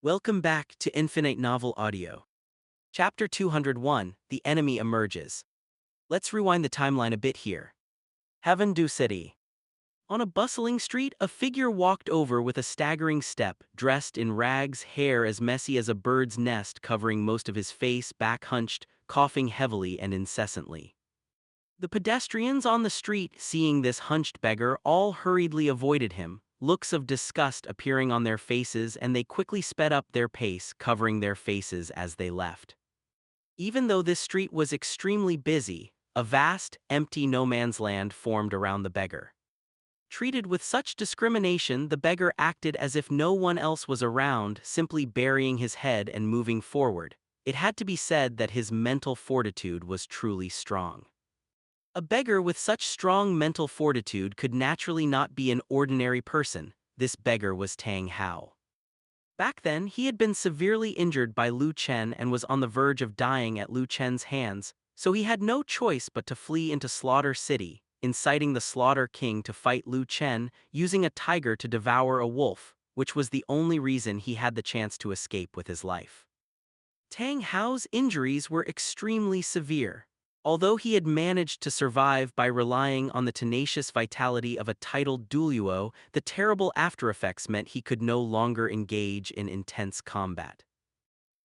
Welcome back to Infinite Novel Audio. Chapter 201, The Enemy Emerges. Let's rewind the timeline a bit here. Heavendu City. On a bustling street, a figure walked over with a staggering step, dressed in rags, hair as messy as a bird's nest covering most of his face, back hunched, coughing heavily and incessantly. The pedestrians on the street, seeing this hunched beggar, all hurriedly avoided him, looks of disgust appearing on their faces, and they quickly sped up their pace, covering their faces as they left. Even though this street was extremely busy, a vast, empty no-man's land formed around the beggar. Treated with such discrimination, the beggar acted as if no one else was around, simply burying his head and moving forward. It had to be said that his mental fortitude was truly strong. A beggar with such strong mental fortitude could naturally not be an ordinary person. This beggar was Tang Hao. Back then, he had been severely injured by Lu Chen and was on the verge of dying at Lu Chen's hands, so he had no choice but to flee into Slaughter City, inciting the Slaughter King to fight Lu Chen, using a tiger to devour a wolf, which was the only reason he had the chance to escape with his life. Tang Hao's injuries were extremely severe. Although he had managed to survive by relying on the tenacious vitality of a titled Douluo, the terrible aftereffects meant he could no longer engage in intense combat.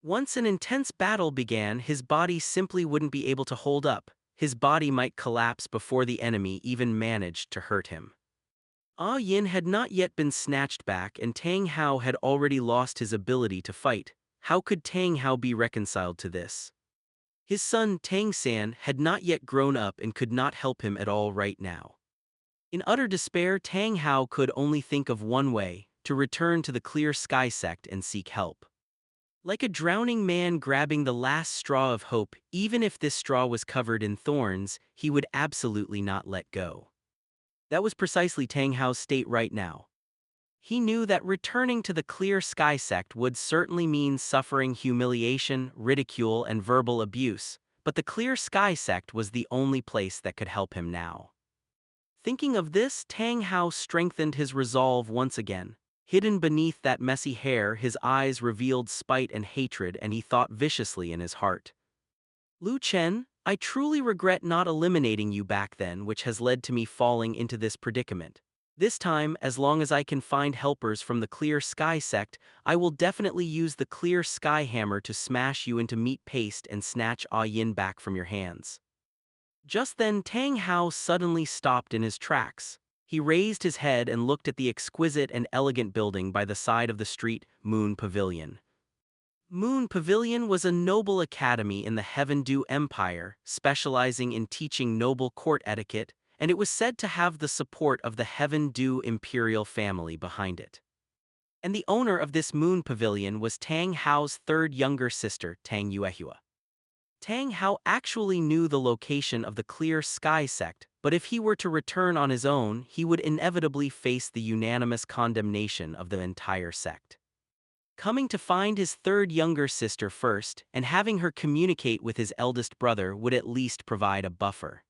Once an intense battle began, his body simply wouldn't be able to hold up. His body might collapse before the enemy even managed to hurt him. Yin had not yet been snatched back, and Tang Hao had already lost his ability to fight. How could Tang Hao be reconciled to this? His son, Tang San, had not yet grown up and could not help him at all right now. In utter despair, Tang Hao could only think of one way: to return to the Clear Sky sect and seek help. Like a drowning man grabbing the last straw of hope, even if this straw was covered in thorns, he would absolutely not let go. That was precisely Tang Hao's state right now. He knew that returning to the Clear Sky sect would certainly mean suffering humiliation, ridicule, and verbal abuse, but the Clear Sky sect was the only place that could help him now. Thinking of this, Tang Hao strengthened his resolve once again. Hidden beneath that messy hair, his eyes revealed spite and hatred, and he thought viciously in his heart. Lu Chen, I truly regret not eliminating you back then, which has led to me falling into this predicament. This time, as long as I can find helpers from the Clear Sky sect, I will definitely use the Clear Sky Hammer to smash you into meat paste and snatch Yin back from your hands. Just then, Tang Hao suddenly stopped in his tracks. He raised his head and looked at the exquisite and elegant building by the side of the street, Moon Pavilion. Moon Pavilion was a noble academy in the Heavendu Empire, specializing in teaching noble court etiquette, and it was said to have the support of the Heavendu imperial family behind it. And the owner of this Moon Pavilion was Tang Hao's third younger sister, Tang Yuehua. Tang Hao actually knew the location of the Clear Sky sect, but if he were to return on his own, he would inevitably face the unanimous condemnation of the entire sect. Coming to find his third younger sister first, and having her communicate with his eldest brother would at least provide a buffer.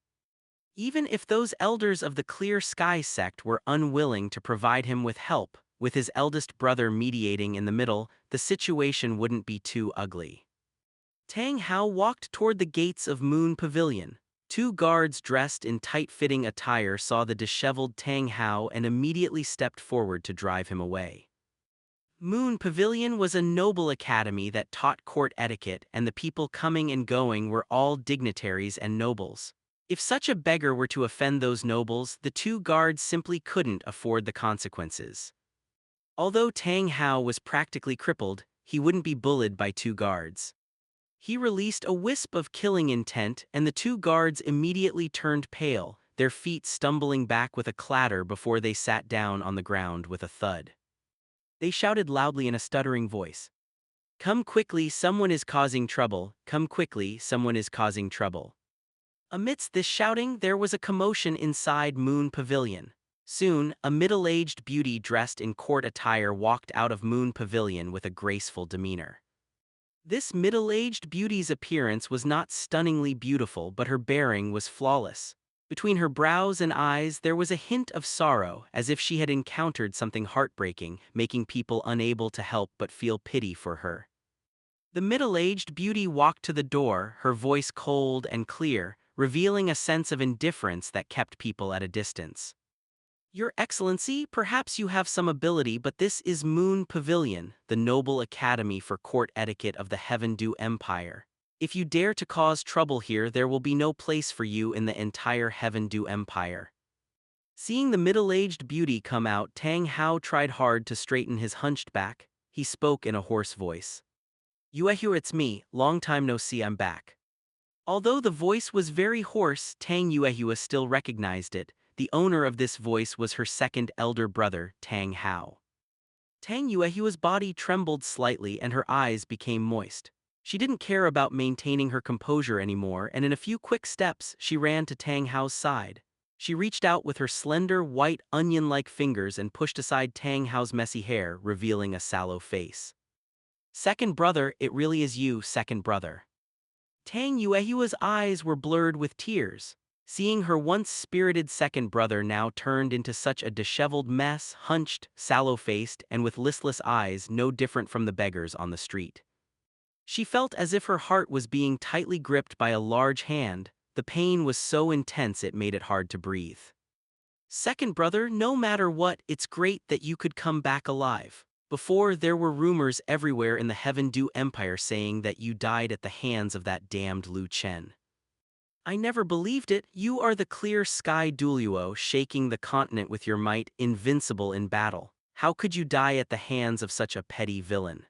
Even if those elders of the Clear Sky sect were unwilling to provide him with help, with his eldest brother mediating in the middle, the situation wouldn't be too ugly. Tang Hao walked toward the gates of Moon Pavilion. Two guards dressed in tight-fitting attire saw the disheveled Tang Hao and immediately stepped forward to drive him away. Moon Pavilion was a noble academy that taught court etiquette, and the people coming and going were all dignitaries and nobles. If such a beggar were to offend those nobles, the two guards simply couldn't afford the consequences. Although Tang Hao was practically crippled, he wouldn't be bullied by two guards. He released a wisp of killing intent, and the two guards immediately turned pale, their feet stumbling back with a clatter before they sat down on the ground with a thud. They shouted loudly in a stuttering voice, "Come quickly, someone is causing trouble! Come quickly, someone is causing trouble!" Amidst this shouting, there was a commotion inside Moon Pavilion. Soon, a middle-aged beauty dressed in court attire walked out of Moon Pavilion with a graceful demeanor. This middle-aged beauty's appearance was not stunningly beautiful, but her bearing was flawless. Between her brows and eyes there was a hint of sorrow, as if she had encountered something heartbreaking, making people unable to help but feel pity for her. The middle-aged beauty walked to the door, her voice cold and clear, revealing a sense of indifference that kept people at a distance. Your Excellency, perhaps you have some ability, but this is Moon Pavilion, the noble academy for court etiquette of the Heavendew Empire. If you dare to cause trouble here, there will be no place for you in the entire Heavendew Empire. Seeing the middle-aged beauty come out, Tang Hao tried hard to straighten his hunched back. He spoke in a hoarse voice. Yuehu, it's me, long time no see, I'm back. Although the voice was very hoarse, Tang Yuehua still recognized it. The owner of this voice was her second elder brother, Tang Hao. Tang Yuehua's body trembled slightly and her eyes became moist. She didn't care about maintaining her composure anymore, and in a few quick steps, she ran to Tang Hao's side. She reached out with her slender, white, onion-like fingers and pushed aside Tang Hao's messy hair, revealing a sallow face. Second brother, it really is you, second brother. Tang Yuehua's eyes were blurred with tears. Seeing her once spirited second brother now turned into such a disheveled mess, hunched, sallow-faced, and with listless eyes no different from the beggars on the street. She felt as if her heart was being tightly gripped by a large hand. The pain was so intense it made it hard to breathe. Second brother, no matter what, it's great that you could come back alive. Before, there were rumors everywhere in the Heavendew Empire saying that you died at the hands of that damned Chen. I never believed it. You are the clear sky Douluo, shaking the continent with your might, invincible in battle. How could you die at the hands of such a petty villain?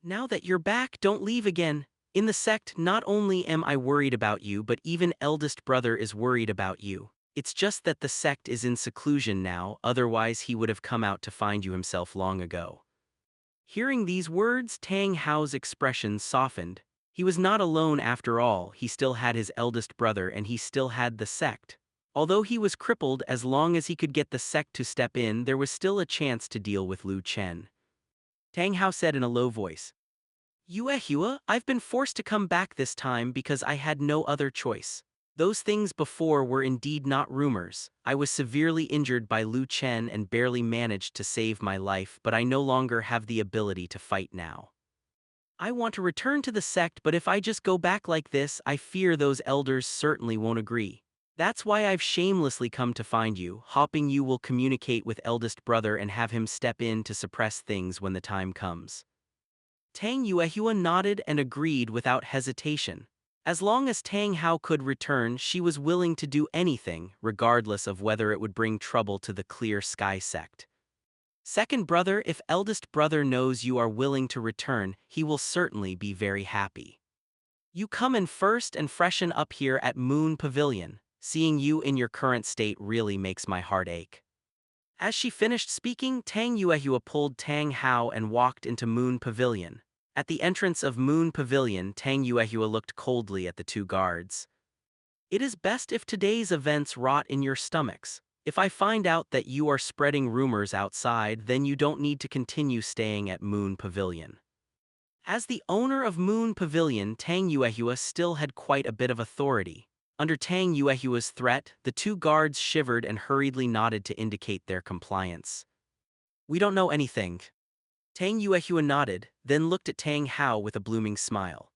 Now that you're back, don't leave again. In the sect, not only am I worried about you, but even eldest brother is worried about you. It's just that the sect is in seclusion now, otherwise he would have come out to find you himself long ago. Hearing these words, Tang Hao's expression softened. He was not alone after all, he still had his eldest brother and he still had the sect. Although he was crippled, as long as he could get the sect to step in, there was still a chance to deal with Chen. Tang Hao said in a low voice, Yuehua, I've been forced to come back this time because I had no other choice. Those things before were indeed not rumors. I was severely injured by Chen and barely managed to save my life, but I no longer have the ability to fight now. I want to return to the sect, but if I just go back like this, I fear those elders certainly won't agree. That's why I've shamelessly come to find you, hoping you will communicate with eldest brother and have him step in to suppress things when the time comes. Tang Yuehua nodded and agreed without hesitation. As long as Tang Hao could return, she was willing to do anything, regardless of whether it would bring trouble to the Clear Sky sect. Second brother, if eldest brother knows you are willing to return, he will certainly be very happy. You come in first and freshen up here at Moon Pavilion. Seeing you in your current state really makes my heart ache. As she finished speaking, Tang Yuehua pulled Tang Hao and walked into Moon Pavilion. At the entrance of Moon Pavilion, Tang Yuehua looked coldly at the two guards. It is best if today's events rot in your stomachs. If I find out that you are spreading rumors outside, then you don't need to continue staying at Moon Pavilion. As the owner of Moon Pavilion, Tang Yuehua still had quite a bit of authority. Under Tang Yuehua's threat, the two guards shivered and hurriedly nodded to indicate their compliance. We don't know anything. Tang Yuehua nodded, then looked at Tang Hao with a blooming smile.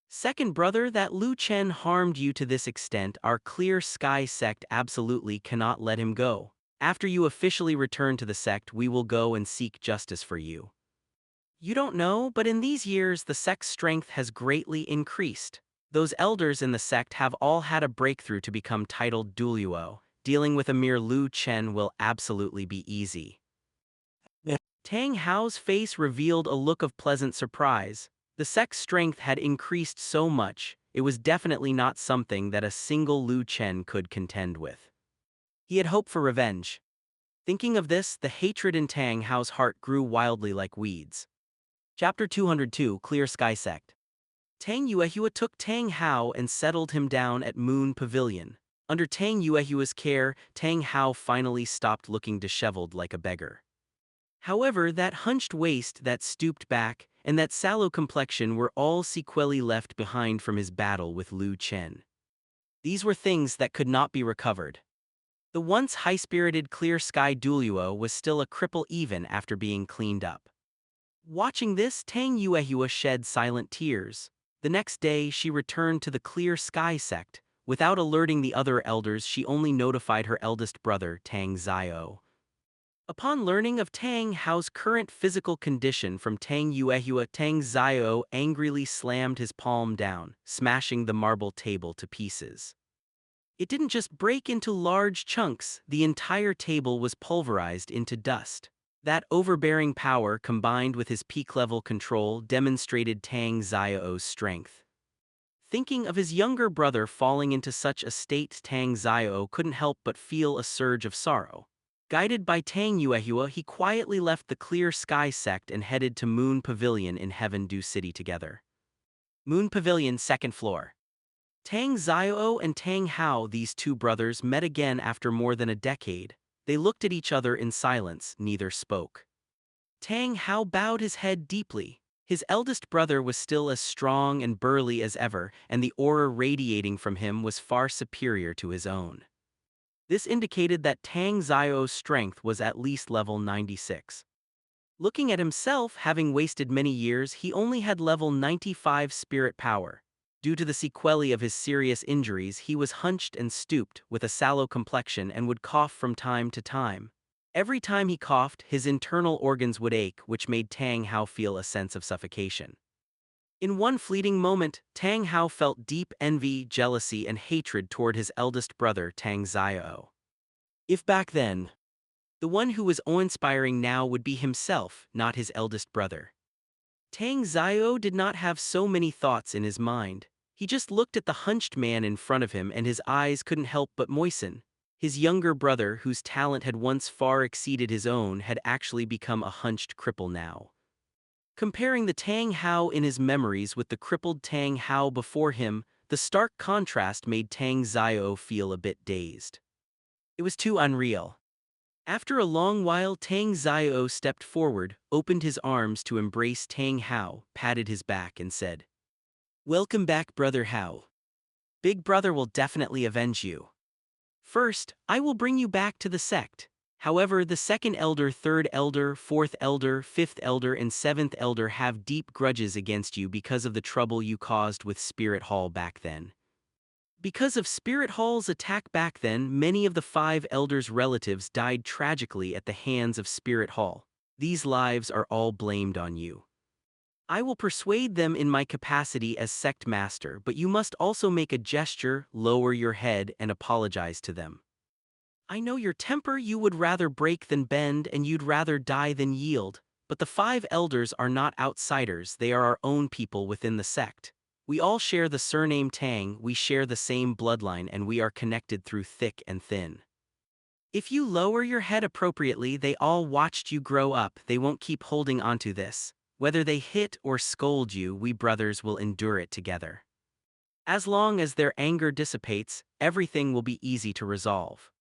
Second brother, that Chen harmed you to this extent, our Clear Sky sect absolutely cannot let him go. After you officially return to the sect, we will go and seek justice for you. You don't know, but in these years the sect's strength has greatly increased. Those elders in the sect have all had a breakthrough to become titled Douluo. Dealing with a mere Chen will absolutely be easy. Tang Hao's face revealed a look of pleasant surprise. The sect's strength had increased so much, it was definitely not something that a single Chen could contend with. He had hoped for revenge. Thinking of this, the hatred in Tang Hao's heart grew wildly like weeds. Chapter 202, Clear Sky Sect. Tang Yuehua took Tang Hao and settled him down at Moon Pavilion. Under Tang Yuehua's care, Tang Hao finally stopped looking disheveled like a beggar. However, that hunched waist, that stooped back, and that sallow complexion were all sequelae left behind from his battle with Chen. These were things that could not be recovered. The once high-spirited clear-sky Douluo was still a cripple even after being cleaned up. Watching this, Tang Yuehua shed silent tears. The next day, she returned to the Clear Sky sect. Without alerting the other elders, she only notified her eldest brother, Tang Zio. Upon learning of Tang Hao's current physical condition from Tang Yuehua, Tang Zio angrily slammed his palm down, smashing the marble table to pieces. It didn't just break into large chunks, the entire table was pulverized into dust. That overbearing power combined with his peak-level control demonstrated Tang Zio's strength. Thinking of his younger brother falling into such a state, Tang Zio couldn't help but feel a surge of sorrow. Guided by Tang Yuehua, he quietly left the Clear Sky sect and headed to Moon Pavilion in Heaven-Do City together. Moon Pavilion, 2nd floor. Tang Zio and Tang Hao, these two brothers, met again after more than a decade. They looked at each other in silence, neither spoke. Tang Hao bowed his head deeply. His eldest brother was still as strong and burly as ever, and the aura radiating from him was far superior to his own. This indicated that Tang Zio's strength was at least level 96. Looking at himself, having wasted many years, he only had level 95 spirit power. Due to the sequelae of his serious injuries, he was hunched and stooped, with a sallow complexion, and would cough from time to time. Every time he coughed, his internal organs would ache, which made Tang Hao feel a sense of suffocation. In one fleeting moment, Tang Hao felt deep envy, jealousy, and hatred toward his eldest brother, Tang Zio. If back then, the one who was awe-inspiring now would be himself, not his eldest brother. Tang Zio did not have so many thoughts in his mind. He just looked at the hunched man in front of him and his eyes couldn't help but moisten. His younger brother, whose talent had once far exceeded his own, had actually become a hunched cripple now. Comparing the Tang Hao in his memories with the crippled Tang Hao before him, the stark contrast made Tang Zio feel a bit dazed. It was too unreal. After a long while, Tang Zio stepped forward, opened his arms to embrace Tang Hao, patted his back and said, "Welcome back, Brother Hao. Big Brother will definitely avenge you. First, I will bring you back to the sect. However, the second elder, third elder, fourth elder, fifth elder, and seventh elder have deep grudges against you because of the trouble you caused with Spirit Hall back then. Because of Spirit Hall's attack back then, many of the 5 elders' relatives died tragically at the hands of Spirit Hall. These lives are all blamed on you. I will persuade them in my capacity as sect master, but you must also make a gesture, lower your head, and apologize to them. I know your temper, you would rather break than bend, and you'd rather die than yield, but the 5 elders are not outsiders, they are our own people within the sect. We all share the surname Tang, we share the same bloodline, and we are connected through thick and thin. If you lower your head appropriately, they all watched you grow up, they won't keep holding onto this. Whether they hit or scold you, we brothers will endure it together. As long as their anger dissipates, everything will be easy to resolve."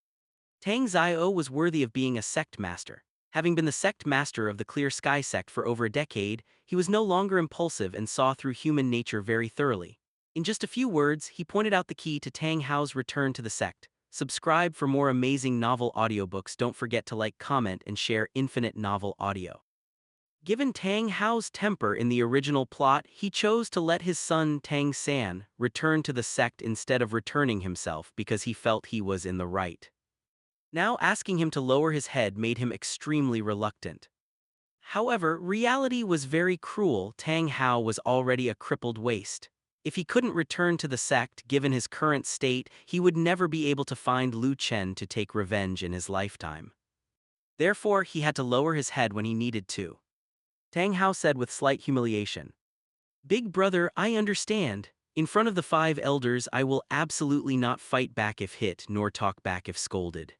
Tang Zio was worthy of being a sect master. Having been the sect master of the Clear Sky sect for over a decade, he was no longer impulsive and saw through human nature very thoroughly. In just a few words, he pointed out the key to Tang Hao's return to the sect. Subscribe for more amazing novel audiobooks. Don't forget to like, comment, and share Infinite Novel Audio. Given Tang Hao's temper in the original plot, he chose to let his son Tang San return to the sect instead of returning himself because he felt he was in the right. Now asking him to lower his head made him extremely reluctant. However, reality was very cruel. Tang Hao was already a crippled waste. If he couldn't return to the sect, given his current state, he would never be able to find Chen to take revenge in his lifetime. Therefore, he had to lower his head when he needed to. Tang Hao said with slight humiliation, "Big brother, I understand. In front of the 5 elders, I will absolutely not fight back if hit, nor talk back if scolded."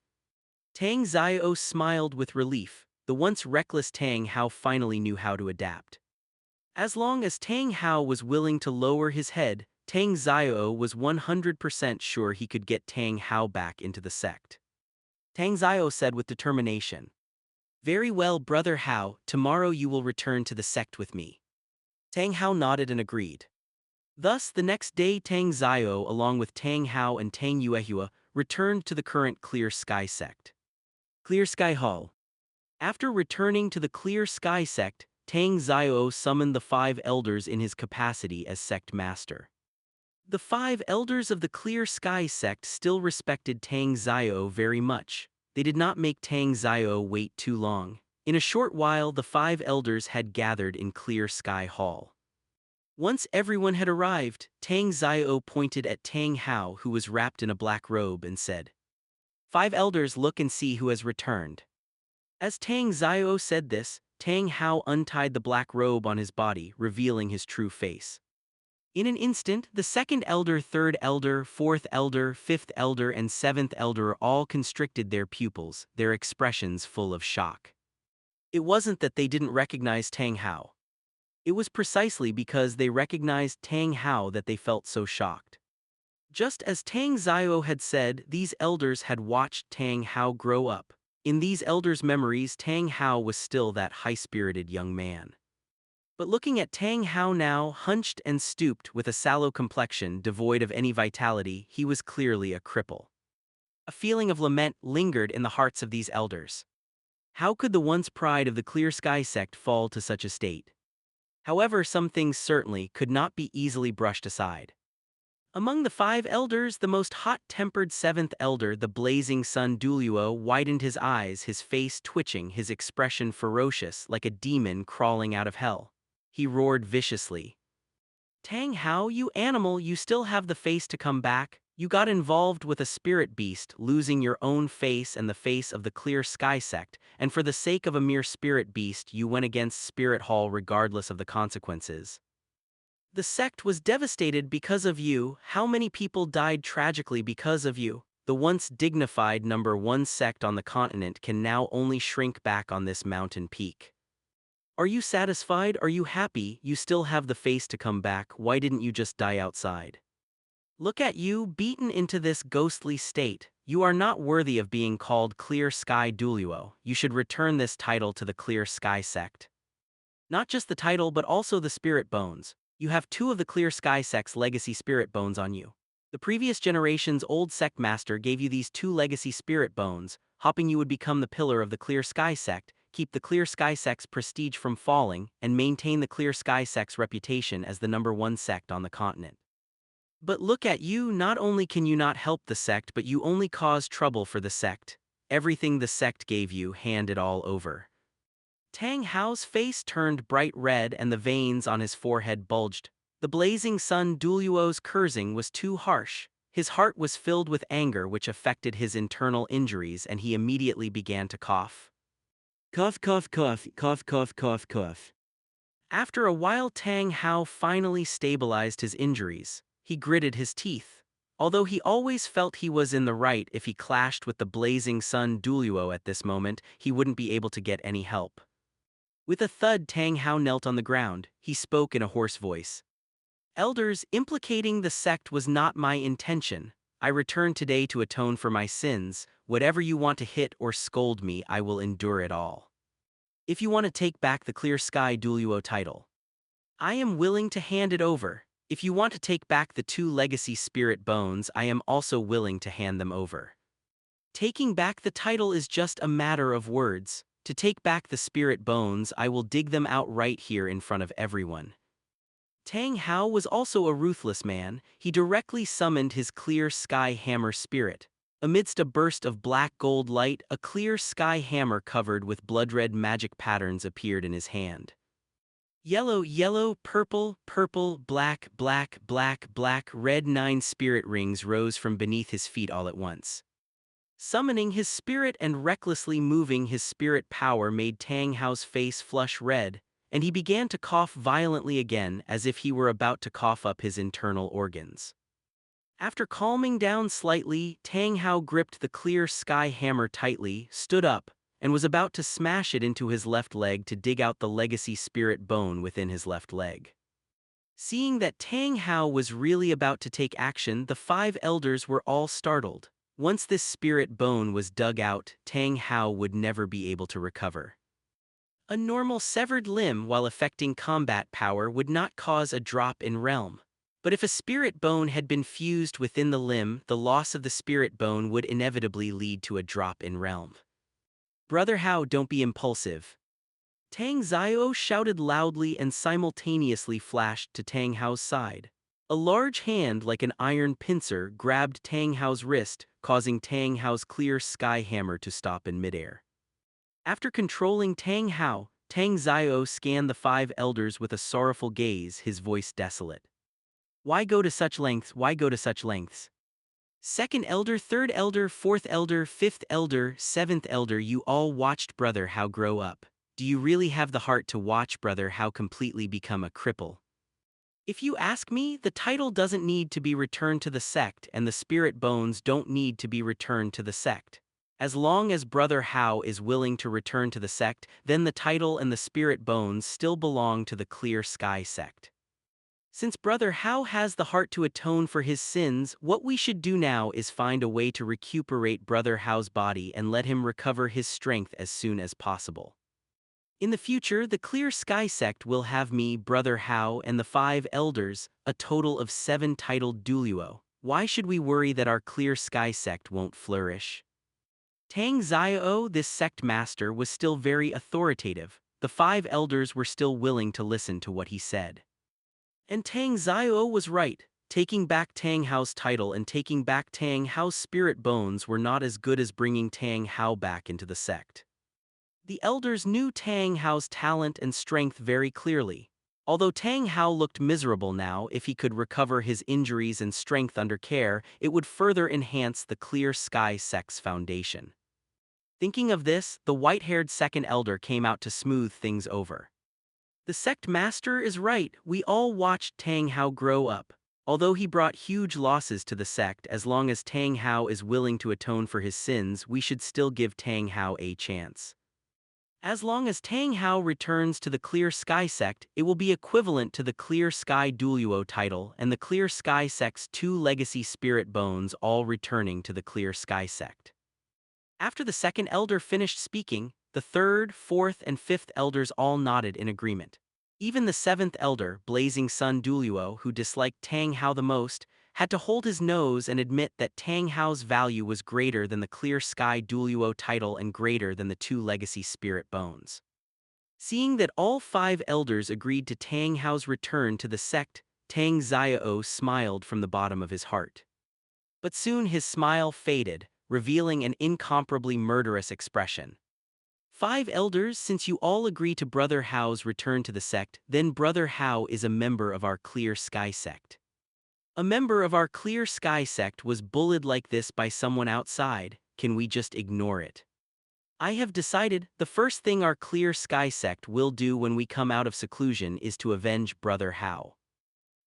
Tang Zio smiled with relief. The once reckless Tang Hao finally knew how to adapt. As long as Tang Hao was willing to lower his head, Tang Zio was 100% sure he could get Tang Hao back into the sect. Tang Zio said with determination, "Very well, Brother Hao, tomorrow you will return to the sect with me." Tang Hao nodded and agreed. Thus, the next day Tang Zio along with Tang Hao and Tang Yuehua returned to the current Clear Sky sect. Clear Sky Hall. After returning to the Clear Sky sect, Tang Zio summoned the 5 elders in his capacity as sect master. The 5 elders of the Clear Sky sect still respected Tang Zio very much. They did not make Tang Zio wait too long. In a short while, the 5 elders had gathered in Clear Sky Hall. Once everyone had arrived, Tang Zio pointed at Tang Hao, who was wrapped in a black robe, and said, "5 elders, look and see who has returned." As Tang Zio said this, Tang Hao untied the black robe on his body, revealing his true face. In an instant, the 2nd elder, 3rd elder, 4th elder, 5th elder, and 7th elder all constricted their pupils, their expressions full of shock. It wasn't that they didn't recognize Tang Hao. It was precisely because they recognized Tang Hao that they felt so shocked. Just as Tang Zio had said, these elders had watched Tang Hao grow up. In these elders' memories, Tang Hao was still that high-spirited young man. But looking at Tang Hao now, hunched and stooped with a sallow complexion devoid of any vitality, he was clearly a cripple. A feeling of lament lingered in the hearts of these elders. How could the once pride of the Clear Sky sect fall to such a state? However, some things certainly could not be easily brushed aside. Among the 5 elders, the most hot-tempered 7th elder, the blazing sun Douluo, widened his eyes, his face twitching, his expression ferocious, like a demon crawling out of hell. He roared viciously. "Tang Hao, you animal, you still have the face to come back. You got involved with a spirit beast, losing your own face and the face of the Clear Sky sect, and for the sake of a mere spirit beast you went against Spirit Hall regardless of the consequences. The sect was devastated because of you. How many people died tragically because of you? The once dignified #1 sect on the continent can now only shrink back on this mountain peak. Are you satisfied? Are you happy? You still have the face to come back. Why didn't you just die outside? Look at you, beaten into this ghostly state. You are not worthy of being called Clear Sky Douluo. You should return this title to the Clear Sky sect. Not just the title but also the spirit bones. You have 2 of the Clear Sky sect's legacy spirit bones on you. The previous generation's old sect master gave you these 2 legacy spirit bones, hoping you would become the pillar of the Clear Sky sect, keep the Clear Sky sect's prestige from falling, and maintain the Clear Sky sect's reputation as the #1 sect on the continent. But look at you, not only can you not help the sect but you only cause trouble for the sect. Everything the sect gave you, hand it all over." Tang Hao's face turned bright red and the veins on his forehead bulged. The blazing sun Douluo's cursing was too harsh. His heart was filled with anger which affected his internal injuries and he immediately began to cough. Cough, cough, cough, cough, cough, cough, cough. After a while Tang Hao finally stabilized his injuries. He gritted his teeth. Although he always felt he was in the right, if he clashed with the blazing sun Douluo at this moment, he wouldn't be able to get any help. With a thud, Tang Hao knelt on the ground. He spoke in a hoarse voice. "Elders, implicating the sect was not my intention. I return today to atone for my sins. Whatever you want to hit or scold me, I will endure it all. If you want to take back the Clear Sky Douluo title, I am willing to hand it over. If you want to take back the 2 legacy spirit bones, I am also willing to hand them over. Taking back the title is just a matter of words. To take back the spirit bones, I will dig them out right here in front of everyone." Tang Hao was also a ruthless man. He directly summoned his Clear Sky Hammer spirit. Amidst a burst of black gold light, a clear sky hammer covered with blood-red magic patterns appeared in his hand. Yellow, yellow, purple, purple, black, black, black, black, red 9 spirit rings rose from beneath his feet all at once. Summoning his spirit and recklessly moving his spirit power made Tang Hao's face flush red, and he began to cough violently again as if he were about to cough up his internal organs. After calming down slightly, Tang Hao gripped the clear sky hammer tightly, stood up, and was about to smash it into his left leg to dig out the legacy spirit bone within his left leg. Seeing that Tang Hao was really about to take action, the 5 elders were all startled. Once this spirit bone was dug out, Tang Hao would never be able to recover. A normal severed limb while affecting combat power would not cause a drop in realm. But if a spirit bone had been fused within the limb, the loss of the spirit bone would inevitably lead to a drop in realm. Brother Hao, don't be impulsive. Tang Xiao shouted loudly and simultaneously flashed to Tang Hao's side. A large hand like an iron pincer grabbed Tang Hao's wrist, causing Tang Hao's clear sky hammer to stop in midair. After controlling Tang Hao, Tang Xiao scanned the 5 elders with a sorrowful gaze, his voice desolate. Why go to such lengths? Why go to such lengths? Second elder, third elder, fourth elder, fifth elder, seventh elder, you all watched Brother Hao grow up. Do you really have the heart to watch Brother Hao completely become a cripple? If you ask me, the title doesn't need to be returned to the sect and the spirit bones don't need to be returned to the sect. As long as Brother Hao is willing to return to the sect, then the title and the spirit bones still belong to the Clear Sky sect. Since Brother Hao has the heart to atone for his sins, what we should do now is find a way to recuperate Brother Hao's body and let him recover his strength as soon as possible. In the future, the Clear Sky sect will have me, Brother Hao, and the 5 elders, a total of 7 titled Douluo. Why should we worry that our Clear Sky sect won't flourish? Tang Xiao, this sect master, was still very authoritative. The 5 elders were still willing to listen to what he said. And Tang Xiao was right. Taking back Tang Hao's title and taking back Tang Hao's spirit bones were not as good as bringing Tang Hao back into the sect. The elders knew Tang Hao's talent and strength very clearly. Although Tang Hao looked miserable now, if he could recover his injuries and strength under care, it would further enhance the Clear Sky sect's foundation. Thinking of this, the white-haired second elder came out to smooth things over. The sect master is right, we all watched Tang Hao grow up. Although he brought huge losses to the sect, as long as Tang Hao is willing to atone for his sins, we should still give Tang Hao a chance. As long as Tang Hao returns to the Clear Sky sect, it will be equivalent to the Clear Sky Douluo title and the Clear Sky sect's 2 legacy spirit bones all returning to the Clear Sky sect. After the second elder finished speaking, the third, fourth, and fifth elders all nodded in agreement. Even the 7th elder, Blazing Sun Douluo, who disliked Tang Hao the most, had to hold his nose and admit that Tang Hao's value was greater than the Clear Sky Douluo title and greater than the 2 legacy spirit bones. Seeing that all 5 elders agreed to Tang Hao's return to the sect, Tang Xiao smiled from the bottom of his heart. But soon his smile faded, revealing an incomparably murderous expression. 5 elders, since you all agree to Brother Hao's return to the sect, then Brother Hao is a member of our Clear Sky sect. A member of our Clear Sky sect was bullied like this by someone outside. Can we just ignore it? I have decided the first thing our Clear Sky sect will do when we come out of seclusion is to avenge Brother Hao.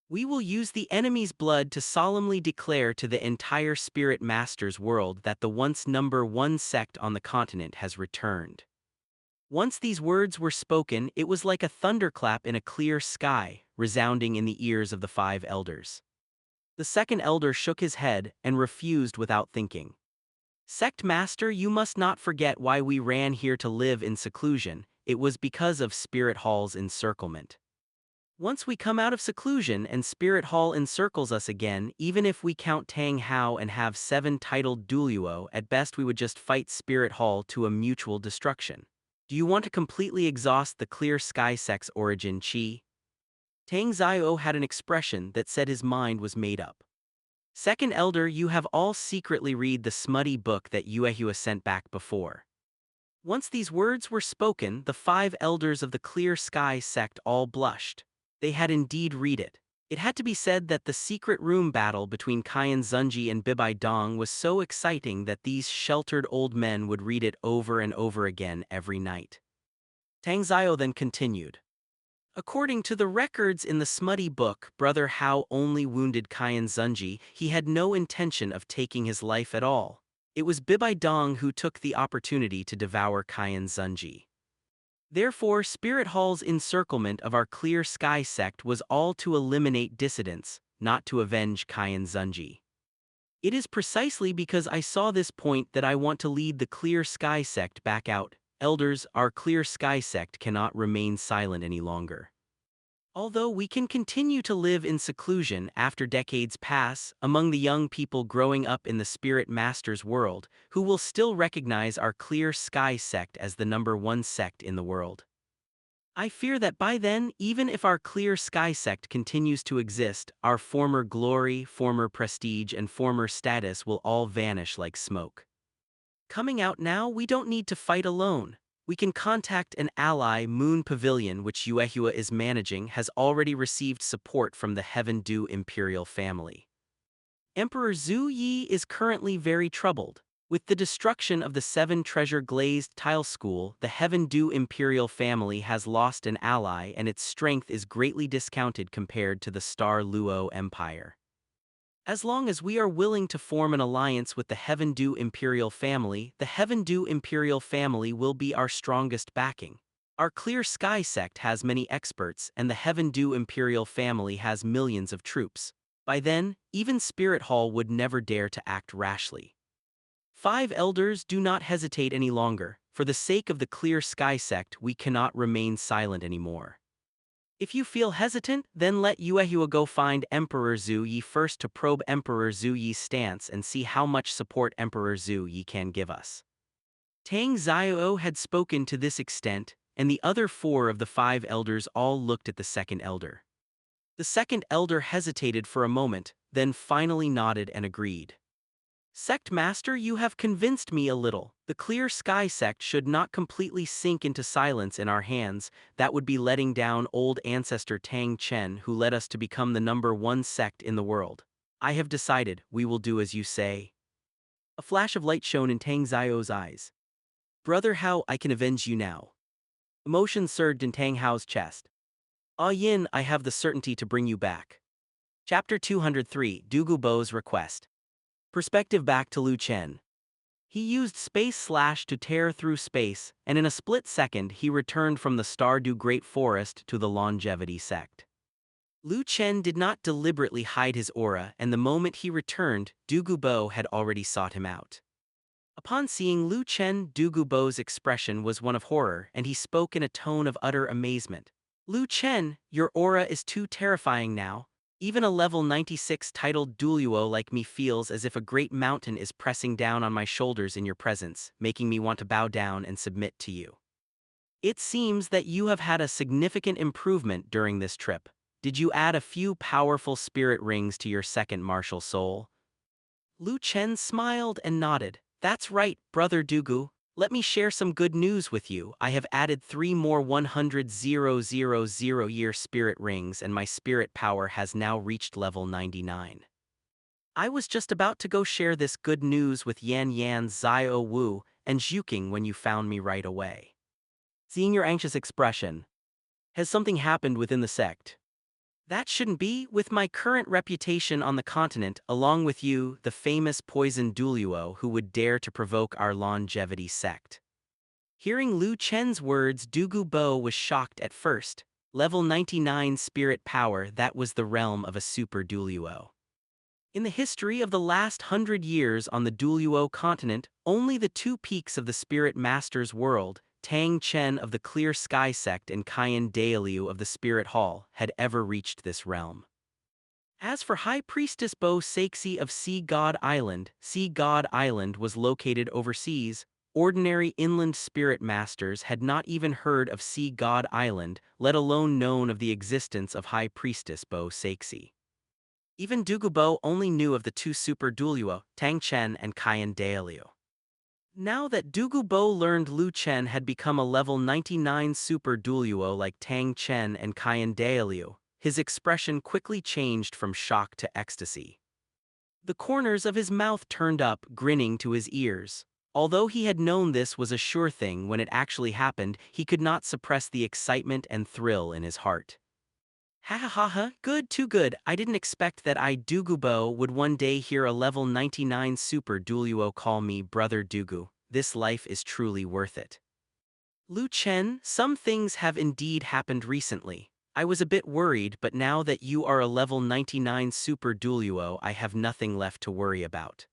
We will use the enemy's blood to solemnly declare to the entire Spirit Masters world that the once number 1 sect on the continent has returned. Once these words were spoken, it was like a thunderclap in a clear sky, resounding in the ears of the 5 elders. The second elder shook his head and refused without thinking. Sect Master, you must not forget why we ran here to live in seclusion. It was because of Spirit Hall's encirclement. Once we come out of seclusion and Spirit Hall encircles us again, even if we count Tang Hao and have 7 titled Douluo, at best we would just fight Spirit Hall to a mutual destruction. Do you want to completely exhaust the Clear Sky sect's origin chi? Tang Xiao had an expression that said his mind was made up. Second elder, you have all secretly read the smutty book that Yuehua sent back before. Once these words were spoken, the 5 elders of the Clear Sky sect all blushed. They had indeed read it. It had to be said that the secret room battle between Qian Zunji and Bibai Dong was so exciting that these sheltered old men would read it over and over again every night. Tang Xiao then continued. According to the records in the smutty book, Brother Hao only wounded Qian Zunji. He had no intention of taking his life at all. It was Bibai Dong who took the opportunity to devour Qian Zunji. Therefore, Spirit Hall's encirclement of our Clear Sky sect was all to eliminate dissidents, not to avenge Qian Zunji. It is precisely because I saw this point that I want to lead the Clear Sky sect back out. Elders, our Clear Sky sect cannot remain silent any longer. Although we can continue to live in seclusion after decades pass among the young people growing up in the Spirit Master's world, who will still recognize our Clear Sky sect as the #1 sect in the world. I fear that by then, even if our Clear Sky sect continues to exist, our former glory, former prestige, and former status will all vanish like smoke. Coming out now, we don't need to fight alone. We can contact an ally. Moon Pavilion, which Yuehua is managing, has already received support from the Heaven Dew Imperial family. Emperor Zhu Yi is currently very troubled. With the destruction of the 7 treasure glazed tile school, the Heaven Dew Imperial family has lost an ally and its strength is greatly discounted compared to the Star Luo Empire. As long as we are willing to form an alliance with the Heaven Dew Imperial family, the Heaven Dew Imperial family will be our strongest backing. Our Clear Sky sect has many experts and the Heaven Dew Imperial family has millions of troops. By then, even Spirit Hall would never dare to act rashly. 5 elders, do not hesitate any longer. For the sake of the Clear Sky sect, we cannot remain silent anymore. If you feel hesitant, then let Yuehua go find Emperor Zhu Yi first to probe Emperor Zhu Yi's stance and see how much support Emperor Zhu Yi can give us. Tang Xiao had spoken to this extent, and the other 4 of the 5 elders all looked at the second elder. The second elder hesitated for a moment, then finally nodded and agreed. Sect Master, you have convinced me a little. The Clear Sky sect should not completely sink into silence in our hands. That would be letting down old ancestor Tang Chen, who led us to become the #1 sect in the world. I have decided, we will do as you say. A flash of light shone in Tang Xiao's eyes. Brother Hao, I can avenge you now. Emotion surged in Tang Hao's chest. Ah Yin, I have the certainty to bring you back. Chapter 203, Douluo Bo's Request. Perspective back to Lu Chen. He used space slash to tear through space, and in a split second he returned from the Stardew Great Forest to the Longevity sect. Lu Chen did not deliberately hide his aura, and the moment he returned, Douluo Bo had already sought him out. Upon seeing Lu Chen, Douluo Bo's expression was one of horror, and he spoke in a tone of utter amazement. Lu Chen, your aura is too terrifying now. Even a level 96 titled Douluo like me feels as if a great mountain is pressing down on my shoulders in your presence, making me want to bow down and submit to you. It seems that you have had a significant improvement during this trip. Did you add a few powerful spirit rings to your second martial soul? Lu Chen smiled and nodded. That's right, Brother Douluo. Let me share some good news with you. I have added 3 more 100,000-year spirit rings and my spirit power has now reached level 99. I was just about to go share this good news with Yan Yan, Xiao Wu, and Zhuking when you found me right away. Seeing your anxious expression, has something happened within the sect? That shouldn't be. With my current reputation on the continent, along with you, the famous poison Douluo who would dare to provoke our Longevity sect. Hearing Lu Chen's words, Douluo Bo was shocked at first. Level 99 spirit power, that was the realm of a super Douluo. In the history of the last 100 years on the Douluo Continent, only the 2 peaks of the Spirit Master's world, Tang Chen of the Clear Sky sect and Qian Dailiu of the Spirit Hall, had ever reached this realm. As for High Priestess Bo Saixi of Sea God Island was located overseas. Ordinary inland spirit masters had not even heard of Sea God Island, let alone known of the existence of High Priestess Bo Saixi. Even Douluo Bo only knew of the 2 super Douluo, Tang Chen and Qian Dailiu. Now that Douluo Bo learned Lu Chen had become a level 99 super Douluo like Tang Chen and Qian Dailiu, his expression quickly changed from shock to ecstasy. The corners of his mouth turned up, grinning to his ears. Although he had known this was a sure thing when it actually happened, he could not suppress the excitement and thrill in his heart. Ha ha ha ha, good, too good. I didn't expect that Douluo Bo would one day hear a level 99 super Douluo call me Brother Douluo. This life is truly worth it. Lu Chen, some things have indeed happened recently. I was a bit worried, but now that you are a level 99 super Douluo, I have nothing left to worry about.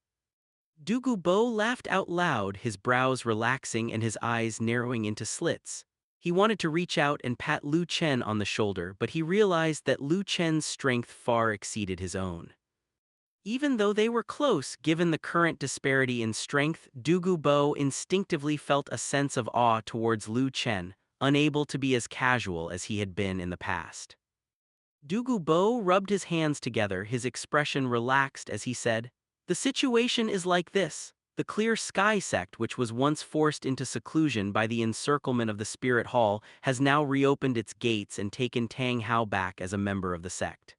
Douluo Bo laughed out loud, his brows relaxing and his eyes narrowing into slits. He wanted to reach out and pat Lu Chen on the shoulder, but he realized that Lu Chen's strength far exceeded his own. Even though they were close, given the current disparity in strength, Douluo Bo instinctively felt a sense of awe towards Lu Chen, unable to be as casual as he had been in the past. Douluo Bo rubbed his hands together, his expression relaxed as he said, "The situation is like this. The Clear Sky sect, which was once forced into seclusion by the encirclement of the Spirit Hall, has now reopened its gates and taken Tang Hao back as a member of the sect.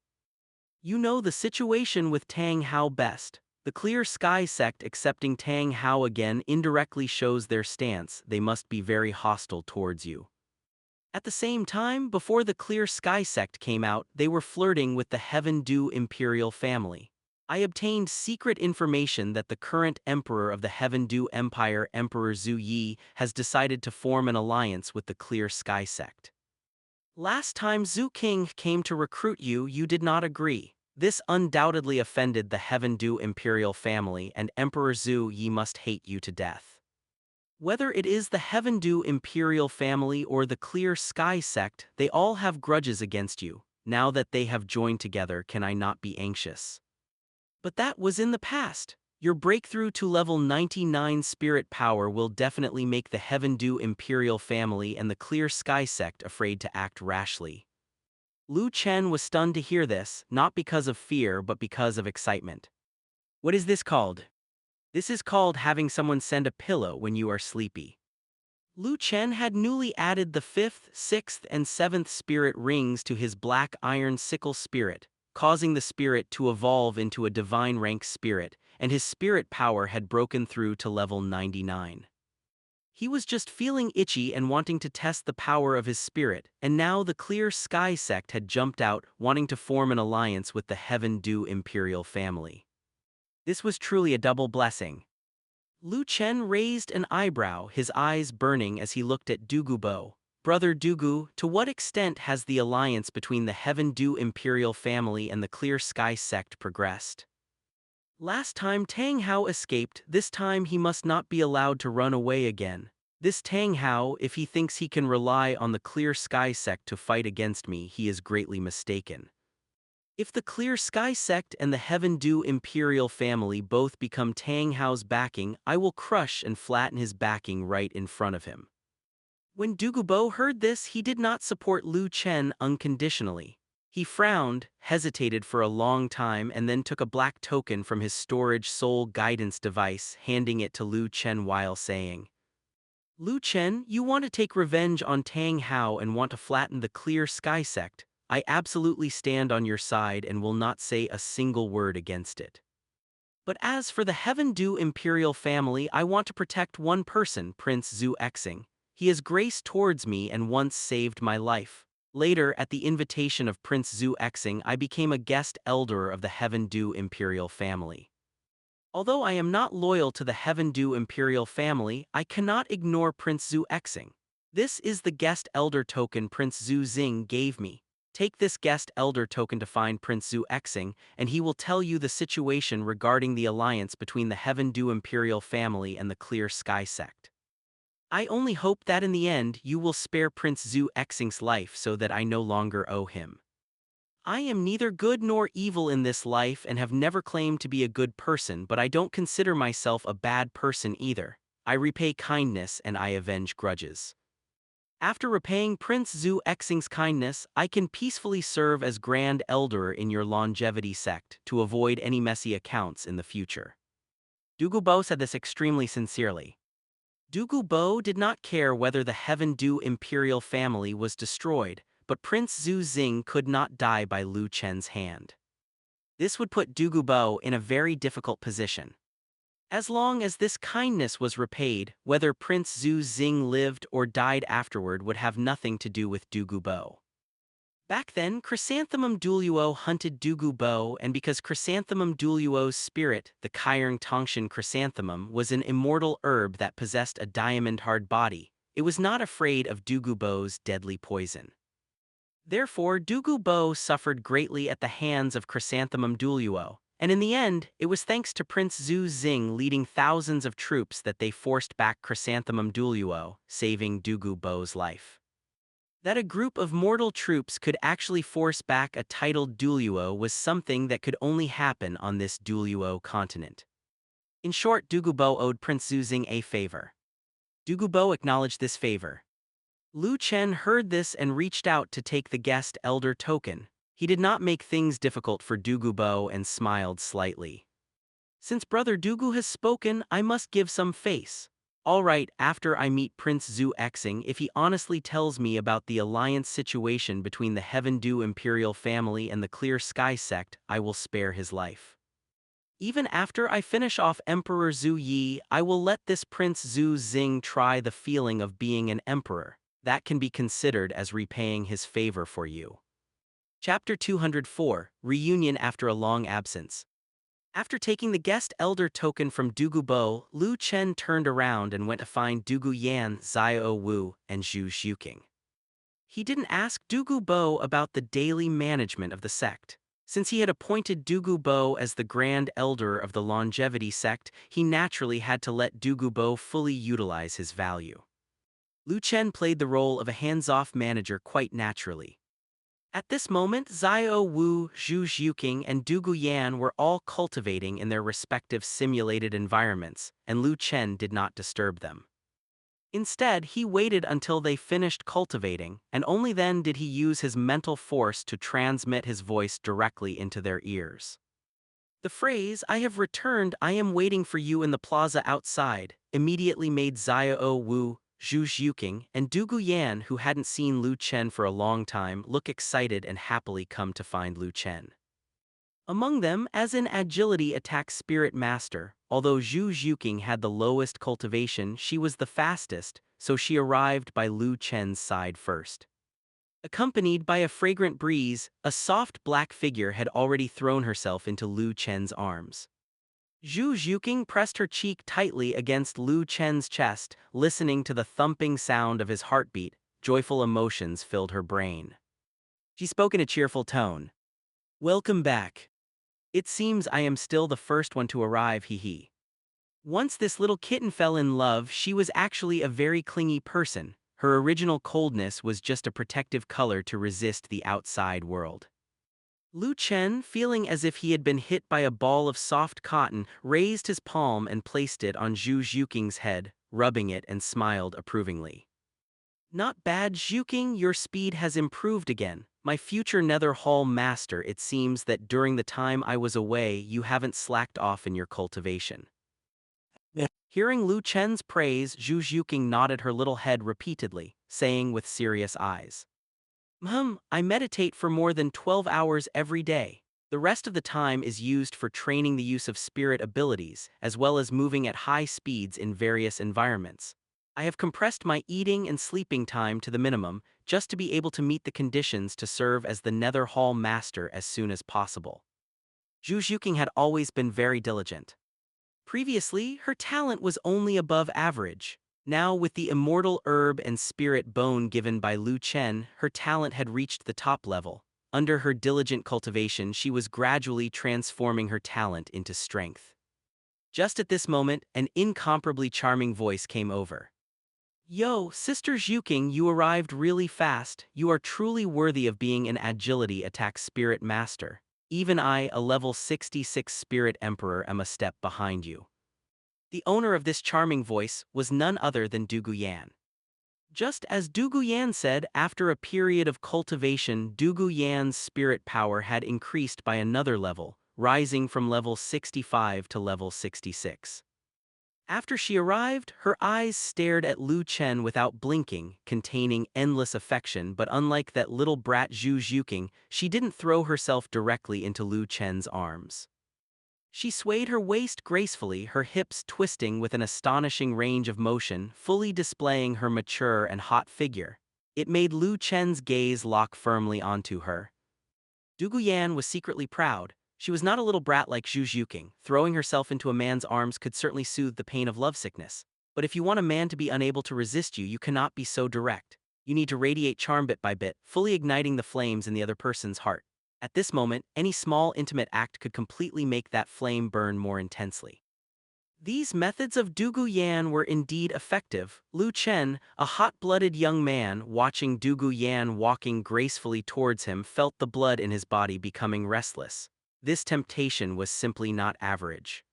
You know the situation with Tang Hao best. The Clear Sky sect accepting Tang Hao again indirectly shows their stance. They must be very hostile towards you. At the same time, before the Clear Sky sect came out, they were flirting with the Heaven Du imperial family. I obtained secret information that the current emperor of the Heaven Du Empire, Emperor Zhu Yi, has decided to form an alliance with the Clear Sky sect. Last time Zhu King came to recruit you, you did not agree. This undoubtedly offended the Heaven Du imperial family, and Emperor Zhu Yi must hate you to death. Whether it is the Heaven Du imperial family or the Clear Sky sect, they all have grudges against you. Now that they have joined together, can I not be anxious? But that was in the past. Your breakthrough to level 99 spirit power will definitely make the Heaven Du imperial family and the Clear Sky sect afraid to act rashly." Lu Chen was stunned to hear this, not because of fear but because of excitement. "What is this called?" "This is called having someone send a pillow when you are sleepy." Lu Chen had newly added the 5th, 6th, and 7th spirit rings to his black iron sickle spirit, causing the spirit to evolve into a divine rank spirit, and his spirit power had broken through to level 99. He was just feeling itchy and wanting to test the power of his spirit, and now the Clear Sky sect had jumped out, wanting to form an alliance with the Heaven Du imperial family. This was truly a double blessing. Lu Chen raised an eyebrow, his eyes burning as he looked at Douluo Bo. "Brother Douluo, to what extent has the alliance between the Heaven Du imperial family and the Clear Sky sect progressed? Last time Tang Hao escaped, this time he must not be allowed to run away again. This Tang Hao, if he thinks he can rely on the Clear Sky sect to fight against me, he is greatly mistaken. If the Clear Sky sect and the Heaven Du imperial family both become Tang Hao's backing, I will crush and flatten his backing right in front of him." When Douluo Bo heard this, he did not support Lu Chen unconditionally. He frowned, hesitated for a long time, and then took a black token from his storage soul guidance device, handing it to Lu Chen while saying, "Lu Chen, you want to take revenge on Tang Hao and want to flatten the Clear Sky sect. I absolutely stand on your side and will not say a single word against it. But as for the Heaven Du imperial family, I want to protect one person, Prince Zhu Exing. He has grace towards me and once saved my life. Later, at the invitation of Prince Zhu Exing, I became a guest elder of the Heaven Du imperial family. Although I am not loyal to the Heaven Du imperial family, I cannot ignore Prince Zhu Exing. This is the guest elder token Prince Zhu Xing gave me. Take this guest elder token to find Prince Zhu Exing, and he will tell you the situation regarding the alliance between the Heaven Du imperial family and the Clear Sky sect. I only hope that in the end you will spare Prince Zhu Exing's life so that I no longer owe him. I am neither good nor evil in this life and have never claimed to be a good person, but I don't consider myself a bad person either. I repay kindness and I avenge grudges. After repaying Prince Zhu Exing's kindness, I can peacefully serve as Grand Elder in your longevity sect to avoid any messy accounts in the future." Douluo Bo said this extremely sincerely. Douluo Bo did not care whether the Heaven Du imperial family was destroyed, but Prince Zhu Xing could not die by Lu Chen's hand. This would put Douluo Bo in a very difficult position. As long as this kindness was repaid, whether Prince Zhu Xing lived or died afterward would have nothing to do with Douluo Bo. Back then, Chrysanthemum Douluo hunted Douluo Bo, and because Chrysanthemum Douluo's spirit, the Kairng Tongshan Chrysanthemum, was an immortal herb that possessed a diamond-hard body, it was not afraid of Douluo Bo's deadly poison. Therefore, Douluo Bo suffered greatly at the hands of Chrysanthemum Douluo, and in the end, it was thanks to Prince Zhu Xing leading thousands of troops that they forced back Chrysanthemum Douluo, saving Douluo Bo's life. That a group of mortal troops could actually force back a titled Douluo was something that could only happen on this Douluo continent. In short, Douluo owed Prince Zuzing a favor. Douluo acknowledged this favor. Chen heard this and reached out to take the guest elder token. He did not make things difficult for Douluo and smiled slightly. Since Brother Douluo has spoken, I must give some face. All right, after I meet Prince Zhu Xing, if he honestly tells me about the alliance situation between the Heaven Dew imperial family and the Clear Sky sect, I will spare his life. Even after I finish off Emperor Zhu Yi, I will let this Prince Zhu Xing try the feeling of being an emperor. That can be considered as repaying his favor for you. Chapter 204, Reunion after a long absence. After taking the guest elder token from Douluo, Chen turned around and went to find Dugu Yan, Xiao Wu, and Zhu Xuqing. He didn't ask Douluo about the daily management of the sect. Since he had appointed Douluo as the Grand Elder of the Longevity sect, he naturally had to let Douluo fully utilize his value. Chen played the role of a hands-off manager quite naturally. At this moment, Xiao Wu, Zhu Xuqing, and Dugu Yan were all cultivating in their respective simulated environments, and Chen did not disturb them. Instead, he waited until they finished cultivating, and only then did he use his mental force to transmit his voice directly into their ears. The phrase, "I have returned, I am waiting for you in the plaza outside," immediately made Xiao Wu, Zhu Xuqing, and Dugu Yan, who hadn't seen Chen for a long time, look excited and happily come to find Chen. Among them, as an agility attack spirit master, although Zhu Xuqing had the lowest cultivation, she was the fastest, so she arrived by Chen's side first. Accompanied by a fragrant breeze, a soft black figure had already thrown herself into Chen's arms. Zhu Xuqing pressed her cheek tightly against Chen's chest, listening to the thumping sound of his heartbeat. Joyful emotions filled her brain. She spoke in a cheerful tone. "Welcome back. It seems I am still the first one to arrive, hee. Once this little kitten fell in love, she was actually a very clingy person. Her original coldness was just a protective color to resist the outside world." Chen, feeling as if he had been hit by a ball of soft cotton, raised his palm and placed it on Zhu Xuqing's head, rubbing it and smiled approvingly. "Not bad, Xuqing, your speed has improved again. My future Nether Hall master, it seems that during the time I was away you haven't slacked off in your cultivation." Hearing Chen's praise, Zhu Xuqing nodded her little head repeatedly, saying with serious eyes, I meditate for more than 12 hours every day. The rest of the time is used for training the use of spirit abilities, as well as moving at high speeds in various environments. I have compressed my eating and sleeping time to the minimum, just to be able to meet the conditions to serve as the Nether Hall Master as soon as possible." Zhu Xuqing had always been very diligent. Previously, her talent was only above average. Now, with the immortal herb and spirit bone given by Chen, her talent had reached the top level. Under her diligent cultivation, she was gradually transforming her talent into strength. Just at this moment, an incomparably charming voice came over. "Yo, Sister Xuqing, you arrived really fast. You are truly worthy of being an agility attack spirit master. Even I, a level 66 spirit emperor, am a step behind you." The owner of this charming voice was none other than Dugu Yan. Just as Dugu Yan said, after a period of cultivation, Dugu Yan's spirit power had increased by another level, rising from level 65 to level 66. After she arrived, her eyes stared at Chen without blinking, containing endless affection, but unlike that little brat Zhu Xuqing, she didn't throw herself directly into Chen's arms. She swayed her waist gracefully, her hips twisting with an astonishing range of motion, fully displaying her mature and hot figure. It made Chen's gaze lock firmly onto her. Dugu Yan was secretly proud. She was not a little brat like Zhu Xuqing. Throwing herself into a man's arms could certainly soothe the pain of lovesickness. But if you want a man to be unable to resist you, you cannot be so direct. You need to radiate charm bit by bit, fully igniting the flames in the other person's heart. At this moment, any small intimate act could completely make that flame burn more intensely. These methods of Dugu were indeed effective. Lu Chen, a hot-blooded young man watching Dugu walking gracefully towards him, felt the blood in his body becoming restless. This temptation was simply not average.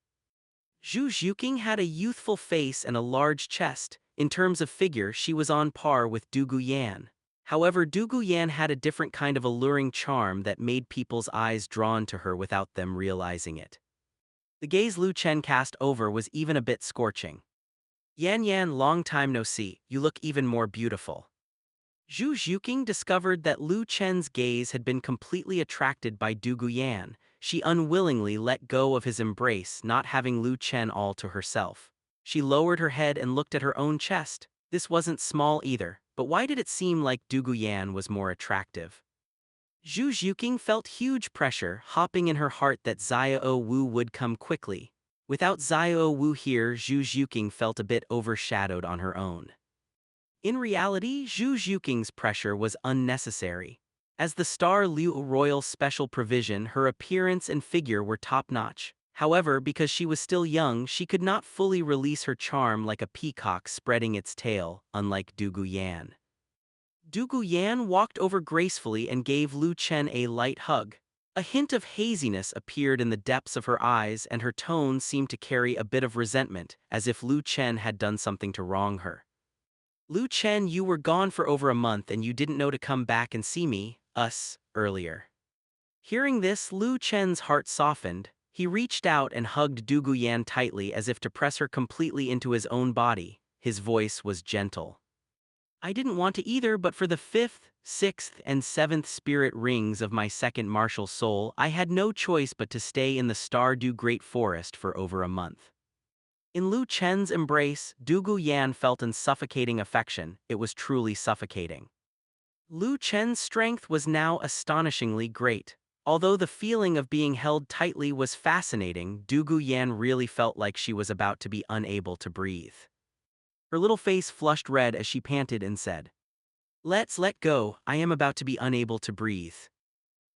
Zhu Zhuqing had a youthful face and a large chest. In terms of figure, she was on par with Dugu. However, Dugu had a different kind of alluring charm that made people's eyes drawn to her without them realizing it. The gaze Lu Chen cast over was even a bit scorching. Yan, long time no see, you look even more beautiful. Zhu Zhuqing discovered that Lu Chen's gaze had been completely attracted by Dugu. She unwillingly let go of his embrace, not having Lu Chen all to herself. She lowered her head and looked at her own chest. This wasn't small either, but why did it seem like Dugu was more attractive? Zhu Zhuqing felt huge pressure hopping in her heart that Xiao Wu would come quickly. Without Xiao Wu here, Zhu Zhuqing felt a bit overshadowed on her own. In reality, Zhu Zhuqing's pressure was unnecessary. As the Star Liu Royal Special Provision, her appearance and figure were top-notch. However, because she was still young, she could not fully release her charm like a peacock spreading its tail, unlike Dugu. Dugu walked over gracefully and gave Lu Chen a light hug. A hint of haziness appeared in the depths of her eyes, and her tone seemed to carry a bit of resentment, as if Lu Chen had done something to wrong her. Lu Chen, you were gone for over a month and you didn't know to come back and see me, earlier. Hearing this, Lu Chen's heart softened. He reached out and hugged Dugu tightly as if to press her completely into his own body. His voice was gentle. I didn't want to either, but for the 5th, 6th, and 7th spirit rings of my second martial soul, I had no choice but to stay in the Stardew Great Forest for over a month. In Lu Chen's embrace, Dugu felt an suffocating affection. It was truly suffocating. Lu Chen's strength was now astonishingly great. Although the feeling of being held tightly was fascinating, Dugu really felt like she was about to be unable to breathe. Her little face flushed red as she panted and said, "Let's let go, I am about to be unable to breathe."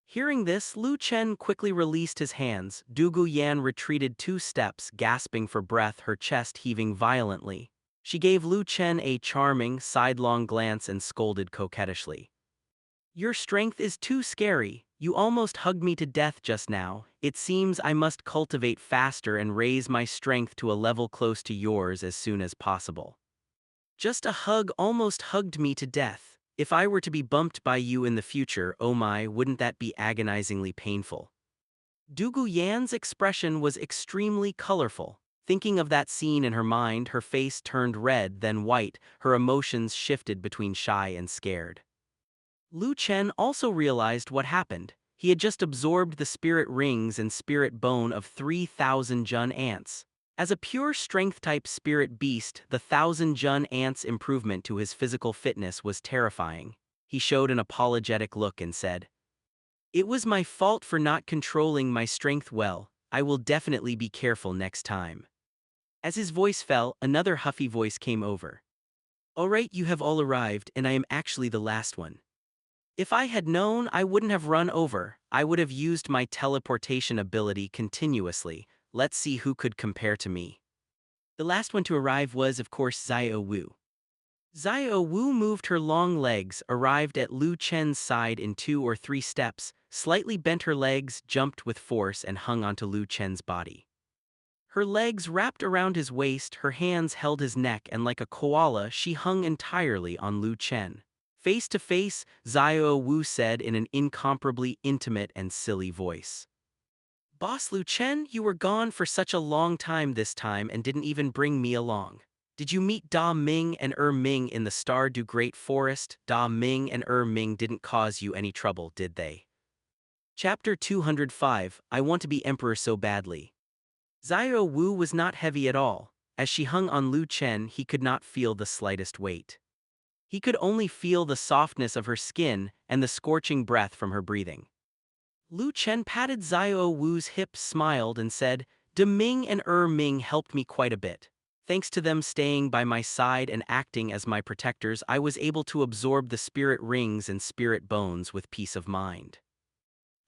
Hearing this, Lu Chen quickly released his hands. Dugu retreated 2 steps, gasping for breath, her chest heaving violently. She gave Lu Chen a charming, sidelong glance and scolded coquettishly. Your strength is too scary. You almost hugged me to death just now. It seems I must cultivate faster and raise my strength to a level close to yours as soon as possible. Just a hug almost hugged me to death. If I were to be bumped by you in the future, oh my, wouldn't that be agonizingly painful? Dugu expression was extremely colorful. Thinking of that scene in her mind, her face turned red, then white, her emotions shifted between shy and scared. Lu Chen also realized what happened. He had just absorbed the spirit rings and spirit bone of 3,000 Jun ants. As a pure strength-type spirit beast, the 1,000 Jun ants' improvement to his physical fitness was terrifying. He showed an apologetic look and said, "It was my fault for not controlling my strength well. I will definitely be careful next time." As his voice fell, another huffy voice came over. "Alright, you have all arrived, and I am actually the last one. If I had known, I wouldn't have run over. I would have used my teleportation ability continuously. Let's see who could compare to me." The last one to arrive was, of course, Xiao Wu. Xiao Wu moved her long legs, arrived at Lu Chen's side in 2 or 3 steps, slightly bent her legs, jumped with force and hung onto Lu Chen's body. Her legs wrapped around his waist, her hands held his neck, and like a koala, she hung entirely on Lu Chen. Face to face, Xiao Wu said in an incomparably intimate and silly voice, "Boss Lu Chen, you were gone for such a long time this time and didn't even bring me along. Did you meet Da Ming and Ming in the Stardew Great Forest? Da Ming and Ming didn't cause you any trouble, did they?" Chapter 205, I Want to Be Emperor So Badly. Xiao Wu was not heavy at all. As she hung on Lu Chen, he could not feel the slightest weight. He could only feel the softness of her skin and the scorching breath from her breathing. Lu Chen patted Xiao Wu's hips, smiled, and said, "Da Ming and Ming helped me quite a bit. Thanks to them staying by my side and acting as my protectors, I was able to absorb the spirit rings and spirit bones with peace of mind.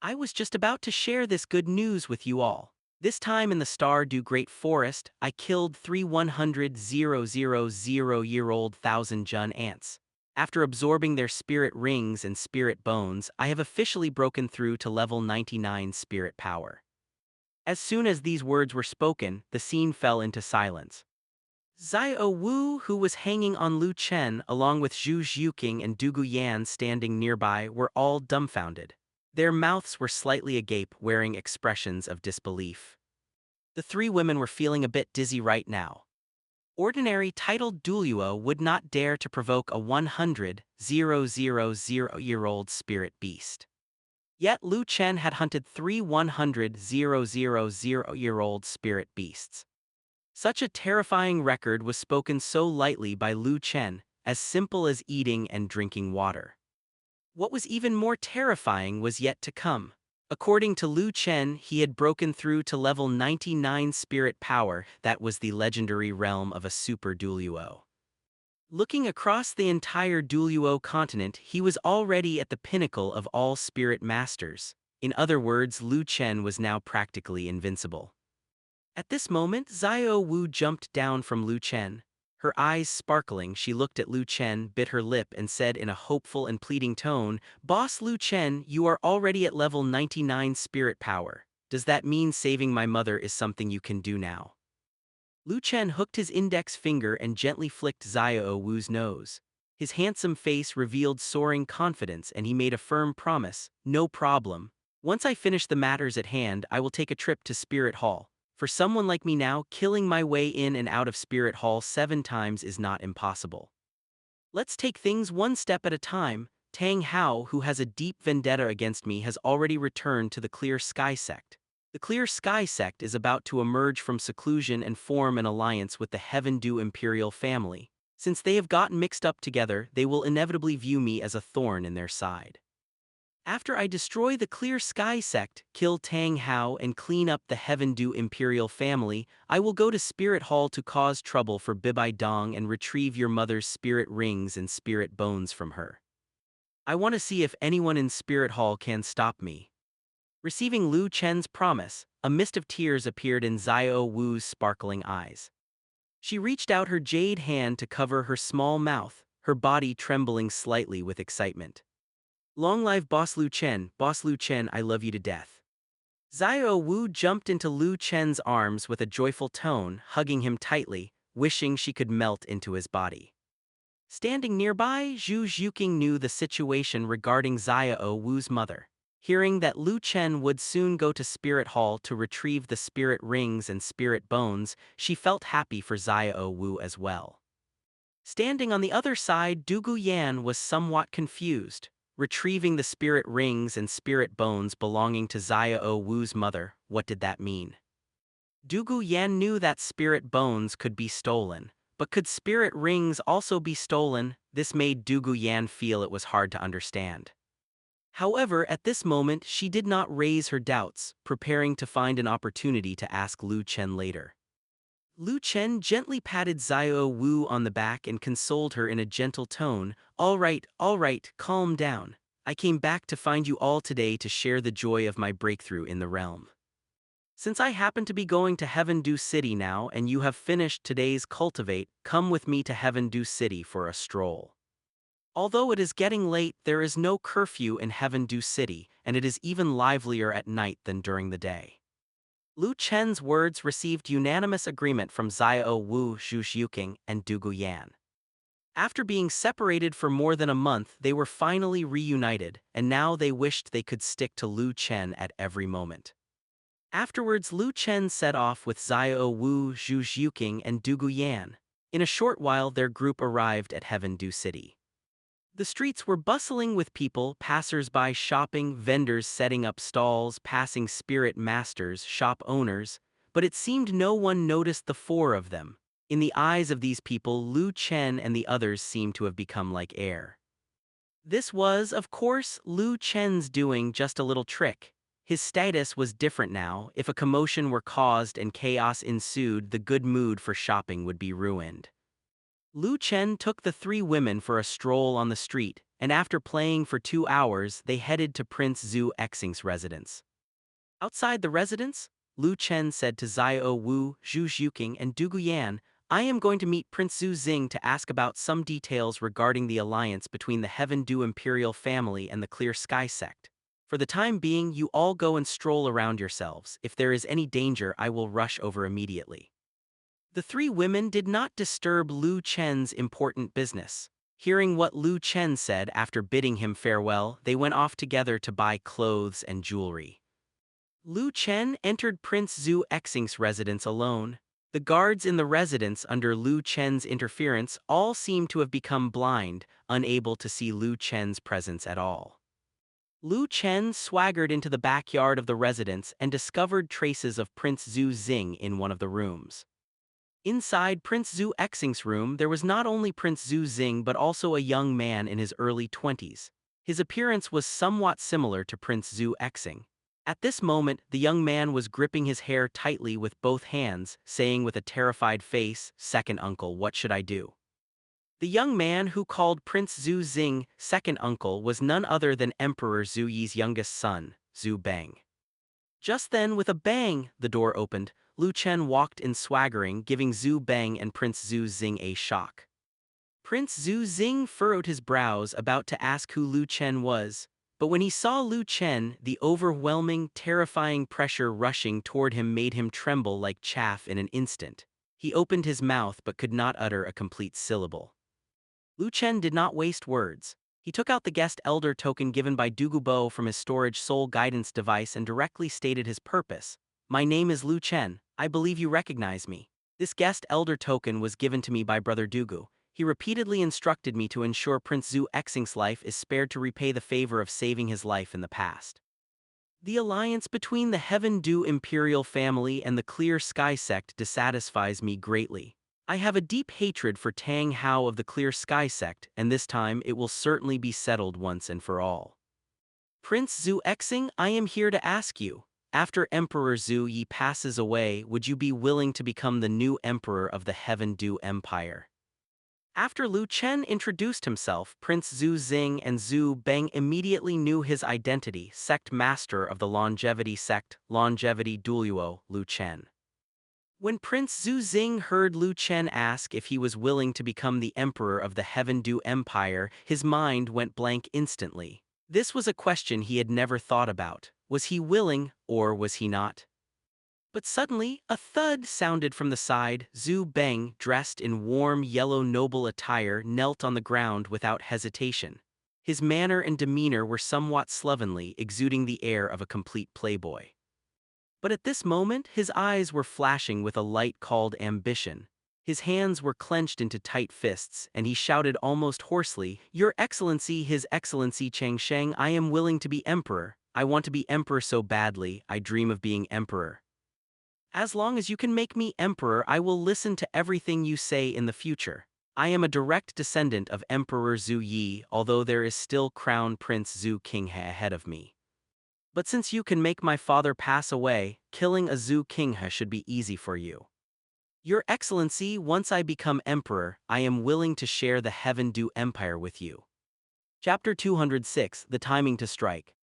I was just about to share this good news with you all." This time in the Stardew Great Forest, I killed 300,000-year-old thousand Jun ants. After absorbing their spirit rings and spirit bones, I have officially broken through to level 99 spirit power. As soon as these words were spoken, the scene fell into silence. Xiao Wu, who was hanging on Lu Chen along with Zhu Zhuqing and Dugu Yan standing nearby, were all dumbfounded. Their mouths were slightly agape, wearing expressions of disbelief. The three women were feeling a bit dizzy right now. Ordinary titled Douluo would not dare to provoke a 100,000-year-old spirit beast. Yet Lu Chen had hunted three 100,000-year-old spirit beasts. Such a terrifying record was spoken so lightly by Lu Chen, as simple as eating and drinking water. What was even more terrifying was yet to come. According to Lu Chen, he had broken through to level 99 spirit power. That was the legendary realm of a super Douluo. Looking across the entire Douluo continent, he was already at the pinnacle of all spirit masters. In other words, Lu Chen was now practically invincible. At this moment, Xiao Wu jumped down from Lu Chen. Her eyes sparkling, she looked at Lu Chen, bit her lip and said in a hopeful and pleading tone, "Boss Lu Chen, you are already at level 99 spirit power. Does that mean saving my mother is something you can do now?" Lu Chen hooked his index finger and gently flicked Xiao Wu's nose. His handsome face revealed soaring confidence and he made a firm promise, "No problem. Once I finish the matters at hand, I will take a trip to Spirit Hall. For someone like me now, killing my way in and out of Spirit Hall 7 times is not impossible. Let's take things one step at a time. Tang Hao, who has a deep vendetta against me, has already returned to the Clear Sky sect. The Clear Sky sect is about to emerge from seclusion and form an alliance with the Heaven Dew Imperial family. Since they have gotten mixed up together, they will inevitably view me as a thorn in their side. After I destroy the Clear Sky sect, kill Tang Hao and clean up the Heaven Dew Imperial family, I will go to Spirit Hall to cause trouble for Bibai Dong and retrieve your mother's spirit rings and spirit bones from her. I want to see if anyone in Spirit Hall can stop me." Receiving Lu Chen's promise, a mist of tears appeared in Xiao Wu's sparkling eyes. She reached out her jade hand to cover her small mouth, her body trembling slightly with excitement. "Long live Boss Lu Chen, I love you to death." Xiao Wu jumped into Lu Chen's arms with a joyful tone, hugging him tightly, wishing she could melt into his body. Standing nearby, Zhu Zhuqing knew the situation regarding Xiao Wu's mother. Hearing that Lu Chen would soon go to Spirit Hall to retrieve the spirit rings and spirit bones, she felt happy for Xiao Wu as well. Standing on the other side, Dugu Yan was somewhat confused. Retrieving the spirit rings and spirit bones belonging to Xiao Wu's mother, what did that mean? Dugu Yan knew that spirit bones could be stolen, but could spirit rings also be stolen? This made Dugu Yan feel it was hard to understand. However, at this moment she did not raise her doubts, preparing to find an opportunity to ask Lu Chen later. Lu Chen gently patted Xiao Wu on the back and consoled her in a gentle tone, all right, calm down. I came back to find you all today to share the joy of my breakthrough in the realm. Since I happen to be going to Heaven Dew City now and you have finished today's cultivate, come with me to Heaven Dew City for a stroll. Although it is getting late, there is no curfew in Heaven Dew City, and it is even livelier at night than during the day." Lu Chen's words received unanimous agreement from Xiao Wu, Zhu Zhuqing, and Dugu Yan. After being separated for more than a month, they were finally reunited, and now they wished they could stick to Lu Chen at every moment. Afterwards, Lu Chen set off with Xiao Wu, Zhu Zhuqing, and Dugu Yan. In a short while, their group arrived at Heaven Dew City. The streets were bustling with people, passers-by shopping, vendors setting up stalls, passing spirit masters, shop owners, but it seemed no one noticed the four of them. In the eyes of these people, Lu Chen and the others seemed to have become like air. This was, of course, Lu Chen's doing, just a little trick. His status was different now. If a commotion were caused and chaos ensued, the good mood for shopping would be ruined. Lu Chen took the three women for a stroll on the street, and after playing for 2 hours, they headed to Prince Zhu Xing's residence. Outside the residence, Lu Chen said to Xiao Wu, Zhu Zhuqing, and Du Guyan, I am going to meet Prince Zhu Xing to ask about some details regarding the alliance between the Heaven Du imperial family and the Clear Sky sect. For the time being, you all go and stroll around yourselves. If there is any danger, I will rush over immediately. The three women did not disturb Lu Chen's important business. Hearing what Lu Chen said after bidding him farewell, they went off together to buy clothes and jewelry. Lu Chen entered Prince Zhu Xing's residence alone. The guards in the residence under Lu Chen's interference all seemed to have become blind, unable to see Lu Chen's presence at all. Lu Chen swaggered into the backyard of the residence and discovered traces of Prince Zhu Xing in one of the rooms. Inside Prince Zhu Xing's room, there was not only Prince Zhu Xing but also a young man in his early 20s. His appearance was somewhat similar to Prince Zhu Xing. At this moment, the young man was gripping his hair tightly with both hands, saying with a terrified face, "Second uncle, what should I do?" The young man who called Prince Zhu Xing second uncle was none other than Emperor Zhu Yi's youngest son, Zhu Bang. Just then, with a bang, the door opened. Lu Chen walked in swaggering, giving Zhu Bang and Prince Zhu Xing a shock. Prince Zhu Xing furrowed his brows, about to ask who Lu Chen was, but when he saw Lu Chen, the overwhelming, terrifying pressure rushing toward him made him tremble like chaff in an instant. He opened his mouth but could not utter a complete syllable. Lu Chen did not waste words. He took out the guest elder token given by Dugubo from his storage soul guidance device and directly stated his purpose. My name is Lu Chen. I believe you recognize me. This guest elder token was given to me by Brother Dugu. He repeatedly instructed me to ensure Prince Zhu Xing's life is spared to repay the favor of saving his life in the past. The alliance between the Heaven Du imperial family and the Clear Sky sect dissatisfies me greatly. I have a deep hatred for Tang Hao of the Clear Sky sect, and this time it will certainly be settled once and for all. Prince Zhu Xing, I am here to ask you, after Emperor Zhu Yi passes away, would you be willing to become the new emperor of the Heaven Du Empire? After Lu Chen introduced himself, Prince Zhu Xing and Zhu Bang immediately knew his identity, sect master of the longevity sect, Longevity Douluo, Lu Chen. When Prince Zhu Xing heard Lu Chen ask if he was willing to become the emperor of the Heaven Du Empire, his mind went blank instantly. This was a question he had never thought about. Was he willing, or was he not? But suddenly, a thud sounded from the side. Zhu Bang, dressed in warm yellow noble attire, knelt on the ground without hesitation. His manner and demeanor were somewhat slovenly, exuding the air of a complete playboy. But at this moment, his eyes were flashing with a light called ambition. His hands were clenched into tight fists, and he shouted almost hoarsely, "Your Excellency, His Excellency Changsheng, I am willing to be emperor. I want to be emperor so badly, I dream of being emperor. As long as you can make me emperor, I will listen to everything you say in the future. I am a direct descendant of Emperor Zhu Yi, although there is still Crown Prince Zhu Qinghe ahead of me. But since you can make my father pass away, killing a Zhu Qinghe should be easy for you. Your Excellency, once I become emperor, I am willing to share the Heaven Du Empire with you." Chapter 206, The Timing to Strike.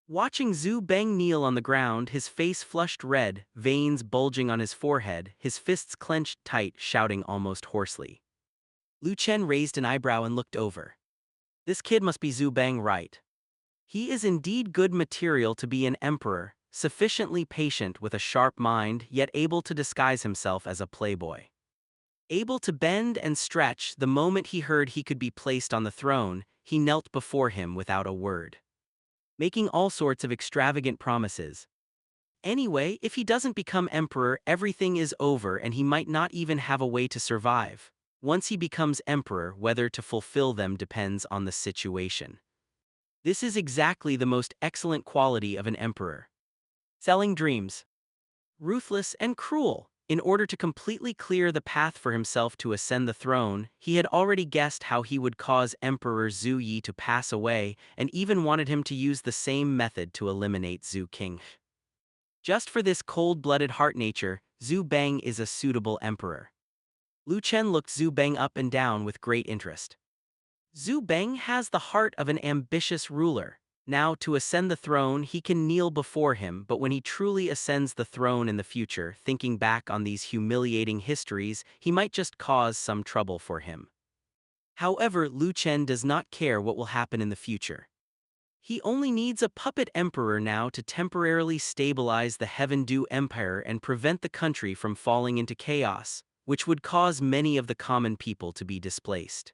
Watching Zhu Bang kneel on the ground, his face flushed red, veins bulging on his forehead, his fists clenched tight, shouting almost hoarsely. Lu Chen raised an eyebrow and looked over. This kid must be Zhu Bang, right? He is indeed good material to be an emperor, sufficiently patient with a sharp mind, yet able to disguise himself as a playboy. Able to bend and stretch, the moment he heard he could be placed on the throne, he knelt before him without a word, making all sorts of extravagant promises. Anyway, if he doesn't become emperor, everything is over and he might not even have a way to survive. Once he becomes emperor, whether to fulfill them depends on the situation. This is exactly the most excellent quality of an emperor. Selling dreams. Ruthless and cruel. In order to completely clear the path for himself to ascend the throne, he had already guessed how he would cause Emperor Zhu Yi to pass away, and even wanted him to use the same method to eliminate Zhu Qinghe. Just for this cold-blooded heart nature, Zhu Bang is a suitable emperor. Lu Chen looked Zhu Bang up and down with great interest. Zhu Bang has the heart of an ambitious ruler. Now, to ascend the throne, he can kneel before him, but when he truly ascends the throne in the future, thinking back on these humiliating histories, he might just cause some trouble for him. However, Chen does not care what will happen in the future. He only needs a puppet emperor now to temporarily stabilize the Heaven-Du Empire and prevent the country from falling into chaos, which would cause many of the common people to be displaced.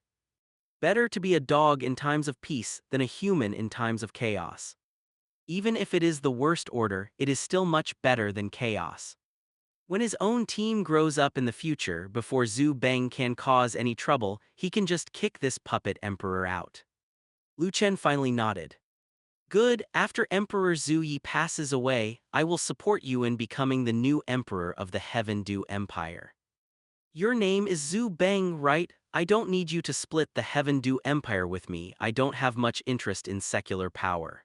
Better to be a dog in times of peace than a human in times of chaos. Even if it is the worst order, it is still much better than chaos. When his own team grows up in the future, before Zhu Beng can cause any trouble, he can just kick this puppet emperor out. Chen finally nodded. Good, after Emperor Zhu Yi passes away, I will support you in becoming the new emperor of the Heaven-Du Empire. Your name is Zhu Beng, right? I don't need you to split the Heaven-Du Empire with me. I don't have much interest in secular power.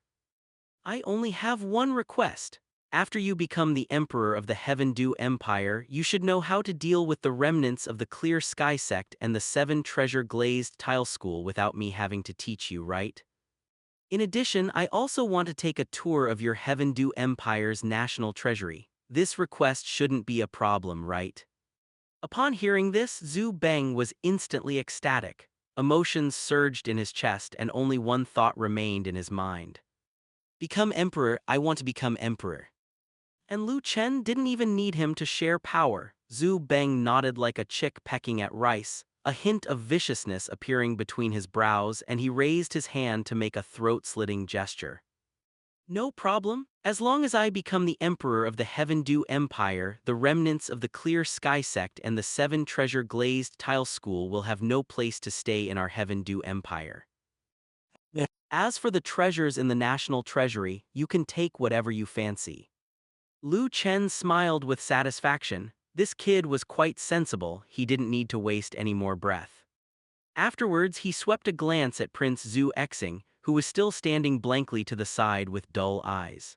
I only have one request. After you become the emperor of the Heaven-Du Empire, you should know how to deal with the remnants of the Clear Sky sect and the 7 treasure glazed tile school without me having to teach you, right? In addition, I also want to take a tour of your Heaven-Du Empire's national treasury. This request shouldn't be a problem, right? Upon hearing this, Zhu Beng was instantly ecstatic. Emotions surged in his chest and only one thought remained in his mind. Become emperor, I want to become emperor. And Chen didn't even need him to share power. Zhu Beng nodded like a chick pecking at rice, a hint of viciousness appearing between his brows, and he raised his hand to make a throat-slitting gesture. No problem. As long as I become the emperor of the Heaven-Du Empire, the remnants of the Clear Sky sect and the 7 treasure glazed tile school will have no place to stay in our Heaven-Du Empire. As for the treasures in the national treasury, you can take whatever you fancy. Chen smiled with satisfaction. This kid was quite sensible, he didn't need to waste any more breath. Afterwards, he swept a glance at Prince Zhu Exing, who was still standing blankly to the side with dull eyes.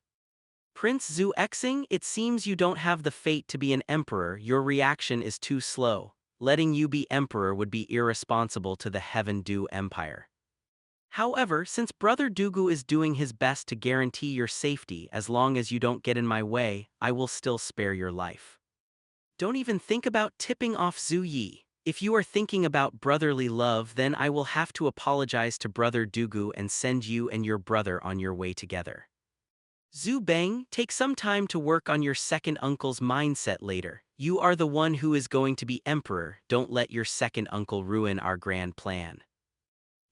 Prince Zhu Exing, it seems you don't have the fate to be an emperor. Your reaction is too slow. Letting you be emperor would be irresponsible to the Heaven-Du Empire. However, since Brother Dugu is doing his best to guarantee your safety, as long as you don't get in my way, I will still spare your life. Don't even think about tipping off Zhu Yi. If you are thinking about brotherly love, then I will have to apologize to Brother Dugu and send you and your brother on your way together. Zhu Beng, take some time to work on your second uncle's mindset later. You are the one who is going to be emperor. Don't let your second uncle ruin our grand plan.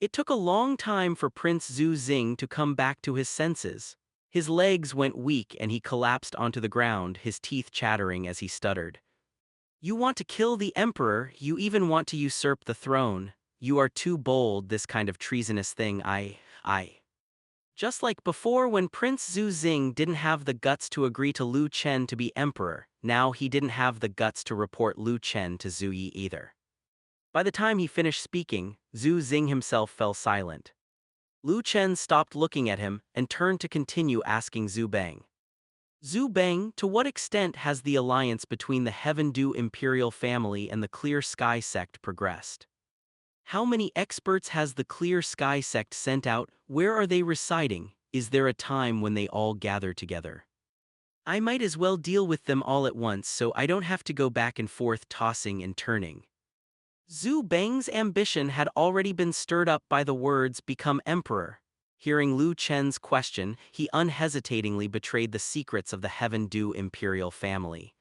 It took a long time for Prince Zhu Xing to come back to his senses. His legs went weak and he collapsed onto the ground, his teeth chattering as he stuttered. You want to kill the emperor, you even want to usurp the throne. You are too bold, this kind of treasonous thing. Just like before when Prince Zhu Xing didn't have the guts to agree to Chen to be emperor, now he didn't have the guts to report Chen to Zhu Yi either. By the time he finished speaking, Zhu Xing himself fell silent. Chen stopped looking at him and turned to continue asking Zhu Beng. Zhu Beng, to what extent has the alliance between the Heaven-Du imperial family and the Clear Sky sect progressed? How many experts has the Clear Sky sect sent out? Where are they residing? Is there a time when they all gather together? I might as well deal with them all at once so I don't have to go back and forth tossing and turning. Zhu Beng's ambition had already been stirred up by the words "become emperor." Hearing Chen's question, he unhesitatingly betrayed the secrets of the Heaven-Du imperial family.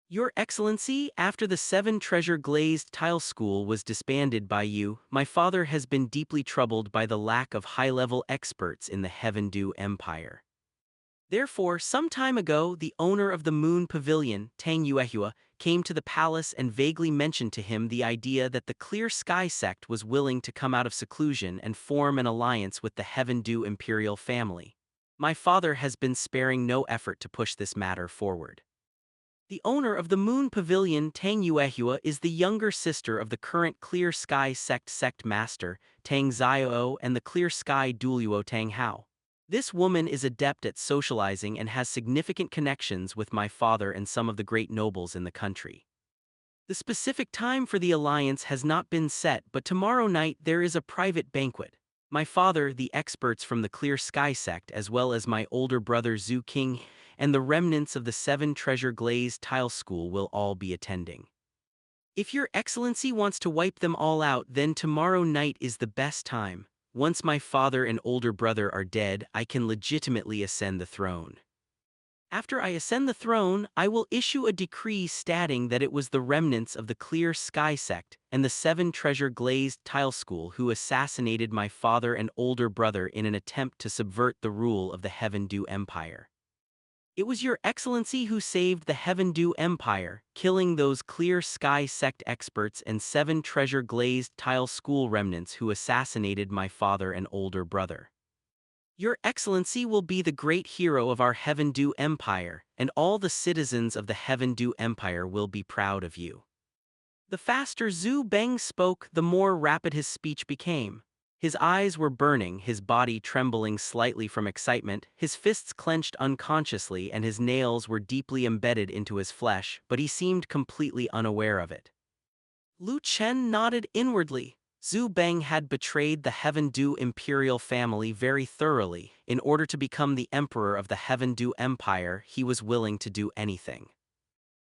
Your Excellency, after the 7 treasure glazed tile school was disbanded by you, my father has been deeply troubled by the lack of high-level experts in the Heaven-Du Empire. Therefore, some time ago, the owner of the Moon Pavilion, Tang Yuehua, came to the palace and vaguely mentioned to him the idea that the Clear Sky sect was willing to come out of seclusion and form an alliance with the Heaven-Du imperial family. My father has been sparing no effort to push this matter forward. The owner of the Moon Pavilion, Tang Yuehua, is the younger sister of the current Clear Sky sect master, Tang Xiao, and the Clear Sky Douluo Tang Hao. This woman is adept at socializing and has significant connections with my father and some of the great nobles in the country. The specific time for the alliance has not been set, but tomorrow night there is a private banquet. My father, the experts from the Clear Sky sect, as well as my older brother Zhu King, and the remnants of the Seven Treasure Glazed Tile School will all be attending. If your excellency wants to wipe them all out, then tomorrow night is the best time. Once my father and older brother are dead, I can legitimately ascend the throne. After I ascend the throne, I will issue a decree stating that it was the remnants of the Clear Sky sect and the Seven Treasure Glazed Tile School who assassinated my father and older brother in an attempt to subvert the rule of the Heaven Dew Empire. It was your excellency who saved the Heaven Dew Empire, killing those Clear Sky sect experts and Seven Treasure Glazed Tile School remnants who assassinated my father and older brother. Your excellency will be the great hero of our Heaven Dew Empire, and all the citizens of the Heaven Dew Empire will be proud of you. The faster Zhu Beng spoke, the more rapid his speech became. His eyes were burning, his body trembling slightly from excitement, his fists clenched unconsciously, and his nails were deeply embedded into his flesh, but he seemed completely unaware of it. Lu Chen nodded inwardly. Zhu Beng had betrayed the Heaven Dew imperial family very thoroughly. In order to become the emperor of the Heaven Dew Empire, he was willing to do anything.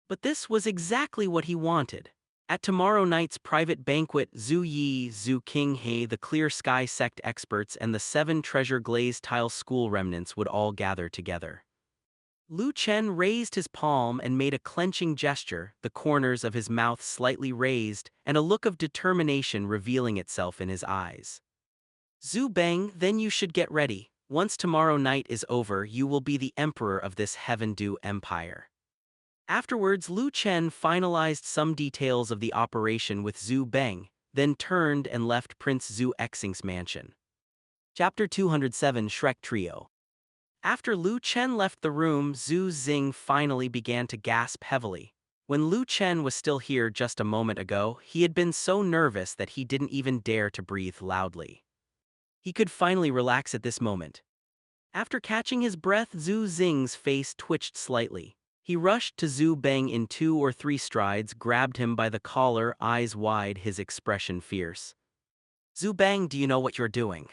But this was exactly what he wanted. At tomorrow night's private banquet, Zhu Yi, Zhu Qinghe, the Clear Sky sect experts, and the Seven Treasure Glazed Tile School remnants would all gather together. Lu Chen raised his palm and made a clenching gesture, the corners of his mouth slightly raised, and a look of determination revealing itself in his eyes. Zhu Beng, then you should get ready. Once tomorrow night is over, you will be the emperor of this Heaven Dew Empire. Afterwards, Lu Chen finalized some details of the operation with Zhu Beng, then turned and left Prince Zhu Exing's mansion. Chapter 207 Shrek Trio. After Lu Chen left the room, Zhu Xing finally began to gasp heavily. When Lu Chen was still here just a moment ago, he had been so nervous that he didn't even dare to breathe loudly. He could finally relax at this moment. After catching his breath, Zhu Xing's face twitched slightly. He rushed to Zhu Beng in 2 or 3 strides, grabbed him by the collar, eyes wide, his expression fierce. Zhu Beng, do you know what you're doing?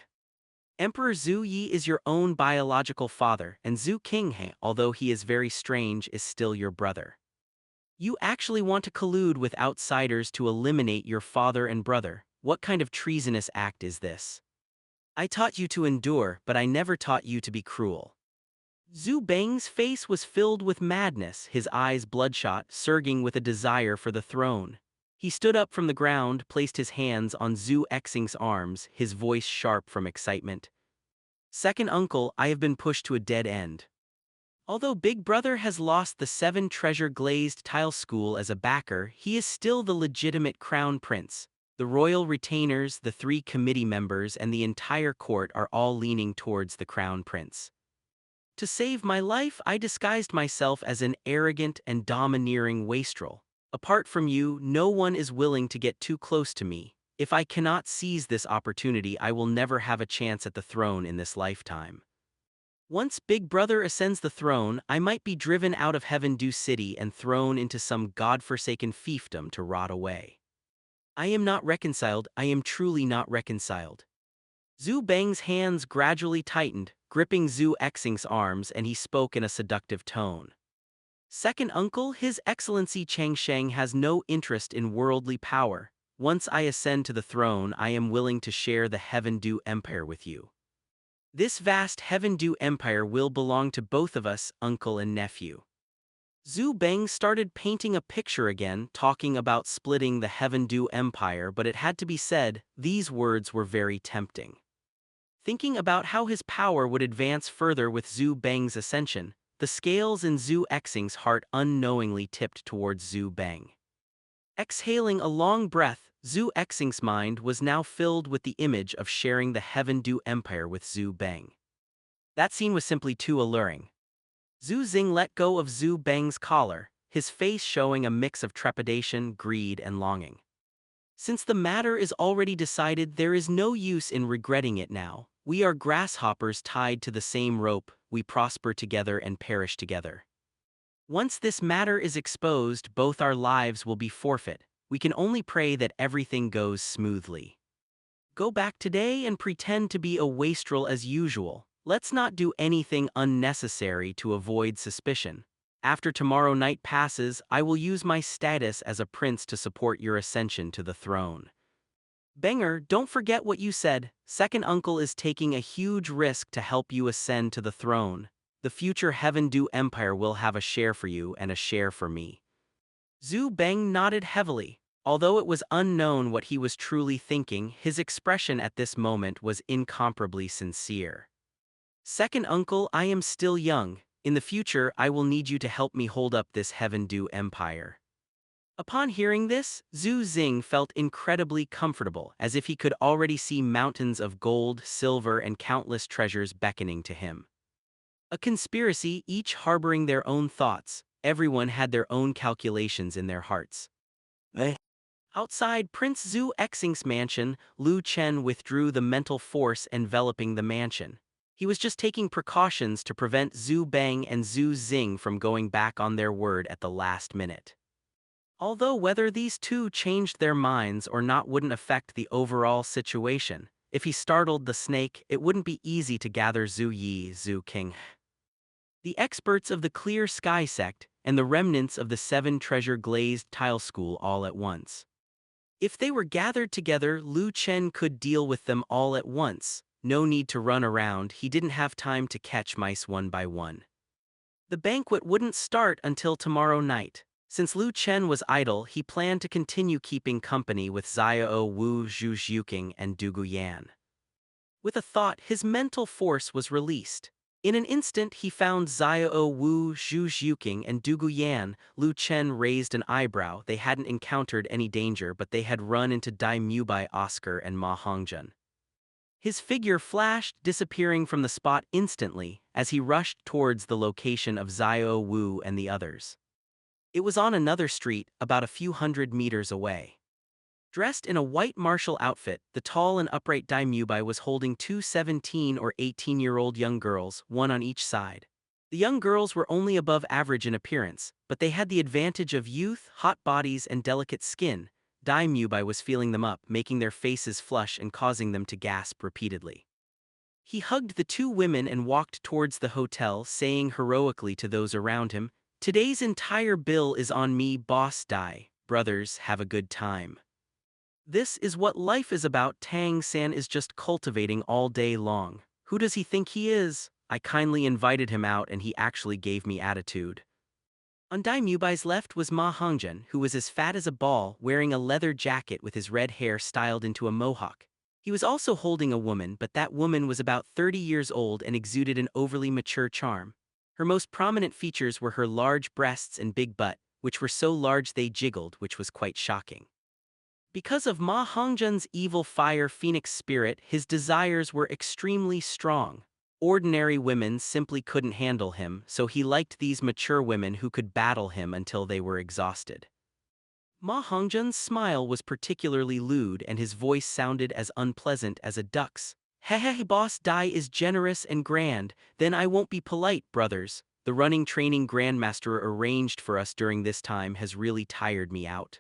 Emperor Zhu Yi is your own biological father, and Zhu Qinghe, although he is very strange, is still your brother. You actually want to collude with outsiders to eliminate your father and brother. What kind of treasonous act is this? I taught you to endure, but I never taught you to be cruel. Zhu Beng's face was filled with madness, his eyes bloodshot, surging with a desire for the throne. He stood up from the ground, placed his hands on Zhu Exing's arms, his voice sharp from excitement. Second uncle, I have been pushed to a dead end. Although Big Brother has lost the Seven Treasure Glazed Tile School as a backer, he is still the legitimate crown prince. The royal retainers, the 3 committee members, and the entire court are all leaning towards the crown prince. To save my life, I disguised myself as an arrogant and domineering wastrel. Apart from you, no one is willing to get too close to me. If I cannot seize this opportunity, I will never have a chance at the throne in this lifetime. Once Big Brother ascends the throne, I might be driven out of Heaven Dew City and thrown into some godforsaken fiefdom to rot away. I am not reconciled, I am truly not reconciled. Zhu Beng's hands gradually tightened, gripping Zhu Exing's arms, and he spoke in a seductive tone. Second uncle, His Excellency Changsheng has no interest in worldly power. Once I ascend to the throne, I am willing to share the Heaven Dew Empire with you. This vast Heaven Dew Empire will belong to both of us, uncle and nephew. Zhu Beng started painting a picture again, talking about splitting the Heaven Dew Empire, but it had to be said, these words were very tempting. Thinking about how his power would advance further with Zhu Beng's ascension, the scales in Zhu Exing's heart unknowingly tipped towards Zhu Beng. Exhaling a long breath, Zhu Exing's mind was now filled with the image of sharing the Heaven Dew Empire with Zhu Beng. That scene was simply too alluring. Zhu Xing let go of Zhu Beng's collar, his face showing a mix of trepidation, greed, and longing. Since the matter is already decided, there is no use in regretting it now. We are grasshoppers tied to the same rope, we prosper together and perish together. Once this matter is exposed, both our lives will be forfeit. We can only pray that everything goes smoothly. Go back today and pretend to be a wastrel as usual. Let's not do anything unnecessary to avoid suspicion. After tomorrow night passes, I will use my status as a prince to support your ascension to the throne. Banger, don't forget what you said. Second uncle is taking a huge risk to help you ascend to the throne. The future Heaven Do Empire will have a share for you and a share for me. Zhu Beng nodded heavily. Although it was unknown what he was truly thinking, his expression at this moment was incomparably sincere. Second uncle, I am still young. In the future, I will need you to help me hold up this Heaven Do Empire. Upon hearing this, Zhu Xing felt incredibly comfortable, as if he could already see mountains of gold, silver, and countless treasures beckoning to him. A conspiracy, each harboring their own thoughts. Everyone had their own calculations in their hearts. Outside Prince Zhu Xing's mansion, Lu Chen withdrew the mental force enveloping the mansion. He was just taking precautions to prevent Zhu Beng and Zhu Xing from going back on their word at the last minute. Although whether these two changed their minds or not wouldn't affect the overall situation, if he startled the snake, it wouldn't be easy to gather Zhu Yi, Zhu King. The experts of the Clear Sky sect and the remnants of the Seven Treasure Glazed Tile School all at once. If they were gathered together, Lu Chen could deal with them all at once. No need to run around, he didn't have time to catch mice one by one. The banquet wouldn't start until tomorrow night. Since Lu Chen was idle, he planned to continue keeping company with Xiao Wu, Zhu Xiuqing, and Du Guyan. With a thought, his mental force was released. In an instant, he found Xiao Wu, Zhu Xiuqing, and Du Guyan. Lu Chen raised an eyebrow. They hadn't encountered any danger, but they had run into Dai Mubai, Oscar, and Ma Hongjun. His figure flashed, disappearing from the spot instantly as he rushed towards the location of Xiao Wu and the others. It was on another street, about a few hundred meters away. Dressed in a white martial outfit, the tall and upright Dai Mubai was holding two 17- or 18-year-old young girls, one on each side. The young girls were only above average in appearance, but they had the advantage of youth, hot bodies, and delicate skin. Dai Mubai was feeling them up, making their faces flush and causing them to gasp repeatedly. He hugged the two women and walked towards the hotel, saying heroically to those around him, "Today's entire bill is on me, Boss Dai. Brothers, have a good time. This is what life is about. Tang San is just cultivating all day long. Who does he think he is? I kindly invited him out and he actually gave me attitude." On Dai Mubai's left was Ma Hongjun, who was as fat as a ball, wearing a leather jacket with his red hair styled into a mohawk. He was also holding a woman, but that woman was about 30 years old and exuded an overly mature charm. Her most prominent features were her large breasts and big butt, which were so large they jiggled, which was quite shocking. Because of Ma Hongjun's evil fire phoenix spirit, his desires were extremely strong. Ordinary women simply couldn't handle him, so he liked these mature women who could battle him until they were exhausted. Ma Hongjun's smile was particularly lewd and his voice sounded as unpleasant as a duck's. "Hehe, Boss Dai is generous and grand, then I won't be polite, brothers. The running training grandmaster arranged for us during this time has really tired me out.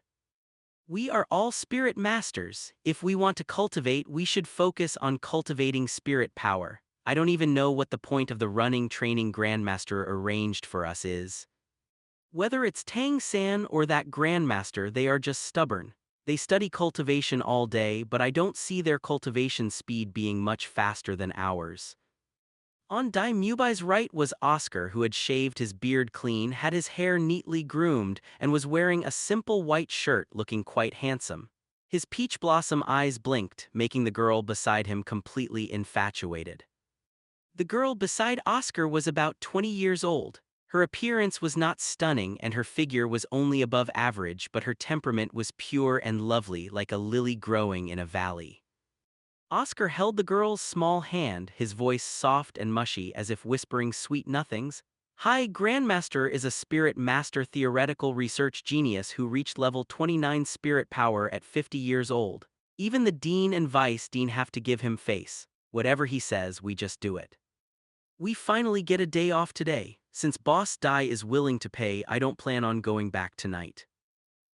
We are all spirit masters. If we want to cultivate, we should focus on cultivating spirit power. I don't even know what the point of the running training grandmaster arranged for us is. Whether it's Tang San or that grandmaster, they are just stubborn. They study cultivation all day, but I don't see their cultivation speed being much faster than ours." On Dai Mubai's right was Oscar, who had shaved his beard clean, had his hair neatly groomed, and was wearing a simple white shirt, looking quite handsome. His peach blossom eyes blinked, making the girl beside him completely infatuated. The girl beside Oscar was about 20 years old. Her appearance was not stunning and her figure was only above average, but her temperament was pure and lovely, like a lily growing in a valley. Oscar held the girl's small hand, his voice soft and mushy as if whispering sweet nothings. "Hi, Grandmaster is a spirit master theoretical research genius who reached level 29 spirit power at 50 years old. Even the dean and vice dean have to give him face. Whatever he says, we just do it. We finally get a day off today. Since Boss Dai is willing to pay, I don't plan on going back tonight."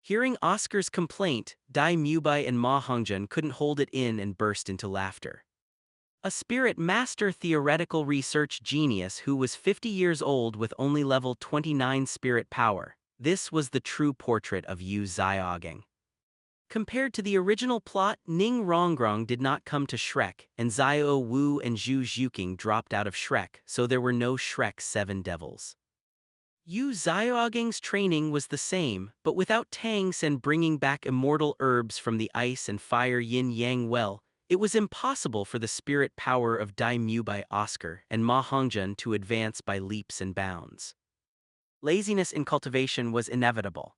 Hearing Oscar's complaint, Dai Mubai and Ma Hongjun couldn't hold it in and burst into laughter. A spirit master theoretical research genius who was 50 years old with only level 29 spirit power. This was the true portrait of Yu Xiaogang. Compared to the original plot, Ning Rongrong did not come to Shrek, and Xiao Wu and Zhu Zhuking dropped out of Shrek, so there were no Shrek 7 devils. Yu Xiaogang's training was the same, but without Tang San bringing back immortal herbs from the ice and fire yin-yang well, it was impossible for the spirit power of Dai Mubai Oscar and Ma Hongjun to advance by leaps and bounds. Laziness in cultivation was inevitable.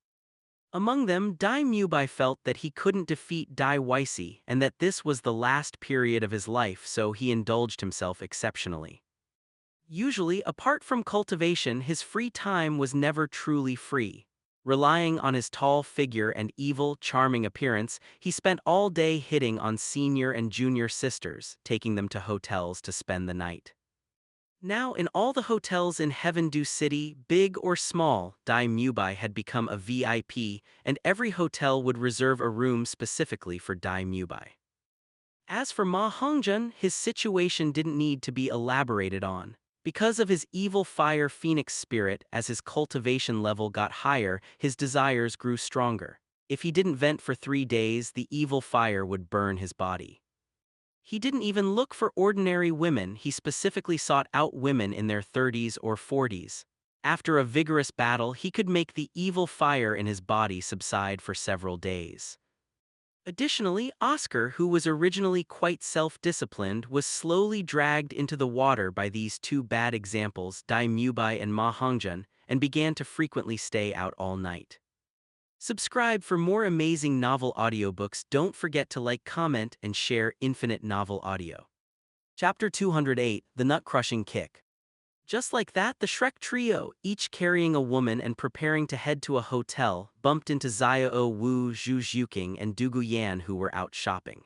Among them, Dai Mubai felt that he couldn't defeat Dai Weisi and that this was the last period of his life, so he indulged himself exceptionally. Usually, apart from cultivation, his free time was never truly free. Relying on his tall figure and evil, charming appearance, he spent all day hitting on senior and junior sisters, taking them to hotels to spend the night. Now, in all the hotels in Heavendew City, big or small, Dai Mubai had become a VIP, and every hotel would reserve a room specifically for Dai Mubai. As for Ma Hongjun, his situation didn't need to be elaborated on. Because of his evil fire phoenix spirit, as his cultivation level got higher, his desires grew stronger. If he didn't vent for 3 days, the evil fire would burn his body. He didn't even look for ordinary women, he specifically sought out women in their 30s or 40s. After a vigorous battle, he could make the evil fire in his body subside for several days. Additionally, Oscar, who was originally quite self-disciplined, was slowly dragged into the water by these two bad examples, Dai Mubai and Ma Hongjun, and began to frequently stay out all night. Subscribe for more amazing novel audiobooks. Don't forget to like, comment, and share Infinite Novel Audio. Chapter 208, The Nut-Crushing Kick. Just like that, the Shrek trio, each carrying a woman and preparing to head to a hotel, bumped into Xiao Wu, Zhu Zhuking, and Dugu Yan, who were out shopping.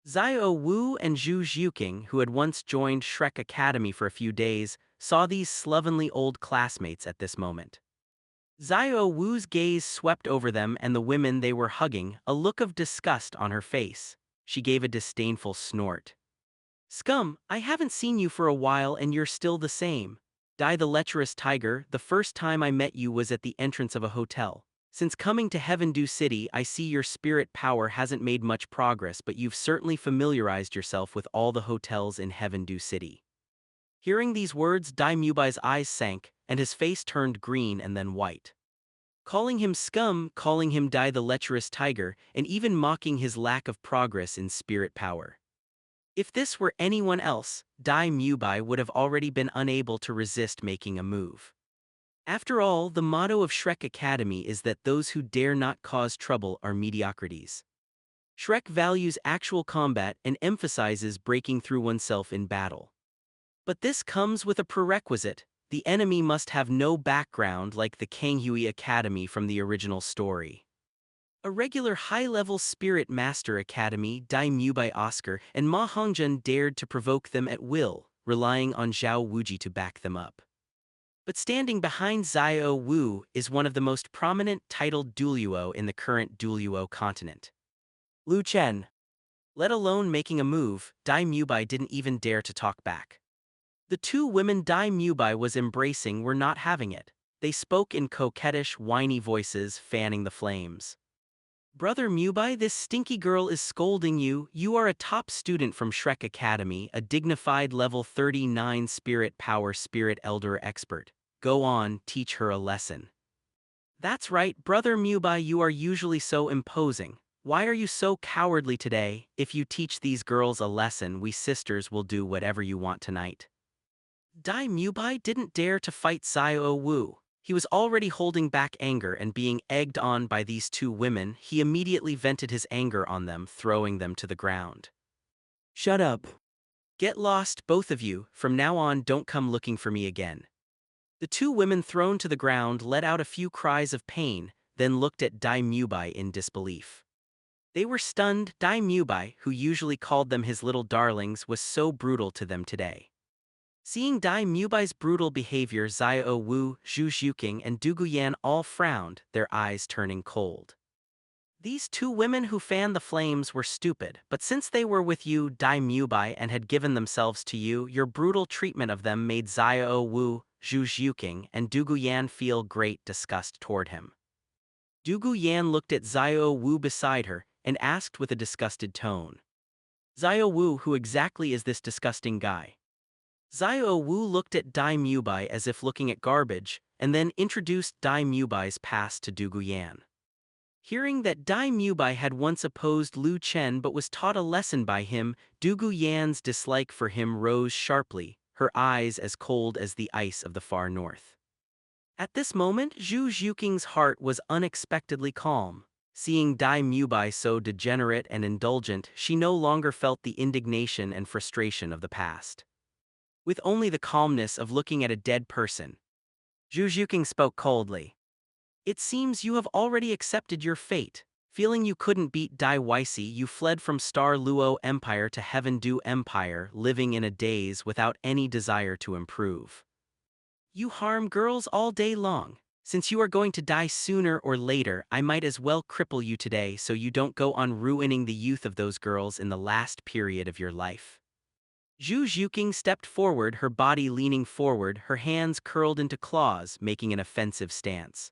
Xiao Wu and Zhu Zhuking, who had once joined Shrek Academy for a few days, saw these slovenly old classmates at this moment. Xiao Wu's gaze swept over them and the women they were hugging, a look of disgust on her face. She gave a disdainful snort. "Scum, I haven't seen you for a while and you're still the same. Dai the lecherous tiger, the first time I met you was at the entrance of a hotel. Since coming to Heavendew City, I see your spirit power hasn't made much progress, but you've certainly familiarized yourself with all the hotels in Heavendew City." Hearing these words, Dai Mubai's eyes sank, and his face turned green and then white. Calling him scum, calling him Dai the lecherous tiger, and even mocking his lack of progress in spirit power. If this were anyone else, Dai Mubai would have already been unable to resist making a move. After all, the motto of Shrek Academy is that those who dare not cause trouble are mediocrities. Shrek values actual combat and emphasizes breaking through oneself in battle. But this comes with a prerequisite: the enemy must have no background like the Kanghui Academy from the original story. A regular high-level Spirit Master Academy, Dai Mubai Oscar and Ma Hongjun dared to provoke them at will, relying on Zhao Wuji to back them up. But standing behind Xiao Wu is one of the most prominent titled Douluo in the current Douluo Continent. Lu Chen. Let alone making a move, Dai Mubai didn't even dare to talk back. The two women Dai Mubai was embracing were not having it. They spoke in coquettish, whiny voices, fanning the flames. "Brother Mubai, this stinky girl is scolding you. You are a top student from Shrek Academy, a dignified level 39 spirit power spirit elder expert. Go on, teach her a lesson." "That's right, Brother Mubai, you are usually so imposing. Why are you so cowardly today? If you teach these girls a lesson, we sisters will do whatever you want tonight." Dai Mubai didn't dare to fight Xiao Wu. He was already holding back anger and being egged on by these two women. He immediately vented his anger on them, throwing them to the ground. "Shut up. Get lost, both of you. From now on, don't come looking for me again." The two women thrown to the ground let out a few cries of pain, then looked at Dai Mubai in disbelief. They were stunned. Dai Mubai, who usually called them his little darlings, was so brutal to them today. Seeing Dai Mubai's brutal behavior, Xiao Wu, Zhu Xiuqing, and Du Guyan all frowned, their eyes turning cold. These two women who fanned the flames were stupid, but since they were with you, Dai Mubai, and had given themselves to you, your brutal treatment of them made Xiao Wu, Zhu Xiuqing, and Du Guyan feel great disgust toward him. Du Guyan looked at Xiao Wu beside her and asked with a disgusted tone. Xiao Wu, who exactly is this disgusting guy? Xiao Wu looked at Dai Mubai as if looking at garbage, and then introduced Dai Mubai's past to Du Guyan. Hearing that Dai Mubai had once opposed Lu Chen but was taught a lesson by him, Du Guyan's dislike for him rose sharply, her eyes as cold as the ice of the far north. At this moment, Zhu Xiuqing's heart was unexpectedly calm. Seeing Dai Mubai so degenerate and indulgent, she no longer felt the indignation and frustration of the past. With only the calmness of looking at a dead person, Zhu Xiuqing spoke coldly. It seems you have already accepted your fate. Feeling you couldn't beat Dai Weisi, you fled from Star Luo Empire to Heaven Du Empire, living in a daze without any desire to improve. You harm girls all day long. Since you are going to die sooner or later, I might as well cripple you today so you don't go on ruining the youth of those girls in the last period of your life. Zhu Xiuqing stepped forward, her body leaning forward, her hands curled into claws, making an offensive stance.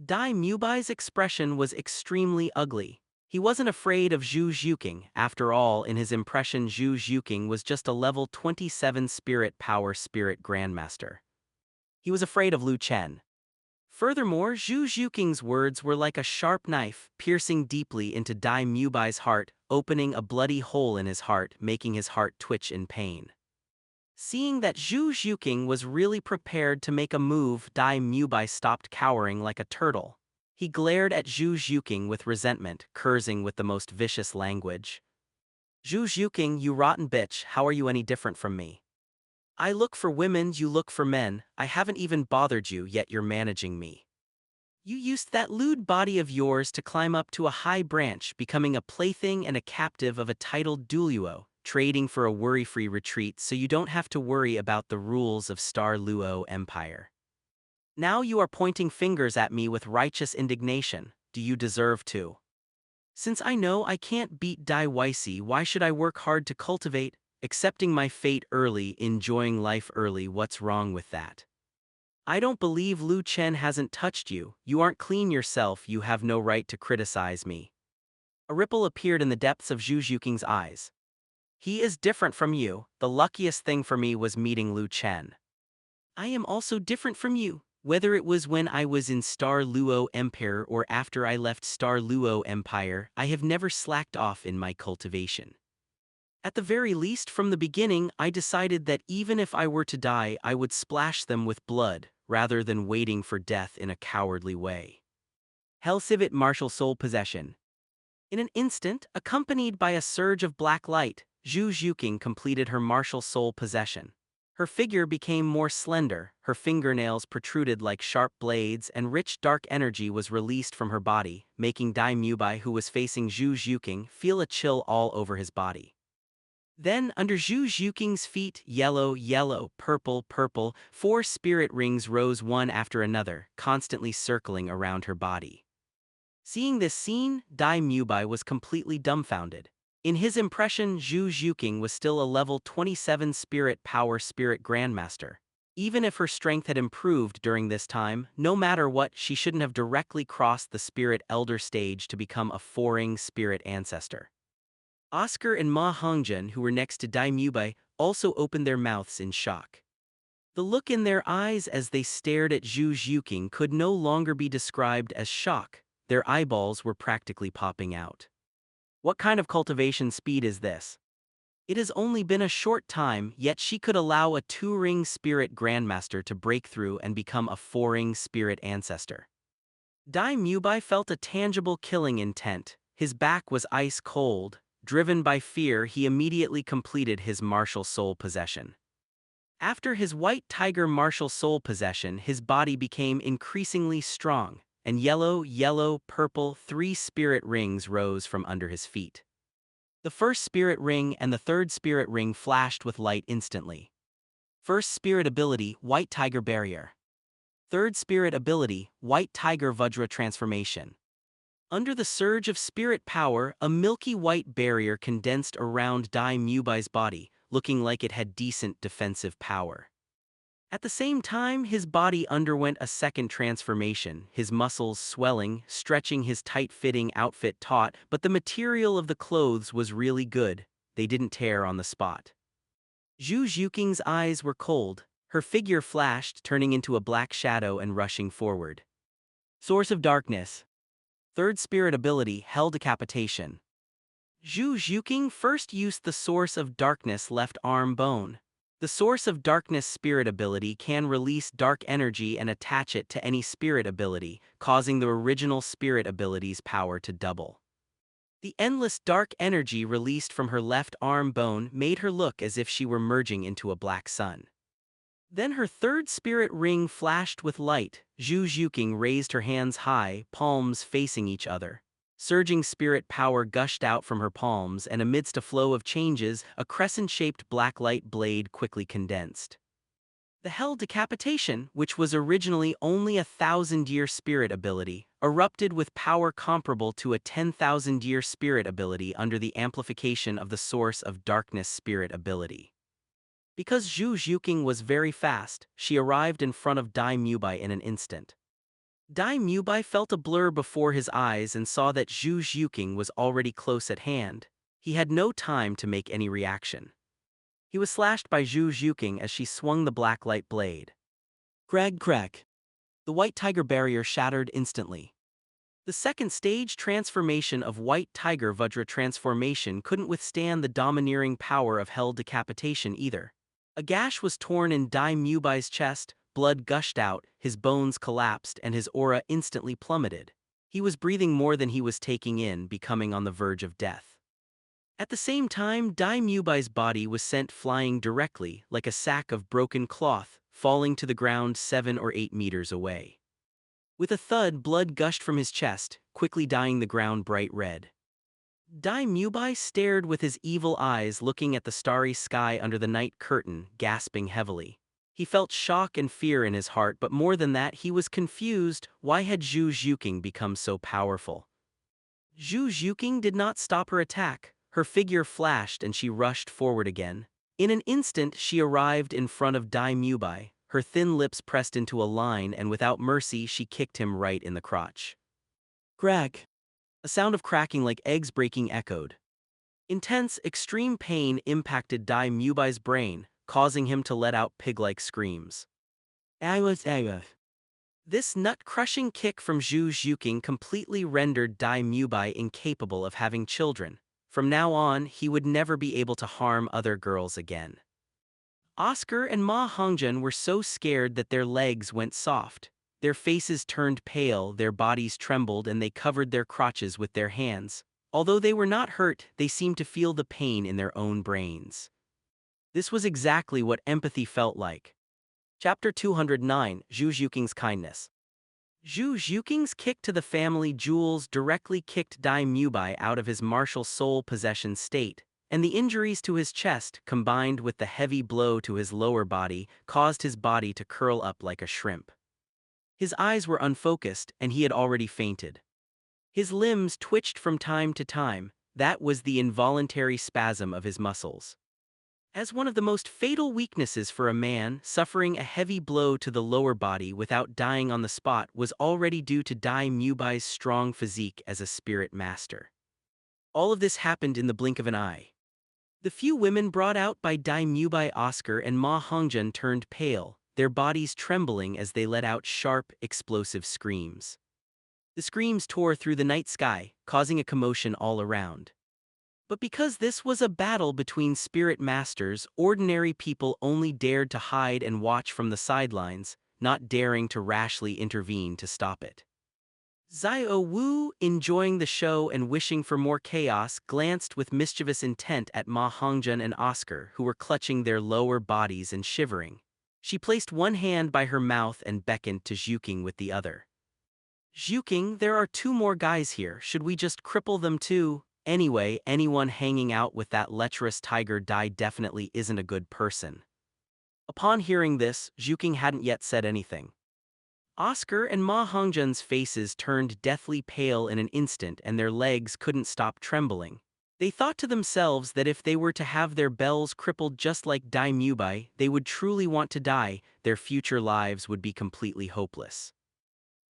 Dai Mubai's expression was extremely ugly. He wasn't afraid of Zhu Xiuqing. After all, in his impression, Zhu Xiuqing was just a level 27 spirit power spirit grandmaster. He was afraid of Lu Chen. Furthermore, Zhu Xiuqing's words were like a sharp knife, piercing deeply into Dai Mubai's heart, opening a bloody hole in his heart, making his heart twitch in pain. Seeing that Zhu Xiuqing was really prepared to make a move, Dai Mubai stopped cowering like a turtle. He glared at Zhu Xiuqing with resentment, cursing with the most vicious language. Zhu Xiuqing, you rotten bitch, how are you any different from me? I look for women, you look for men. I haven't even bothered you, yet you're managing me. You used that lewd body of yours to climb up to a high branch, becoming a plaything and a captive of a titled Douluo, trading for a worry-free retreat so you don't have to worry about the rules of Star Luo Empire. Now you are pointing fingers at me with righteous indignation. Do you deserve to? Since I know I can't beat Dai Weisi, why should I work hard to cultivate, accepting my fate early, enjoying life early? What's wrong with that? I don't believe Lu Chen hasn't touched you. You aren't clean yourself, you have no right to criticize me. A ripple appeared in the depths of Zhu Xiuqing's eyes. He is different from you. The luckiest thing for me was meeting Lu Chen. I am also different from you. Whether it was when I was in Star Luo Empire or after I left Star Luo Empire, I have never slacked off in my cultivation. At the very least, from the beginning, I decided that even if I were to die, I would splash them with blood, rather than waiting for death in a cowardly way. Hellsivit martial soul possession. In an instant, accompanied by a surge of black light, Zhu Xiuqing completed her martial soul possession. Her figure became more slender, her fingernails protruded like sharp blades, and rich dark energy was released from her body, making Dai Mubai, who was facing Zhu Xiuqing, feel a chill all over his body. Then, under Zhu Xiuqing's feet, yellow, yellow, purple, purple, 4 spirit rings rose one after another, constantly circling around her body. Seeing this scene, Dai Mubai was completely dumbfounded. In his impression, Zhu Xiuqing was still a level 27 spirit power spirit grandmaster. Even if her strength had improved during this time, no matter what, she shouldn't have directly crossed the spirit elder stage to become a 4-ring spirit ancestor. Oscar and Ma Hongjun, who were next to Dai Mubai, also opened their mouths in shock. The look in their eyes as they stared at Zhu Xiuqing could no longer be described as shock. Their eyeballs were practically popping out. What kind of cultivation speed is this? It has only been a short time, yet she could allow a 2-ring spirit grandmaster to break through and become a 4-ring spirit ancestor. Dai Mubai felt a tangible killing intent. His back was ice cold. Driven by fear, he immediately completed his martial soul possession. After his white tiger martial soul possession, his body became increasingly strong, and yellow, yellow, purple 3 spirit rings rose from under his feet. The first spirit ring and the third spirit ring flashed with light instantly. First spirit ability, White Tiger Barrier. Third spirit ability, White Tiger Vajra Transformation. Under the surge of spirit power, a milky white barrier condensed around Dai Mubai's body, looking like it had decent defensive power. At the same time, his body underwent a second transformation, his muscles swelling, stretching his tight-fitting outfit taut, but the material of the clothes was really good. They didn't tear on the spot. Zhu Zhuqing's eyes were cold. Her figure flashed, turning into a black shadow and rushing forward. Source of Darkness. Third spirit ability, Hell Decapitation. Zhu Zhuqing first used the Source of Darkness left arm bone. The Source of Darkness spirit ability can release dark energy and attach it to any spirit ability, causing the original spirit ability's power to double. The endless dark energy released from her left arm bone made her look as if she were merging into a black sun. Then her third spirit ring flashed with light. Zhu Zhuqing raised her hands high, palms facing each other. Surging spirit power gushed out from her palms, and amidst a flow of changes, a crescent-shaped black light blade quickly condensed. The Hell Decapitation, which was originally only a 1,000-year spirit ability, erupted with power comparable to a 10,000-year spirit ability under the amplification of the Source of Darkness spirit ability. Because Zhu Zhuqing was very fast, she arrived in front of Dai Mubai in an instant. Dai Mubai felt a blur before his eyes and saw that Zhu Zhuqing was already close at hand. He had no time to make any reaction. He was slashed by Zhu Zhuqing as she swung the black light blade. Crack, crack. The White Tiger Barrier shattered instantly. The second stage transformation of White Tiger Vajra Transformation couldn't withstand the domineering power of Hell Decapitation either. A gash was torn in Dai Mubai's chest, blood gushed out, his bones collapsed, and his aura instantly plummeted. He was breathing more than he was taking in, becoming on the verge of death. At the same time, Dai Mubai's body was sent flying directly, like a sack of broken cloth, falling to the ground 7 or 8 meters away. With a thud, blood gushed from his chest, quickly dyeing the ground bright red. Dai Mubai stared with his evil eyes, looking at the starry sky under the night curtain, gasping heavily. He felt shock and fear in his heart, but more than that, he was confused. Why had Zhu Zhuqing become so powerful? Zhu Zhuqing did not stop her attack. Her figure flashed and she rushed forward again. In an instant, she arrived in front of Dai Mubai, her thin lips pressed into a line, and without mercy, she kicked him right in the crotch. Crack! A sound of cracking like eggs breaking echoed. Intense, extreme pain impacted Dai Mubai's brain, causing him to let out pig-like screams. This nut-crushing kick from Zhu Zhuqing completely rendered Dai Mubai incapable of having children. From now on, he would never be able to harm other girls again. Oscar and Ma Hongzhen were so scared that their legs went soft. Their faces turned pale, their bodies trembled, and they covered their crotches with their hands. Although they were not hurt, they seemed to feel the pain in their own brains. This was exactly what empathy felt like. Chapter 209, Zhu Zhuqing's Kindness. Zhu Zhuqing's kick to the family jewels directly kicked Dai Mubai out of his martial soul possession state, and the injuries to his chest, combined with the heavy blow to his lower body, caused his body to curl up like a shrimp. His eyes were unfocused, and he had already fainted. His limbs twitched from time to time. That was the involuntary spasm of his muscles. As one of the most fatal weaknesses for a man, suffering a heavy blow to the lower body without dying on the spot was already due to Dai Mubai's strong physique as a spirit master. All of this happened in the blink of an eye. The few women brought out by Dai Mubai, Oscar and Ma Hongzhen, turned pale, their bodies trembling as they let out sharp, explosive screams. The screams tore through the night sky, causing a commotion all around. But because this was a battle between spirit masters, ordinary people only dared to hide and watch from the sidelines, not daring to rashly intervene to stop it. Xiao Wu, enjoying the show and wishing for more chaos, glanced with mischievous intent at Ma Hongzhen and Oscar, who were clutching their lower bodies and shivering. She placed one hand by her mouth and beckoned to Zhuqing with the other. Zhuqing, there are 2 more guys here, should we just cripple them too? Anyway, anyone hanging out with that lecherous tiger Dai definitely isn't a good person. Upon hearing this, Zhuking hadn't yet said anything. Oscar and Ma Hongzhen's faces turned deathly pale in an instant and their legs couldn't stop trembling. They thought to themselves that if they were to have their bells crippled just like Dai Mubai, they would truly want to die, their future lives would be completely hopeless.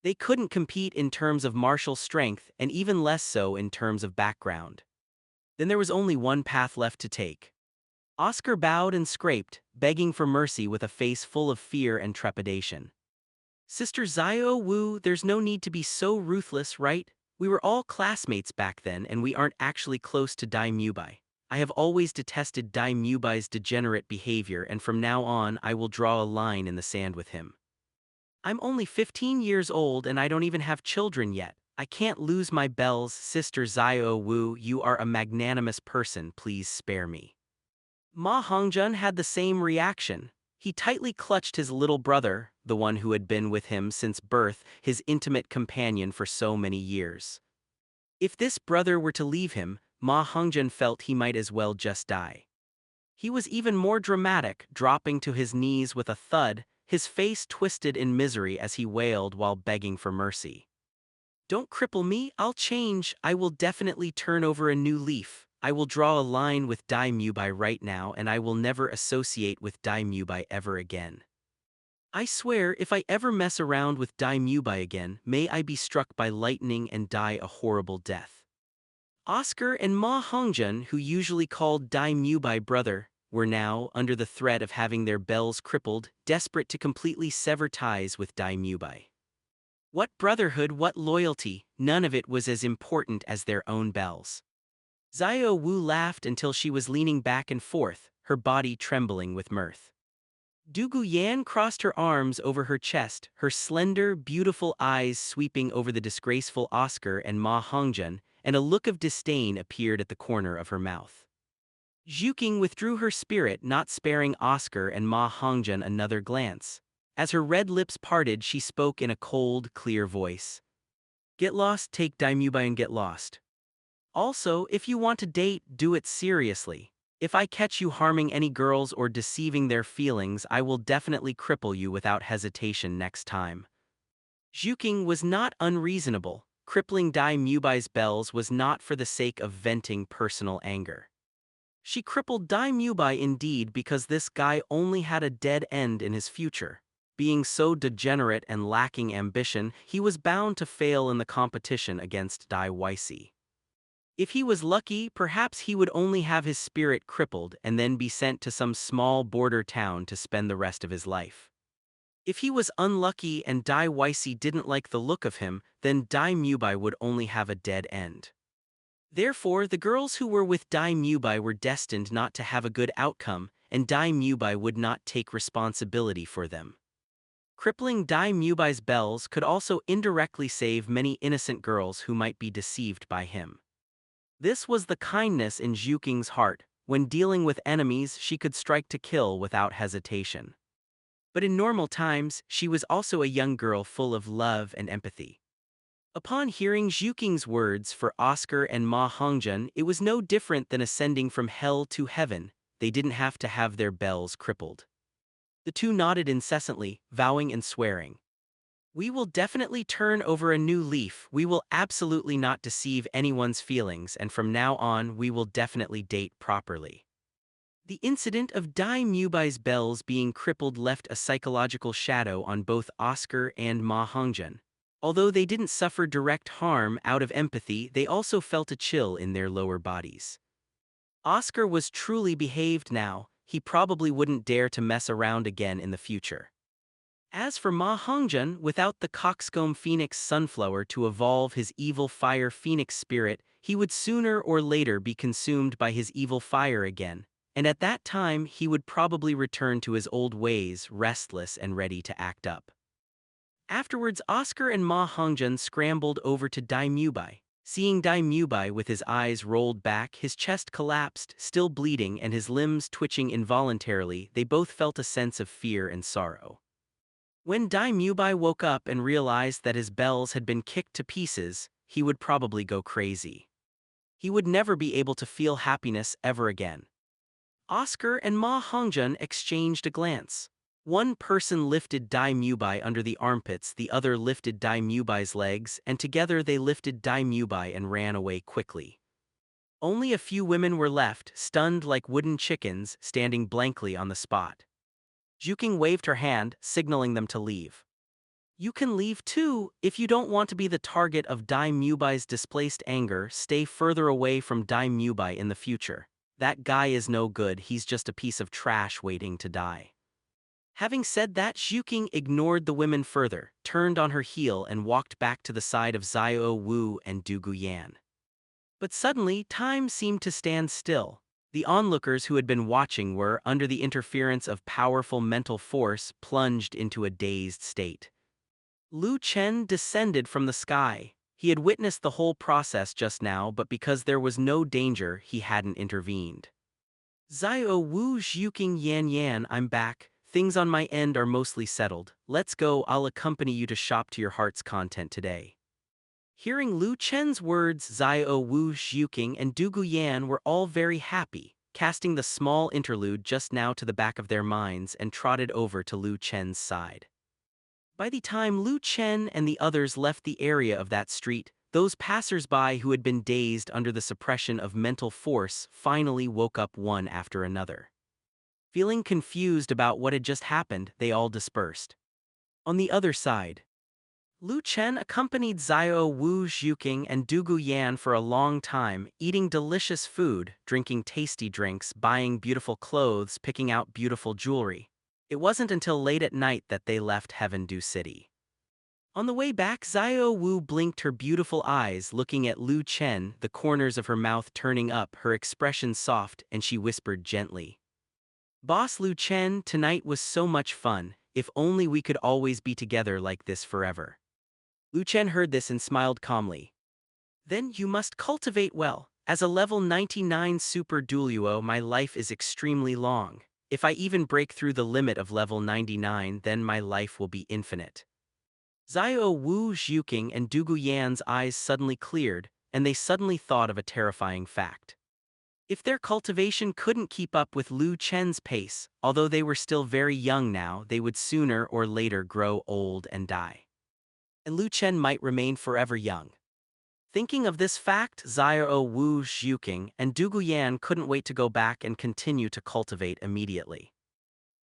They couldn't compete in terms of martial strength and even less so in terms of background. Then there was only one path left to take. Oscar bowed and scraped, begging for mercy with a face full of fear and trepidation. Sister Zio Wu, there's no need to be so ruthless, right? We were all classmates back then and we aren't actually close to Dai Mubai. I have always detested Dai Mubai's degenerate behavior and from now on I will draw a line in the sand with him. I'm only 15 years old and I don't even have children yet. I can't lose my bells, Sister Zio Wu, you are a magnanimous person, please spare me. Ma Hongzhen had the same reaction. He tightly clutched his little brother, the one who had been with him since birth, his intimate companion for so many years. If this brother were to leave him, Ma Hongzhen felt he might as well just die. He was even more dramatic, dropping to his knees with a thud, his face twisted in misery as he wailed while begging for mercy. Don't cripple me, I'll change, I will definitely turn over a new leaf. I will draw a line with Dai Mubai right now and I will never associate with Dai Mubai ever again. I swear if I ever mess around with Dai Mubai again, may I be struck by lightning and die a horrible death. Oscar and Ma Hongzhen, who usually called Dai Mubai brother, were now, under the threat of having their bells crippled, desperate to completely sever ties with Dai Mubai. What brotherhood, what loyalty, none of it was as important as their own bells. Zio Wu laughed until she was leaning back and forth, her body trembling with mirth. Du Guyan crossed her arms over her chest, her slender, beautiful eyes sweeping over the disgraceful Oscar and Ma Hongzhen, and a look of disdain appeared at the corner of her mouth. Zhuking withdrew her spirit, not sparing Oscar and Ma Hongzhen another glance. As her red lips parted, she spoke in a cold, clear voice. Get lost, take Dai Mubai and get lost. Also, if you want to date, do it seriously. If I catch you harming any girls or deceiving their feelings, I will definitely cripple you without hesitation next time. Zhuking was not unreasonable. Crippling Dai Mubai's bells was not for the sake of venting personal anger. She crippled Dai Mubai indeed because this guy only had a dead end in his future. Being so degenerate and lacking ambition, he was bound to fail in the competition against Dai Weishi. If he was lucky, perhaps he would only have his spirit crippled and then be sent to some small border town to spend the rest of his life. If he was unlucky and Dai Weishi didn't like the look of him, then Dai Mubai would only have a dead end. Therefore, the girls who were with Dai Mubai were destined not to have a good outcome, and Dai Mubai would not take responsibility for them. Crippling Dai Mubai's bells could also indirectly save many innocent girls who might be deceived by him. This was the kindness in Zhuking's heart. When dealing with enemies, she could strike to kill without hesitation. But in normal times, she was also a young girl full of love and empathy. Upon hearing Zhuking's words for Oscar and Ma Hongzhen, it was no different than ascending from hell to heaven. They didn't have to have their bells crippled. The two nodded incessantly, vowing and swearing. We will definitely turn over a new leaf, we will absolutely not deceive anyone's feelings, and from now on we will definitely date properly. The incident of Dai Mubai's bells being crippled left a psychological shadow on both Oscar and Ma Hongzhen. Although they didn't suffer direct harm, out of empathy they also felt a chill in their lower bodies. Oscar was truly behaved now, he probably wouldn't dare to mess around again in the future. As for Ma Hongzhen, without the coxcomb phoenix sunflower to evolve his evil fire phoenix spirit, he would sooner or later be consumed by his evil fire again, and at that time he would probably return to his old ways, restless and ready to act up. Afterwards, Oscar and Ma Hongzhen scrambled over to Dai Mubai. Seeing Dai Mubai with his eyes rolled back, his chest collapsed, still bleeding and his limbs twitching involuntarily, they both felt a sense of fear and sorrow. When Dai Mubai woke up and realized that his bells had been kicked to pieces, he would probably go crazy. He would never be able to feel happiness ever again. Oscar and Ma Hongjun exchanged a glance. One person lifted Dai Mubai under the armpits, the other lifted Dai Mubai's legs, and together they lifted Dai Mubai and ran away quickly. Only a few women were left, stunned like wooden chickens, standing blankly on the spot. Juking waved her hand, signaling them to leave. You can leave too, if you don't want to be the target of Dai Mubai's displaced anger. Stay further away from Dai Mubai in the future. That guy is no good, he's just a piece of trash waiting to die. Having said that, Zhuking ignored the women further, turned on her heel and walked back to the side of Xiao Wu and Du Guyan. But suddenly, time seemed to stand still. The onlookers who had been watching were, under the interference of powerful mental force, plunged into a dazed state. Lu Chen descended from the sky. He had witnessed the whole process just now, but because there was no danger, he hadn't intervened. Xiao Wu Zhuking Yan Yan, I'm back. Things on my end are mostly settled. Let's go, I'll accompany you to shop to your heart's content today. Hearing Lu Chen's words, Xiao Wu Zhuking and Du Guyan were all very happy, casting the small interlude just now to the back of their minds and trotted over to Lu Chen's side. By the time Lu Chen and the others left the area of that street, those passers-by who had been dazed under the suppression of mental force finally woke up one after another. Feeling confused about what had just happened, they all dispersed. On the other side, Lu Chen accompanied Xiao Wu Zhuking and Du Guyan for a long time, eating delicious food, drinking tasty drinks, buying beautiful clothes, picking out beautiful jewelry. It wasn't until late at night that they left Heaven Du City. On the way back, Xiao Wu blinked her beautiful eyes, looking at Lu Chen, the corners of her mouth turning up, her expression soft, and she whispered gently, "Boss Lu Chen, tonight was so much fun. If only we could always be together like this forever." Lu Chen heard this and smiled calmly. "Then you must cultivate well. As a level 99 super Douluo, my life is extremely long. If I even break through the limit of level 99, then my life will be infinite." Xiao Wu Zhuking and Du Guyan's eyes suddenly cleared, and they suddenly thought of a terrifying fact. If their cultivation couldn't keep up with Lu Chen's pace, although they were still very young now, they would sooner or later grow old and die. And Lu Chen might remain forever young. Thinking of this fact, Xiao Wu Zhuking and Du Guyan couldn't wait to go back and continue to cultivate immediately.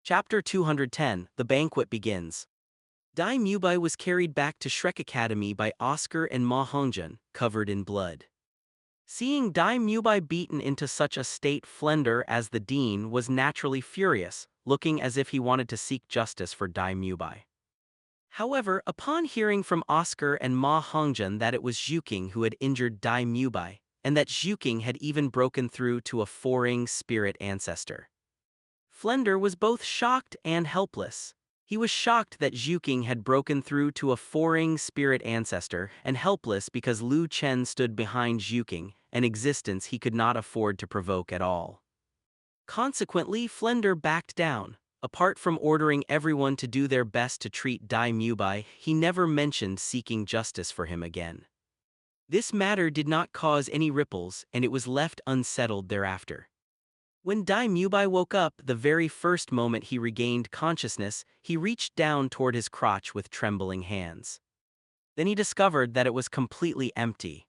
Chapter 210, The Banquet begins. Dai Mubai was carried back to Shrek Academy by Oscar and Ma Hongjun, covered in blood. Seeing Dai Mubai beaten into such a state, Flender, as the dean, was naturally furious, looking as if he wanted to seek justice for Dai Mubai. However, upon hearing from Oscar and Ma Hongjun that it was Zhuking who had injured Dai Mubai, and that Zhuking had even broken through to a foreign spirit ancestor, Flender was both shocked and helpless. He was shocked that Zhuking had broken through to a foreign spirit ancestor, and helpless because Lu Chen stood behind Zhuking, an existence he could not afford to provoke at all. Consequently, Flender backed down. Apart from ordering everyone to do their best to treat Dai Mubai, he never mentioned seeking justice for him again. This matter did not cause any ripples, and it was left unsettled thereafter. When Dai Mubai woke up, the very first moment he regained consciousness, he reached down toward his crotch with trembling hands. Then he discovered that it was completely empty.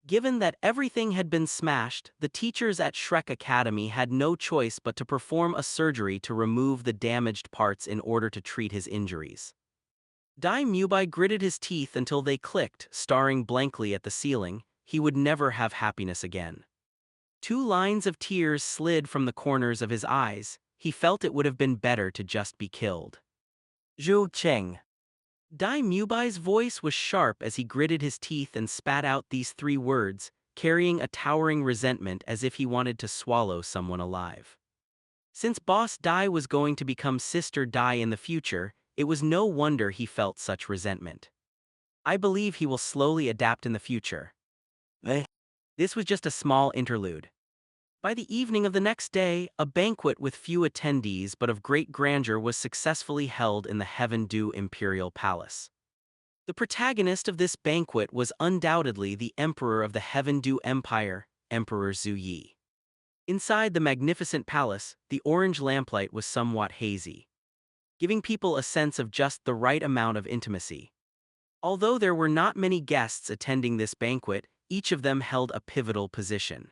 Given that everything had been smashed, the teachers at Shrek Academy had no choice but to perform a surgery to remove the damaged parts in order to treat his injuries. Dai Mubai gritted his teeth until they clicked, staring blankly at the ceiling. He would never have happiness again. 2 lines of tears slid from the corners of his eyes. He felt it would have been better to just be killed. Zhu Cheng. Dai Mubai's voice was sharp as he gritted his teeth and spat out these 3 words, carrying a towering resentment as if he wanted to swallow someone alive. Since Boss Dai was going to become Sister Dai in the future, it was no wonder he felt such resentment. I believe he will slowly adapt in the future. This was just a small interlude. By the evening of the next day, a banquet with few attendees but of great grandeur was successfully held in the Heaven Du Imperial Palace. The protagonist of this banquet was undoubtedly the Emperor of the Heaven Du Empire, Emperor Zhu Yi. Inside the magnificent palace, the orange lamplight was somewhat hazy, giving people a sense of just the right amount of intimacy. Although there were not many guests attending this banquet, each of them held a pivotal position.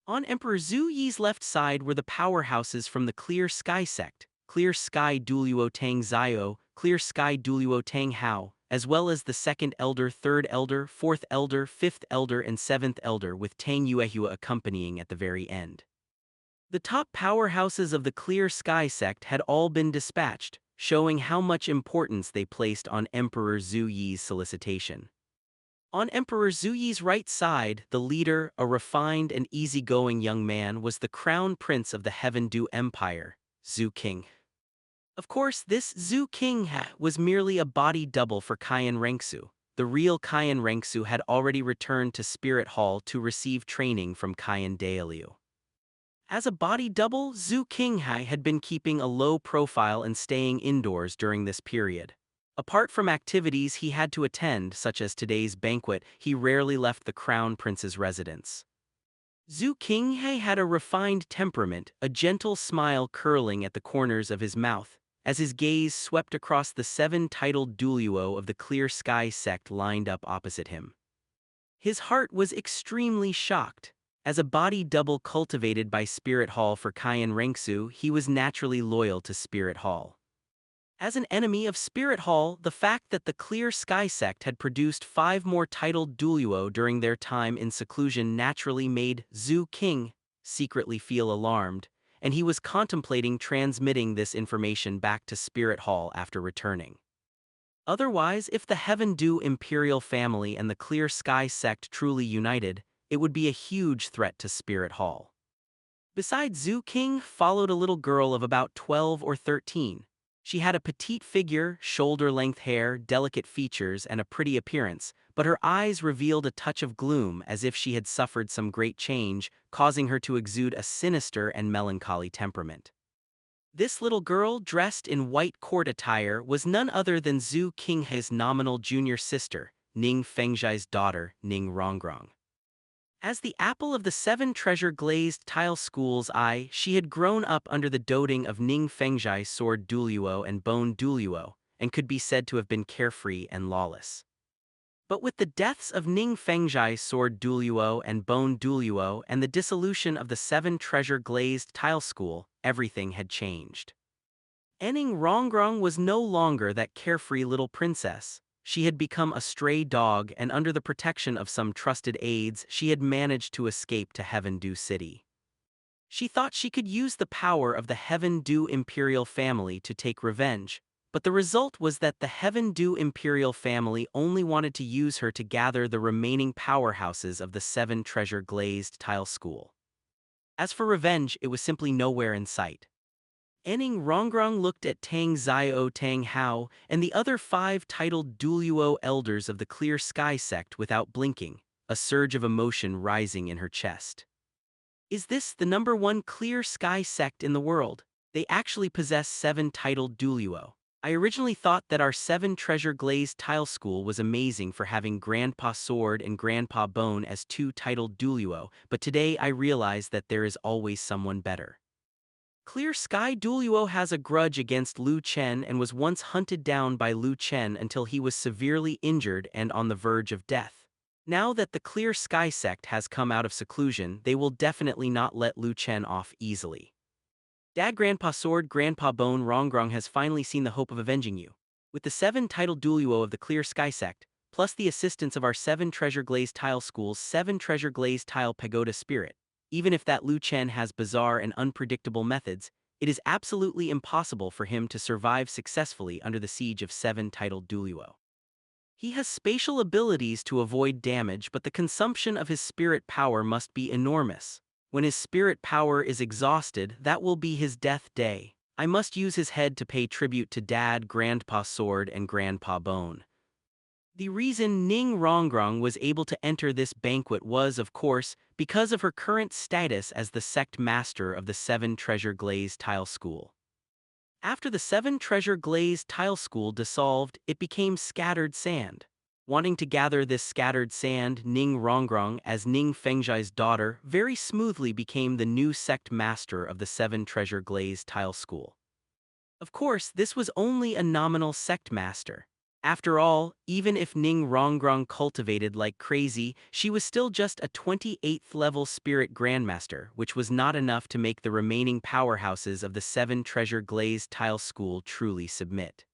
On Emperor Zhu Yi's left side were the powerhouses from the Clear Sky sect, Clear Sky Douluo Tang Zio, Clear Sky Douluo Tang Hao, as well as the second elder, third elder, fourth elder, fifth elder, and seventh elder, with Tang Yuehua accompanying at the very end. The top powerhouses of the Clear Sky sect had all been dispatched, showing how much importance they placed on Emperor Zhu Yi's solicitation. On Emperor Zhu Yi's right side, the leader, a refined and easygoing young man, was the crown prince of the Heaven Du Empire, Zhu King. Of course, this Zhu King was merely a body double for Qian Rengsu. The real Qian Rengsu had already returned to Spirit Hall to receive training from Qian Dalu. As a body double, Zhu Qinghai had been keeping a low profile and staying indoors during this period. Apart from activities he had to attend, such as today's banquet, he rarely left the crown prince's residence. Zhu Qinghai had a refined temperament, a gentle smile curling at the corners of his mouth, as his gaze swept across the 7 titled Douluo of the Clear Sky sect lined up opposite him. His heart was extremely shocked. As a body double cultivated by Spirit Hall for Qian Rengsu, he was naturally loyal to Spirit Hall. As an enemy of Spirit Hall, the fact that the Clear Sky sect had produced 5 more titled Douluo during their time in seclusion naturally made Zhu King secretly feel alarmed, and he was contemplating transmitting this information back to Spirit Hall after returning. Otherwise, if the Heaven Du Imperial family and the Clear Sky sect truly united, it would be a huge threat to Spirit Hall. Besides Zhu King followed a little girl of about 12 or 13. She had a petite figure, shoulder-length hair, delicate features, and a pretty appearance, but her eyes revealed a touch of gloom as if she had suffered some great change, causing her to exude a sinister and melancholy temperament. This little girl, dressed in white court attire, was none other than Zhu Qinghai's nominal junior sister, Ning Fengzhai's daughter, Ning Rongrong. As the apple of the 7 treasure-glazed tile school's eye, she had grown up under the doting of Ning Fengzhai's sword Douluo and bone Douluo, and could be said to have been carefree and lawless. But with the deaths of Ning Fengzhai's sword Douluo and bone Douluo and the dissolution of the 7 treasure-glazed tile school, everything had changed. Ning Rongrong was no longer that carefree little princess. She had become a stray dog, and under the protection of some trusted aides, she had managed to escape to Heaven Du City. She thought she could use the power of the Heaven Du Imperial family to take revenge, but the result was that the Heaven Du Imperial family only wanted to use her to gather the remaining powerhouses of the 7 treasure-glazed tile school. As for revenge, it was simply nowhere in sight. Ning Rongrong looked at Tang Zio Tang Hao and the other 5 titled Douluo elders of the Clear Sky sect without blinking, a surge of emotion rising in her chest. Is this the #1 Clear Sky sect in the world? They actually possess 7 titled Douluo. I originally thought that our 7 treasure-glazed tile school was amazing for having Grandpa Sword and Grandpa Bone as 2 titled Douluo, but today I realize that there is always someone better. Clear Sky Douluo has a grudge against Lu Chen and was once hunted down by Lu Chen until he was severely injured and on the verge of death. Now that the Clear Sky sect has come out of seclusion, they will definitely not let Lu Chen off easily. Dad Grandpa Sword, Grandpa Bone Rongrong has finally seen the hope of avenging you. With the 7 titled Douluo of the Clear Sky sect, plus the assistance of our 7 treasure-glazed tile schools, 7 treasure-glazed tile pagoda spirit, even if that Lu Chen has bizarre and unpredictable methods, it is absolutely impossible for him to survive successfully under the siege of 7 titled Douluo. He has spatial abilities to avoid damage, but the consumption of his spirit power must be enormous. When his spirit power is exhausted, that will be his death day. I must use his head to pay tribute to Dad, Grandpa Sword, and Grandpa Bone. The reason Ning Rongrong was able to enter this banquet was, of course, because of her current status as the sect master of the 7 treasure-glazed tile school. After the 7 treasure-glazed tile school dissolved, it became scattered sand. Wanting to gather this scattered sand, Ning Rongrong, as Ning Fengzhai's daughter, very smoothly became the new sect master of the Seven Treasure Glaze Tile School. Of course, this was only a nominal sect master. After all, even if Ning Rongrong cultivated like crazy, she was still just a 28th level spirit grandmaster, which was not enough to make the remaining powerhouses of the Seven Treasure Glaze Tile School truly submit.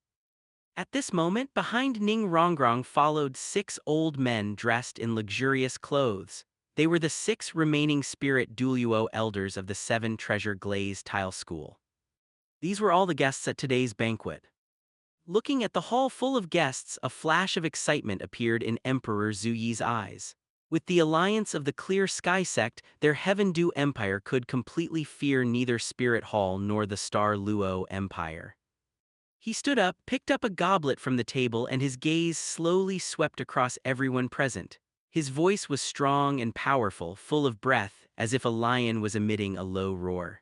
At this moment, behind Ning Rongrong followed 6 old men dressed in luxurious clothes. They were the 6 remaining spirit Douluo elders of the Seven Treasure Glaze Tile School. These were all the guests at today's banquet. Looking at the hall full of guests, a flash of excitement appeared in Emperor Zuyi's eyes. With the alliance of the Clear Sky Sect, their Heaven Dew Empire could completely fear neither Spirit Hall nor the Star Luo Empire. He stood up, picked up a goblet from the table, and his gaze slowly swept across everyone present. His voice was strong and powerful, full of breath, as if a lion was emitting a low roar.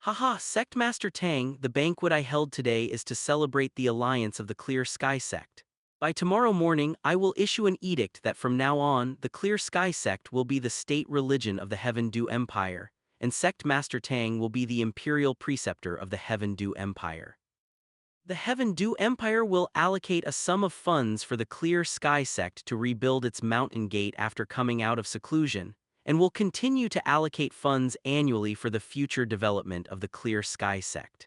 Haha, Sect Master Tang, the banquet I held today is to celebrate the alliance of the Clear Sky Sect. By tomorrow morning, I will issue an edict that from now on, the Clear Sky Sect will be the state religion of the Heaven Dew Empire, and Sect Master Tang will be the imperial preceptor of the Heaven Dew Empire. The Heaven Dew Empire will allocate a sum of funds for the Clear Sky Sect to rebuild its mountain gate after coming out of seclusion, and will continue to allocate funds annually for the future development of the Clear Sky Sect.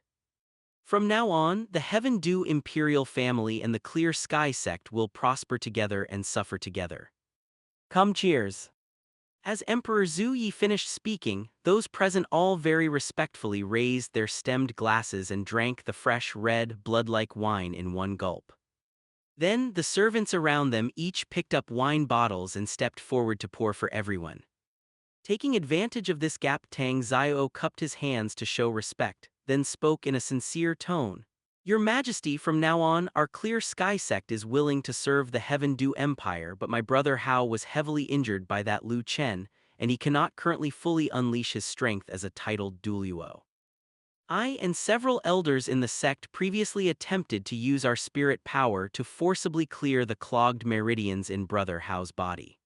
From now on, the Heaven Dew Imperial family and the Clear Sky Sect will prosper together and suffer together. Come, cheers! As Emperor Zhu Yi finished speaking, those present all very respectfully raised their stemmed glasses and drank the fresh, red, blood-like wine in one gulp. Then, the servants around them each picked up wine bottles and stepped forward to pour for everyone. Taking advantage of this gap, Tang Zio cupped his hands to show respect, then spoke in a sincere tone. Your Majesty, from now on, our Clear Sky Sect is willing to serve the Heaven Dew Empire, but my brother Hao was heavily injured by that Lu Chen, and he cannot currently fully unleash his strength as a titled Douluo. I and several elders in the sect previously attempted to use our spirit power to forcibly clear the clogged meridians in Brother Hao's body.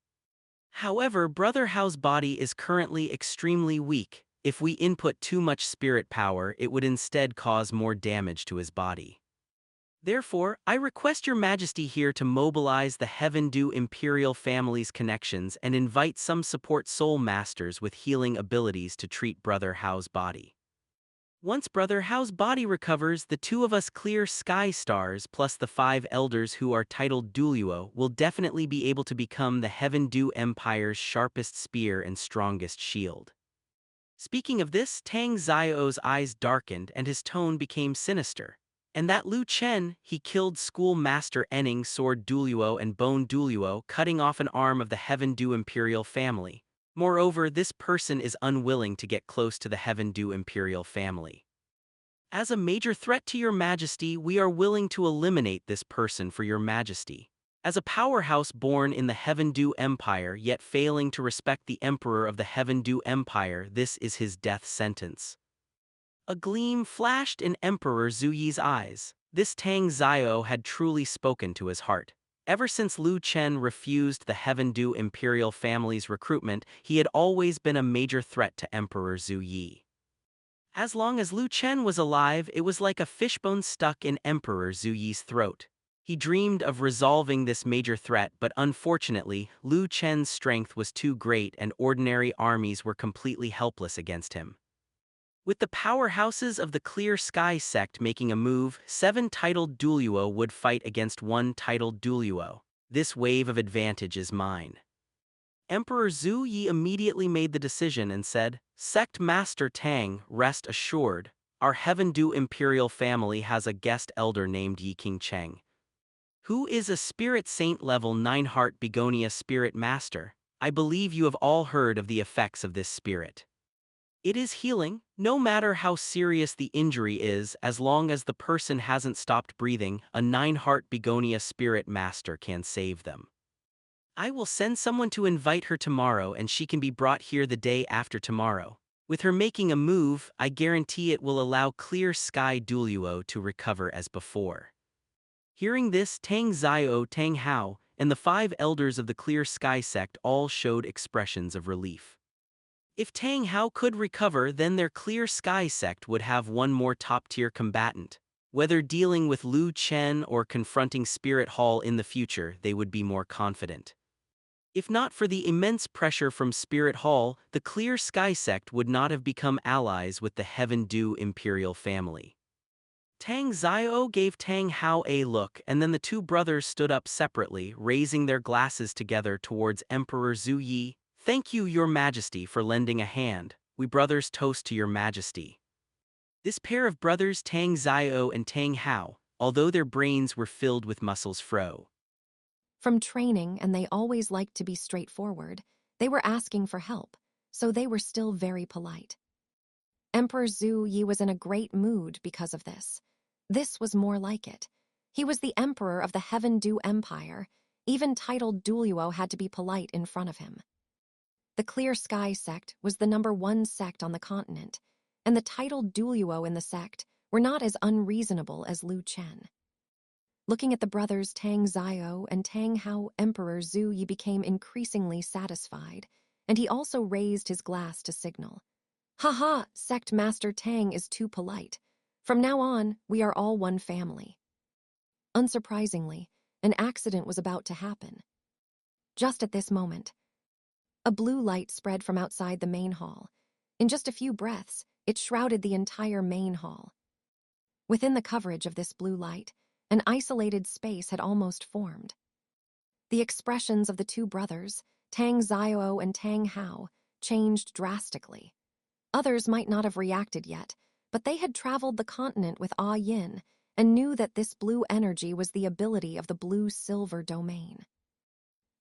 However, Brother Hao's body is currently extremely weak. If we input too much spirit power, it would instead cause more damage to his body. Therefore, I request your Majesty here to mobilize the Heaven Dew Imperial family's connections and invite some support soul masters with healing abilities to treat Brother Hao's body. Once Brother Hao's body recovers, the 2 of us Clear Sky Stars plus the 5 elders who are titled Douluo will definitely be able to become the Heaven Dew Empire's sharpest spear and strongest shield. Speaking of this, Tang Zio's eyes darkened and his tone became sinister. And that Lu Chen, he killed Schoolmaster Enning Sword Douluo and Bone Douluo, cutting off an arm of the Heaven Dew Imperial family. Moreover, this person is unwilling to get close to the Heaven Dew Imperial family. As a major threat to your Majesty, we are willing to eliminate this person for your Majesty. As a powerhouse born in the Heaven Dew Empire yet failing to respect the Emperor of the Heaven Dew Empire, this is his death sentence. A gleam flashed in Emperor Zhu Yi's eyes. This Tang Zio had truly spoken to his heart. Ever since Lu Chen refused the Heaven Dew Imperial family's recruitment, he had always been a major threat to Emperor Zhu Yi. As long as Lu Chen was alive, it was like a fishbone stuck in Emperor Zhu Yi's throat. He dreamed of resolving this major threat, but unfortunately, Lu Chen's strength was too great and ordinary armies were completely helpless against him. With the powerhouses of the Clear Sky Sect making a move, 7 titled Douluo would fight against 1 titled Douluo. This wave of advantage is mine. Emperor Zhu Yi immediately made the decision and said, Sect Master Tang, rest assured, our Heaven Dew Imperial family has a guest elder named Yi King Cheng, who is a Spirit Saint level 9 Heart Begonia Spirit Master. I believe you have all heard of the effects of this spirit. It is healing, no matter how serious the injury is, as long as the person hasn't stopped breathing, a 9 Heart Begonia Spirit Master can save them. I will send someone to invite her tomorrow and she can be brought here the day after tomorrow. With her making a move, I guarantee it will allow Clear Sky Douluo to recover as before. Hearing this, Tang Zio Tang Hao, and the 5 elders of the Clear Sky sect all showed expressions of relief. If Tang Hao could recover, then their Clear Sky sect would have one more top-tier combatant. Whether dealing with Lu Chen or confronting Spirit Hall in the future, they would be more confident. If not for the immense pressure from Spirit Hall, the Clear Sky sect would not have become allies with the Heaven Dew Imperial family. Tang Xiao gave Tang Hao a look, and then the two brothers stood up separately, raising their glasses together towards Emperor Zhu Yi. "Thank you, Your Majesty, for lending a hand. We brothers toast to Your Majesty." This pair of brothers, Tang Xiao and Tang Hao, although their brains were filled with muscles fro From training, and they always liked to be straightforward, they were asking for help, so they were still very polite. Emperor Zhu Yi was in a great mood because of this. This was more like it. He was the emperor of the Heaven Dew Empire. Even titled Douluo had to be polite in front of him. The Clear Sky sect was the #1 sect on the continent, and the titled Douluo in the sect were not as unreasonable as Lu Chen. Looking at the brothers Tang Xiao and Tang Hao, Emperor Zhu Yi became increasingly satisfied, and he also raised his glass to signal. "Ha, Sect Master Tang is too polite. From now on, we are all one family." Unsurprisingly, an accident was about to happen. Just at this moment, a blue light spread from outside the main hall. In just a few breaths, it shrouded the entire main hall. Within the coverage of this blue light, an isolated space had almost formed. The expressions of the two brothers, Tang Xiao and Tang Hao, changed drastically. Others might not have reacted yet, but they had traveled the continent with Ah Yin and knew that this blue energy was the ability of the blue-silver domain.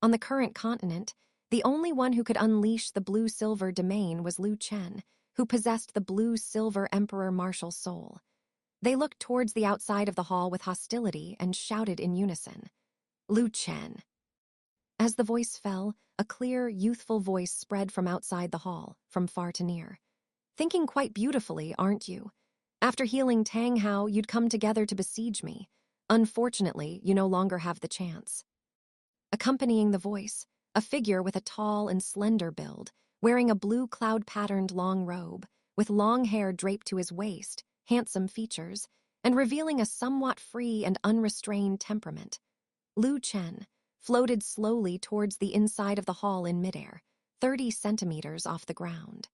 On the current continent, the only one who could unleash the blue-silver domain was Lu Chen, who possessed the blue-silver emperor martial soul. They looked towards the outside of the hall with hostility and shouted in unison, "Lu Chen." As the voice fell, a clear, youthful voice spread from outside the hall, from far to near. "Thinking quite beautifully, aren't you? After healing Tang Hao, you'd come together to besiege me. Unfortunately, you no longer have the chance." Accompanying the voice, a figure with a tall and slender build, wearing a blue cloud-patterned long robe, with long hair draped to his waist, handsome features, and revealing a somewhat free and unrestrained temperament. Lu Chen floated slowly towards the inside of the hall in midair, 30 centimeters off the ground.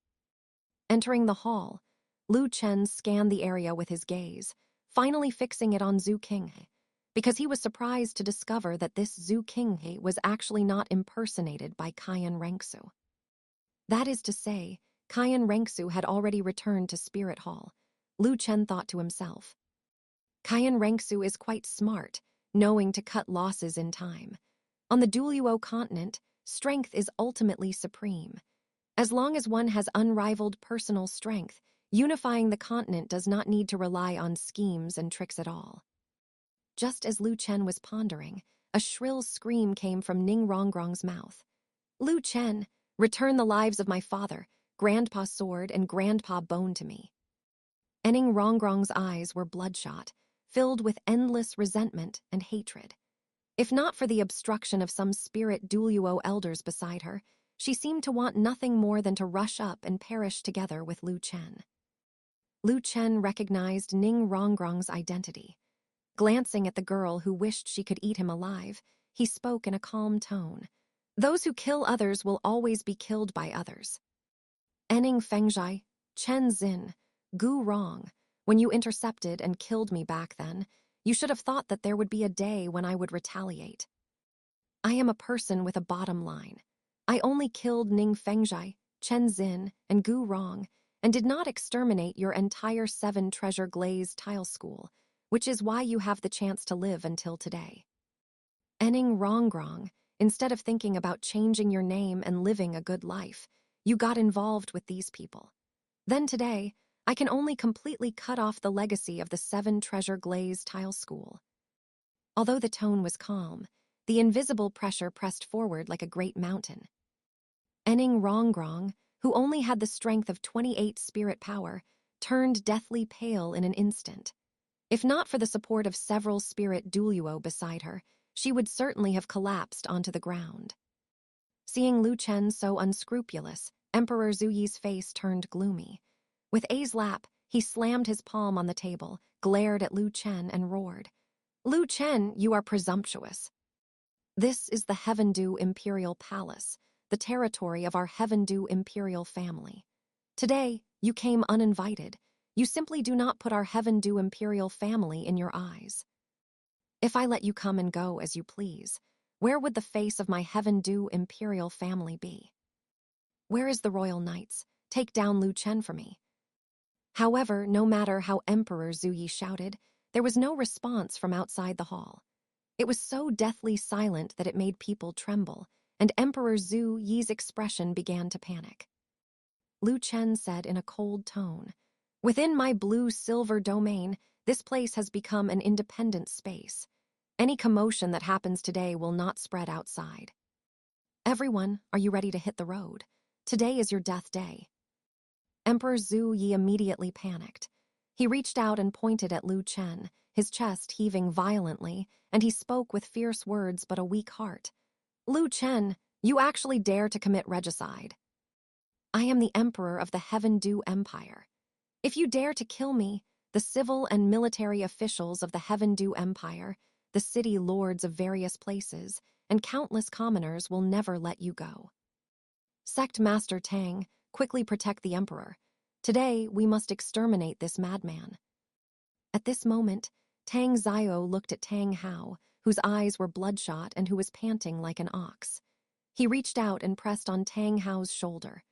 Entering the hall, Lu Chen scanned the area with his gaze, finally fixing it on Zhu Qinghe, because he was surprised to discover that this Zhu Qinghe was actually not impersonated by Qian Rengsu. That is to say, Qian Rengsu had already returned to Spirit Hall. Lu Chen thought to himself. Qian Rengsu is quite smart, knowing to cut losses in time. On the Douluo Continent, strength is ultimately supreme. As long as one has unrivaled personal strength, unifying the continent does not need to rely on schemes and tricks at all. Just as Lu Chen was pondering, a shrill scream came from Ning Rongrong's mouth. "Lu Chen, return the lives of my father, Grandpa Sword and Grandpa Bone to me." Ning Rongrong's eyes were bloodshot, filled with endless resentment and hatred. If not for the obstruction of some spirit Douluo elders beside her, she seemed to want nothing more than to rush up and perish together with Lu Chen. Lu Chen recognized Ning Rongrong's identity. Glancing at the girl who wished she could eat him alive, he spoke in a calm tone. "Those who kill others will always be killed by others. Enning Fengzhai, Chen Xin, Gu Rong, when you intercepted and killed me back then, you should have thought that there would be a day when I would retaliate. I am a person with a bottom line. I only killed Ning Fengzhai, Chen Xin, and Gu Rong, and did not exterminate your entire 7 treasure glaze tile school, which is why you have the chance to live until today. Enning Rongrong, instead of thinking about changing your name and living a good life, you got involved with these people. Then today, I can only completely cut off the legacy of the 7 treasure glaze tile school." Although the tone was calm, the invisible pressure pressed forward like a great mountain. Enning Rongrong, who only had the strength of 28 spirit power, turned deathly pale in an instant. If not for the support of several spirit Douluo beside her, she would certainly have collapsed onto the ground. Seeing Lu Chen so unscrupulous, Emperor Zhu Yi's face turned gloomy. With A's lap, he slammed his palm on the table, glared at Lu Chen, and roared, "Lu Chen, you are presumptuous. This is the Heavendu Imperial Palace, the territory of our Heavendu Imperial family. Today, you came uninvited. You simply do not put our Heavendu Imperial family in your eyes. If I let you come and go as you please, where would the face of my Heavendu Imperial family be? Where is the Royal Knights? Take down Lu Chen for me." However, no matter how Emperor Zhu Yi shouted, there was no response from outside the hall. It was so deathly silent that it made people tremble, and Emperor Zhu Yi's expression began to panic. Lu Chen said in a cold tone, "Within my blue-silver domain, this place has become an independent space. Any commotion that happens today will not spread outside. Everyone, are you ready to hit the road? Today is your death day." Emperor Zhu Yi immediately panicked. He reached out and pointed at Lu Chen, his chest heaving violently, and he spoke with fierce words but a weak heart. "Lu Chen, you actually dare to commit regicide. I am the Emperor of the Heavendu Empire. If you dare to kill me, the civil and military officials of the Heavendu Empire, the city lords of various places, and countless commoners will never let you go. Sect Master Tang, quickly protect the Emperor. Today, we must exterminate this madman." At this moment, Tang Zio looked at Tang Hao, whose eyes were bloodshot and who was panting like an ox. He reached out and pressed on Tang Hao's shoulder.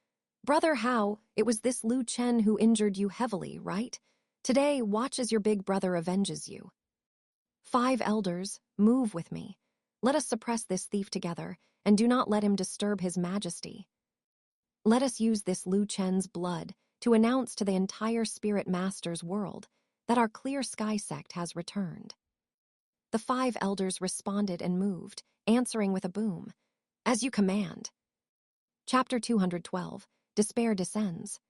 "Brother Hao, it was this Lu Chen who injured you heavily, right? Today, watch as your big brother avenges you. 5 elders, move with me. Let us suppress this thief together, and do not let him disturb his majesty. Let us use this Lu Chen's blood to announce to the entire Spirit Master's world that our Clear Sky sect has returned." The 5 elders responded and moved, answering with a boom. "As you command." Chapter 212, Despair Descends.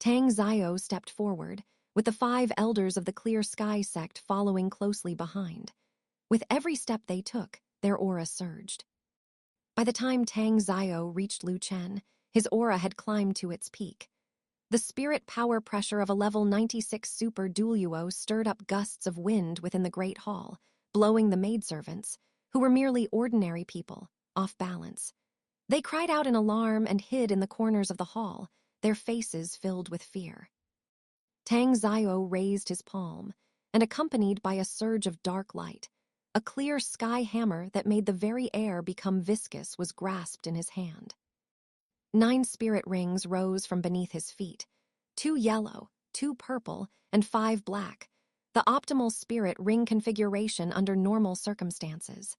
Tang Zio stepped forward, with the 5 elders of the Clear Sky sect following closely behind. With every step they took, their aura surged. By the time Tang Zio reached Lu Chen, his aura had climbed to its peak. The spirit power pressure of a level 96 super Douluo stirred up gusts of wind within the Great Hall, blowing the maidservants, who were merely ordinary people, off balance. They cried out in alarm and hid in the corners of the hall, their faces filled with fear. Tang Zio raised his palm, and accompanied by a surge of dark light, a clear sky hammer that made the very air become viscous was grasped in his hand. 9 spirit rings rose from beneath his feet, 2 yellow, 2 purple, and 5 black, the optimal spirit ring configuration under normal circumstances.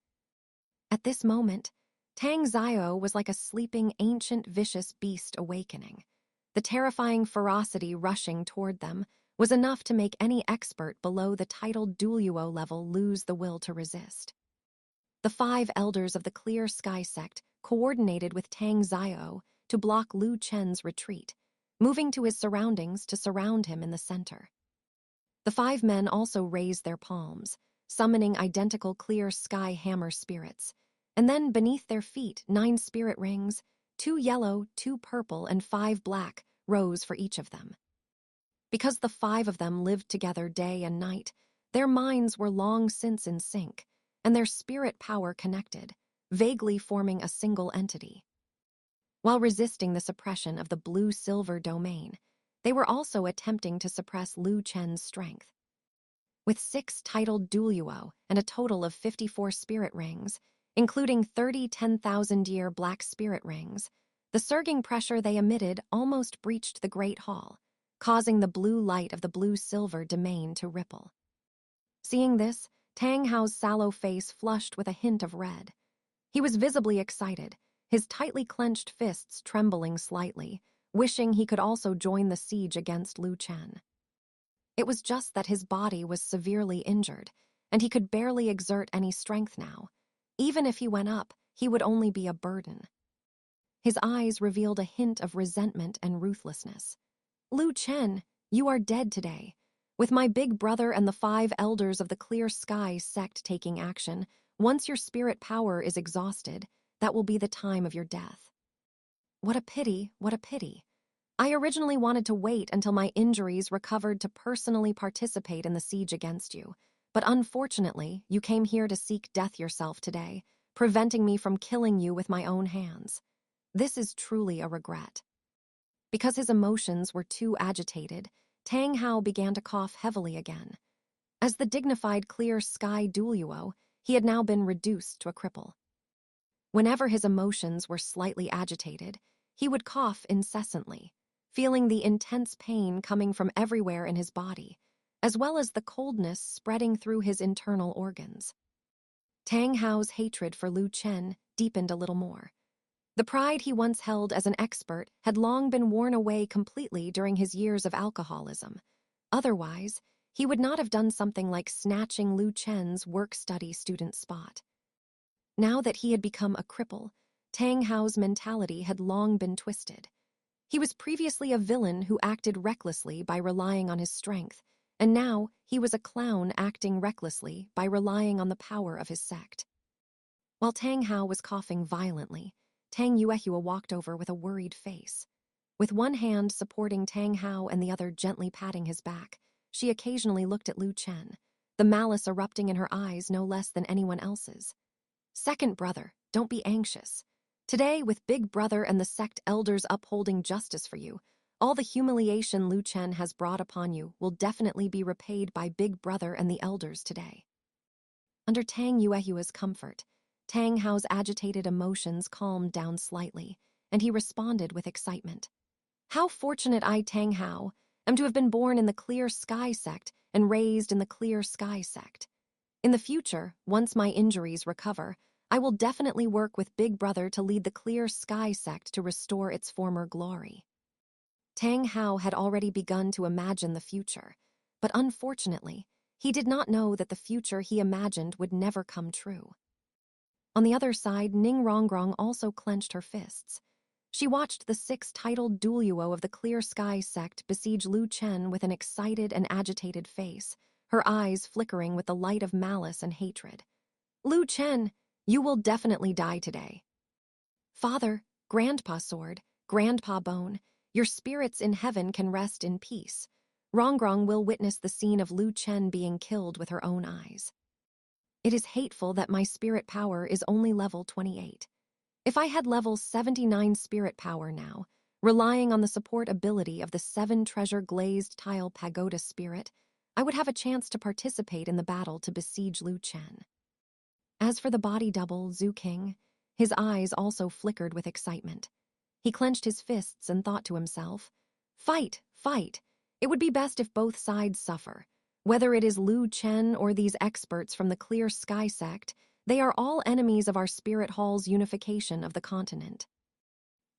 At this moment, Tang Zio was like a sleeping, ancient, vicious beast awakening. The terrifying ferocity rushing toward them was enough to make any expert below the titled Douluo level lose the will to resist. The 5 elders of the Clear Sky sect coordinated with Tang Zio to block Lu Chen's retreat, moving to his surroundings to surround him in the center. The 5 men also raised their palms, summoning identical Clear Sky hammer spirits, and then beneath their feet 9 spirit rings, 2 yellow, 2 purple, and 5 black, rose for each of them. Because the 5 of them lived together day and night, their minds were long since in sync, and their spirit power connected, vaguely forming a single entity. While resisting the suppression of the blue-silver domain, they were also attempting to suppress Lu Chen's strength. With 6 titled Douluo and a total of 54 spirit rings, including 30 10,000-year black spirit rings, the surging pressure they emitted almost breached the Great Hall, causing the blue light of the blue-silver domain to ripple. Seeing this, Tang Hao's sallow face flushed with a hint of red. He was visibly excited, his tightly clenched fists trembling slightly, wishing he could also join the siege against Lu Chen. It was just that his body was severely injured, and he could barely exert any strength now. Even if he went up, he would only be a burden. His eyes revealed a hint of resentment and ruthlessness. "Lu Chen, you are dead today. With my big brother and the 5 elders of the Clear Sky sect taking action, Once your spirit power is exhausted, that will be the time of your death. What a pity, what a pity. I originally wanted to wait until my injuries recovered to personally participate in the siege against you, but unfortunately, you came here to seek death yourself today, preventing me from killing you with my own hands. This is truly a regret. Because his emotions were too agitated, Tang Hao began to cough heavily again. As the dignified clear sky Douluo, he had now been reduced to a cripple. Whenever his emotions were slightly agitated, he would cough incessantly, feeling the intense pain coming from everywhere in his body, as well as the coldness spreading through his internal organs. Tang Hao's hatred for Lu Chen deepened a little more. The pride he once held as an expert had long been worn away completely during his years of alcoholism. Otherwise, he would not have done something like snatching Lu Chen's work-study student spot. Now that he had become a cripple, Tang Hao's mentality had long been twisted. He was previously a villain who acted recklessly by relying on his strength, and now he was a clown acting recklessly by relying on the power of his sect. While Tang Hao was coughing violently, Tang Yuehua walked over with a worried face. With one hand supporting Tang Hao and the other gently patting his back, she occasionally looked at Lu Chen, the malice erupting in her eyes no less than anyone else's. Second brother, don't be anxious. Today, with Big Brother and the sect elders upholding justice for you, all the humiliation Lu Chen has brought upon you will definitely be repaid by Big Brother and the elders today. Under Tang Yuehua's comfort, Tang Hao's agitated emotions calmed down slightly, and he responded with excitement. How fortunate I, Tang Hao, am to have been born in the Clear Sky sect and raised in the Clear Sky sect. In the future, once my injuries recover, I will definitely work with Big Brother to lead the Clear Sky sect to restore its former glory. Tang Hao had already begun to imagine the future, but unfortunately, he did not know that the future he imagined would never come true. On the other side, Ning Rongrong also clenched her fists. She watched the 6-titled Douluo of the Clear Sky sect besiege Lu Chen with an excited and agitated face, her eyes flickering with the light of malice and hatred. Lu Chen, you will definitely die today. Father, Grandpa Sword, Grandpa Bone, your spirits in heaven can rest in peace. Rongrong will witness the scene of Lu Chen being killed with her own eyes. It is hateful that my spirit power is only level 28. If I had level 79 spirit power now, relying on the support ability of the 7-treasure glazed tile pagoda spirit, I would have a chance to participate in the battle to besiege Lu Chen. As for the body double, Zhu King, his eyes also flickered with excitement. He clenched his fists and thought to himself, fight, fight. It would be best if both sides suffer. Whether it is Lu Chen or these experts from the Clear Sky sect, they are all enemies of our spirit hall's unification of the continent.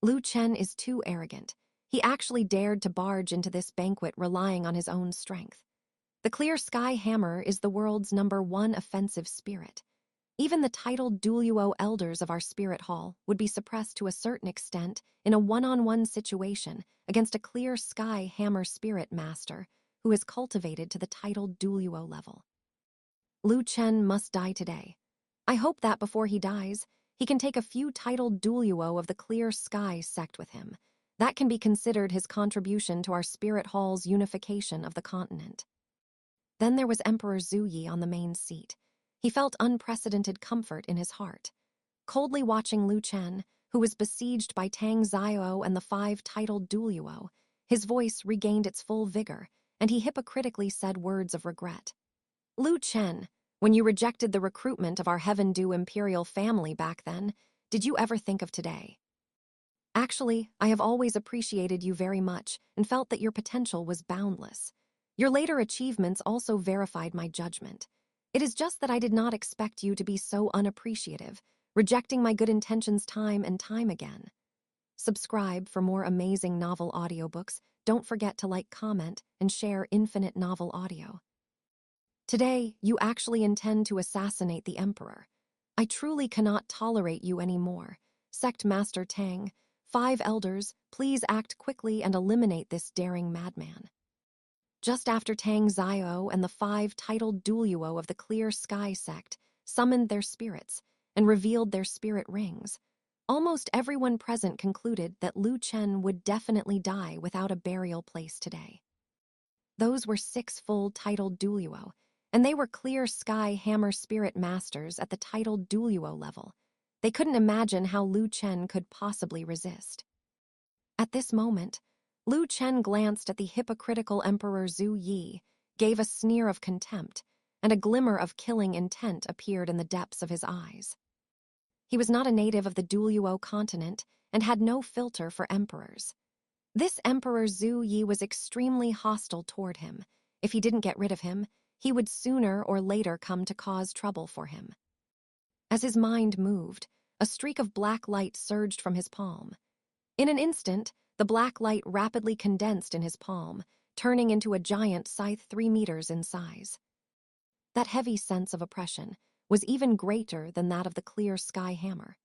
Lu Chen is too arrogant. He actually dared to barge into this banquet relying on his own strength. The Clear Sky Hammer is the world's #1 offensive spirit. Even the titled Douluo elders of our spirit hall would be suppressed to a certain extent in a one-on-one situation against a Clear Sky Hammer spirit master who is cultivated to the titled Douluo level. Lu Chen must die today. I hope that before he dies, he can take a few titled Douluo of the Clear Sky sect with him. That can be considered his contribution to our spirit hall's unification of the continent. Then there was Emperor Zhu Yi on the main seat. He felt unprecedented comfort in his heart. Coldly watching Lu Chen, who was besieged by Tang Xiao and the 5 titled Douluo, his voice regained its full vigor, and he hypocritically said words of regret. Lu Chen, when you rejected the recruitment of our Heaven-Due imperial family back then, did you ever think of today? Actually, I have always appreciated you very much and felt that your potential was boundless. Your later achievements also verified my judgment. It is just that I did not expect you to be so unappreciative, rejecting my good intentions time and time again. Subscribe for more amazing novel audiobooks. Don't forget to like, comment, and share Infinite Novel Audio. Today, you actually intend to assassinate the Emperor. I truly cannot tolerate you anymore. Sect Master Tang, 5 elders, please act quickly and eliminate this daring madman. Just after Tang Xiao and the 5 titled Douluo of the Clear Sky sect summoned their spirits, and revealed their spirit rings. Almost everyone present concluded that Lu Chen would definitely die without a burial place today. Those were 6 full titled Douluo, and they were clear sky hammer spirit masters at the titled Douluo level. They couldn't imagine how Lu Chen could possibly resist. At this moment, Lu Chen glanced at the hypocritical Emperor Zhu Yi, gave a sneer of contempt, and a glimmer of killing intent appeared in the depths of his eyes. He was not a native of the Douluo Continent and had no filter for emperors. This Emperor Zhu Yi was extremely hostile toward him. If he didn't get rid of him, he would sooner or later come to cause trouble for him. As his mind moved, a streak of black light surged from his palm. In an instant, the black light rapidly condensed in his palm, turning into a giant scythe 3 meters in size. That heavy sense of oppression was even greater than that of the clear sky hammer.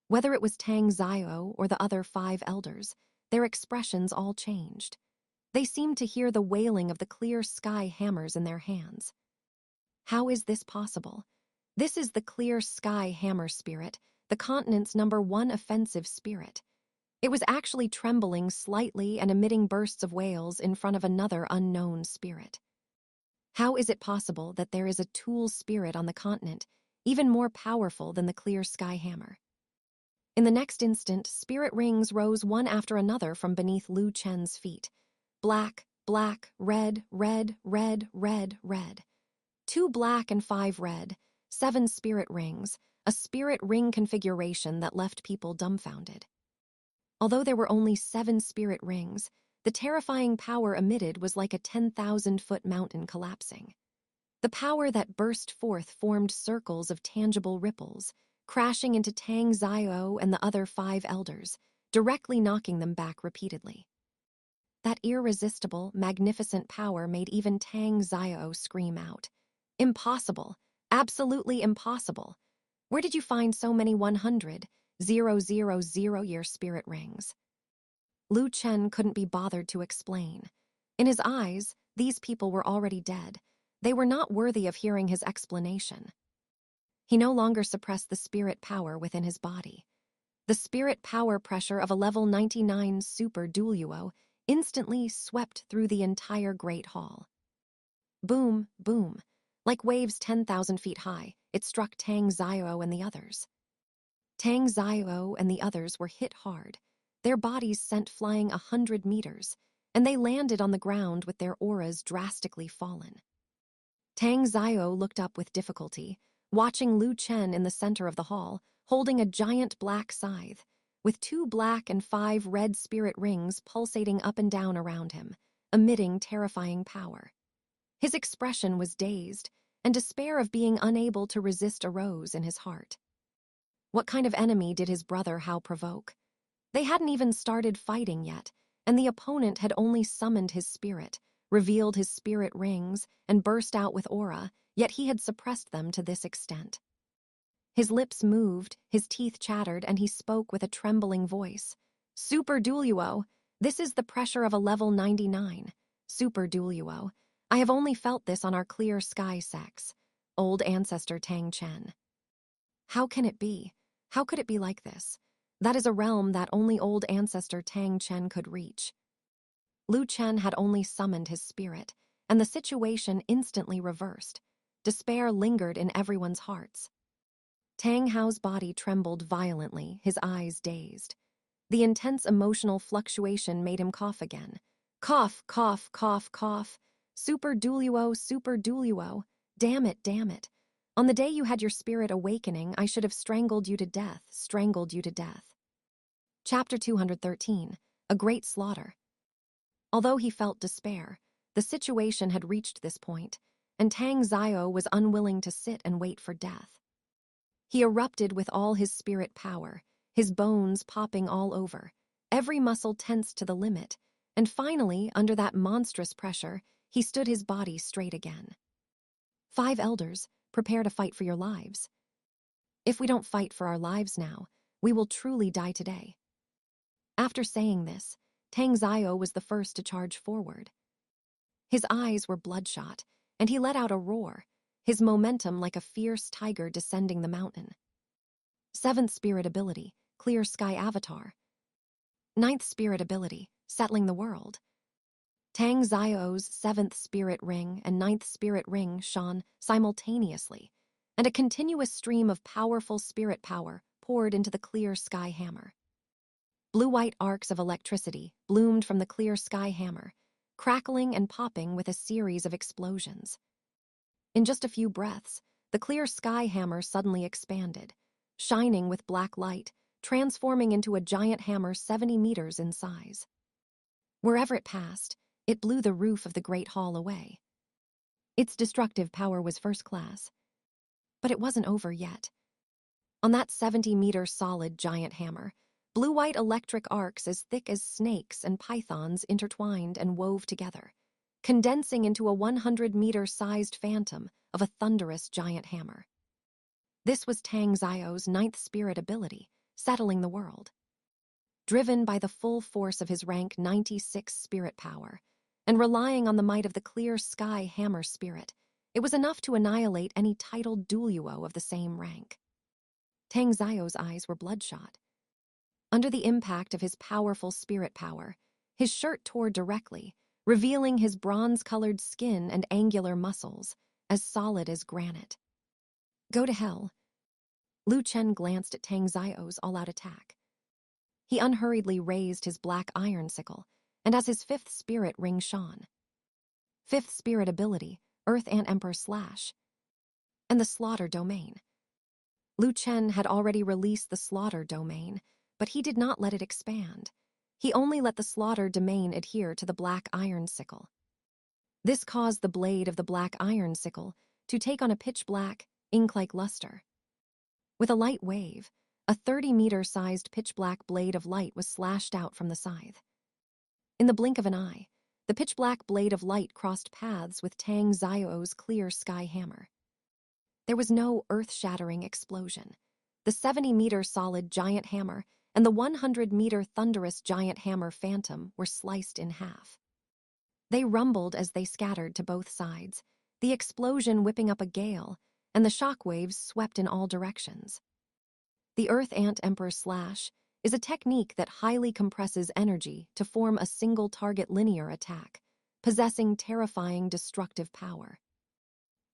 Whether it was Tang San or the other 5 elders, their expressions all changed. They seemed to hear the wailing of the clear sky hammers in their hands. How is this possible? This is the clear sky hammer spirit, the continent's #1 offensive spirit. It was actually trembling slightly and emitting bursts of wails in front of another unknown spirit. How is it possible that there is a tool spirit on the continent, even more powerful than the clear sky hammer? In the next instant, spirit rings rose one after another from beneath Lu Chen's feet. Black, black, red, red, red, red, red. 2 black and 5 red, 7 spirit rings, a spirit ring configuration that left people dumbfounded. Although there were only 7 spirit rings, the terrifying power emitted was like a 10,000-foot mountain collapsing. The power that burst forth formed circles of tangible ripples, crashing into Tang San and the other 5 elders, directly knocking them back repeatedly. That irresistible, magnificent power made even Tang San scream out. Impossible! Absolutely impossible! Where did you find so many 100,000-year spirit rings? Lu Chen couldn't be bothered to explain. In his eyes, these people were already dead. They were not worthy of hearing his explanation. He no longer suppressed the spirit power within his body. The spirit power pressure of a level 99 super Douluo instantly swept through the entire Great Hall. Boom, boom. Like waves 10,000 feet high, it struck Tang San and the others. Tang San and the others were hit hard. Their bodies sent flying 100 meters, and they landed on the ground with their auras drastically fallen. Tang San looked up with difficulty, watching Lu Chen in the center of the hall, holding a giant black scythe, with 2 black and 5 red spirit rings pulsating up and down around him, emitting terrifying power. His expression was dazed, and despair of being unable to resist arose in his heart. What kind of enemy did his brother Hao provoke? They hadn't even started fighting yet, and the opponent had only summoned his spirit, revealed his spirit rings, and burst out with aura, yet he had suppressed them to this extent. His lips moved, his teeth chattered, and he spoke with a trembling voice. Super Douluo, this is the pressure of a level 99. Super Douluo, I have only felt this on our clear sky sex. Old ancestor Tang Chen. How can it be? How could it be like this? That is a realm that only old ancestor Tang Chen could reach. Lu Chen had only summoned his spirit, and the situation instantly reversed. Despair lingered in everyone's hearts. Tang Hao's body trembled violently, his eyes dazed. The intense emotional fluctuation made him cough again. Cough, cough, cough, cough. Super Douluo, super Douluo. Damn it, damn it. On the day you had your spirit awakening, I should have strangled you to death, strangled you to death. Chapter 213, A Great Slaughter. Although he felt despair, the situation had reached this point, and Tang San was unwilling to sit and wait for death. He erupted with all his spirit power, his bones popping all over, every muscle tensed to the limit, and finally, under that monstrous pressure, he stood his body straight again. 5 elders, prepare to fight for your lives. If we don't fight for our lives now, we will truly die today. After saying this, Tang San was the first to charge forward. His eyes were bloodshot, and he let out a roar. his momentum like a fierce tiger descending the mountain. 7th spirit ability, clear sky avatar. 9th spirit ability, settling the world. Tang Zio's 7th spirit ring and 9th spirit ring shone simultaneously, and a continuous stream of powerful spirit power poured into the clear sky hammer. Blue-white arcs of electricity bloomed from the clear sky hammer, crackling and popping with a series of explosions. In just a few breaths, the clear sky hammer suddenly expanded, shining with black light, transforming into a giant hammer 70 meters in size. Wherever it passed, it blew the roof of the Great Hall away. Its destructive power was first class. But it wasn't over yet. On that 70-meter solid giant hammer, blue-white electric arcs as thick as snakes and pythons intertwined and wove together, condensing into a 100-meter-sized phantom of a thunderous giant hammer. This was Tang Zio's 9th spirit ability, settling the world. Driven by the full force of his rank 96 spirit power, and relying on the might of the clear sky hammer spirit, it was enough to annihilate any titled Douluo of the same rank. Tang Zio's eyes were bloodshot. Under the impact of his powerful spirit power, his shirt tore directly, revealing his bronze-colored skin and angular muscles, as solid as granite. Go to hell. Chen glanced at Tang Zio's all-out attack. He unhurriedly raised his black iron sickle, and as his 5th spirit ring shone. 5th spirit ability, Earth Ant Emperor Slash. And the Slaughter Domain. Chen had already released the Slaughter Domain, but he did not let it expand. He only let the Slaughter Domain adhere to the black iron sickle. This caused the blade of the black iron sickle to take on a pitch-black, ink-like luster. With a light wave, a 30-meter-sized pitch-black blade of light was slashed out from the scythe. In the blink of an eye, the pitch-black blade of light crossed paths with Tang Zio's clear sky hammer. There was no earth-shattering explosion. The 70-meter solid giant hammer and the 100-meter thunderous giant hammer phantom were sliced in half. They rumbled as they scattered to both sides, the explosion whipping up a gale, and the shockwaves swept in all directions. The Earth Ant Emperor Slash is a technique that highly compresses energy to form a single-target linear attack, possessing terrifying destructive power.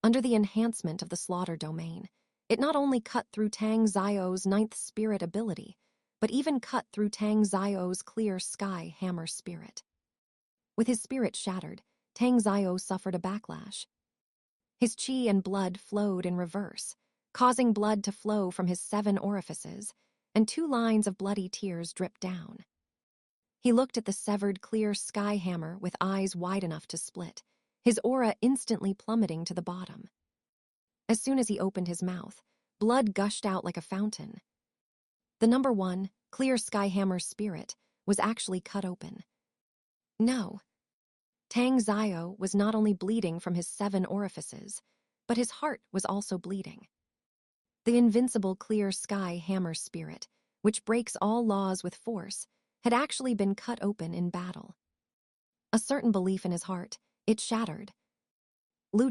Under the enhancement of the Slaughter Domain, it not only cut through Tang Zio's 9th spirit ability, but even cut through Tang Zio's clear sky hammer spirit. With his spirit shattered, Tang Zio suffered a backlash. His chi and blood flowed in reverse, causing blood to flow from his 7 orifices, and 2 lines of bloody tears dripped down. He looked at the severed clear sky hammer with eyes wide enough to split, his aura instantly plummeting to the bottom. As soon as he opened his mouth, blood gushed out like a fountain. The number 1, clear sky hammer spirit, was actually cut open. No. Tang Zio was not only bleeding from his 7 orifices, but his heart was also bleeding. The invincible clear sky hammer spirit, which breaks all laws with force, had actually been cut open in battle. A certain belief in his heart, it shattered.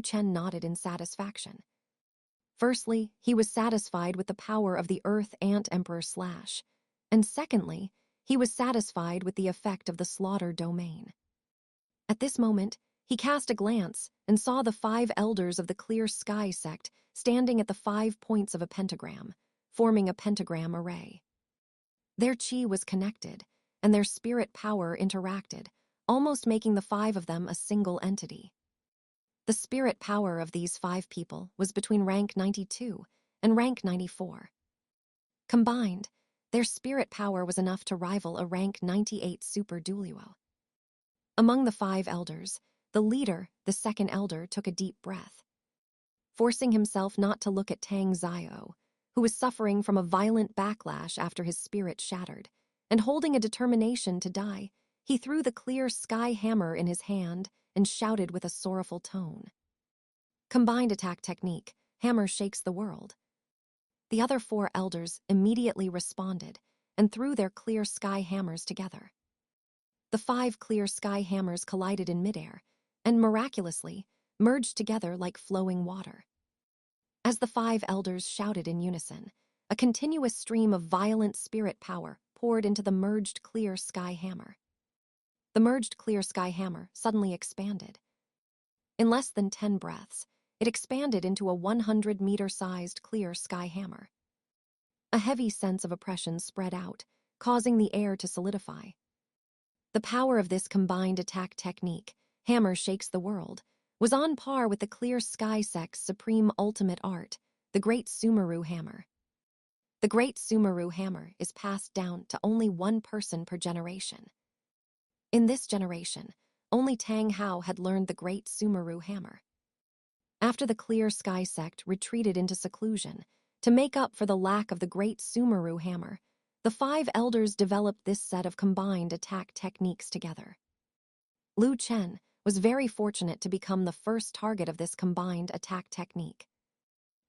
Chen nodded in satisfaction. Firstly, he was satisfied with the power of the Earth Ant Emperor Slash, and secondly, he was satisfied with the effect of the Slaughter Domain. At this moment, he cast a glance and saw the 5 elders of the Clear Sky sect standing at the 5 points of a pentagram, forming a pentagram array. Their chi was connected, and their spirit power interacted, almost making the 5 of them a single entity. The spirit power of these 5 people was between rank 92 and rank 94. Combined, their spirit power was enough to rival a rank 98 super Douluo. Among the 5 elders, the leader, the 2nd elder, took a deep breath. Forcing himself not to look at Tang Zio, who was suffering from a violent backlash after his spirit shattered, and holding a determination to die, he threw the clear sky hammer in his hand and shouted with a sorrowful tone. Combined attack technique, hammer shakes the world. The other 4 elders immediately responded and threw their clear sky hammers together. The 5 clear sky hammers collided in midair and, miraculously, merged together like flowing water. As the 5 elders shouted in unison, a continuous stream of violent spirit power poured into the merged clear sky hammer. The merged clear sky hammer suddenly expanded. In less than 10 breaths, it expanded into a 100-meter-sized clear sky hammer. A heavy sense of oppression spread out, causing the air to solidify. The power of this combined attack technique, Hammer Shakes the World, was on par with the clear sky sect's supreme ultimate art, the Great Sumeru Hammer. The Great Sumeru Hammer is passed down to only one person per generation. In this generation, only Tang Hao had learned the Great Sumeru Hammer. After the clear sky sect retreated into seclusion, to make up for the lack of the Great Sumeru Hammer, the 5 elders developed this set of combined attack techniques together. Lu Chen was very fortunate to become the first target of this combined attack technique.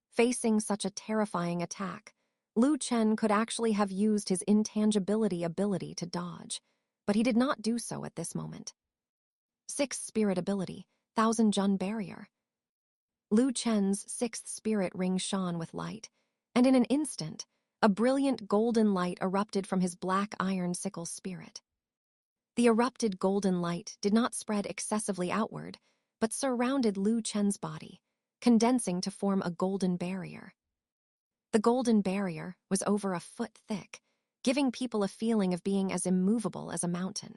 Facing such a terrifying attack, Lu Chen could actually have used his intangibility ability to dodge, but he did not do so at this moment. 6th Spirit Ability, Thousand Jun Barrier. Lu Chen's 6th spirit ring shone with light, and in an instant, a brilliant golden light erupted from his black iron sickle spirit. The erupted golden light did not spread excessively outward, but surrounded Lu Chen's body, condensing to form a golden barrier. The golden barrier was over a foot thick, giving people a feeling of being as immovable as a mountain.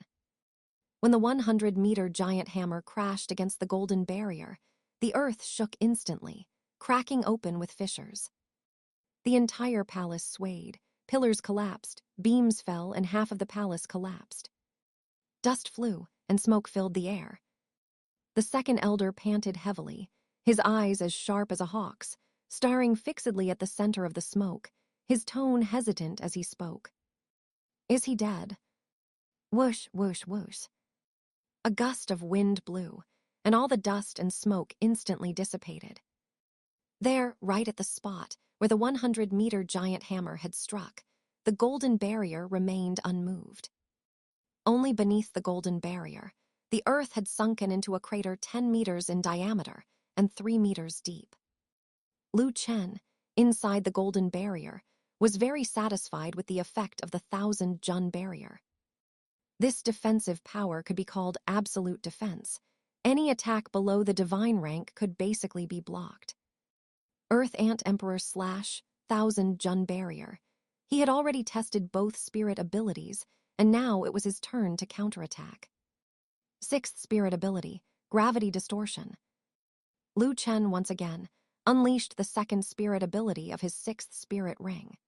When the 100-meter giant hammer crashed against the golden barrier, the earth shook instantly, cracking open with fissures. The entire palace swayed, pillars collapsed, beams fell, and half of the palace collapsed. Dust flew, and smoke filled the air. The second elder panted heavily, his eyes as sharp as a hawk's, staring fixedly at the center of the smoke, his tone hesitant as he spoke. "Is he dead?" Whoosh, whoosh, whoosh. A gust of wind blew, and all the dust and smoke instantly dissipated. There, right at the spot where the 100-meter giant hammer had struck, the golden barrier remained unmoved. Only beneath the golden barrier, the earth had sunken into a crater 10 meters in diameter and 3 meters deep. Lu Chen, inside the golden barrier, was very satisfied with the effect of the 1,000 Jun barrier. This defensive power could be called absolute defense. Any attack below the divine rank could basically be blocked. Earth Ant Emperor / 1,000 Jun barrier. He had already tested both spirit abilities, and now it was his turn to counterattack. 6th spirit ability, Gravity Distortion. Lu Chen once again unleashed the 2nd spirit ability of his 6th spirit ring.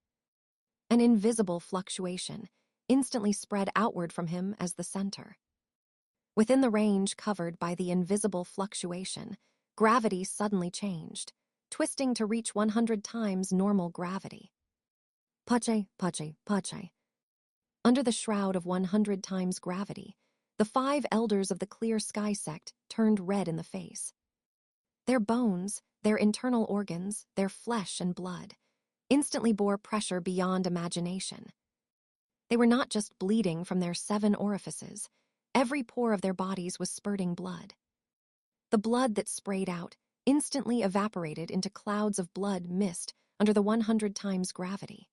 An invisible fluctuation instantly spread outward from him as the center. Within the range covered by the invisible fluctuation, gravity suddenly changed, twisting to reach 100 times normal gravity. Pache, pache, pache. Under the shroud of 100 times gravity, the 5 elders of the clear sky sect turned red in the face. Their bones, their internal organs, their flesh and blood, instantly bore pressure beyond imagination. They were not just bleeding from their 7 orifices, every pore of their bodies was spurting blood. The blood that sprayed out instantly evaporated into clouds of blood mist under the 100 times gravity.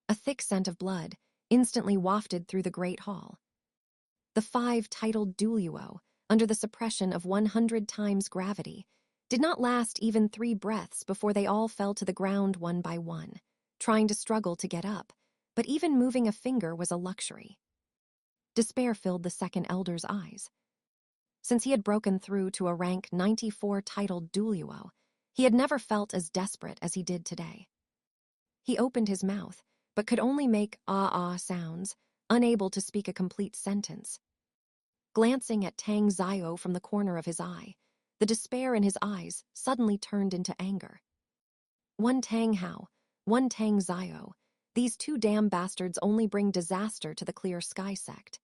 A thick scent of blood instantly wafted through the great hall. The 5 titled Douluo, under the suppression of 100 times gravity, did not last even 3 breaths before they all fell to the ground one by one, trying to struggle to get up, but even moving a finger was a luxury. Despair filled the second elder's eyes. Since he had broken through to a rank 94 titled Douluo, he had never felt as desperate as he did today. He opened his mouth, but could only make ah-ah sounds, unable to speak a complete sentence. Glancing at Tang Zio from the corner of his eye, the despair in his eyes suddenly turned into anger. One Tang Hao, one Tang Zio, these 2 damn bastards only bring disaster to the clear sky sect.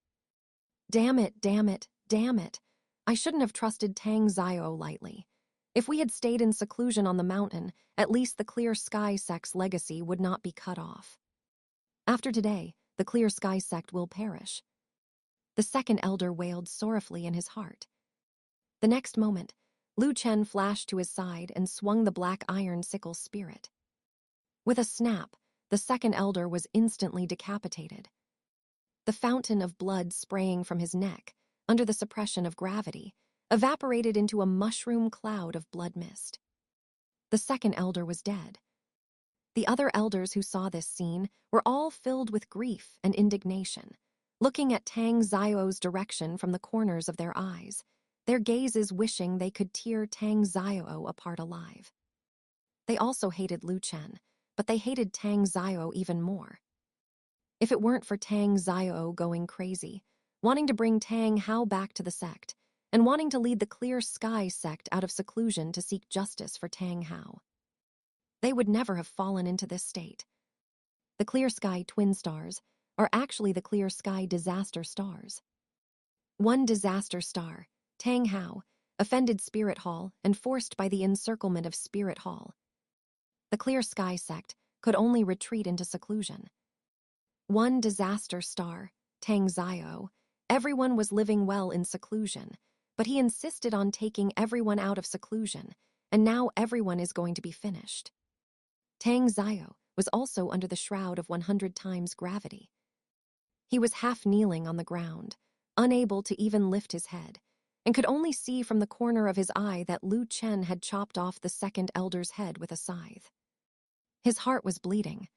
Damn it, damn it, damn it. I shouldn't have trusted Tang Zio lightly. If we had stayed in seclusion on the mountain, at least the clear sky sect's legacy would not be cut off. After today, the clear sky sect will perish. The second elder wailed sorrowfully in his heart. The next moment, Lu Chen flashed to his side and swung the black iron sickle spirit. With a snap, the second elder was instantly decapitated. The fountain of blood spraying from his neck, under the suppression of gravity, evaporated into a mushroom cloud of blood mist. The second elder was dead. The other elders who saw this scene were all filled with grief and indignation, looking at Tang Zio's direction from the corners of their eyes, their gazes wishing they could tear Tang Zio apart alive. They also hated Lu Chen, but they hated Tang Zio even more. If it weren't for Tang Zio going crazy, wanting to bring Tang Hao back to the sect, and wanting to lead the Clear Sky sect out of seclusion to seek justice for Tang Hao, they would never have fallen into this state. The Clear Sky Twin Stars are actually the Clear Sky Disaster Stars. One disaster star, Tang Hao, offended Spirit Hall and forced by the encirclement of Spirit Hall. The Clear Sky sect could only retreat into seclusion. One disaster star, Tang Zio, everyone was living well in seclusion, but he insisted on taking everyone out of seclusion, and now everyone is going to be finished. Tang Zio was also under the shroud of 100 times gravity. He was half kneeling on the ground, unable to even lift his head, and could only see from the corner of his eye that Lu Chen had chopped off the second elder's head with a scythe. His heart was bleeding.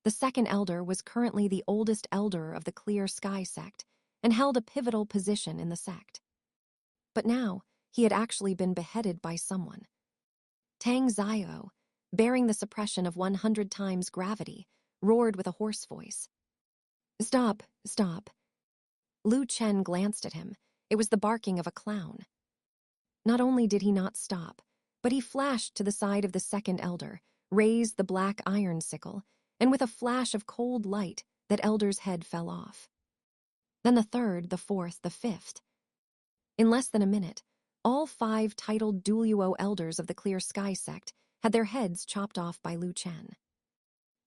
The second elder was currently the oldest elder of the Clear Sky sect and held a pivotal position in the sect. But now, he had actually been beheaded by someone. Tang Zio, bearing the suppression of 100 times gravity, roared with a hoarse voice. "Stop, stop." Lu Chen glanced at him. It was the barking of a clown. Not only did he not stop, but he flashed to the side of the second elder, raised the black iron sickle, and with a flash of cold light, that elder's head fell off. Then the third, the fourth, the fifth. In less than a minute, all 5 titled Douluo elders of the Clear Sky sect had their heads chopped off by Lu Chen.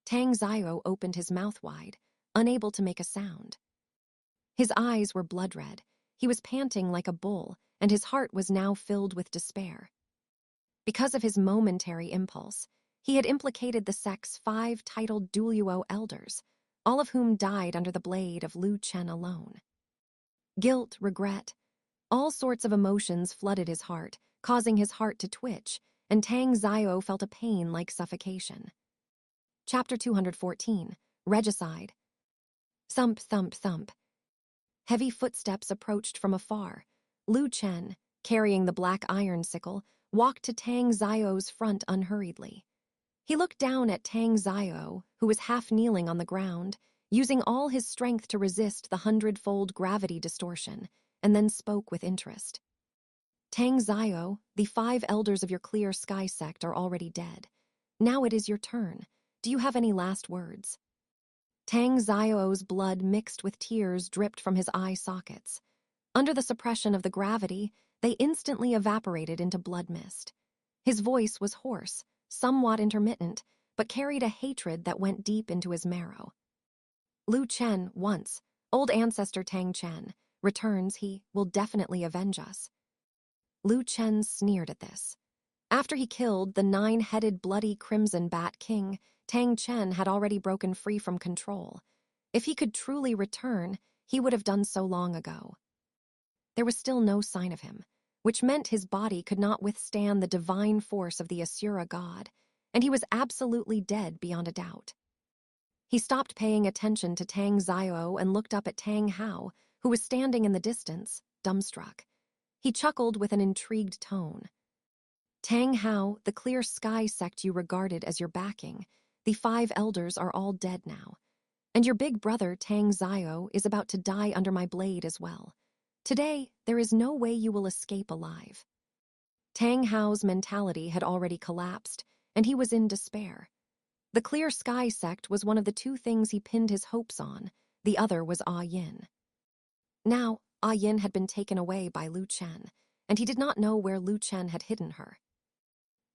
Tang Zio opened his mouth wide, unable to make a sound. His eyes were blood red, he was panting like a bull, and his heart was now filled with despair. Because of his momentary impulse, he had implicated the sect's 5 titled Douluo elders, all of whom died under the blade of Lu Chen alone. Guilt, regret, all sorts of emotions flooded his heart, causing his heart to twitch, and Tang Zio felt a pain like suffocation. Chapter 214, Regicide. Thump, thump, thump. Heavy footsteps approached from afar. Lu Chen, carrying the black iron sickle, walked to Tang Zio's front unhurriedly. He looked down at Tang Zio, who was half kneeling on the ground, using all his strength to resist the 100-fold gravity distortion, and then spoke with interest. "Tang Zio, the 5 elders of your Clear Sky sect are already dead. Now it is your turn. Do you have any last words?" Tang Zio's blood mixed with tears dripped from his eye sockets. Under the suppression of the gravity, they instantly evaporated into blood mist. His voice was hoarse, somewhat intermittent, but carried a hatred that went deep into his marrow. "Lu Chen, once, old ancestor Tang Chen, returns, he will definitely avenge us." Lu Chen sneered at this. After he killed the 9-headed bloody Crimson Bat King, Tang Chen had already broken free from control. If he could truly return, he would have done so long ago. There was still no sign of him, which meant his body could not withstand the divine force of the Asura god, and he was absolutely dead beyond a doubt. He stopped paying attention to Tang Zio and looked up at Tang Hao, who was standing in the distance, dumbstruck. He chuckled with an intrigued tone. "Tang Hao, the Clear Sky sect you regarded as your backing, the 5 elders are all dead now. And your big brother, Tang Zio, is about to die under my blade as well. Today, there is no way you will escape alive." Tang Hao's mentality had already collapsed, and he was in despair. The Clear Sky sect was one of the 2 things he pinned his hopes on, the other was Yin. Now, Yin had been taken away by Lu Chen, and he did not know where Lu Chen had hidden her.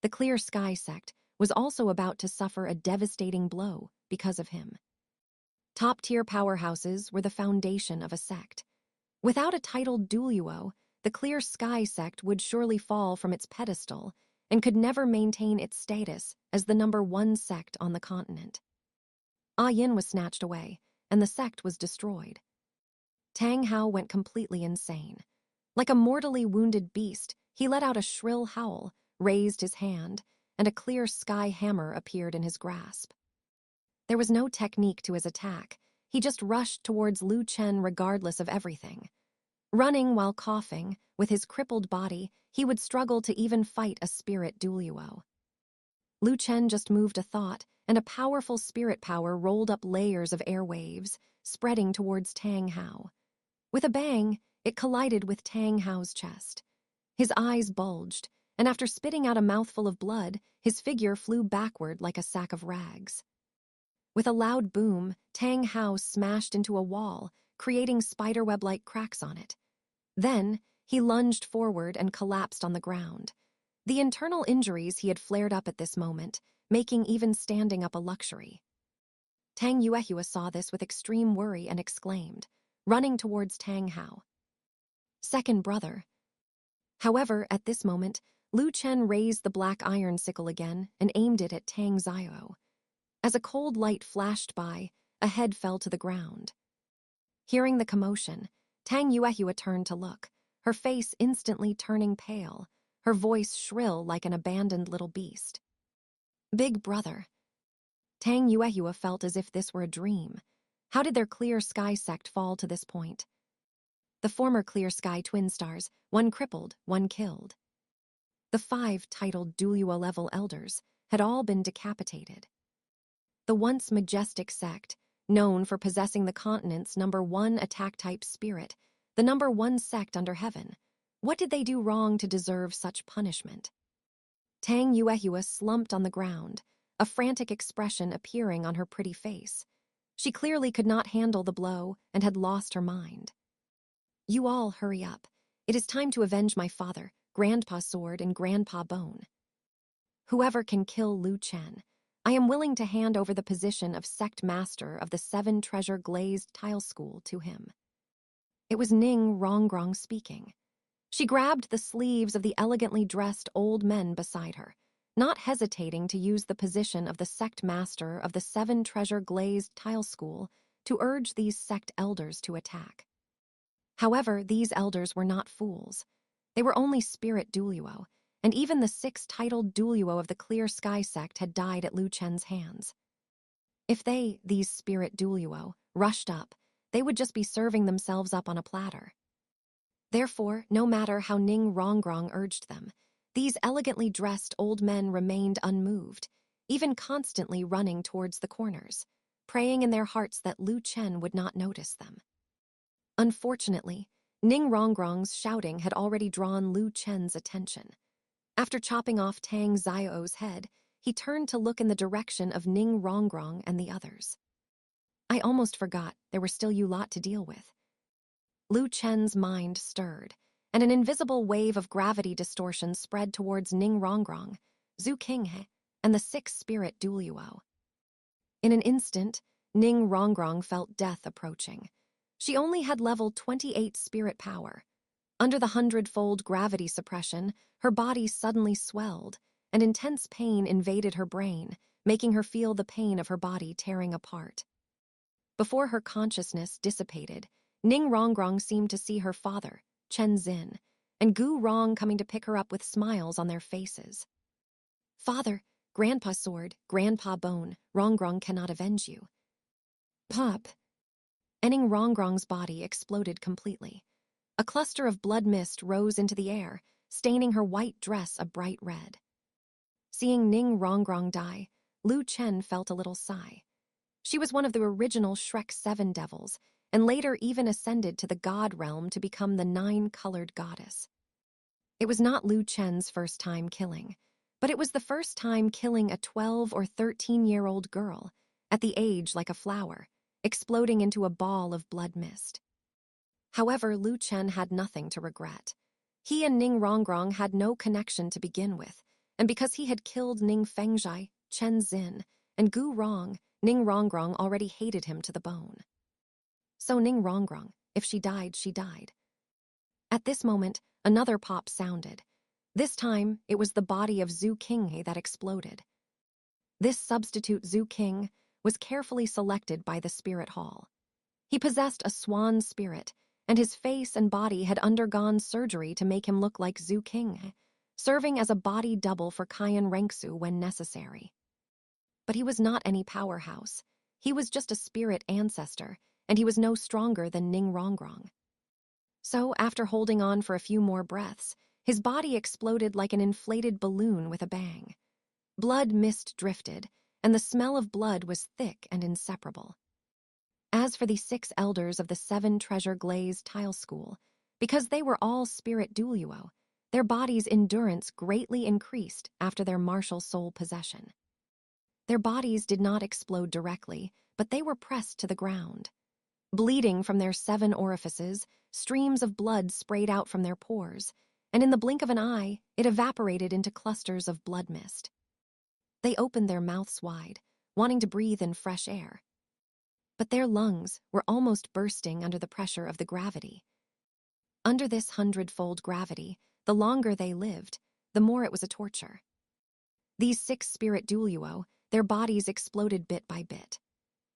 The Clear Sky sect was also about to suffer a devastating blow because of him. Top-tier powerhouses were the foundation of a sect. Without a titled Douluo, the Clear Sky sect would surely fall from its pedestal and could never maintain its status as the #1 sect on the continent. Yin was snatched away, and the sect was destroyed. Tang Hao went completely insane. Like a mortally wounded beast, he let out a shrill howl, raised his hand, and a clear sky hammer appeared in his grasp. There was no technique to his attack. He just rushed towards Lu Chen regardless of everything. Running while coughing, with his crippled body, he would struggle to even fight a spirit Douluo. Lu Chen just moved a thought, and a powerful spirit power rolled up layers of airwaves, spreading towards Tang Hao. With a bang, it collided with Tang Hao's chest. His eyes bulged, and after spitting out a mouthful of blood, his figure flew backward like a sack of rags. With a loud boom, Tang Hao smashed into a wall, creating spiderweb-like cracks on it. Then, he lunged forward and collapsed on the ground. The internal injuries he had flared up at this moment, making even standing up a luxury. Tang Yuehua saw this with extreme worry and exclaimed, running towards Tang Hao. Second brother. However, at this moment, Lu Chen raised the black iron sickle again and aimed it at Tang Zio. As a cold light flashed by, a head fell to the ground. Hearing the commotion, Tang Yuehua turned to look, her face instantly turning pale, her voice shrill like an abandoned little beast. Big brother. Tang Yuehua felt as if this were a dream. How did their Clear Sky sect fall to this point? The former Clear Sky twin stars, one crippled, one killed. The 5 titled Douluo-level elders had all been decapitated. The once majestic sect, known for possessing the continent's #1 attack-type spirit, the #1 sect under heaven, what did they do wrong to deserve such punishment? Tang Yuehua slumped on the ground, a frantic expression appearing on her pretty face. She clearly could not handle the blow and had lost her mind. You all hurry up. It is time to avenge my father, Grandpa Sword and Grandpa Bone. Whoever can kill Lu Chen, I am willing to hand over the position of sect master of the 7 treasure glazed tile school to him. It was Ning Rongrong speaking. She grabbed the sleeves of the elegantly dressed old men beside her, not hesitating to use the position of the sect master of the 7 treasure glazed tile school to urge these sect elders to attack. However, these elders were not fools. They were only spirit Douluo, and even the 6 titled Douluo of the Clear Sky sect had died at Lu Chen's hands. If they, these spirit Douluo, rushed up, they would just be serving themselves up on a platter. Therefore, no matter how Ning Rongrong urged them, these elegantly dressed old men remained unmoved, even constantly running towards the corners, praying in their hearts that Lu Chen would not notice them. Unfortunately, Ning Rongrong's shouting had already drawn Lu Chen's attention. After chopping off Tang Zio's head, he turned to look in the direction of Ning Rongrong and the others. I almost forgot there were still you lot to deal with. Lu Chen's mind stirred, and an invisible wave of gravity distortion spread towards Ning Rongrong, Zhu Qinghe, and the 6 spirit Douluo. In an instant, Ning Rongrong felt death approaching. She only had level 28 spirit power. Under the 100-fold gravity suppression, her body suddenly swelled, and intense pain invaded her brain, making her feel the pain of her body tearing apart. Before her consciousness dissipated, Ning Rongrong seemed to see her father, Chen Xin, and Gu Rong coming to pick her up with smiles on their faces. Father, Grandpa Sword, Grandpa Bone, Rongrong cannot avenge you. Pop. Ning Rongrong's body exploded completely. A cluster of blood mist rose into the air, staining her white dress a bright red. Seeing Ning Rongrong die, Lu Chen felt a little sigh. She was one of the original Shrek 7 devils, and later even ascended to the god realm to become the 9-colored goddess. It was not Lu Chen's first time killing, but it was the first time killing a 12 or 13-year-old girl, at the age like a flower, exploding into a ball of blood mist. However, Lu Chen had nothing to regret. He and Ning Rongrong had no connection to begin with, and because he had killed Ning Fengzhai, Chen Xin, and Gu Rong, Ning Rongrong already hated him to the bone. So Ning Rongrong, if she died, she died. At this moment, another pop sounded. This time, it was the body of Zhu Qinghe that exploded. This substitute Zhu King was carefully selected by the spirit hall. He possessed a swan spirit, and his face and body had undergone surgery to make him look like Zhu Qinghe, serving as a body double for Qian Rengsu when necessary. But he was not any powerhouse. He was just a spirit ancestor, and he was no stronger than Ning Rongrong. So, after holding on for a few more breaths, his body exploded like an inflated balloon with a bang. Blood mist drifted, and the smell of blood was thick and inseparable. As for the 6 elders of the 7 treasure glazed tile school, because they were all spirit Douluo, their bodies' endurance greatly increased after their martial soul possession. Their bodies did not explode directly, but they were pressed to the ground. Bleeding from their 7 orifices, streams of blood sprayed out from their pores, and in the blink of an eye, it evaporated into clusters of blood mist. They opened their mouths wide, wanting to breathe in fresh air. But their lungs were almost bursting under the pressure of the gravity. Under this 100-fold gravity, the longer they lived, the more it was a torture. These 6 spirit Douluo, their bodies exploded bit by bit.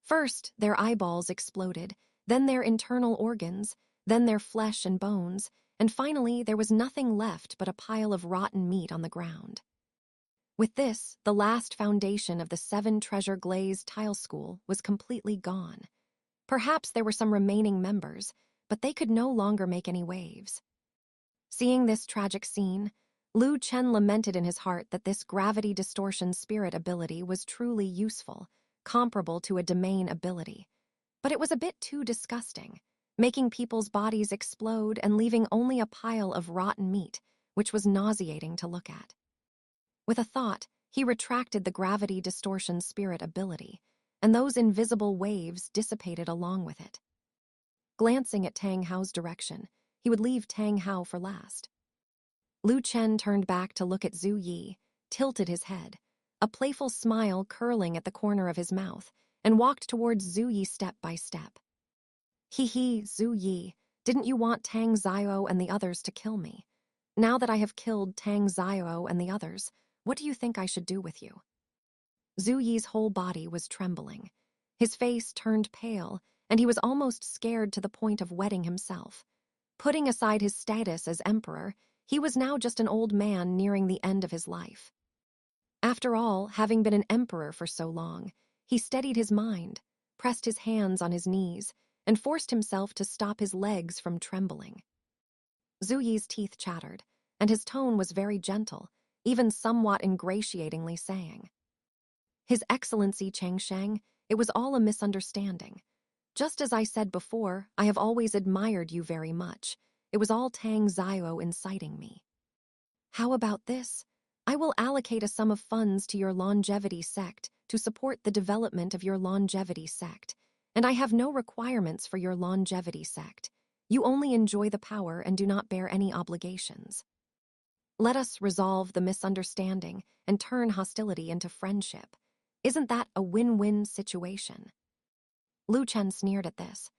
First, their eyeballs exploded, then their internal organs, then their flesh and bones, and finally there was nothing left but a pile of rotten meat on the ground. With this, the last foundation of the 7 treasure glazed tile school was completely gone. Perhaps there were some remaining members, but they could no longer make any waves. Seeing this tragic scene, Chen lamented in his heart that this gravity distortion spirit ability was truly useful, comparable to a domain ability. But it was a bit too disgusting, making people's bodies explode and leaving only a pile of rotten meat, which was nauseating to look at. With a thought, he retracted the gravity distortion spirit ability, and those invisible waves dissipated along with it. Glancing at Tang Hao's direction, he would leave Tang Hao for last. Chen turned back to look at Zhu Yi, tilted his head, a playful smile curling at the corner of his mouth, and walked towards Zhu Yi step by step. Hee, Zhu Yi, didn't you want Tang Zio and the others to kill me? Now that I have killed Tang Zio and the others, what do you think I should do with you? Zhu Yi's whole body was trembling. His face turned pale, and he was almost scared to the point of wetting himself. Putting aside his status as emperor, he was now just an old man nearing the end of his life. After all, having been an emperor for so long, he steadied his mind, pressed his hands on his knees, and forced himself to stop his legs from trembling. Zhu Yi's teeth chattered, and his tone was very gentle, even somewhat ingratiatingly saying, "His Excellency Changsheng, it was all a misunderstanding. Just as I said before, I have always admired you very much. It was all Tang Zio inciting me. How about this? I will allocate a sum of funds to your longevity sect to support the development of your longevity sect, and I have no requirements for your longevity sect. You only enjoy the power and do not bear any obligations. Let us resolve the misunderstanding and turn hostility into friendship. Isn't that a win-win situation?" Chen sneered at this.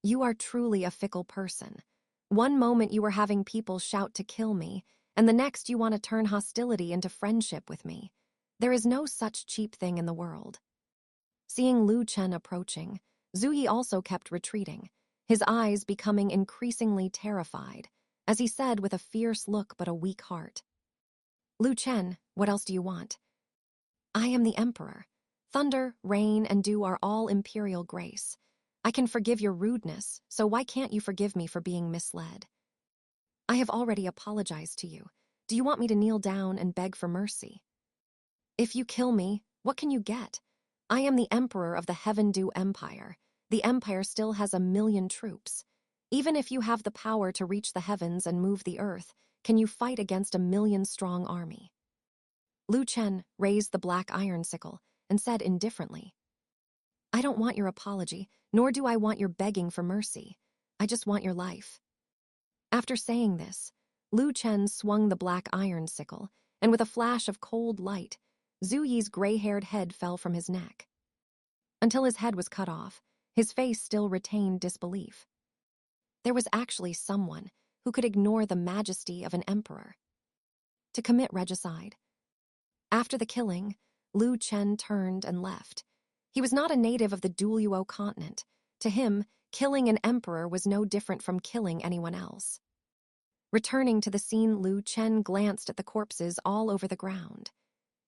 "You are truly a fickle person. One moment you were having people shout to kill me, and the next you want to turn hostility into friendship with me. There is no such cheap thing in the world." Seeing Chen approaching, Zhu Yi also kept retreating, his eyes becoming increasingly terrified, as he said with a fierce look but a weak heart, "Chen, what else do you want? I am the emperor. Thunder, rain, and dew are all imperial grace. I can forgive your rudeness, so why can't you forgive me for being misled? I have already apologized to you. Do you want me to kneel down and beg for mercy? If you kill me, what can you get? I am the emperor of the Heaven Dew Empire. The empire still has 1,000,000 troops. Even if you have the power to reach the heavens and move the earth, can you fight against 1,000,000-strong army?" Chen raised the black iron sickle and said indifferently, "I don't want your apology, nor do I want your begging for mercy. I just want your life." After saying this, Chen swung the black iron sickle, and with a flash of cold light, Zhu Yi's gray-haired head fell from his neck. Until his head was cut off, his face still retained disbelief. There was actually someone who could ignore the majesty of an emperor. To commit regicide. After the killing, Chen turned and left. He was not a native of the Douluo Continent. To him, killing an emperor was no different from killing anyone else. Returning to the scene, Chen glanced at the corpses all over the ground.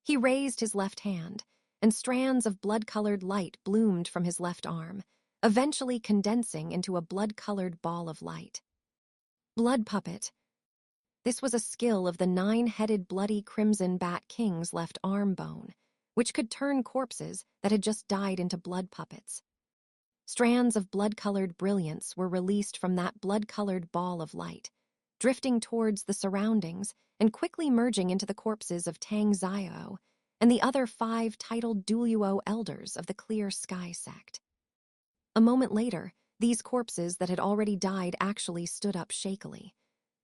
He raised his left hand, and strands of blood-colored light bloomed from his left arm, eventually condensing into a blood-colored ball of light. Blood puppet. This was a skill of the 9-headed bloody crimson bat king's left arm bone, which could turn corpses that had just died into blood puppets. Strands of blood-colored brilliance were released from that blood-colored ball of light, drifting towards the surroundings and quickly merging into the corpses of Tang San and the other 5 titled Douluo elders of the Clear Sky sect. A moment later, these corpses that had already died actually stood up shakily.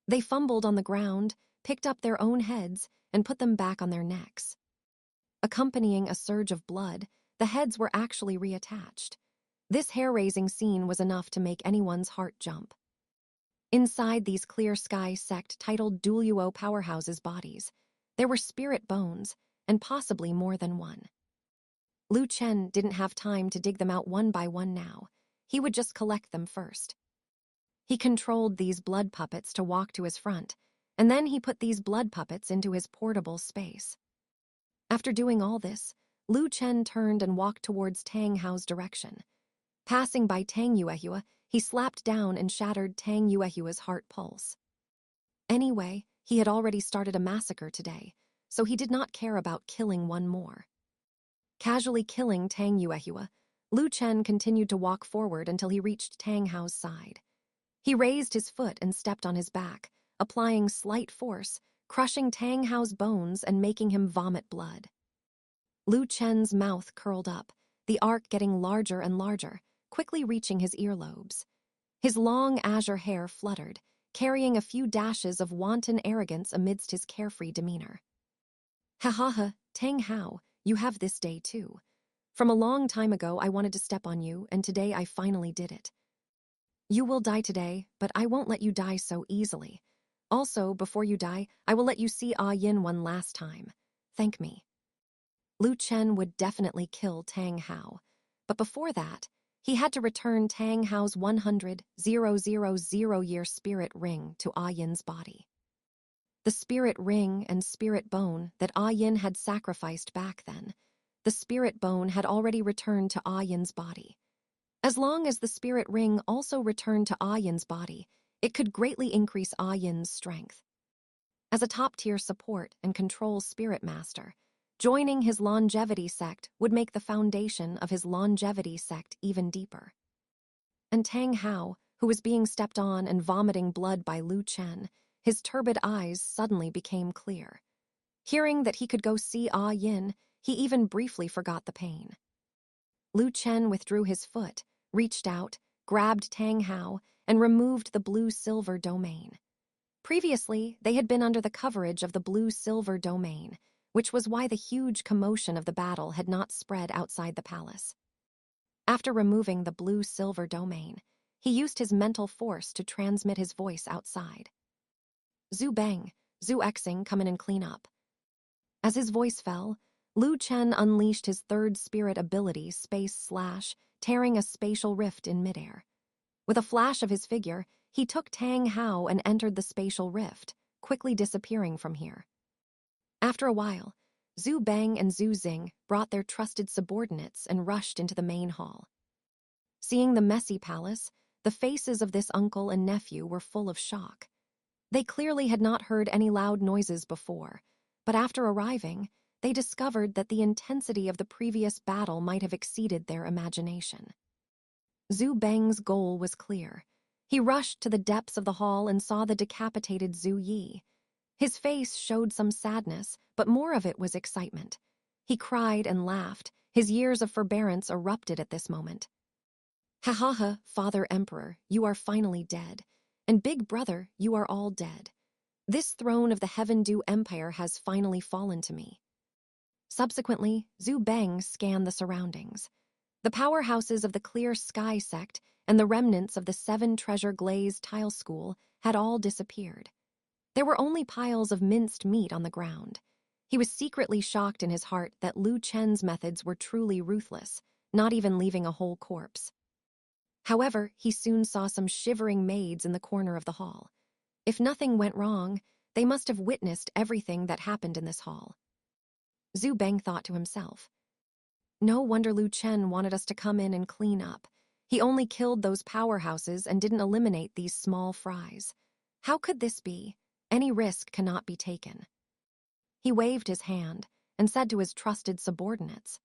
They fumbled on the ground, picked up their own heads, and put them back on their necks. Accompanying a surge of blood, the heads were actually reattached. This hair-raising scene was enough to make anyone's heart jump. Inside these Clear Sky sect titled Douluo powerhouses' bodies, there were spirit bones, and possibly more than one. Chen didn't have time to dig them out one by one now. He would just collect them first. He controlled these blood puppets to walk to his front, and then he put these blood puppets into his portable space. After doing all this, Chen turned and walked towards Tang Hao's direction. Passing by Tang Yuehua, he slapped down and shattered Tang Yuehua's heart pulse. Anyway, he had already started a massacre today, so he did not care about killing one more. Casually killing Tang Yuehua, Chen continued to walk forward until he reached Tang Hao's side. He raised his foot and stepped on his back, applying slight force, crushing Tang Hao's bones and making him vomit blood. Chen's mouth curled up, the arc getting larger and larger, quickly reaching his earlobes. His long azure hair fluttered, carrying a few dashes of wanton arrogance amidst his carefree demeanor. Ha ha ha, Tang Hao, you have this day too. From a long time ago I wanted to step on you, and today I finally did it. You will die today, but I won't let you die so easily. Also, before you die, I will let you see Ah Yin one last time. Thank me. Chen would definitely kill Tang Hao, but before that, he had to return Tang Hao's 100,000-year spirit ring to Ah Yin's body. The spirit ring and spirit bone that Ah Yin had sacrificed back then, the spirit bone had already returned to Ah Yin's body. As long as the spirit ring also returned to Ah Yin's body, it could greatly increase Ah Yin's strength. As a top-tier support and control spirit master, joining his longevity sect would make the foundation of his longevity sect even deeper. And Tang Hao, who was being stepped on and vomiting blood by Chen, his turbid eyes suddenly became clear. Hearing that he could go see Ah Yin, he even briefly forgot the pain. Chen withdrew his foot, reached out, grabbed Tang Hao, and removed the blue-silver domain. Previously, they had been under the coverage of the blue-silver domain, which was why the huge commotion of the battle had not spread outside the palace. After removing the blue-silver domain, he used his mental force to transmit his voice outside. Zhu Bang, Zhu Xing, come in and clean up. As his voice fell, Chen unleashed his third spirit ability, Space Slash, tearing a spatial rift in midair. With a flash of his figure, he took Tang Hao and entered the spatial rift, quickly disappearing from here. After a while, Zhu Bang and Zhu Xing brought their trusted subordinates and rushed into the main hall. Seeing the messy palace, the faces of this uncle and nephew were full of shock. They clearly had not heard any loud noises before, but after arriving, they discovered that the intensity of the previous battle might have exceeded their imagination. Zhu Bang's goal was clear. He rushed to the depths of the hall and saw the decapitated Zhu Yi. His face showed some sadness, but more of it was excitement. He cried and laughed. His years of forbearance erupted at this moment. Ha ha ha, Father Emperor, you are finally dead. And Big Brother, you are all dead. This throne of the Heaven Dew Empire has finally fallen to me. Subsequently, Zhu Bang scanned the surroundings. The powerhouses of the Clear Sky sect and the remnants of the 7 Treasure Glaze Tile School had all disappeared. There were only piles of minced meat on the ground. He was secretly shocked in his heart that Lu Chen's methods were truly ruthless, not even leaving a whole corpse. However, he soon saw some shivering maids in the corner of the hall. If nothing went wrong, they must have witnessed everything that happened in this hall. Zhu Beng thought to himself, no wonder Lu Chen wanted us to come in and clean up. He only killed those powerhouses and didn't eliminate these small fries. How could this be? Any risk cannot be taken. He waved his hand and said to his trusted subordinates,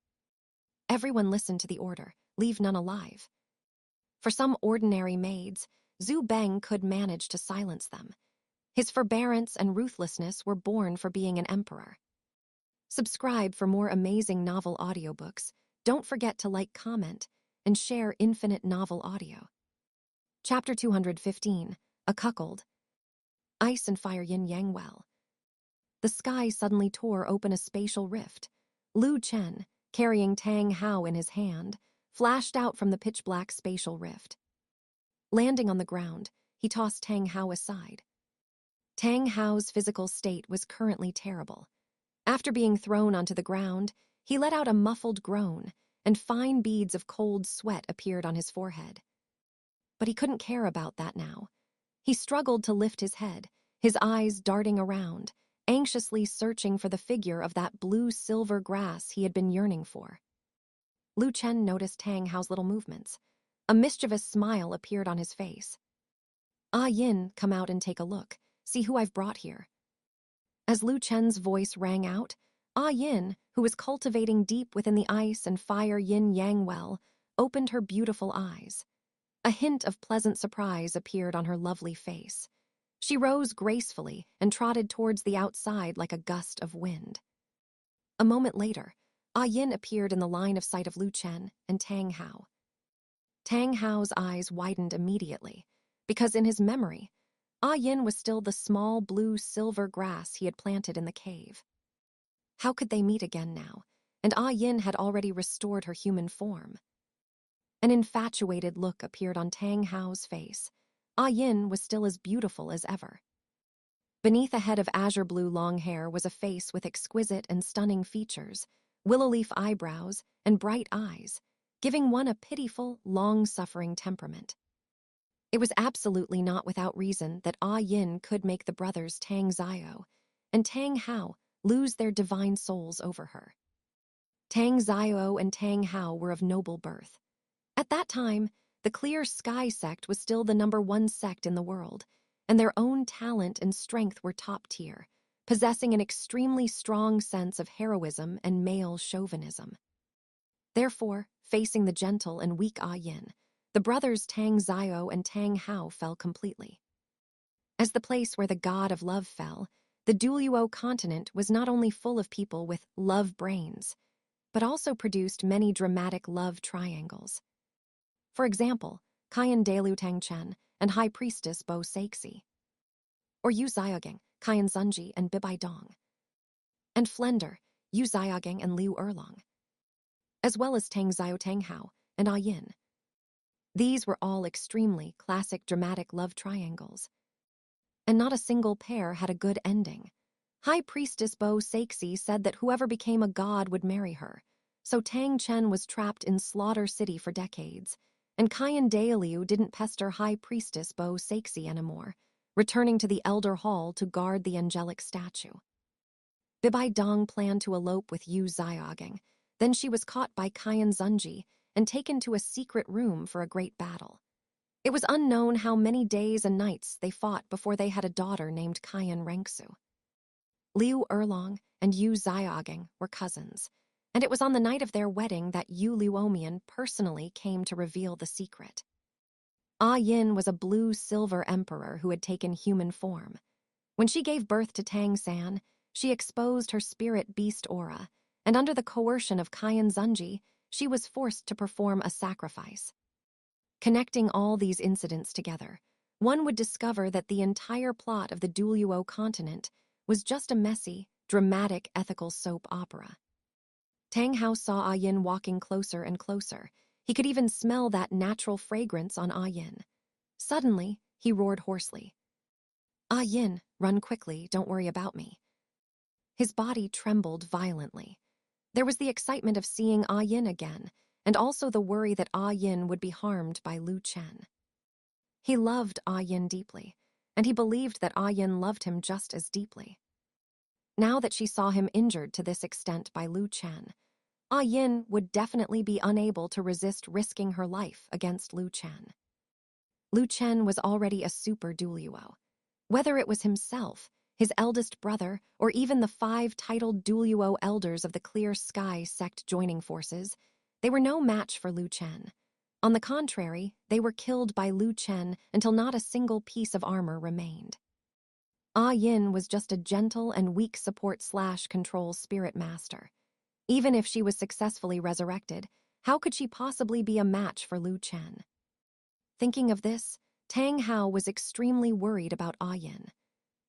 everyone listen to the order, leave none alive. For some ordinary maids, Zhu Beng could manage to silence them. His forbearance and ruthlessness were born for being an emperor. Subscribe for more amazing novel audiobooks. Don't forget to like, comment, and share Infinite Novel Audio. Chapter 215, A Cuckold. Ice and fire yin-yang well. The sky suddenly tore open a spatial rift. Lu Chen, carrying Tang Hao in his hand, flashed out from the pitch-black spatial rift. Landing on the ground, he tossed Tang Hao aside. Tang Hao's physical state was currently terrible. After being thrown onto the ground, he let out a muffled groan, and fine beads of cold sweat appeared on his forehead. But he couldn't care about that now. He struggled to lift his head, his eyes darting around, anxiously searching for the figure of that blue-silver grass he had been yearning for. Lu Chen noticed Tang Hao's little movements. A mischievous smile appeared on his face. "Ah Yin, come out and take a look. See who I've brought here." As Lu Chen's voice rang out, Ah Yin, who was cultivating deep within the ice and fire yin-yang well, opened her beautiful eyes. A hint of pleasant surprise appeared on her lovely face. She rose gracefully and trotted towards the outside like a gust of wind. A moment later, Ah Yin appeared in the line of sight of Lu Chen and Tang Hao. Tang Hao's eyes widened immediately, because in his memory, Ah Yin was still the small blue-silver grass he had planted in the cave. How could they meet again now? And Ah Yin had already restored her human form. An infatuated look appeared on Tang Hao's face. Ah Yin was still as beautiful as ever. Beneath a head of azure-blue long hair was a face with exquisite and stunning features, willow-leaf eyebrows, and bright eyes, giving one a pitiful, long-suffering temperament. It was absolutely not without reason that Ah Yin could make the brothers Tang Zio and Tang Hao lose their divine souls over her. Tang Zio and Tang Hao were of noble birth. At that time, the Clear Sky sect was still the #1 sect in the world, and their own talent and strength were top tier, possessing an extremely strong sense of heroism and male chauvinism. Therefore, facing the gentle and weak Ah Yin, the brothers Tang Zio and Tang Hao fell completely. As the place where the god of love fell, the Douluo Continent was not only full of people with love brains, but also produced many dramatic love triangles. For example, Kayan Dalu Tang Chen and High Priestess Bo Saixi, or Yu Xiaogang, Kayan Zunji and Bibai Dong, and Flender, Yu Xiaogang and Liu Erlong, as well as Tang Zio Tang Hao and Ah Yin. These were all extremely classic dramatic love triangles, and not a single pair had a good ending. High Priestess Bo Saixi said that whoever became a god would marry her, so Tang Chen was trapped in Slaughter City for decades, and Kayan Dailiu didn't pester High Priestess Bo Saixi anymore, returning to the Elder Hall to guard the angelic statue. Bibai Dong planned to elope with Yu Xiaogang, then she was caught by Kayan Zunji and taken to a secret room for a great battle. It was unknown how many days and nights they fought before they had a daughter named Kayan Rengsu. Liu Erlong and Yu Xiaogang were cousins, and it was on the night of their wedding that Yu Luomian personally came to reveal the secret. Ah Yin was a blue-silver emperor who had taken human form. When she gave birth to Tang San, she exposed her spirit beast aura, and under the coercion of Kayan Zunji, she was forced to perform a sacrifice. Connecting all these incidents together, one would discover that the entire plot of the Douluo Continent was just a messy, dramatic ethical soap opera. Tang Hao saw Ah Yin walking closer and closer. He could even smell that natural fragrance on Ah Yin. Suddenly, he roared hoarsely. Ah Yin, run quickly, don't worry about me. His body trembled violently. There was the excitement of seeing Ah Yin again, and also the worry that Ah Yin would be harmed by Lu Chen. He loved Ah Yin deeply, and he believed that Ah Yin loved him just as deeply. Now that she saw him injured to this extent by Lu Chen, Ah Yin would definitely be unable to resist risking her life against Lu Chen. Lu Chen was already a super Douluo. Whether it was himself, his eldest brother, or even the 5 titled Douluo elders of the Clear Sky sect joining forces, they were no match for Lu Chen. On the contrary, they were killed by Lu Chen until not a single piece of armor remained. Ah Yin was just a gentle and weak support/control spirit master. Even if she was successfully resurrected, how could she possibly be a match for Lu Chen? Thinking of this, Tang Hao was extremely worried about Ah Yin.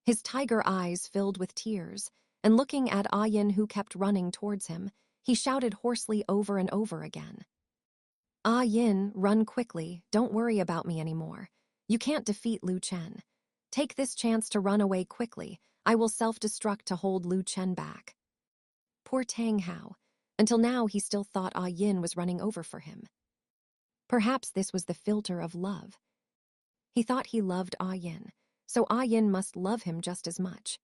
His tiger eyes filled with tears, and looking at Ah Yin who kept running towards him, he shouted hoarsely over and over again. Ah Yin, run quickly, don't worry about me anymore. You can't defeat Lu Chen. Take this chance to run away quickly. I will self-destruct to hold Lu Chen back. Poor Tang Hao. Until now he still thought Ah Yin was running over for him. Perhaps this was the filter of love. He thought he loved Ah Yin, so Ah Yin must love him just as much.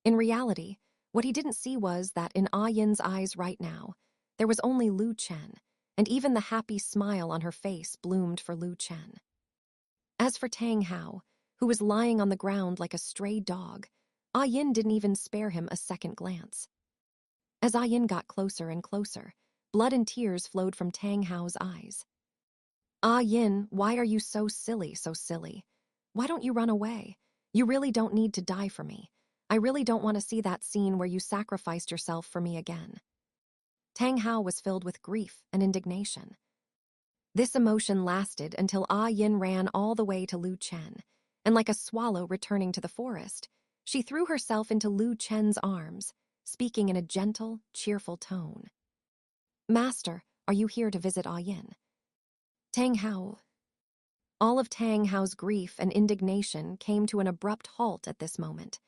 In reality, what he didn't see was that in Ah Yin's eyes right now, there was only Lu Chen, and even the happy smile on her face bloomed for Lu Chen. As for Tang Hao, who was lying on the ground like a stray dog, Ah Yin didn't even spare him a second glance. As Ah Yin got closer and closer, blood and tears flowed from Tang Hao's eyes. Ah Yin, why are you so silly, so silly? Why don't you run away? You really don't need to die for me. I really don't want to see that scene where you sacrificed yourself for me again. Tang Hao was filled with grief and indignation. This emotion lasted until Ah Yin ran all the way to Lu Chen, and like a swallow returning to the forest, she threw herself into Lu Chen's arms, speaking in a gentle, cheerful tone. Master, are you here to visit Ah Yin? Tang Hao. All of Tang Hao's grief and indignation came to an abrupt halt at this moment.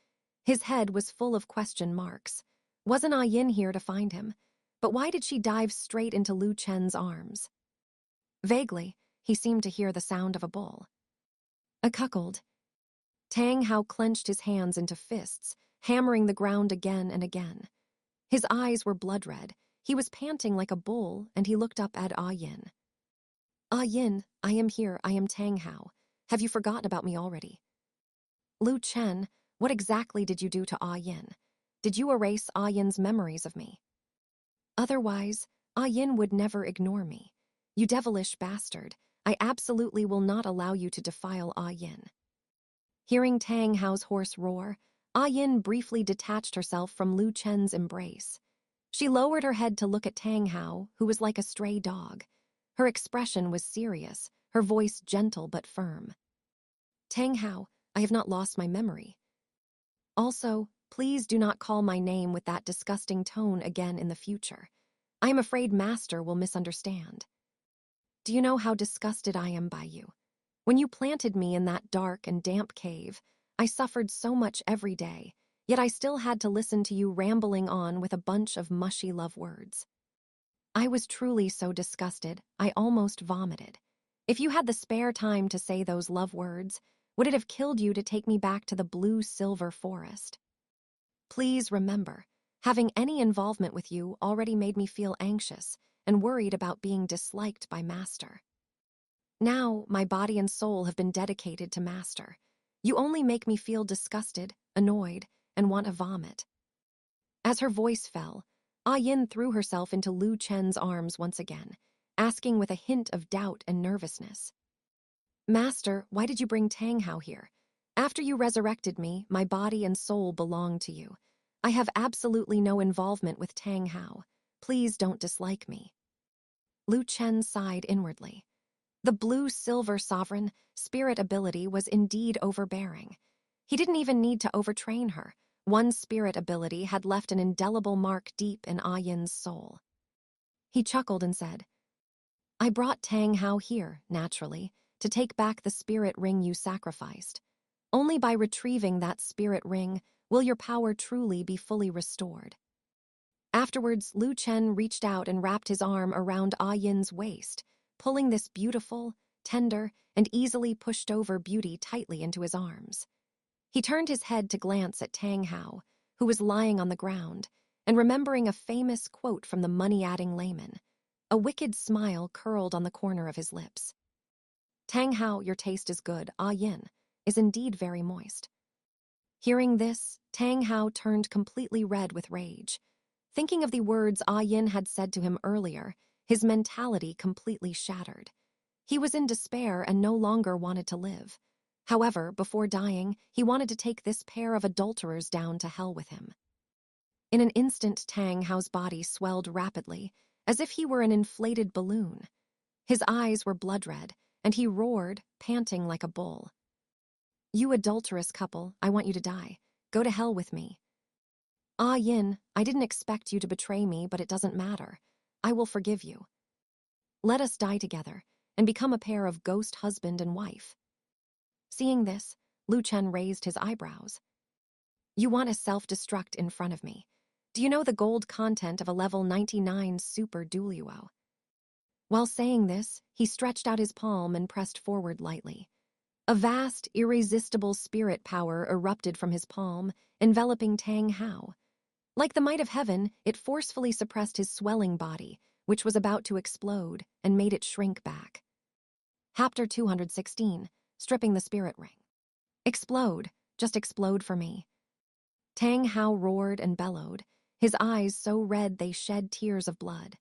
His head was full of question marks. Wasn't Ah Yin here to find him? But why did she dive straight into Lu Chen's arms? Vaguely, he seemed to hear the sound of a bull. A cuckold. Tang Hao clenched his hands into fists, hammering the ground again and again. His eyes were blood red. He was panting like a bull, and he looked up at Ah Yin. Ah Yin, I am here, I am Tang Hao. Have you forgotten about me already? Lu Chen, what exactly did you do to Ah Yin? Did you erase Ah Yin's memories of me? Otherwise, Ah Yin would never ignore me. You devilish bastard, I absolutely will not allow you to defile Ah Yin. Hearing Tang Hao's hoarse roar, Ah Yin briefly detached herself from Lu Chen's embrace. She lowered her head to look at Tang Hao, who was like a stray dog. Her expression was serious, her voice gentle but firm. Tang Hao, I have not lost my memory. Also, please do not call my name with that disgusting tone again in the future. I am afraid Master will misunderstand. Do you know how disgusted I am by you? When you planted me in that dark and damp cave, I suffered so much every day, yet I still had to listen to you rambling on with a bunch of mushy love words. I was truly so disgusted, I almost vomited. If you had the spare time to say those love words, would it have killed you to take me back to the blue-silver forest? Please remember, having any involvement with you already made me feel anxious and worried about being disliked by Master. Now, my body and soul have been dedicated to Master. You only make me feel disgusted, annoyed, and want to vomit. As her voice fell, Ah Yin threw herself into Lu Chen's arms once again, asking with a hint of doubt and nervousness. Master, why did you bring Tang Hao here? After you resurrected me, my body and soul belong to you. I have absolutely no involvement with Tang Hao. Please don't dislike me. Lu Chen sighed inwardly. The blue-silver sovereign spirit ability was indeed overbearing. He didn't even need to overtrain her. One spirit ability had left an indelible mark deep in Ah Yin's soul. He chuckled and said, I brought Tang Hao here, naturally, to take back the spirit ring you sacrificed. Only by retrieving that spirit ring will your power truly be fully restored. Afterwards, Lu Chen reached out and wrapped his arm around Ah Yin's waist, pulling this beautiful, tender, and easily pushed over beauty tightly into his arms. He turned his head to glance at Tang Hao, who was lying on the ground, and remembering a famous quote from the money-adding layman, a wicked smile curled on the corner of his lips. Tang Hao, your taste is good, Ah Yin, is indeed very moist. Hearing this, Tang Hao turned completely red with rage. Thinking of the words Ah Yin had said to him earlier, his mentality completely shattered. He was in despair and no longer wanted to live. However, before dying, he wanted to take this pair of adulterers down to hell with him. In an instant, Tang Hao's body swelled rapidly, as if he were an inflated balloon. His eyes were blood red, and he roared, panting like a bull. "You adulterous couple, I want you to die. Go to hell with me." "Ah Yin, I didn't expect you to betray me, but it doesn't matter. I will forgive you. Let us die together and become a pair of ghost husband and wife." Seeing this, Lu Chen raised his eyebrows. "You want to self-destruct in front of me. Do you know the gold content of a level 99 super Douluo?" While saying this, he stretched out his palm and pressed forward lightly. A vast, irresistible spirit power erupted from his palm, enveloping Tang Hao. Like the might of heaven, it forcefully suppressed his swelling body, which was about to explode, and made it shrink back. Chapter 216, Stripping the Spirit Ring. "Explode, just explode for me." Tang Hao roared and bellowed, his eyes so red they shed tears of blood.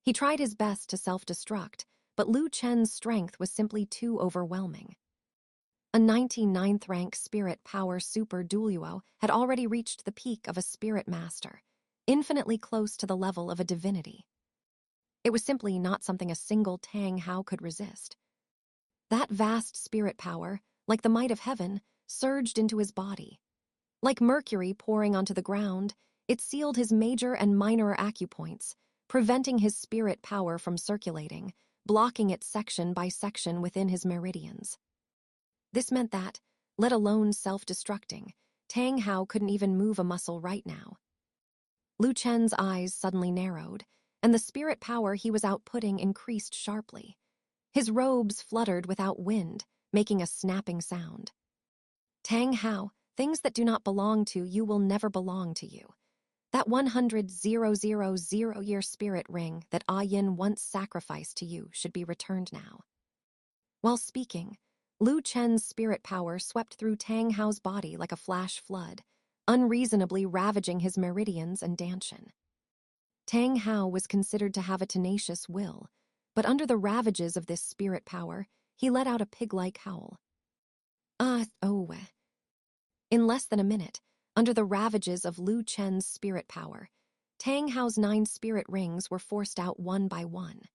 He tried his best to self-destruct, but Lu Chen's strength was simply too overwhelming. A 99th rank spirit power super Douluo had already reached the peak of a spirit master, infinitely close to the level of a divinity. It was simply not something a single Tang Hao could resist. That vast spirit power, like the might of heaven, surged into his body. Like mercury pouring onto the ground, it sealed his major and minor acupoints, preventing his spirit power from circulating, blocking it section by section within his meridians. This meant that, let alone self-destructing, Tang Hao couldn't even move a muscle right now. Lu Chen's eyes suddenly narrowed, and the spirit power he was outputting increased sharply. His robes fluttered without wind, making a snapping sound. "Tang Hao, things that do not belong to you will never belong to you. That 100,000-year spirit ring that Ah Yin once sacrificed to you should be returned now." While speaking, Lu Chen's spirit power swept through Tang Hao's body like a flash flood, unreasonably ravaging his meridians and Danshan. Tang Hao was considered to have a tenacious will, but under the ravages of this spirit power, he let out a pig-like howl. In less than a minute, under the ravages of Lu Chen's spirit power, Tang Hao's 9 spirit rings were forced out one by one.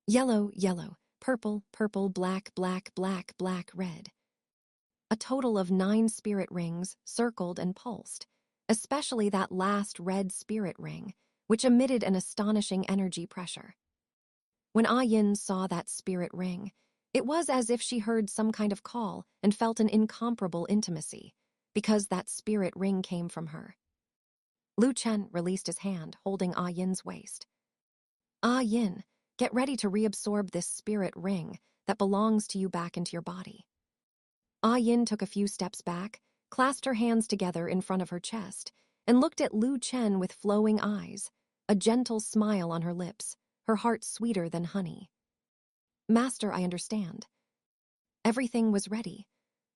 Yellow, yellow, purple, purple, black, black, black, black, red. A total of 9 spirit rings circled and pulsed, especially that last red spirit ring, which emitted an astonishing energy pressure. When Ah Yin saw that spirit ring, it was as if she heard some kind of call and felt an incomparable intimacy, because that spirit ring came from her. Lu Chen released his hand, holding Ah Yin's waist. "Ah Yin, get ready to reabsorb this spirit ring that belongs to you back into your body." Ah Yin took a few steps back, clasped her hands together in front of her chest, and looked at Lu Chen with flowing eyes, a gentle smile on her lips, her heart sweeter than honey. "Master, I understand." Everything was ready.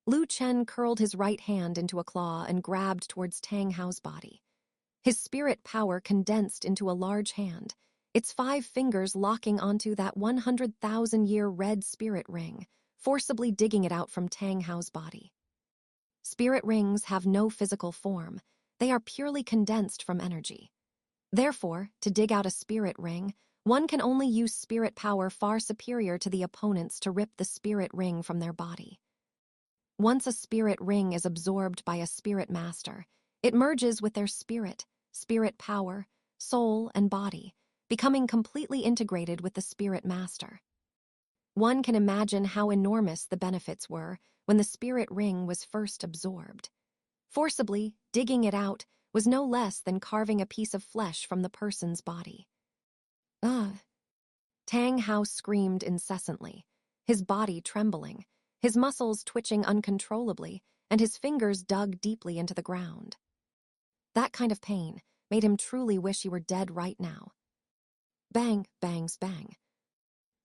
Lu Chen curled his right hand into a claw and grabbed towards Tang Hao's body. His spirit power condensed into a large hand, its 5 fingers locking onto that 100,000-year red spirit ring, forcibly digging it out from Tang Hao's body. Spirit rings have no physical form. They are purely condensed from energy. Therefore, to dig out a spirit ring, one can only use spirit power far superior to the opponent's to rip the spirit ring from their body. Once a spirit ring is absorbed by a spirit master, it merges with their spirit power, soul, and body, becoming completely integrated with the spirit master. One can imagine how enormous the benefits were when the spirit ring was first absorbed. Forcibly digging it out was no less than carving a piece of flesh from the person's body. Ugh! Tang Hao screamed incessantly, his body trembling, his muscles twitching uncontrollably, and his fingers dug deeply into the ground. That kind of pain made him truly wish he were dead right now. Bang, bangs, bang.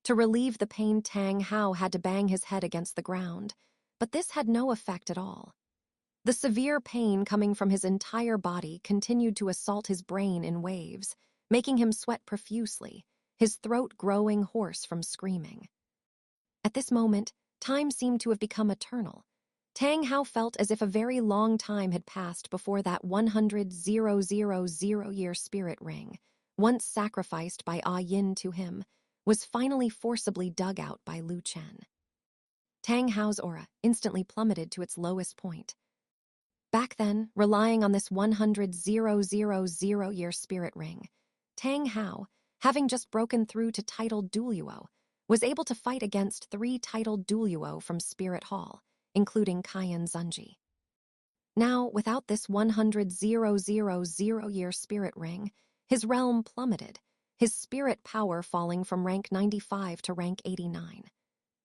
To relieve the pain, Tang Hao had to bang his head against the ground, but this had no effect at all. The severe pain coming from his entire body continued to assault his brain in waves, making him sweat profusely, his throat growing hoarse from screaming. At this moment, time seemed to have become eternal. Tang Hao felt as if a very long time had passed before that 100,000-year spirit ring, once sacrificed by Yin to him, was finally forcibly dug out by Lu Chen. Tang Hao's aura instantly plummeted to its lowest point. Back then, relying on this 100,000-year spirit ring, Tang Hao, having just broken through to titled Douluo, was able to fight against 3 titled Douluo from Spirit Hall, including Kaiyan Zunji. Now, without this 100,000-year spirit ring, his realm plummeted, his spirit power falling from rank 95 to rank 89.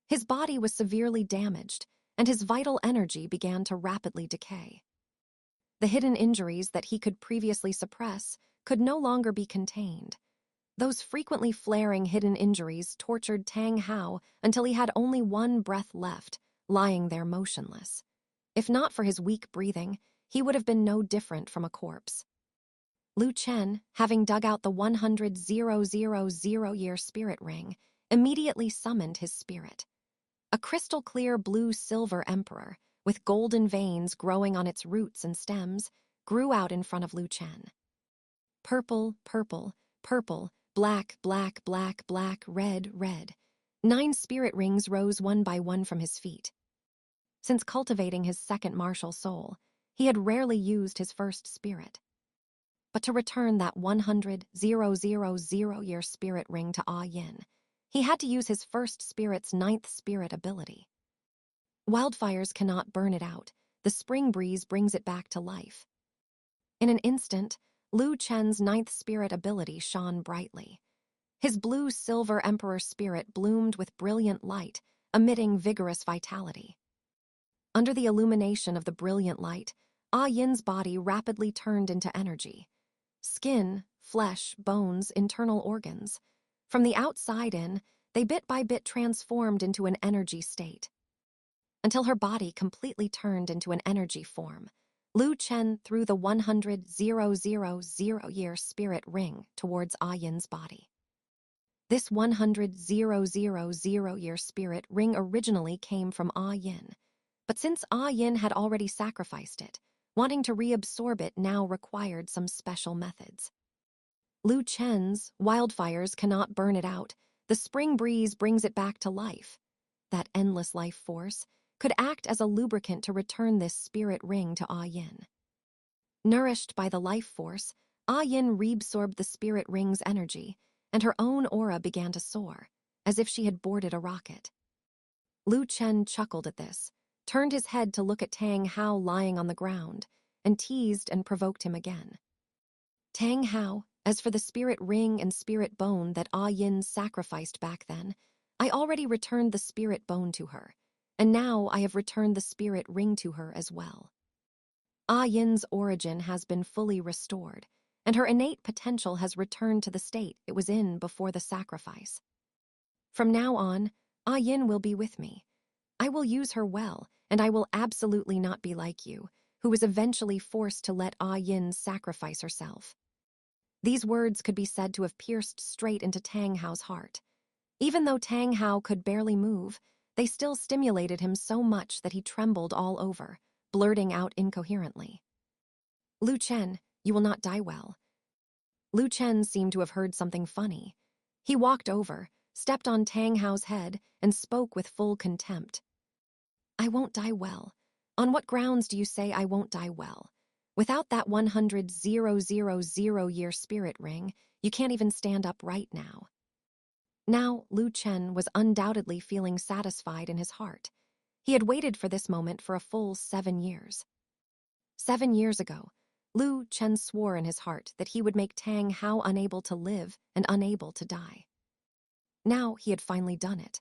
His body was severely damaged, and his vital energy began to rapidly decay. The hidden injuries that he could previously suppress could no longer be contained. Those frequently flaring hidden injuries tortured Tang Hao until he had only one breath left, lying there motionless. If not for his weak breathing, he would have been no different from a corpse. Lu Chen, having dug out the 100,000-year spirit ring, immediately summoned his spirit. A crystal-clear blue-silver emperor, with golden veins growing on its roots and stems, grew out in front of Lu Chen. Purple, purple, purple, black, black, black, black, red, red. 9 spirit rings rose one by one from his feet. Since cultivating his second martial soul, he had rarely used his first spirit. But to return that 100,000-year spirit ring to Yin, he had to use his first spirit's 9th spirit ability. Wildfires cannot burn it out. The spring breeze brings it back to life. In an instant, Lu Chen's 9th spirit ability shone brightly. His blue-silver emperor spirit bloomed with brilliant light, emitting vigorous vitality. Under the illumination of the brilliant light, Yin's body rapidly turned into energy. Skin, flesh, bones, internal organs. From the outside in, they bit by bit transformed into an energy state. Until her body completely turned into an energy form, Lu Chen threw the 100,000-year spirit ring towards Yin's body. This 100,000-year spirit ring originally came from Yin, but since Yin had already sacrificed it, wanting to reabsorb it now required some special methods. Lu Chen's wildfires cannot burn it out, the spring breeze brings it back to life. That endless life force could act as a lubricant to return this spirit ring to Yin. Nourished by the life force, Yin reabsorbed the spirit ring's energy, and her own aura began to soar, as if she had boarded a rocket. Lu Chen chuckled at this, turned his head to look at Tang Hao lying on the ground, and teased and provoked him again. Tang Hao, as for the spirit ring and spirit bone that Yin sacrificed back then, I already returned the spirit bone to her, and now I have returned the spirit ring to her as well. Yin's origin has been fully restored, and her innate potential has returned to the state it was in before the sacrifice. From now on, Yin will be with me. I will use her well, and I will absolutely not be like you, who was eventually forced to let Yin sacrifice herself. These words could be said to have pierced straight into Tang Hao's heart. Even though Tang Hao could barely move, they still stimulated him so much that he trembled all over, blurting out incoherently. Lu Chen, you will not die well. Lu Chen seemed to have heard something funny. He walked over, stepped on Tang Hao's head, and spoke with full contempt. I won't die well. On what grounds do you say I won't die well? Without that 100,000-year spirit ring, you can't even stand up right now. Now, Lu Chen was undoubtedly feeling satisfied in his heart. He had waited for this moment for a full 7 years. 7 years ago, Chen swore in his heart that he would make Tang Hao unable to live and unable to die. Now he had finally done it.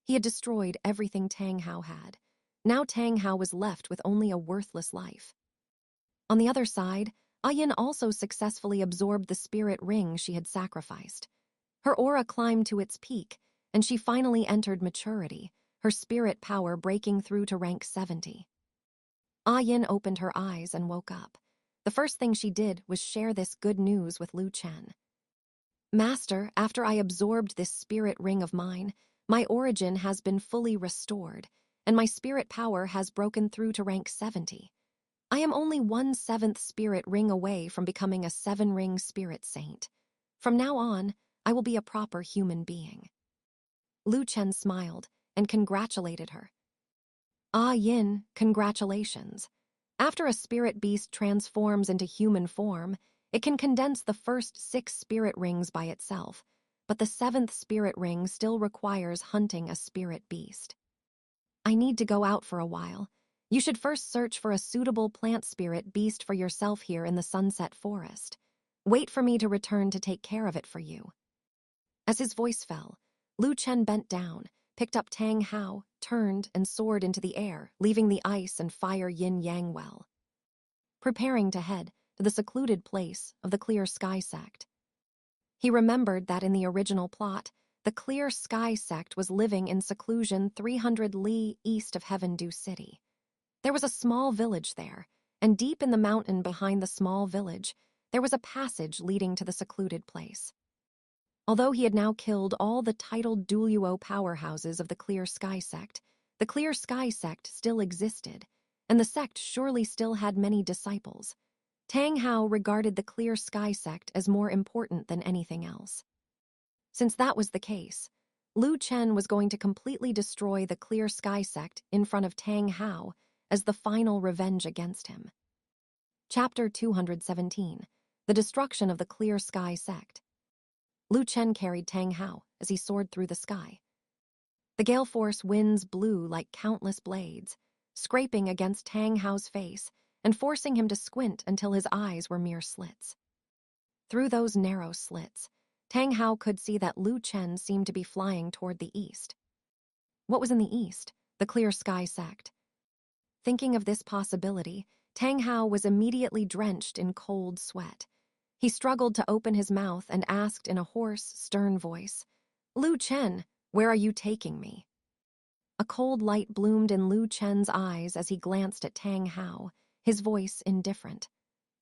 He had destroyed everything Tang Hao had. Now Tang Hao was left with only a worthless life. On the other side, Yin also successfully absorbed the spirit ring she had sacrificed. Her aura climbed to its peak, and she finally entered maturity, her spirit power breaking through to rank 70. Yin opened her eyes and woke up. The first thing she did was share this good news with Chen. Master, after I absorbed this spirit ring of mine, my origin has been fully restored, and my spirit power has broken through to rank 70. I am only 1/7 spirit ring away from becoming a 7-ring spirit saint. From now on, I will be a proper human being. Chen smiled and congratulated her. Yin, congratulations. After a spirit beast transforms into human form, it can condense the first 6 spirit rings by itself, but the 7th spirit ring still requires hunting a spirit beast. I need to go out for a while. You should first search for a suitable plant spirit beast for yourself here in the Sunset Forest. Wait for me to return to take care of it for you. As his voice fell, Chen bent down, picked up Tang Hao, turned, and soared into the air, leaving the ice and fire yin-yang well. Preparing to head to the secluded place of the Clear Sky Sect. He remembered that in the original plot, the Clear Sky Sect was living in seclusion 300 li east of Heaven-Dew City. There was a small village there, and deep in the mountain behind the small village, there was a passage leading to the secluded place. Although he had now killed all the titled Douluo powerhouses of the Clear Sky Sect, the Clear Sky Sect still existed, and the sect surely still had many disciples. Tang Hao regarded the Clear Sky Sect as more important than anything else. Since that was the case, Chen was going to completely destroy the Clear Sky Sect in front of Tang Hao as the final revenge against him. Chapter 217, The Destruction of the Clear Sky Sect. Chen carried Tang Hao as he soared through the sky. The gale force winds blew like countless blades, scraping against Tang Hao's face and forcing him to squint until his eyes were mere slits. Through those narrow slits, Tang Hao could see that Chen seemed to be flying toward the east. What was in the east? The Clear Sky Sect. Thinking of this possibility, Tang Hao was immediately drenched in cold sweat. He struggled to open his mouth and asked in a hoarse, stern voice, Chen, where are you taking me? A cold light bloomed in Chen's eyes as he glanced at Tang Hao, his voice indifferent.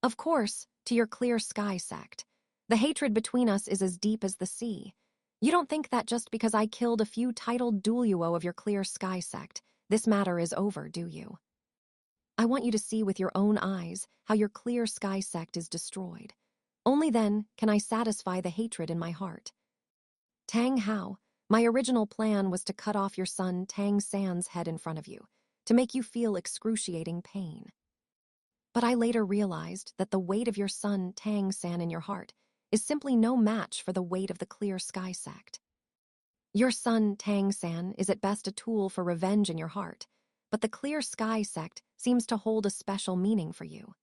Of course, to your Clear Sky Sect. The hatred between us is as deep as the sea. You don't think that just because I killed a few titled Douluo of your Clear Sky Sect, this matter is over, do you? I want you to see with your own eyes how your Clear Sky Sect is destroyed. Only then can I satisfy the hatred in my heart. Tang Hao, my original plan was to cut off your son Tang San's head in front of you, to make you feel excruciating pain. But I later realized that the weight of your son Tang San in your heart is simply no match for the weight of the Clear Sky Sect. Your son Tang San is at best a tool for revenge in your heart, but the Clear Sky Sect seems to hold a special meaning for you.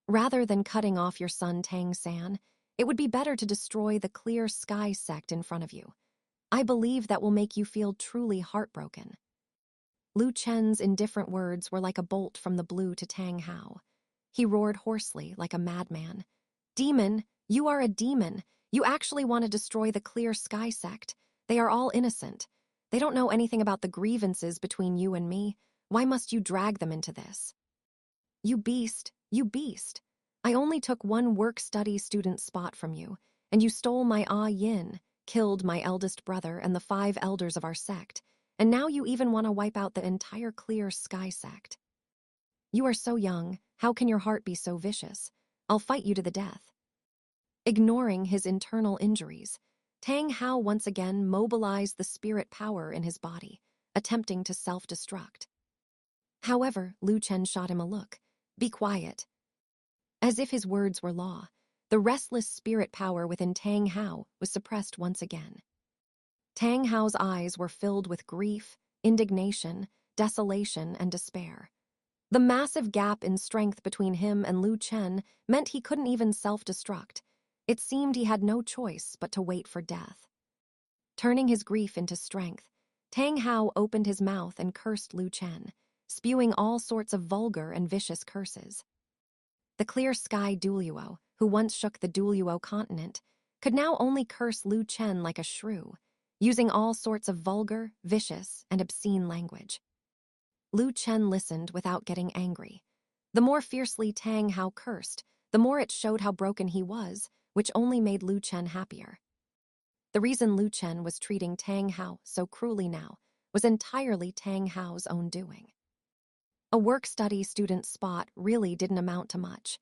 Rather than cutting off your son Tang San, it would be better to destroy the Clear Sky Sect in front of you. I believe that will make you feel truly heartbroken. Chen's indifferent words were like a bolt from the blue to Tang Hao. He roared hoarsely like a madman. Demon, you are a demon. You actually want to destroy the Clear Sky Sect. They are all innocent. They don't know anything about the grievances between you and me. Why must you drag them into this? You beast, you beast. I only took one work-study student spot from you, and you stole my Yin, killed my eldest brother and the 5 elders of our sect, and now you even want to wipe out the entire Clear Sky Sect. You are so young, how can your heart be so vicious? I'll fight you to the death. Ignoring his internal injuries, Tang Hao once again mobilized the spirit power in his body, attempting to self-destruct. However, Chen shot him a look. Be quiet. As if his words were law, the restless spirit power within Tang Hao was suppressed once again. Tang Hao's eyes were filled with grief, indignation, desolation, and despair. The massive gap in strength between him and Lu Chen meant he couldn't even self-destruct. It seemed he had no choice but to wait for death. Turning his grief into strength, Tang Hao opened his mouth and cursed Lu Chen, spewing all sorts of vulgar and vicious curses. The clear sky Douluo, who once shook the Douluo Continent, could now only curse Lu Chen like a shrew, using all sorts of vulgar, vicious, and obscene language. Lu Chen listened without getting angry. The more fiercely Tang Hao cursed, the more it showed how broken he was, which only made Lu Chen happier. The reason Lu Chen was treating Tang Hao so cruelly now was entirely Tang Hao's own doing. A work-study student spot really didn't amount to much,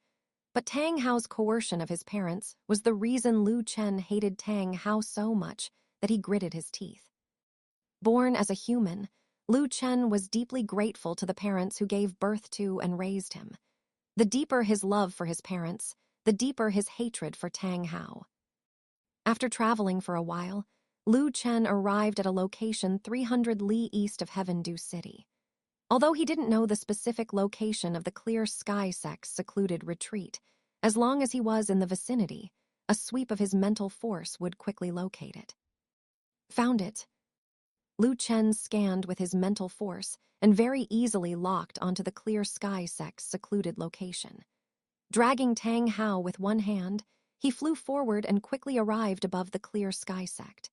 but Tang Hao's coercion of his parents was the reason Lu Chen hated Tang Hao so much that he gritted his teeth. Born as a human, Lu Chen was deeply grateful to the parents who gave birth to and raised him. The deeper his love for his parents, the deeper his hatred for Tang Hao. After traveling for a while, Lu Chen arrived at a location 300 li east of Heavendew City. Although he didn't know the specific location of the Clear Sky sect's secluded retreat, as long as he was in the vicinity, a sweep of his mental force would quickly locate it. Found it. Lu Chen scanned with his mental force and very easily locked onto the Clear Sky sect's secluded location. Dragging Tang Hao with one hand, he flew forward and quickly arrived above the Clear Sky sect.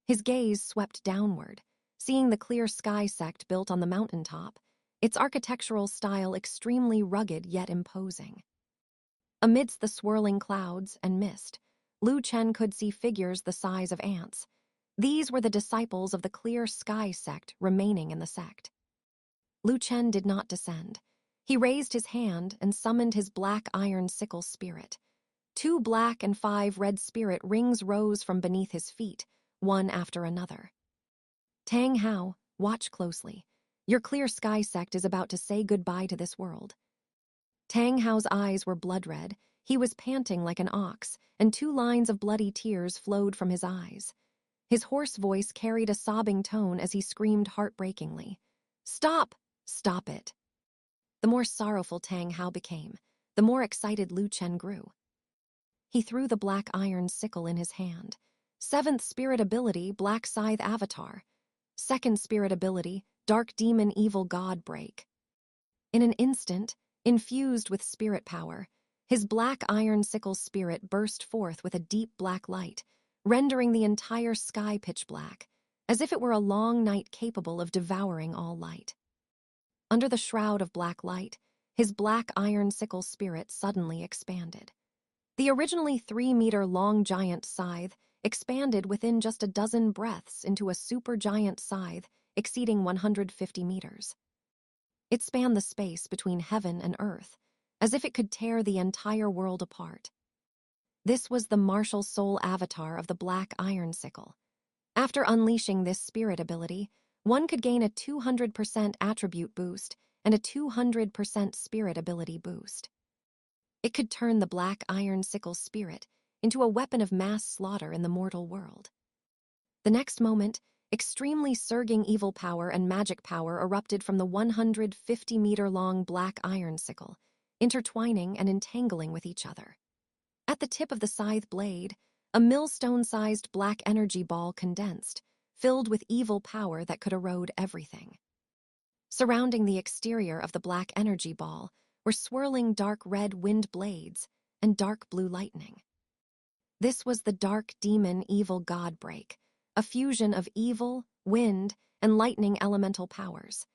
His gaze swept downward, seeing the Clear Sky sect built on the mountaintop, its architectural style extremely rugged yet imposing. Amidst the swirling clouds and mist, Lu Chen could see figures the size of ants. These were the disciples of the Clear Sky sect remaining in the sect. Lu Chen did not descend. He raised his hand and summoned his black iron sickle spirit. 2 black and 5 red spirit rings rose from beneath his feet, one after another. Tang Hao, watch closely. Your Clear Sky sect is about to say goodbye to this world. Tang Hao's eyes were blood-red. He was panting like an ox, and 2 lines of bloody tears flowed from his eyes. His hoarse voice carried a sobbing tone as he screamed heartbreakingly, "Stop! Stop it!" The more sorrowful Tang Hao became, the more excited Lu Chen grew. He threw the black iron sickle in his hand. 7th spirit ability, Black Scythe Avatar. 2nd spirit ability, Dark Demon Evil God Break. In an instant, infused with spirit power, his black iron sickle spirit burst forth with a deep black light, rendering the entire sky pitch black, as if it were a long night capable of devouring all light. Under the shroud of black light, his black iron sickle spirit suddenly expanded. The originally 3-meter-long giant scythe expanded within just a dozen breaths into a supergiant scythe exceeding 150 meters. It spanned the space between heaven and earth, as if it could tear the entire world apart. This was the martial soul avatar of the black iron sickle. After unleashing this spirit ability, one could gain a 200% attribute boost and a 200% spirit ability boost. It could turn the black iron sickle spirit into a weapon of mass slaughter in the mortal world. The next moment, extremely surging evil power and magic power erupted from the 150-meter-long black iron sickle, intertwining and entangling with each other. At the tip of the scythe blade, a millstone-sized black energy ball condensed, filled with evil power that could erode everything. Surrounding the exterior of the black energy ball were swirling dark red wind blades and dark blue lightning. This was the Dark Demon Evil God Break, a fusion of evil, wind, and lightning elemental powers.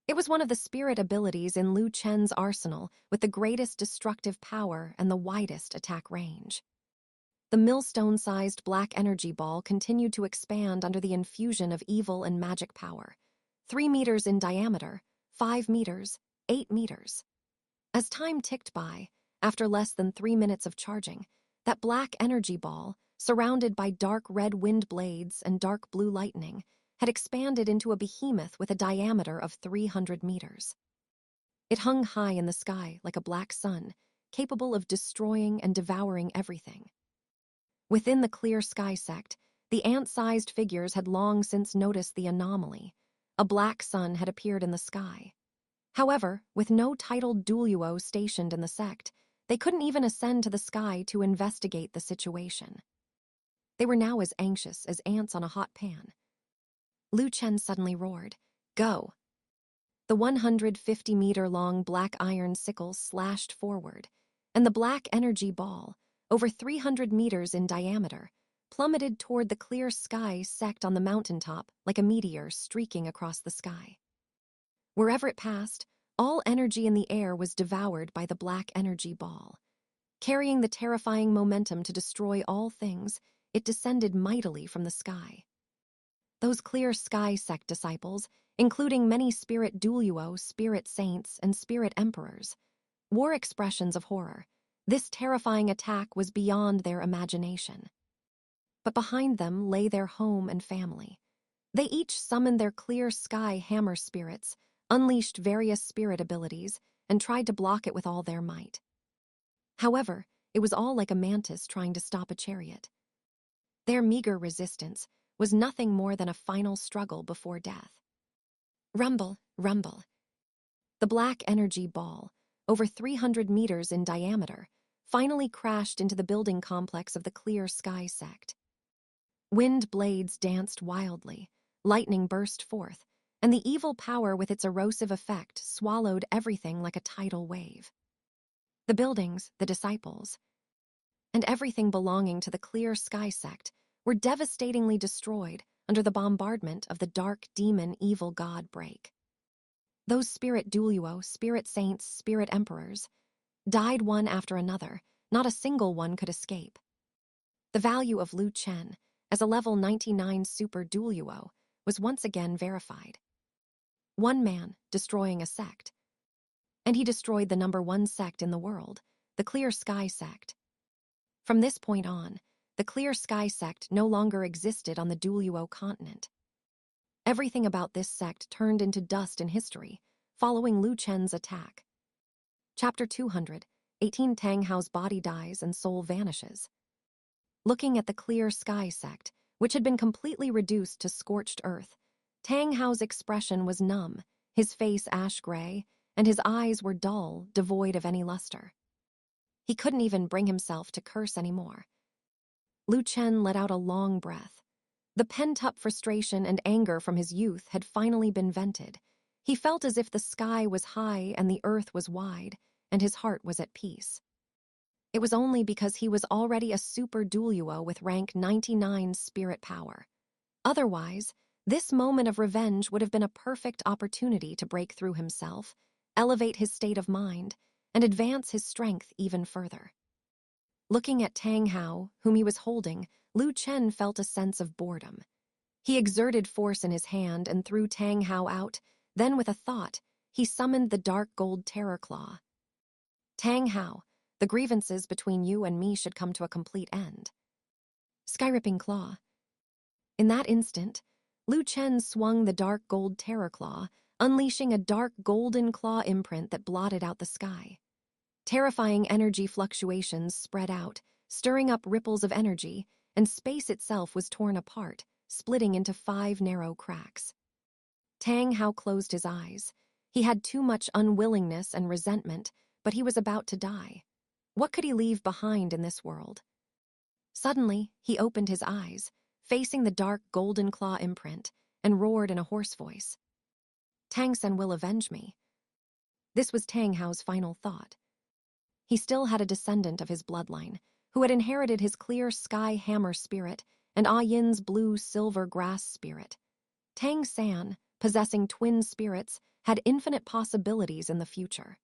It was one of the spirit abilities in Lu Chen's arsenal with the greatest destructive power and the widest attack range. The millstone-sized black energy ball continued to expand under the infusion of evil and magic power. 3 meters in diameter, 5 meters, 8 meters. As time ticked by, after less than 3 minutes of charging, that black energy ball, surrounded by dark red wind blades and dark blue lightning, had expanded into a behemoth with a diameter of 300 meters. It hung high in the sky like a black sun, capable of destroying and devouring everything. Within the Clear Sky sect, the ant-sized figures had long since noticed the anomaly. a black sun had appeared in the sky. However, with no titled Douluo stationed in the sect, they couldn't even ascend to the sky to investigate the situation. They were now as anxious as ants on a hot pan. Chen suddenly roared, "Go!" The 150-meter-long black iron sickle slashed forward, and the black energy ball, over 300 meters in diameter, plummeted toward the clear sky sect on the mountaintop like a meteor streaking across the sky. Wherever it passed, all energy in the air was devoured by the black energy ball. Carrying the terrifying momentum to destroy all things, it descended mightily from the sky. Those clear sky sect disciples, including many spirit Douluo, spirit saints, and spirit emperors, wore expressions of horror. This terrifying attack was beyond their imagination. But behind them lay their home and family. They each summoned their clear sky hammer spirits, unleashed various spirit abilities, and tried to block it with all their might. However, it was all like a mantis trying to stop a chariot. Their meager resistance was nothing more than a final struggle before death. Rumble, rumble. The black energy ball, over 300 meters in diameter, finally crashed into the building complex of the clear sky sect. Wind blades danced wildly, lightning burst forth, and the evil power with its erosive effect swallowed everything like a tidal wave. The buildings, the disciples, and everything belonging to the clear sky sect were devastatingly destroyed under the bombardment of the dark demon evil god break. Those spirit Douluo, spirit saints, spirit emperors, died one after another. Not a single one could escape. The value of Chen, as a level 99 super Douluo, was once again verified. One man destroying a sect. And he destroyed the #1 sect in the world, the Clear Sky sect. From this point on, the Clear Sky sect no longer existed on the Douluo Continent. Everything about this sect turned into dust in history, following Chen's attack. Chapter 218 Tang Hao's body dies and soul vanishes. Looking at the Clear Sky sect, which had been completely reduced to scorched earth, Tang Hao's expression was numb, his face ash-gray, and his eyes were dull, devoid of any luster. He couldn't even bring himself to curse anymore. Chen let out a long breath. The pent-up frustration and anger from his youth had finally been vented. He felt as if the sky was high and the earth was wide, and his heart was at peace. It was only because he was already a super Douluo with rank 99 spirit power. Otherwise, this moment of revenge would have been a perfect opportunity to break through himself, elevate his state of mind, and advance his strength even further. Looking at Tang Hao, whom he was holding, Chen felt a sense of boredom. He exerted force in his hand and threw Tang Hao out, then with a thought, he summoned the dark gold terror claw. Tang Hao, the grievances between you and me should come to a complete end. Skyripping claw. In that instant, Chen swung the dark gold terror claw, unleashing a dark golden claw imprint that blotted out the sky. Terrifying energy fluctuations spread out, stirring up ripples of energy, and space itself was torn apart, splitting into 5 narrow cracks. Tang Hao closed his eyes. He had too much unwillingness and resentment, but he was about to die. What could he leave behind in this world? Suddenly, he opened his eyes, facing the dark golden claw imprint, and roared in a hoarse voice. Tang San will avenge me. This was Tang Hao's final thought. He still had a descendant of his bloodline, who had inherited his clear sky hammer spirit and Yin's blue-silver grass spirit. Tang San, possessing twin spirits, had infinite possibilities in the future.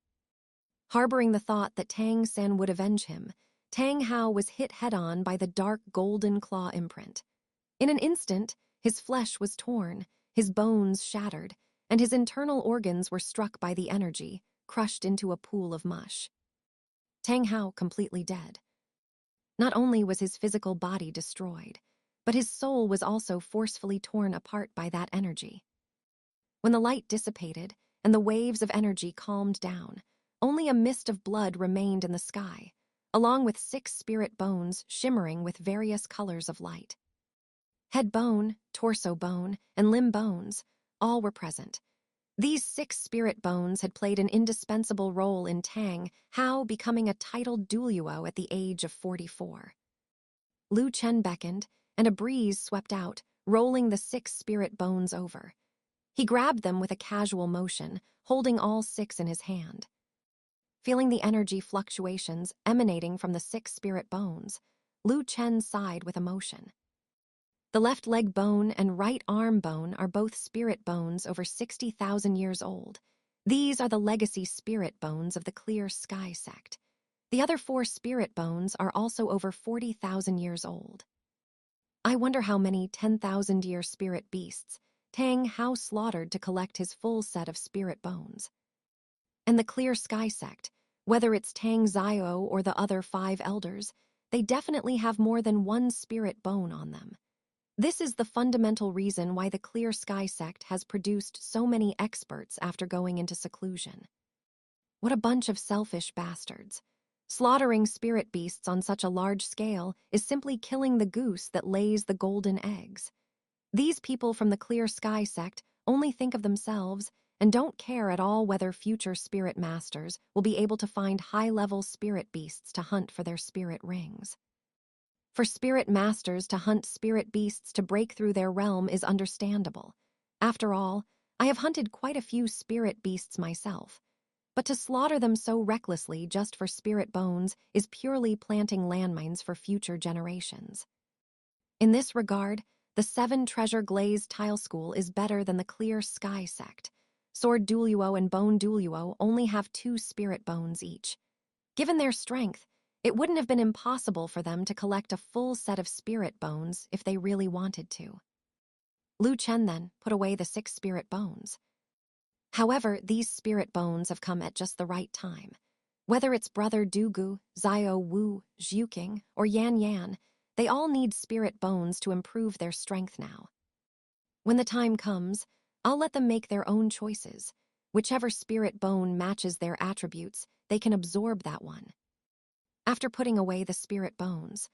Harboring the thought that Tang San would avenge him, Tang Hao was hit head-on by the dark golden claw imprint. In an instant, his flesh was torn, his bones shattered, and his internal organs were struck by the energy, crushed into a pool of mush. Tang Hao completely dead. Not only was his physical body destroyed, but his soul was also forcefully torn apart by that energy. When the light dissipated and the waves of energy calmed down, only a mist of blood remained in the sky, along with 6 spirit bones shimmering with various colors of light. Head bone, torso bone, and limb bones, all were present. These 6 spirit bones had played an indispensable role in Tang Hao becoming a titled Douluo at the age of 44. Chen beckoned, and a breeze swept out, rolling the 6 spirit bones over. He grabbed them with a casual motion, holding all 6 in his hand. Feeling the energy fluctuations emanating from the 6 spirit bones, Chen sighed with emotion. The left leg bone and right arm bone are both spirit bones over 60,000 years old. These are the legacy spirit bones of the Clear Sky sect. The other 4 spirit bones are also over 40,000 years old. I wonder how many 10,000-year spirit beasts Tang Hao slaughtered to collect his full set of spirit bones. And the Clear Sky sect, whether it's Tang Zio or the other 5 elders, they definitely have more than 1 spirit bone on them. This is the fundamental reason why the Clear Sky sect has produced so many experts after going into seclusion. What a bunch of selfish bastards. Slaughtering spirit beasts on such a large scale is simply killing the goose that lays the golden eggs. These people from the Clear Sky sect only think of themselves and don't care at all whether future spirit masters will be able to find high-level spirit beasts to hunt for their spirit rings. For spirit masters to hunt spirit beasts to break through their realm is understandable. After all, I have hunted quite a few spirit beasts myself. But to slaughter them so recklessly just for spirit bones is purely planting landmines for future generations. In this regard, the 7 Treasure Glaze Tile School is better than the Clear Sky sect. Sword Douluo and Bone Douluo only have 2 spirit bones each. Given their strength, it wouldn't have been impossible for them to collect a full set of spirit bones if they really wanted to. Chen then put away the 6 spirit bones. However, these spirit bones have come at just the right time. Whether it's Brother Dugu, Zio Wu, Zhuking, or Yan Yan, they all need spirit bones to improve their strength now. When the time comes, I'll let them make their own choices. Whichever spirit bone matches their attributes, they can absorb that one. After putting away the spirit bones,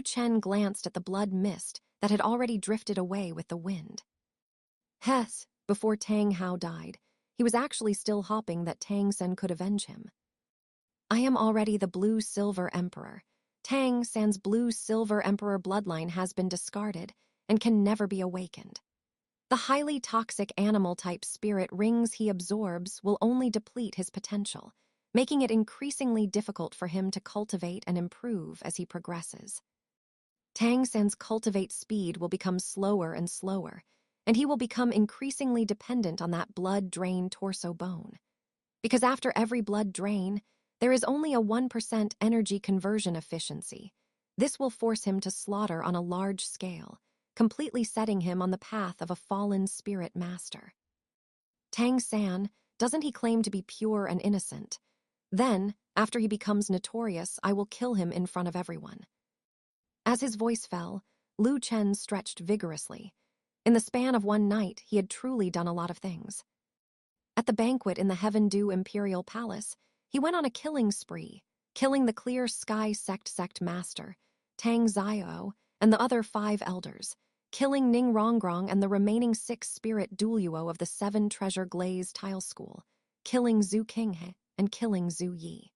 Chen glanced at the blood mist that had already drifted away with the wind. Hess, before Tang Hao died, he was actually still hoping that Tang San could avenge him. I am already the Blue-Silver Emperor. Tang San's Blue-Silver Emperor bloodline has been discarded and can never be awakened. The highly toxic animal-type spirit rings he absorbs will only deplete his potential, making it increasingly difficult for him to cultivate and improve as he progresses. Tang San's cultivate speed will become slower and slower, and he will become increasingly dependent on that blood drain torso bone. Because after every blood drain, there is only a 1% energy conversion efficiency. This will force him to slaughter on a large scale, completely setting him on the path of a fallen spirit master. Tang San, doesn't he claim to be pure and innocent? Then, after he becomes notorious, I will kill him in front of everyone. As his voice fell, Chen stretched vigorously. In the span of one night, he had truly done a lot of things. At the banquet in the Heaven Dew Imperial Palace, he went on a killing spree, killing the Clear Sky sect master, Tang Zio, and the other 5 elders, killing Ning Rongrong and the remaining 6 spirit Douluo of the 7 Treasure Glaze Tile School, killing Zhu Qinghe, and killing Zhu Yi.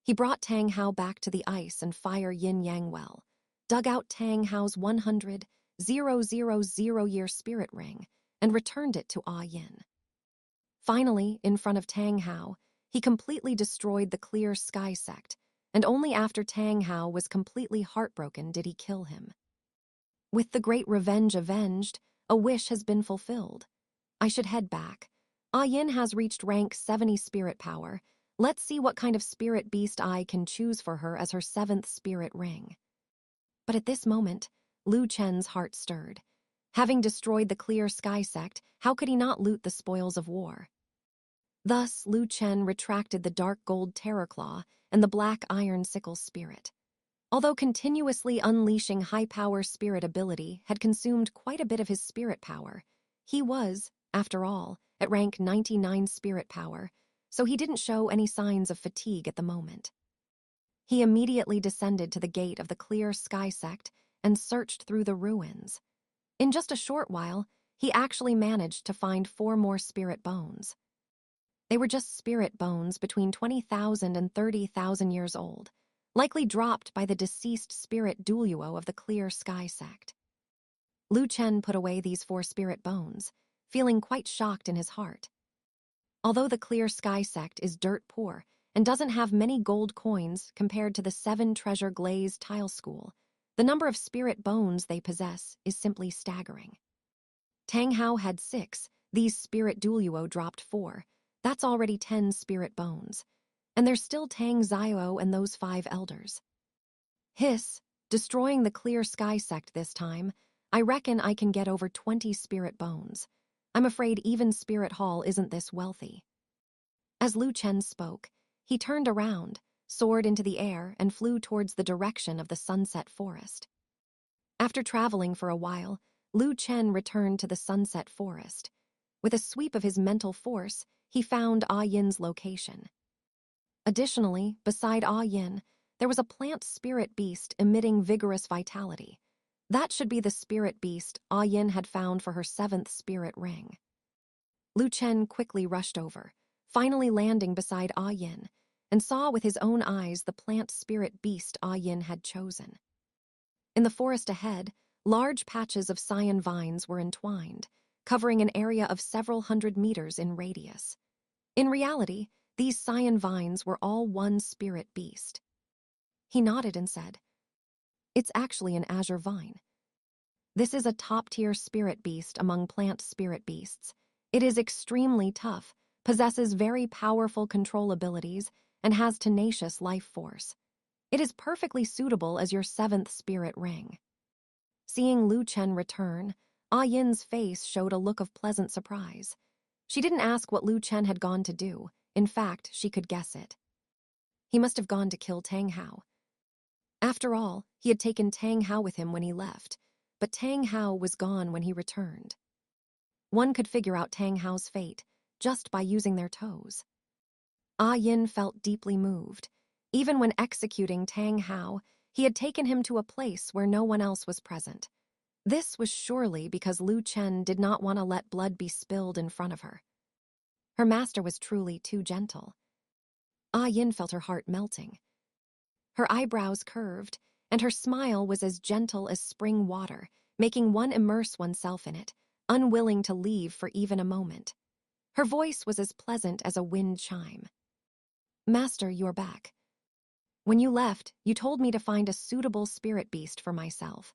He brought Tang Hao back to the ice and fire yin-yang well, dug out Tang Hao's 100,000-year spirit ring, and returned it to Ah Yin. Finally, in front of Tang Hao, he completely destroyed the Clear Sky sect, and only after Tang Hao was completely heartbroken did he kill him. With the great revenge avenged, a wish has been fulfilled. I should head back. Ah Yin has reached rank 70 spirit power. Let's see what kind of spirit beast I can choose for her as her 7th spirit ring. But at this moment, Chen's heart stirred. Having destroyed the Clear Sky sect, how could he not loot the spoils of war? Thus, Chen retracted the dark gold terror claw and the black iron sickle spirit. Although continuously unleashing high-power spirit ability had consumed quite a bit of his spirit power, he was, after all, at rank 99 spirit power, so he didn't show any signs of fatigue at the moment. He immediately descended to the gate of the Clear Sky sect and searched through the ruins. In just a short while, he actually managed to find 4 more spirit bones. They were just spirit bones between 20,000 and 30,000 years old, likely dropped by the deceased spirit Douluo of the Clear Sky sect. Chen put away these 4 spirit bones, feeling quite shocked in his heart. Although the Clear Sky sect is dirt poor and doesn't have many gold coins compared to the 7 treasure glazed tile school, the number of spirit bones they possess is simply staggering. Tang Hao had 6, these spirit Douluo dropped 4. That's already 10 spirit bones. And there's still Tang Zio and those 5 elders. Hiss, destroying the Clear Sky sect this time, I reckon I can get over 20 spirit bones. I'm afraid even Spirit Hall isn't this wealthy. As Chen spoke, he turned around, soared into the air, and flew towards the direction of the Sunset Forest. After traveling for a while, Chen returned to the Sunset Forest. With a sweep of his mental force, he found Yin's location. Additionally, beside Yin, there was a plant spirit beast emitting vigorous vitality. That should be the spirit beast Yin had found for her 7th spirit ring. Chen quickly rushed over, finally landing beside Yin, and saw with his own eyes the plant spirit beast Yin had chosen. In the forest ahead, large patches of cyan vines were entwined, covering an area of several hundred meters in radius. In reality, these cyan vines were all one spirit beast. He nodded and said, "It's actually an azure vine. This is a top-tier spirit beast among plant spirit beasts. It is extremely tough, possesses very powerful control abilities, and has tenacious life force. It is perfectly suitable as your 7th spirit ring." Seeing Chen return, Yin's face showed a look of pleasant surprise. She didn't ask what Chen had gone to do. In fact, she could guess it. He must have gone to kill Tang Hao. After all, he had taken Tang Hao with him when he left, but Tang Hao was gone when he returned. One could figure out Tang Hao's fate just by using their toes. Yin felt deeply moved. Even when executing Tang Hao, he had taken him to a place where no one else was present. This was surely because Chen did not want to let blood be spilled in front of her. Her master was truly too gentle. Yin felt her heart melting. Her eyebrows curved, and her smile was as gentle as spring water, making one immerse oneself in it, unwilling to leave for even a moment. Her voice was as pleasant as a wind chime. "Master, you're back. When you left, you told me to find a suitable spirit beast for myself.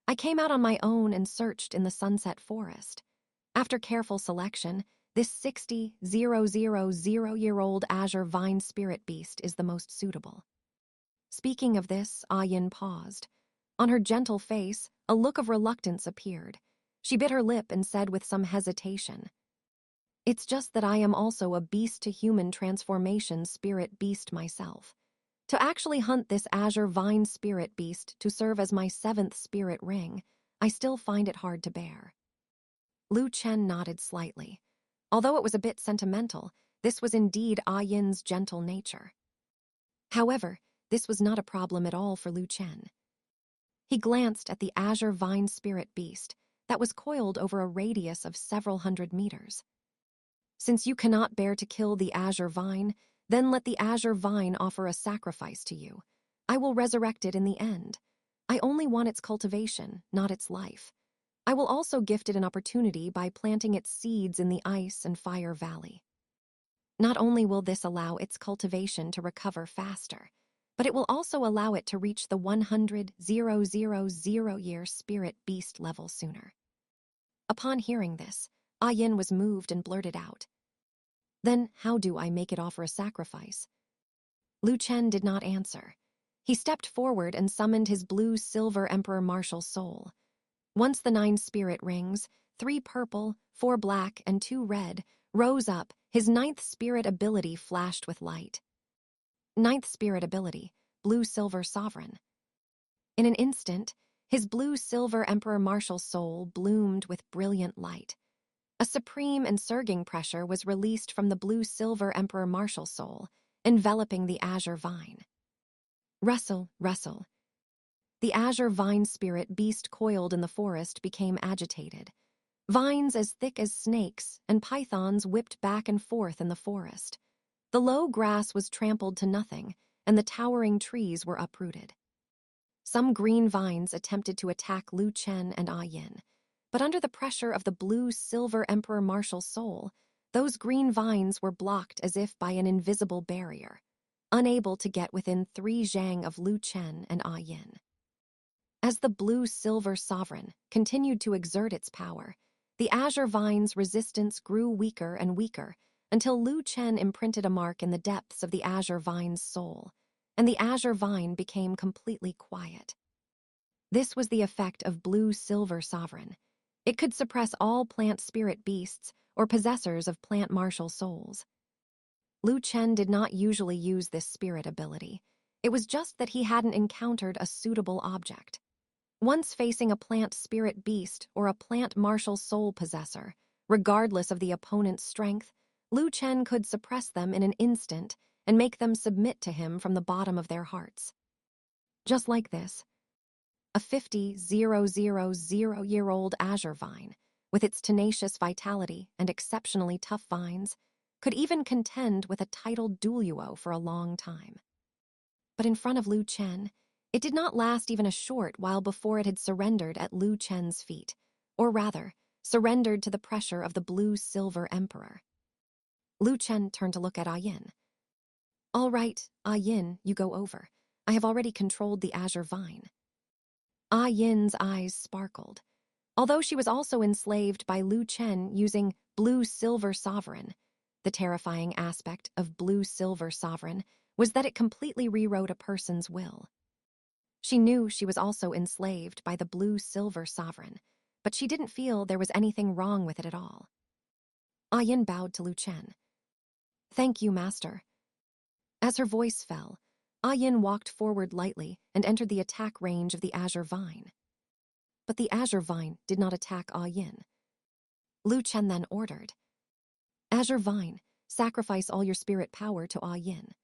I came out on my own and searched in the Sunset Forest. After careful selection, this 60,000-year-old azure vine spirit beast is the most suitable." Speaking of this, Yin paused. On her gentle face, a look of reluctance appeared. She bit her lip and said with some hesitation, "It's just that I am also a beast-to-human transformation spirit beast myself. To actually hunt this azure vine spirit beast to serve as my 7th spirit ring, I still find it hard to bear." Chen nodded slightly. Although it was a bit sentimental, this was indeed Yin's gentle nature. However, this was not a problem at all for Chen. He glanced at the azure vine spirit beast that was coiled over a radius of several hundred meters. "Since you cannot bear to kill the azure vine, then let the azure vine offer a sacrifice to you. I will resurrect it in the end. I only want its cultivation, not its life. I will also gift it an opportunity by planting its seeds in the Ice and Fire Valley. Not only will this allow its cultivation to recover faster, but it will also allow it to reach the 100,000-year spirit beast level sooner." Upon hearing this, Yin was moved and blurted out, "Then how do I make it offer a sacrifice?" Chen did not answer. He stepped forward and summoned his blue-silver Emperor Martial Soul. Once the 9 spirit rings, 3 purple, 4 black, and 2 red, rose up, his 9th spirit ability flashed with light. 9th spirit ability, Blue-Silver Sovereign. In an instant, his blue-silver Emperor Martial Soul bloomed with brilliant light. A supreme and surging pressure was released from the blue-silver Emperor Martial Soul, enveloping the azure vine. Rustle, rustle. The azure vine spirit beast coiled in the forest became agitated. Vines as thick as snakes and pythons whipped back and forth in the forest. The low grass was trampled to nothing, and the towering trees were uprooted. Some green vines attempted to attack Lu Chen and Yin, but under the pressure of the blue-silver Emperor Martial Soul, those green vines were blocked as if by an invisible barrier, unable to get within 3 zhang of Lu Chen and Yin. As the blue-silver sovereign continued to exert its power, the azure vine's resistance grew weaker and weaker until Lu Chen imprinted a mark in the depths of the azure vine's soul, and the azure vine became completely quiet. This was the effect of blue-silver sovereign. It could suppress all plant spirit beasts or possessors of plant martial souls. Lu Chen did not usually use this spirit ability. It was just that he hadn't encountered a suitable object. Once facing a plant spirit beast or a plant martial soul possessor, regardless of the opponent's strength, Lu Chen could suppress them in an instant and make them submit to him from the bottom of their hearts. Just like this, a 50,000-year-old azure vine, with its tenacious vitality and exceptionally tough vines, could even contend with a titled Douluo for a long time. But in front of Lu Chen, it did not last even a short while before it had surrendered at Lu Chen's feet, or rather, surrendered to the pressure of the blue-silver emperor. Lu Chen turned to look at Yin. "All right, Yin, you go over. I have already controlled the azure vine." Yin's eyes sparkled. Although she was also enslaved by Lu Chen using blue-silver sovereign, the terrifying aspect of blue-silver sovereign was that it completely rewrote a person's will. She knew she was also enslaved by the blue-silver sovereign, but she didn't feel there was anything wrong with it at all. Yin bowed to Lu Chen. "Thank you, master." As her voice fell, Yin walked forward lightly and entered the attack range of the azure vine. But the azure vine did not attack Yin. Lu Chen then ordered, "Azure vine, sacrifice all your spirit power to Yin."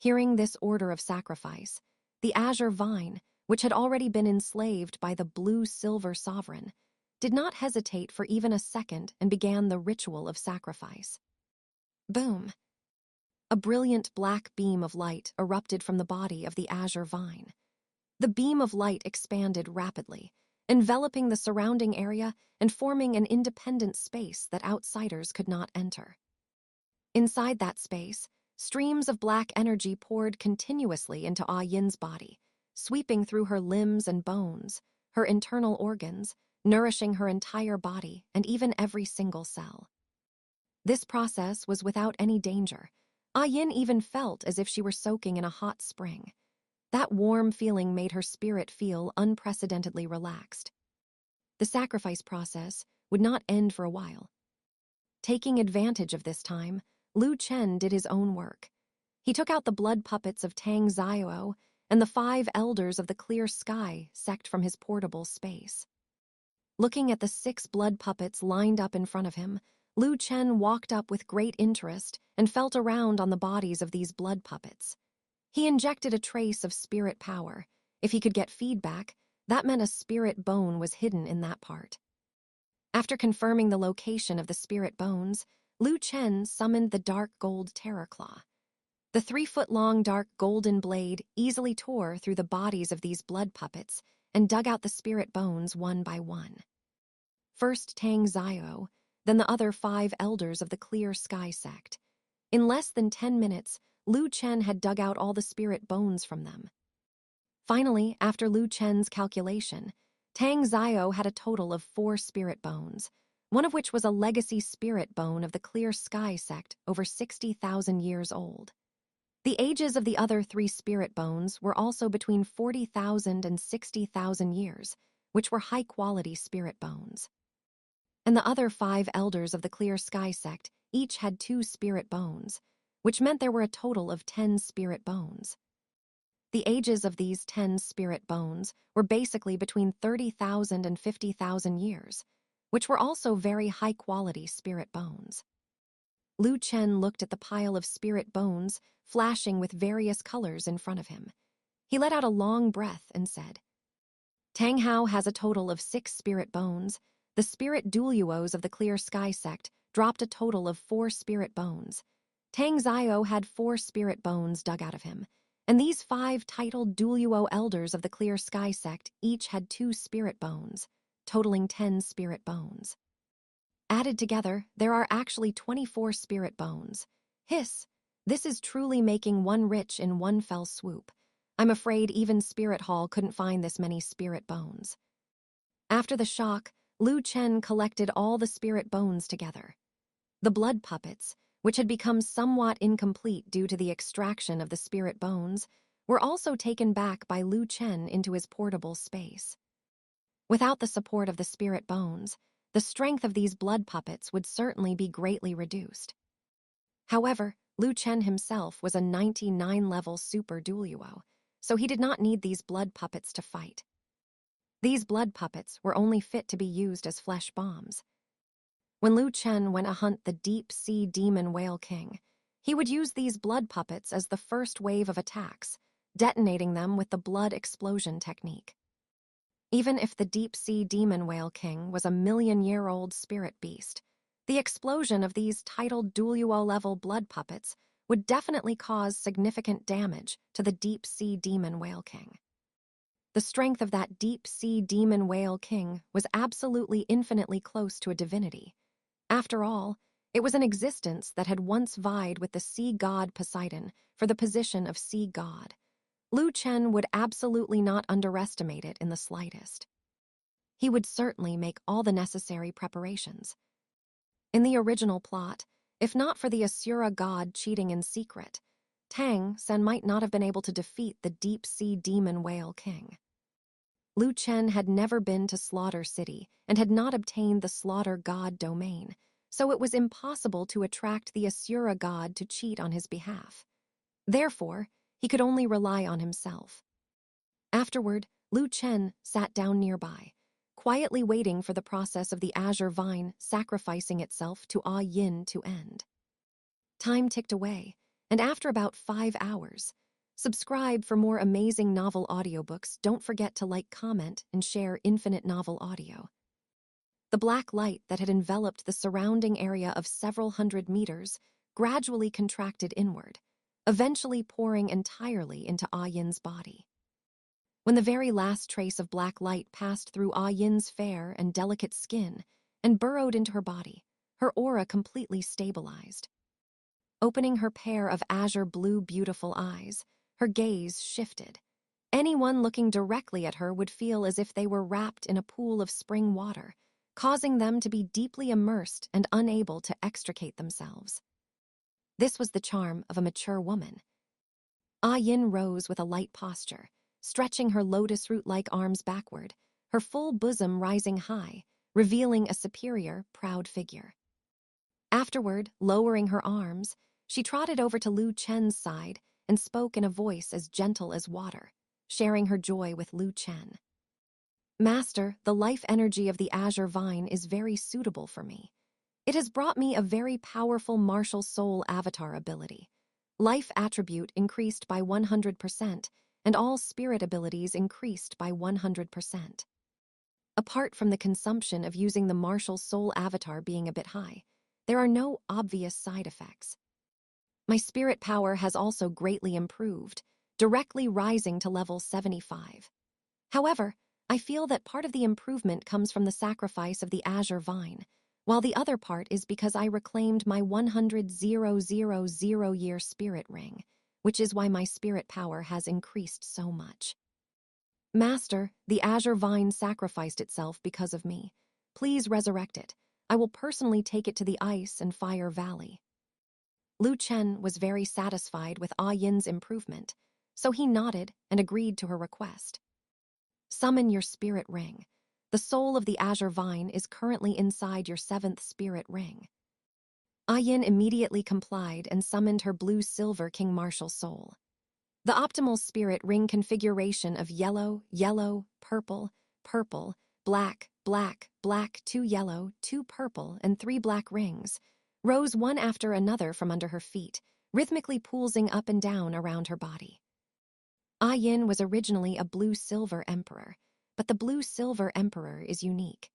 Hearing this order of sacrifice, the azure vine, which had already been enslaved by the blue-silver sovereign, did not hesitate for even a second and began the ritual of sacrifice. Boom! A brilliant black beam of light erupted from the body of the azure vine. The beam of light expanded rapidly, enveloping the surrounding area and forming an independent space that outsiders could not enter. Inside that space, streams of black energy poured continuously into Yin's body, sweeping through her limbs and bones, her internal organs, nourishing her entire body and even every single cell. This process was without any danger. Yin even felt as if she were soaking in a hot spring. That warm feeling made her spirit feel unprecedentedly relaxed. The sacrifice process would not end for a while. Taking advantage of this time, Lu Chen did his own work. He took out the blood puppets of Tang San and the 5 elders of the clear sky sect from his portable space. Looking at the 6 blood puppets lined up in front of him, Lu Chen walked up with great interest and felt around on the bodies of these blood puppets. He injected a trace of spirit power. If he could get feedback, that meant a spirit bone was hidden in that part. After confirming the location of the spirit bones, Lu Chen summoned the dark gold terror claw. The 3-foot-long dark golden blade easily tore through the bodies of these blood puppets and dug out the spirit bones one by one. First Tang San, then the other 5 elders of the clear sky sect. In less than 10 minutes, Lu Chen had dug out all the spirit bones from them. Finally, after Lu Chen's calculation, Tang San had a total of 4 spirit bones, one of which was a legacy spirit bone of the clear sky sect over 60,000 years old. The ages of the other 3 spirit bones were also between 40,000 and 60,000 years, which were high-quality spirit bones. And the other 5 elders of the clear sky sect each had 2 spirit bones, which meant there were a total of 10 spirit bones. The ages of these 10 spirit bones were basically between 30,000 and 50,000 years, which were also very high-quality spirit bones. Lu Chen looked at the pile of spirit bones flashing with various colors in front of him. He let out a long breath and said, "Tang Hao has a total of 6 spirit bones. the spirit Douluos of the Clear Sky sect dropped a total of 4 spirit bones. Tang San had 4 spirit bones dug out of him, and these 5 titled Douluo elders of the Clear Sky sect each had 2 spirit bones, totaling 10 spirit bones. Added together, there are actually 24 spirit bones. Hiss! This is truly making one rich in one fell swoop. I'm afraid even Spirit Hall couldn't find this many spirit bones. After the shock, Chen collected all the spirit bones together. The blood puppets, which had become somewhat incomplete due to the extraction of the spirit bones, were also taken back by Chen into his portable space. Without the support of the spirit bones, the strength of these blood puppets would certainly be greatly reduced. However, Chen himself was a 99-level super Douluo, so he did not need these blood puppets to fight. These blood puppets were only fit to be used as flesh bombs. When Chen went to hunt the deep-sea demon whale king, he would use these blood puppets as the first wave of attacks, detonating them with the blood explosion technique. Even if the deep-sea demon whale king was a million-year-old spirit beast, the explosion of these titled Douluo-level blood puppets would definitely cause significant damage to the deep-sea demon whale king. The strength of that deep-sea demon whale king was absolutely infinitely close to a divinity. After all, it was an existence that had once vied with the sea god Poseidon for the position of sea god. Chen would absolutely not underestimate it in the slightest. He would certainly make all the necessary preparations. In the original plot, if not for the Asura god cheating in secret, Tang San might not have been able to defeat the deep-sea demon whale king. Chen had never been to Slaughter City and had not obtained the Slaughter God domain, so it was impossible to attract the Asura god to cheat on his behalf. Therefore, he could only rely on himself. Afterward, Chen sat down nearby, quietly waiting for the process of the azure vine sacrificing itself to Yin to end. Time ticked away, and after about 5 hours, subscribe for more amazing novel audiobooks. Don't forget to like, comment, and share Infinite Novel Audio. The black light that had enveloped the surrounding area of several hundred meters gradually contracted inward, eventually pouring entirely into Yin's body. When the very last trace of black light passed through Yin's fair and delicate skin and burrowed into her body, her aura completely stabilized. Opening her pair of azure blue beautiful eyes, her gaze shifted. Anyone looking directly at her would feel as if they were wrapped in a pool of spring water, causing them to be deeply immersed and unable to extricate themselves. This was the charm of a mature woman. Yin rose with a light posture, stretching her lotus root-like arms backward, her full bosom rising high, revealing a superior, proud figure. Afterward, lowering her arms, she trotted over to Chen's side and spoke in a voice as gentle as water, sharing her joy with Chen. Master, the life energy of the azure vine is very suitable for me. It has brought me a very powerful martial soul avatar ability. Life attribute increased by 100%, and all spirit abilities increased by 100%. Apart from the consumption of using the martial soul avatar being a bit high, there are no obvious side effects. My spirit power has also greatly improved, directly rising to level 75. However, I feel that part of the improvement comes from the sacrifice of the azure vine, while the other part is because I reclaimed my 100,000-year spirit ring, which is why my spirit power has increased so much. Master, the azure vine sacrificed itself because of me. Please resurrect it. I will personally take it to the Ice and Fire Valley. Chen was very satisfied with Yin's improvement, so he nodded and agreed to her request. Summon your spirit ring. The soul of the azure vine is currently inside your 7th spirit ring. Yin immediately complied and summoned her blue-silver King Martial soul. The optimal spirit ring configuration of yellow, yellow, purple, purple, black, black, black, 2 yellow, 2 purple, and 3 black rings rose one after another from under her feet, rhythmically pulsing up and down around her body. Yin was originally a blue-silver emperor, but the blue-silver emperor is unique.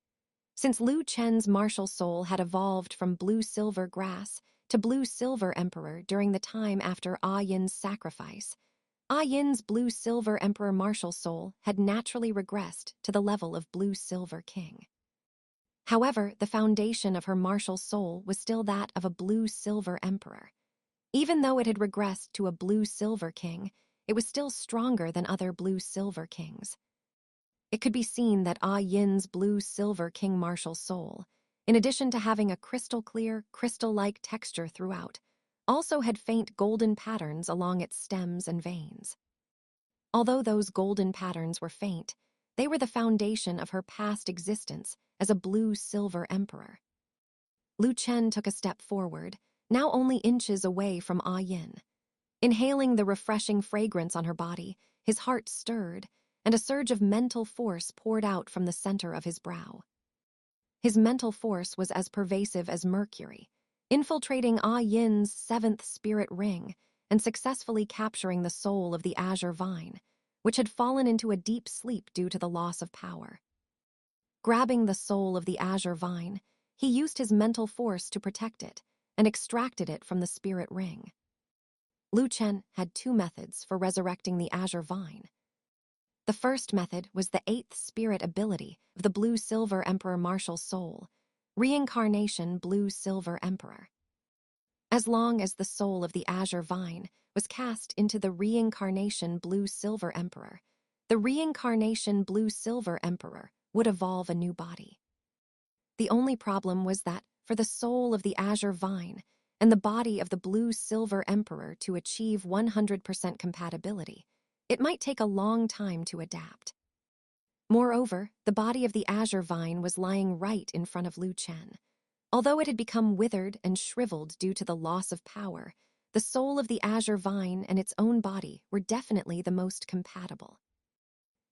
Since Lu Chen's martial soul had evolved from blue-silver grass to blue-silver emperor during the time after Ah Yin's sacrifice, Ah Yin's blue-silver emperor martial soul had naturally regressed to the level of blue-silver king. However, the foundation of her martial soul was still that of a blue-silver emperor. Even though it had regressed to a blue-silver king, it was still stronger than other blue-silver kings. It could be seen that Ah Yin's blue-silver king martial soul, in addition to having a crystal-clear, crystal-like texture throughout, also had faint golden patterns along its stems and veins. Although those golden patterns were faint, they were the foundation of her past existence as a blue-silver emperor. Lu Chen took a step forward, now only inches away from Ah Yin. Inhaling the refreshing fragrance on her body, his heart stirred, and a surge of mental force poured out from the center of his brow. His mental force was as pervasive as mercury, infiltrating Ah Yin's seventh spirit ring and successfully capturing the soul of the azure vine, which had fallen into a deep sleep due to the loss of power. Grabbing the soul of the azure vine, he used his mental force to protect it and extracted it from the spirit ring. Lu Chen had two methods for resurrecting the azure vine. The first method was the eighth spirit ability of the blue-silver emperor martial soul, reincarnation blue-silver emperor. As long as the soul of the azure vine was cast into the reincarnation blue-silver emperor, the reincarnation blue-silver emperor would evolve a new body. The only problem was that for the soul of the azure vine and the body of the blue-silver emperor to achieve 100% compatibility, it might take a long time to adapt. Moreover, the body of the azure vine was lying right in front of Lu Chen. Although it had become withered and shriveled due to the loss of power, the soul of the azure vine and its own body were definitely the most compatible.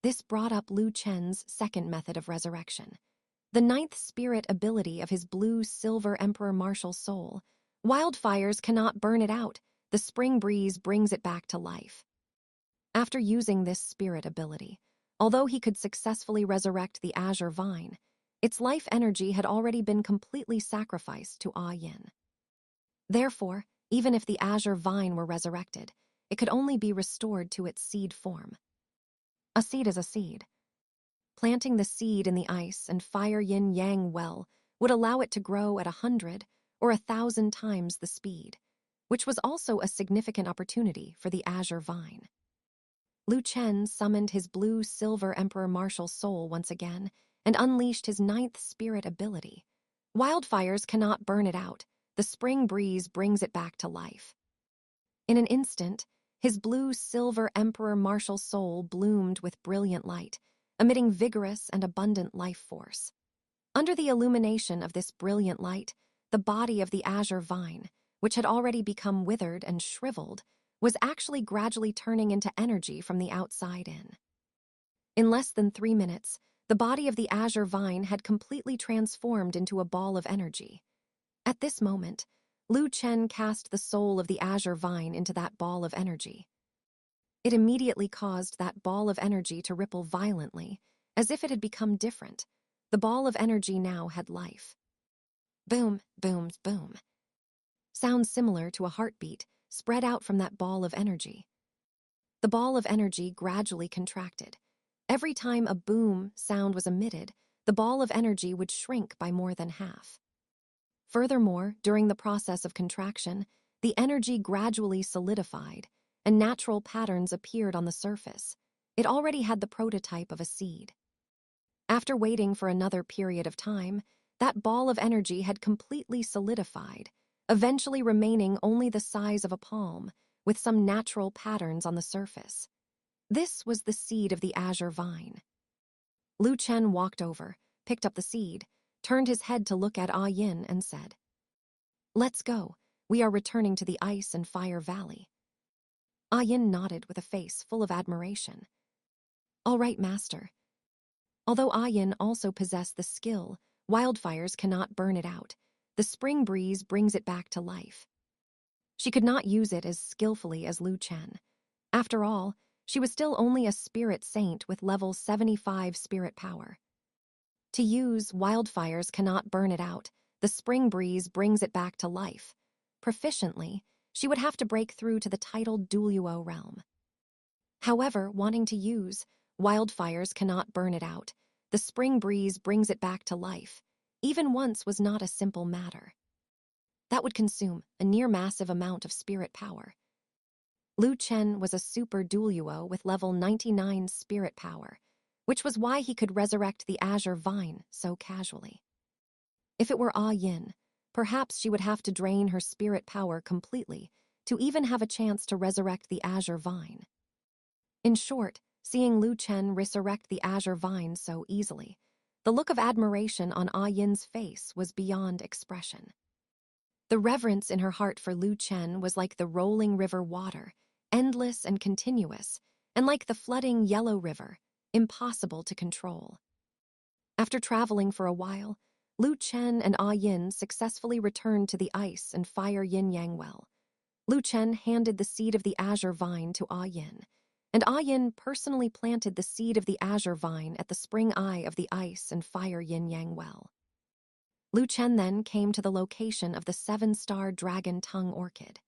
This brought up Lu Chen's second method of resurrection, the ninth spirit ability of his blue-silver emperor martial soul. Wildfires cannot burn it out, the spring breeze brings it back to life. After using this spirit ability, although he could successfully resurrect the azure vine, its life energy had already been completely sacrificed to Ah Yin. Therefore, even if the azure vine were resurrected, it could only be restored to its seed form. A seed is a seed. Planting the seed in the ice and fire yin-yang well would allow it to grow at 100 or 1,000 times the speed, which was also a significant opportunity for the azure vine. Lu Chen summoned his blue-silver emperor martial soul once again and unleashed his ninth spirit ability. Wildfires cannot burn it out, the spring breeze brings it back to life. In an instant, his blue-silver emperor martial soul bloomed with brilliant light, emitting vigorous and abundant life force. Under the illumination of this brilliant light, the body of the azure vine, which had already become withered and shriveled, was actually gradually turning into energy from the outside in. In less than 3 minutes, the body of the azure vine had completely transformed into a ball of energy. At this moment, Lu Chen cast the soul of the azure vine into that ball of energy. It immediately caused that ball of energy to ripple violently, as if it had become different. The ball of energy now had life. Boom, boom, boom. Sounds similar to a heartbeat spread out from that ball of energy. The ball of energy gradually contracted. Every time a boom sound was emitted, the ball of energy would shrink by more than half. Furthermore, during the process of contraction, the energy gradually solidified, and natural patterns appeared on the surface. It already had the prototype of a seed. After waiting for another period of time, that ball of energy had completely solidified, eventually remaining only the size of a palm, with some natural patterns on the surface. This was the seed of the azure vine. Lu Chen walked over, picked up the seed, turned his head to look at Ah Yin and said, "Let's go. We are returning to the Ice and Fire Valley." Ah Yin nodded with a face full of admiration. "All right, master." Although Ah Yin also possessed the skill, wildfires cannot burn it out. The spring breeze brings it back to life. She could not use it as skillfully as Lu Chen. After all, she was still only a spirit saint with level 75 spirit power. To use, wildfires cannot burn it out. The spring breeze brings it back to life. Proficiently, she would have to break through to the titled Douluo realm. However, wanting to use, wildfires cannot burn it out. The spring breeze brings it back to life. Even once was not a simple matter. That would consume a near-massive amount of spirit power. Chen was a super Douluo with level 99 spirit power, which was why he could resurrect the azure vine so casually. If it were Yin, perhaps she would have to drain her spirit power completely to even have a chance to resurrect the azure vine. In short, seeing Chen resurrect the azure vine so easily, the look of admiration on Yin's face was beyond expression. The reverence in her heart for Chen was like the rolling river water, endless and continuous, and like the flooding yellow river, impossible to control. After traveling for a while, Chen and Yin successfully returned to the ice and fire yin-yang well. Chen handed the seed of the azure vine to Yin, and Yin personally planted the seed of the azure vine at the spring eye of the ice and fire yin-yang well. Chen then came to the location of the 7-star dragon tongue orchid.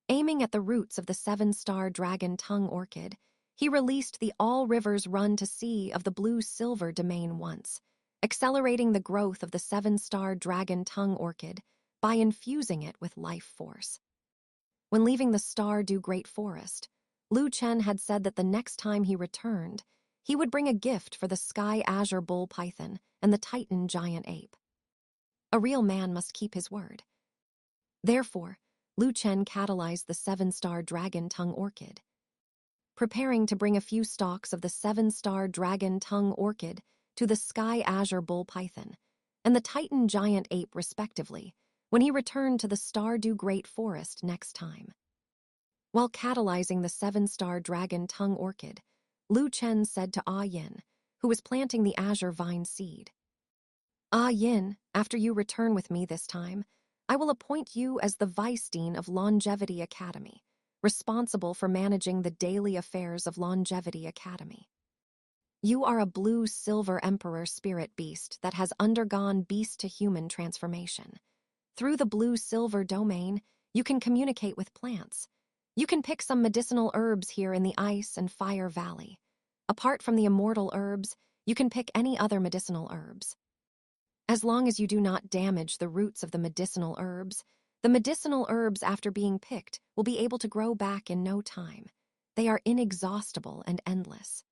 Aiming at the roots of the 7-star dragon tongue orchid, he released the all rivers run to sea of the blue-silver domain once, accelerating the growth of the 7-star dragon tongue orchid by infusing it with life force. When leaving the Stardew Great Forest, Chen had said that the next time he returned, he would bring a gift for the sky azure bull python and the titan giant ape. A real man must keep his word. Therefore, Chen catalyzed the 7-star dragon tongue orchid, preparing to bring a few stalks of the 7-star dragon tongue orchid to the sky azure bull python and the titan giant ape respectively when he returned to the Stardew Great Forest next time. While catalyzing the 7-star dragon tongue orchid, Chen said to Yin, who was planting the azure vine seed, Yin, after you return with me this time, I will appoint you as the Vice Dean of Longevity Academy, responsible for managing the daily affairs of Longevity Academy. You are a blue-silver emperor spirit beast that has undergone beast-to-human transformation. Through the blue-silver domain, you can communicate with plants. You can pick some medicinal herbs here in the Ice and Fire Valley. Apart from the immortal herbs, you can pick any other medicinal herbs. As long as you do not damage the roots of the medicinal herbs after being picked will be able to grow back in no time. They are inexhaustible and endless.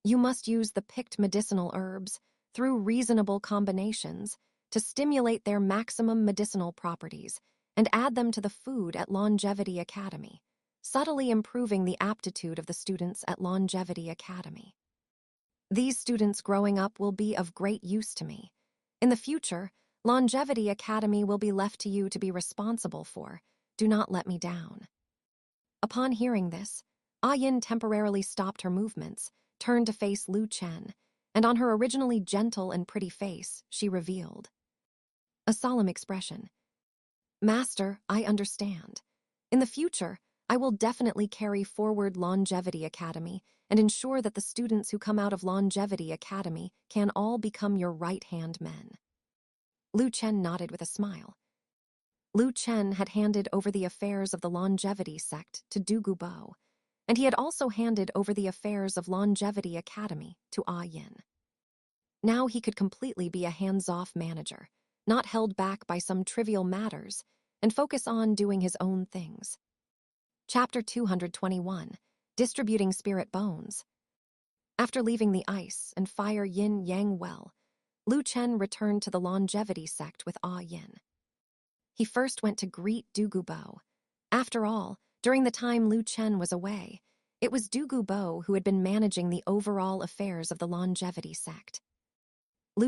You must use the picked medicinal herbs, through reasonable combinations, to stimulate their maximum medicinal properties and add them to the food at Longevity Academy, subtly improving the aptitude of the students at Longevity Academy. These students growing up will be of great use to me. In the future, Longevity Academy will be left to you to be responsible for. Do not let me down. Upon hearing this, Yin temporarily stopped her movements, turned to face Chen, and on her originally gentle and pretty face, she revealed a solemn expression. Master, I understand. In the future, I will definitely carry forward Longevity Academy and ensure that the students who come out of Longevity Academy can all become your right-hand men. Chen nodded with a smile. Chen had handed over the affairs of the Longevity sect to Douluo, and he had also handed over the affairs of Longevity Academy to Yin. Now he could completely be a hands-off manager, not held back by some trivial matters, and focus on doing his own things. Chapter 221, Distributing Spirit Bones. After leaving the Ice and Fire Yin-Yang well, Chen returned to the Longevity sect with Yin. He first went to greet Douluo. After all, during the time Chen was away, it was Douluo who had been managing the overall affairs of the Longevity sect.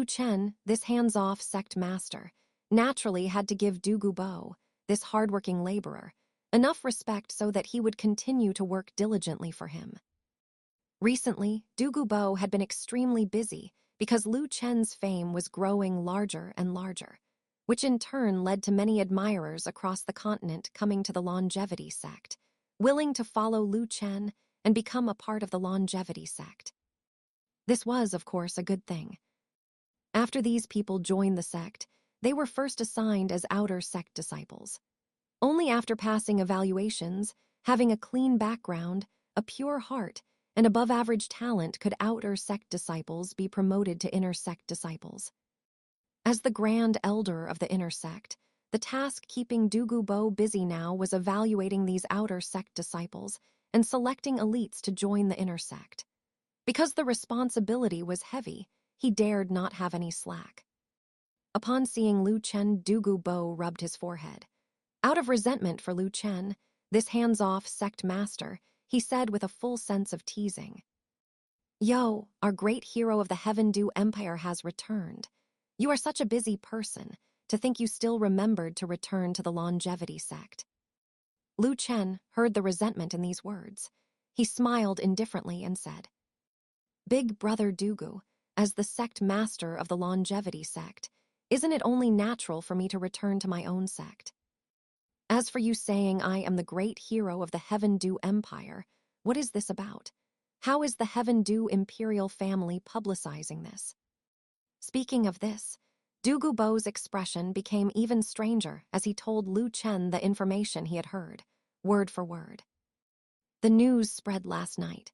Chen, this hands-off sect master, naturally had to give Douluo, this hardworking laborer, enough respect so that he would continue to work diligently for him. Recently, Douluo had been extremely busy because Chen's fame was growing larger and larger, which in turn led to many admirers across the continent coming to the Longevity sect, willing to follow Chen and become a part of the Longevity sect. This was, of course, a good thing. After these people joined the sect, they were first assigned as outer sect disciples. Only after passing evaluations, having a clean background, a pure heart, and above-average talent could outer sect disciples be promoted to inner sect disciples. As the grand elder of the inner sect, the task keeping Douluo busy now was evaluating these outer sect disciples and selecting elites to join the inner sect. Because the responsibility was heavy, he dared not have any slack. Upon seeing Lu Chen, Douluo rubbed his forehead. Out of resentment for Lu Chen, this hands-off sect master, he said with a full sense of teasing, "Yo, our great hero of the Heaven-Du Empire has returned. You are such a busy person, to think you still remembered to return to the longevity sect." Lu Chen heard the resentment in these words. He smiled indifferently and said, "Big brother Douluo, as the sect master of the longevity sect, isn't it only natural for me to return to my own sect? As for you saying I am the great hero of the Heaven-Du Empire, what is this about? How is the Heaven-Du imperial family publicizing this?" Speaking of this, Douluo's expression became even stranger as he told Lu Chen the information he had heard, word for word. The news spread last night.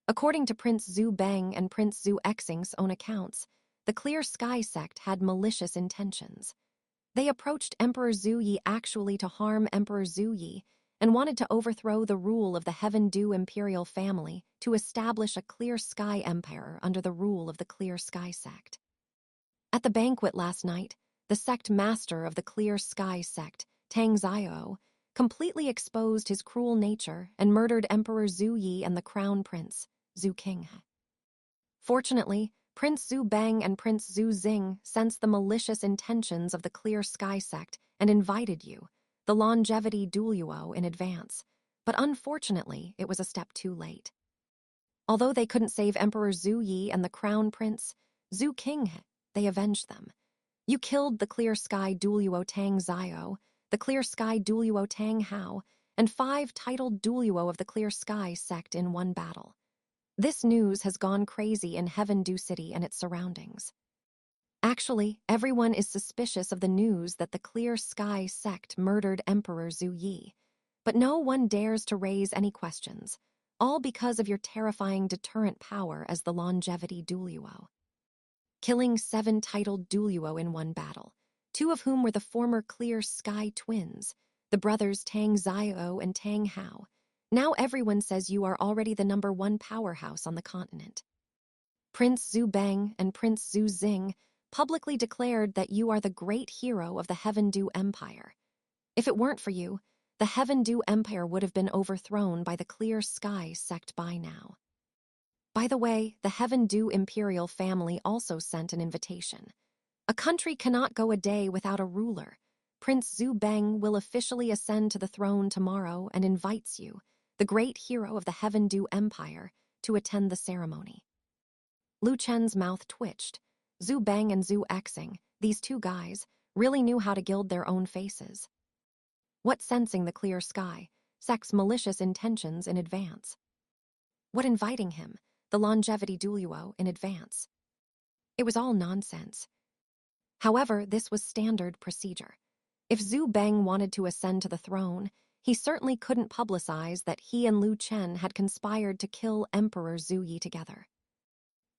According to Prince Zhu Beng and Prince Zhu Exing's own accounts, the Clear Sky sect had malicious intentions. They approached Emperor Zhu Yi actually to harm Emperor Zhu Yi and wanted to overthrow the rule of the Heaven-Du imperial family to establish a Clear Sky empire under the rule of the Clear Sky sect. At the banquet last night, the sect master of the Clear Sky sect, Tang San, completely exposed his cruel nature and murdered Emperor Zhu Yi and the crown prince, Zhu King. Fortunately, Prince Zhu Beng and Prince Zhu Xing sensed the malicious intentions of the Clear Sky sect and invited you, the longevity Douluo, in advance, but unfortunately it was a step too late. Although they couldn't save Emperor Zhu Yi and the crown prince, Zhu King, they avenged them. You killed the Clear Sky Douluo Tang Zio, the Clear Sky Douluo Tang Hao, and 5 titled Douluo of the Clear Sky sect in one battle. This news has gone crazy in Heaven-Du City and its surroundings. Actually, everyone is suspicious of the news that the Clear Sky sect murdered Emperor Zhu Yi, but no one dares to raise any questions, all because of your terrifying deterrent power as the longevity Douluo. Killing 7 titled Douluo in one battle, 2 of whom were the former Clear Sky twins, the brothers Tang Zio and Tang Hao. Now everyone says you are already the #1 powerhouse on the continent. Prince Zhu Beng and Prince Zhu Xing publicly declared that you are the great hero of the Heaven-Du Empire. If it weren't for you, the Heaven-Du Empire would have been overthrown by the Clear Sky sect by now. By the way, the Heaven-Du imperial family also sent an invitation. A country cannot go a day without a ruler. Prince Zhu Beng will officially ascend to the throne tomorrow and invites you, the great hero of the Heaven-Du Empire, to attend the ceremony. Lu Chen's mouth twitched. Zhu Beng and Zhu Exing, these 2 guys, really knew how to gild their own faces. What sensing the Clear Sky sect's malicious intentions in advance? What inviting him, the longevity Douluo, in advance? It was all nonsense. However, this was standard procedure. If Zhu Beng wanted to ascend to the throne, he certainly couldn't publicize that he and Lu Chen had conspired to kill Emperor Zhu Yi together.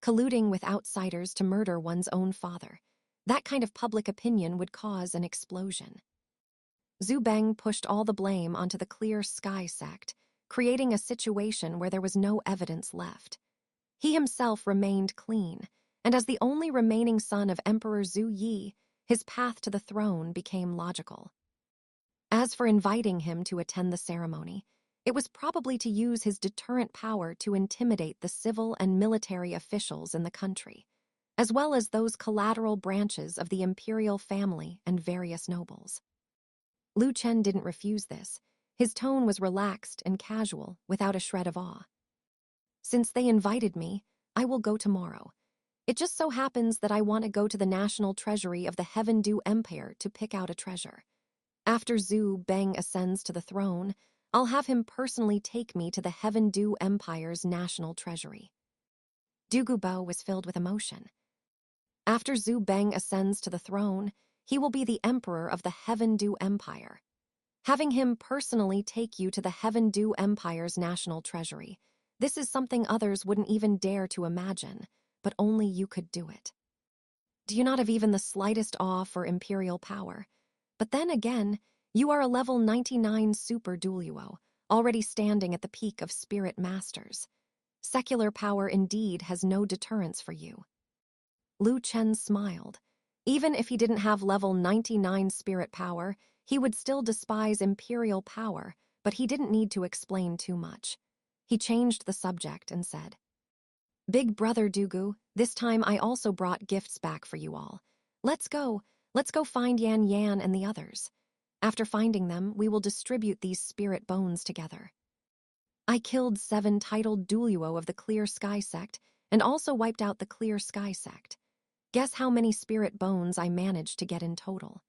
Colluding with outsiders to murder one's own father, that kind of public opinion would cause an explosion. Zhu Beng pushed all the blame onto the Clear Sky sect, creating a situation where there was no evidence left. He himself remained clean, and as the only remaining son of Emperor Zhu Yi, his path to the throne became logical. As for inviting him to attend the ceremony, it was probably to use his deterrent power to intimidate the civil and military officials in the country, as well as those collateral branches of the imperial family and various nobles. Lu Chen didn't refuse this. His tone was relaxed and casual, without a shred of awe. "Since they invited me, I will go tomorrow. It just so happens that I want to go to the national treasury of the Heaven-Du Empire to pick out a treasure. After Zhu Beng ascends to the throne, I'll have him personally take me to the Heaven-Du Empire's national treasury." Douluo was filled with emotion. After Zhu Beng ascends to the throne, he will be the emperor of the Heaven Du Empire. Having him personally take you to the Heaven Du Empire's national treasury, this is something others wouldn't even dare to imagine, but only you could do it. Do you not have even the slightest awe for imperial power? But then again, you are a level 99 super Douluo, already standing at the peak of spirit masters. Secular power indeed has no deterrence for you. Lu Chen smiled. Even if he didn't have level 99 spirit power, he would still despise imperial power, but he didn't need to explain too much. He changed the subject and said, "Big brother Dugu, this time I also brought gifts back for you all. Let's go find Yan Yan and the others. After finding them, we will distribute these spirit bones together." I killed 7 titled Douluo of the Clear Sky sect and also wiped out the Clear Sky sect. Guess how many spirit bones I managed to get in total?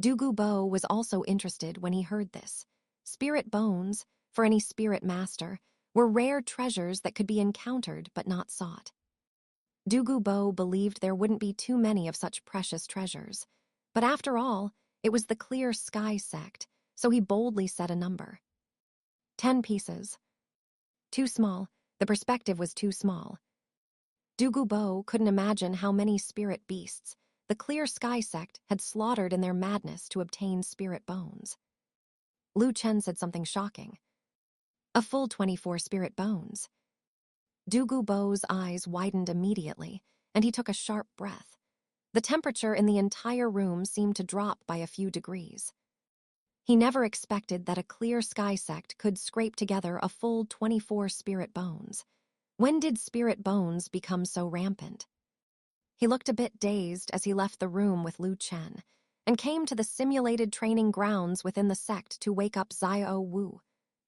Dugu Bo was also interested when he heard this. Spirit bones, for any spirit master, were rare treasures that could be encountered but not sought. Dugu Bo believed there wouldn't be too many of such precious treasures. But after all, it was the Clear Sky sect, so he boldly set a number. 10 pieces. Too small. The perspective was too small. Dugu Bo couldn't imagine how many spirit beasts the Clear Sky sect had slaughtered in their madness to obtain spirit bones. Lu Chen said something shocking. A full 24 spirit bones. Dugu Bo's eyes widened immediately, and he took a sharp breath. The temperature in the entire room seemed to drop by a few degrees. He never expected that a Clear Sky sect could scrape together a full 24 spirit bones. When did spirit bones become so rampant? He looked a bit dazed as he left the room with Lu Chen and came to the simulated training grounds within the sect to wake up Xiao Wu,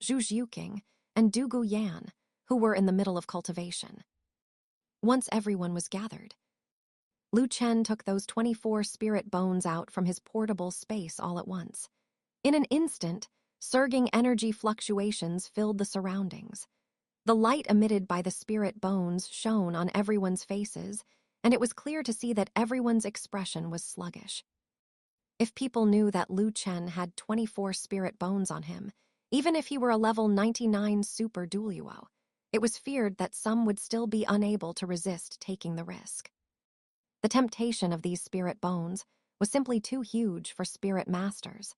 Zhu Xiuqing, and Dugu Yan, who were in the middle of cultivation. Once everyone was gathered, Lu Chen took those 24 spirit bones out from his portable space all at once. In an instant, surging energy fluctuations filled the surroundings. The light emitted by the spirit bones shone on everyone's faces, and it was clear to see that everyone's expression was sluggish. If people knew that Lu Chen had 24 spirit bones on him, even if he were a level 99 super Douluo, it was feared that some would still be unable to resist taking the risk. The temptation of these spirit bones was simply too huge for spirit masters.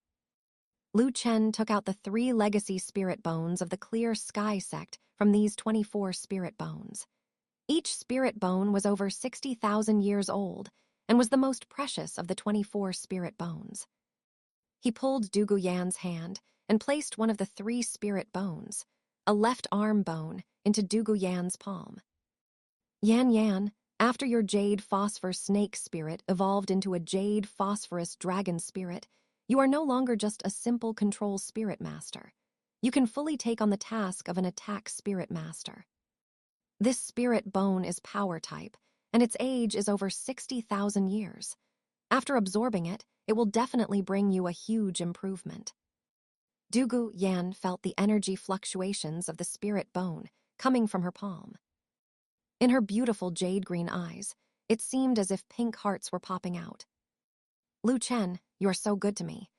Lu Chen took out the 3 legacy spirit bones of the Clear Sky sect from these 24 spirit bones. Each spirit bone was over 60,000 years old and was the most precious of the 24 spirit bones. He pulled Dugu Yan's hand and placed one of the 3 spirit bones, a left arm bone, into Dugu Yan's palm. Yan Yan, after your jade phosphor snake spirit evolved into a jade phosphorus dragon spirit, you are no longer just a simple control spirit master. You can fully take on the task of an attack spirit master. This spirit bone is power type, and its age is over 60,000 years. After absorbing it, it will definitely bring you a huge improvement. Dugu Yan felt the energy fluctuations of the spirit bone coming from her palm. In her beautiful jade-green eyes, it seemed as if pink hearts were popping out. Lu Chen, you are so good to me.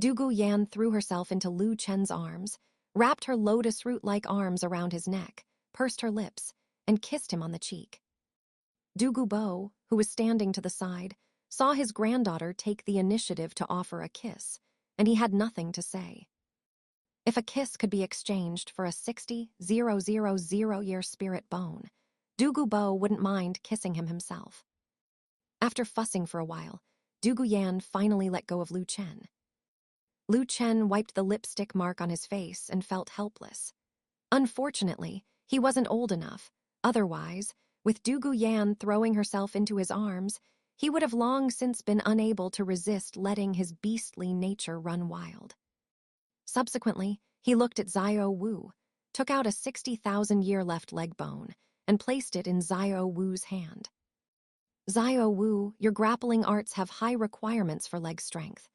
Dugu Yan threw herself into Lu Chen's arms, wrapped her lotus root-like arms around his neck, pursed her lips, and kissed him on the cheek. Dugu Bo, who was standing to the side, saw his granddaughter take the initiative to offer a kiss, and he had nothing to say. If a kiss could be exchanged for a 60,000-year spirit bone, Dugu Bo wouldn't mind kissing him himself. After fussing for a while, Dugu Yan finally let go of Lu Chen. Lu Chen wiped the lipstick mark on his face and felt helpless. Unfortunately, he wasn't old enough. Otherwise, with Dugu Yan throwing herself into his arms, he would have long since been unable to resist letting his beastly nature run wild. Subsequently, he looked at Xiao Wu, took out a 60,000-year left leg bone, and placed it in Xiao Wu's hand. Xiao Wu, your grappling arts have high requirements for leg strength.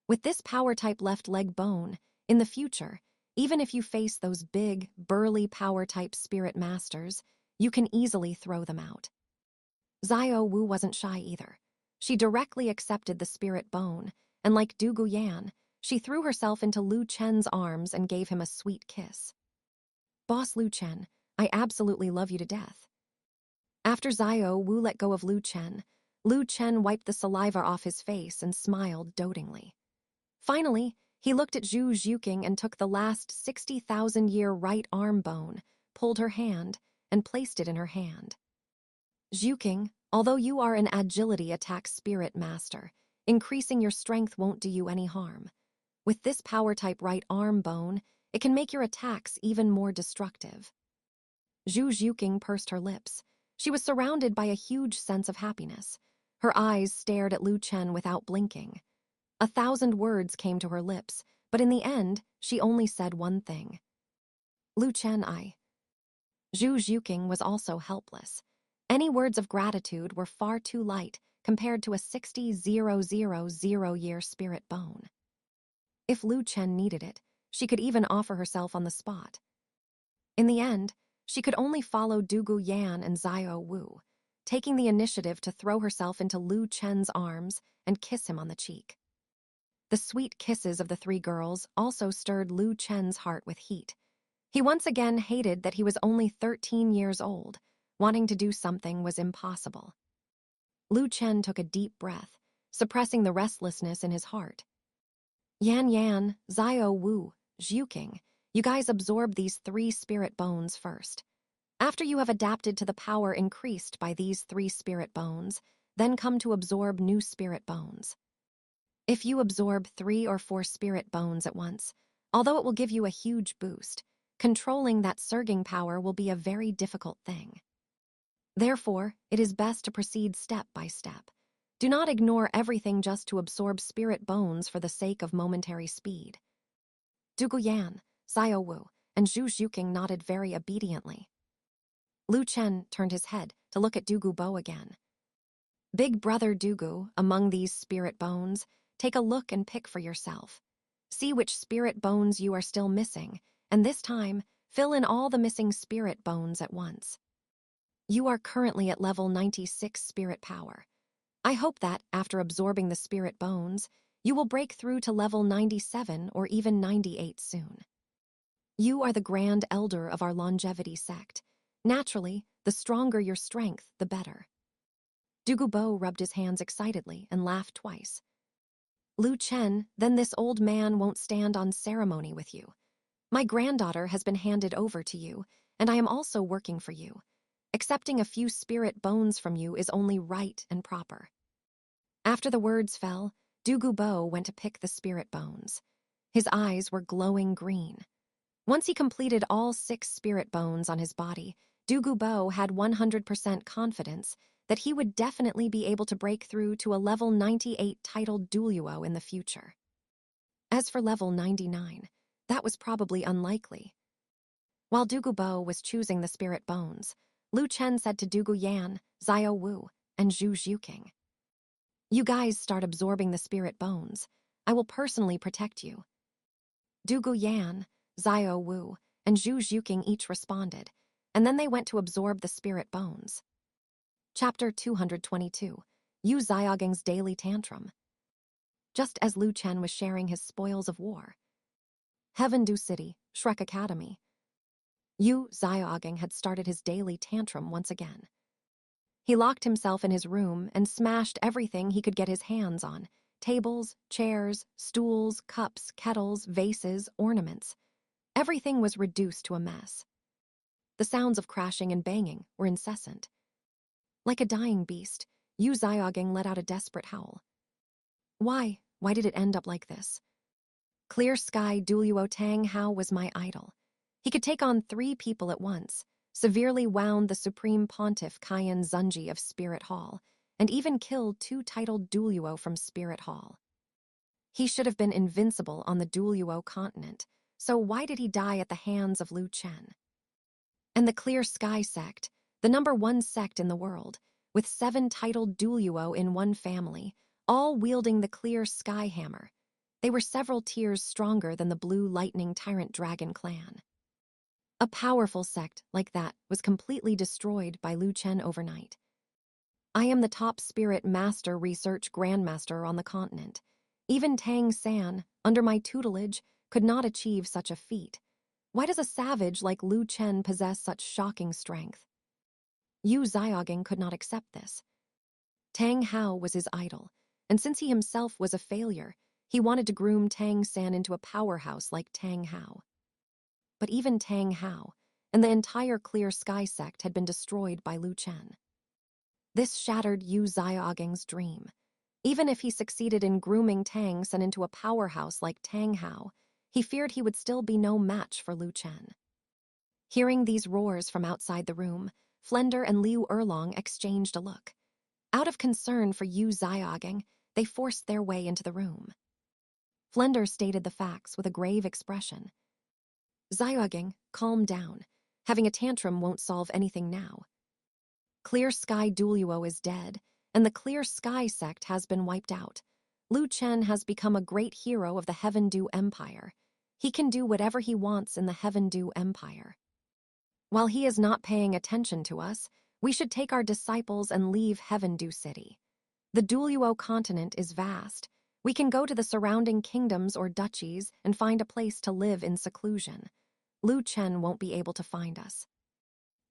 With this power-type left leg bone, in the future, even if you face those big, burly power-type spirit masters, you can easily throw them out. Xiao Wu wasn't shy either. She directly accepted the spirit bone, and like Du Guyan, she threw herself into Lu Chen's arms and gave him a sweet kiss. "Boss Lu Chen, I absolutely love you to death." After Xiao Wu let go of Lu Chen wiped the saliva off his face and smiled dotingly. Finally, he looked at Zhu Zhuking and took the last 60,000-year right arm bone, pulled her hand, and placed it in her hand. "Zhuking, although you are an agility attack spirit master, increasing your strength won't do you any harm. With this power-type right arm bone, it can make your attacks even more destructive." Zhu Zhuking pursed her lips. She was surrounded by a huge sense of happiness. Her eyes stared at Lu Chen without blinking. 1,000 words came to her lips, but in the end, she only said one thing. "Lu Chen, I..." Zhu Zhuking was also helpless. Any words of gratitude were far too light compared to a 60,000-year spirit bone. If Lu Chen needed it, she could even offer herself on the spot. In the end, she could only follow Du Guyan and Xiao Wu, taking the initiative to throw herself into Lu Chen's arms and kiss him on the cheek. The sweet kisses of the three girls also stirred Lu Chen's heart with heat. He once again hated that he was only 13 years old. Wanting to do something was impossible. Lu Chen took a deep breath, suppressing the restlessness in his heart. "Yan Yan, Xiao Wu, Zhuking, you guys absorb these 3 spirit bones first. After you have adapted to the power increased by these 3 spirit bones, then come to absorb new spirit bones. If you absorb 3 or 4 spirit bones at once, although it will give you a huge boost, controlling that surging power will be a very difficult thing. Therefore, it is best to proceed step by step. Do not ignore everything just to absorb spirit bones for the sake of momentary speed." Du Guyan, Xiao Wu, and Zhu Zhuking nodded very obediently. Lu Chen turned his head to look at Dugu Bo again. "Big brother Dugu, among these spirit bones, take a look and pick for yourself. See which spirit bones you are still missing, and this time, fill in all the missing spirit bones at once. You are currently at level 96 spirit power. I hope that, after absorbing the spirit bones, you will break through to level 97 or even 98 soon. You are the Grand Elder of our longevity sect. Naturally, the stronger your strength, the better." Dugu Bo rubbed his hands excitedly and laughed twice. "Lu Chen, then this old man won't stand on ceremony with you. My granddaughter has been handed over to you, and I am also working for you. Accepting a few spirit bones from you is only right and proper." After the words fell, Dugu Bo went to pick the spirit bones. His eyes were glowing green. Once he completed all 6 spirit bones on his body, Dugu Bo had 100% confidence that he would definitely be able to break through to a level 98 titled Douluo in the future. As for level 99, that was probably unlikely. While Dugu Bo was choosing the spirit bones, Lu Chen said to Dugu Yan, Xiao Wu, and Zhu Zhuking, "You guys start absorbing the spirit bones. I will personally protect you." Dugu Yan, Xiao Wu, and Zhu Zhuking each responded, and then they went to absorb the spirit bones. Chapter 222, Yu Xiaogeng's Daily Tantrum. Just as Lu Chen was sharing his spoils of war. Heavendu City, Shrek Academy. Yu Xiaogeng had started his daily tantrum once again. He locked himself in his room and smashed everything he could get his hands on: tables, chairs, stools, cups, kettles, vases, ornaments. Everything was reduced to a mess. The sounds of crashing and banging were incessant. Like a dying beast, Yu Xiaogeng let out a desperate howl. Why did it end up like this? Clear Sky Douluo Tang Hao was my idol. He could take on 3 people at once, severely wound the Supreme Pontiff Kaiyan Zunji of Spirit Hall, and even killed 2 titled Douluo from Spirit Hall. He should have been invincible on the Douluo Continent, so why did he die at the hands of Lu Chen? And the Clear Sky sect, the #1 sect in the world, with 7 titled Douluo in one family, all wielding the Clear Sky Hammer. They were several tiers stronger than the Blue Lightning Tyrant Dragon clan. A powerful sect like that was completely destroyed by Lu Chen overnight. I am the top spirit master research grandmaster on the continent. Even Tang San, under my tutelage, could not achieve such a feat. Why does a savage like Chen possess such shocking strength? Yu Xiaoging could not accept this. Tang Hao was his idol, and since he himself was a failure, he wanted to groom Tang San into a powerhouse like Tang Hao. But even Tang Hao and the entire Clear Sky sect had been destroyed by Chen. This shattered Yu Xiaoging's dream. Even if he succeeded in grooming Tang San into a powerhouse like Tang Hao, he feared he would still be no match for Chen. Hearing these roars from outside the room, Flender and Liu Erlong exchanged a look. Out of concern for Yu Xiaoging, they forced their way into the room. Flender stated the facts with a grave expression. Xiaoging, calm down. Having a tantrum won't solve anything now. Clear Sky Douluo is dead, and the Clear Sky sect has been wiped out. Chen has become a great hero of the Heaven Dew Empire. He can do whatever he wants in the Heaven Dew Empire. While he is not paying attention to us, we should take our disciples and leave Heaven Dew City. The Douluo Continent is vast. We can go to the surrounding kingdoms or duchies and find a place to live in seclusion. Chen won't be able to find us.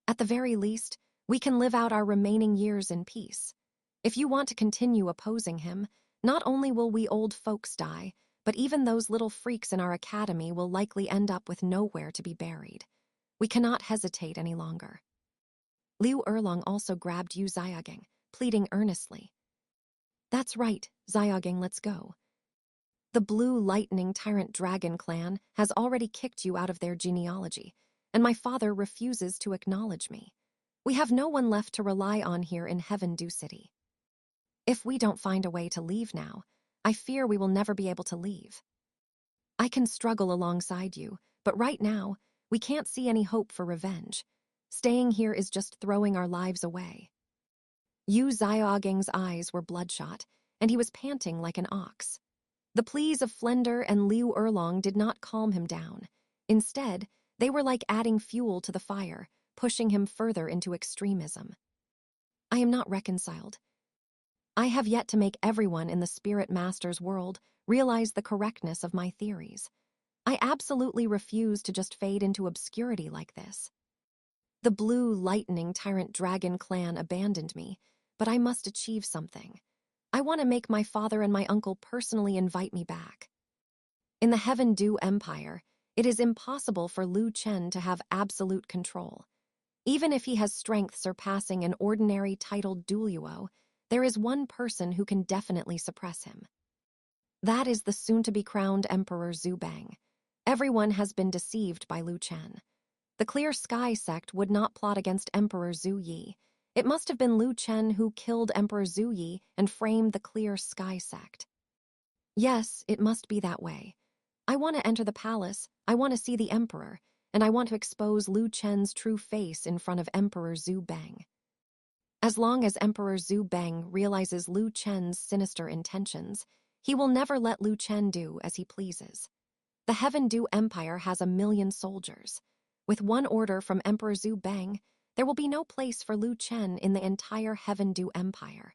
At the very least, we can live out our remaining years in peace. If you want to continue opposing him, not only will we old folks die, but even those little freaks in our academy will likely end up with nowhere to be buried. We cannot hesitate any longer. Liu Erlong also grabbed Yu Xiaoging, pleading earnestly. That's right, Xiaoging, let's go. The Blue Lightning Tyrant Dragon clan has already kicked you out of their genealogy, and my father refuses to acknowledge me. We have no one left to rely on here in Heaven Dew City. If we don't find a way to leave now, I fear we will never be able to leave. I can struggle alongside you, but right now, we can't see any hope for revenge. Staying here is just throwing our lives away. Yu Xiaoging's eyes were bloodshot, and he was panting like an ox. The pleas of Flender and Liu Erlong did not calm him down. Instead, they were like adding fuel to the fire, pushing him further into extremism. I am not reconciled. I have yet to make everyone in the Spirit Master's world realize the correctness of my theories. I absolutely refuse to just fade into obscurity like this. The Blue Lightning Tyrant Dragon clan abandoned me, but I must achieve something. I want to make my father and my uncle personally invite me back. In the Heaven Dew Empire, it is impossible for Chen to have absolute control. Even if he has strength surpassing an ordinary titled Douluo, there is one person who can definitely suppress him. That is the soon-to-be-crowned Emperor Zhu Bang. Everyone has been deceived by Chen. The Clear Sky sect would not plot against Emperor Zhu Yi. It must have been Chen who killed Emperor Zhu Yi and framed the Clear Sky sect. Yes, it must be that way. I want to enter the palace, I want to see the Emperor, and I want to expose Chen's true face in front of Emperor Zhu Bang. As long as Emperor Zhu Bang realizes Chen's sinister intentions, he will never let Chen do as he pleases. The Heaven Dew Empire has 1,000,000 soldiers. With one order from Emperor Zhu Bang, there will be no place for Chen in the entire Heaven Dew Empire.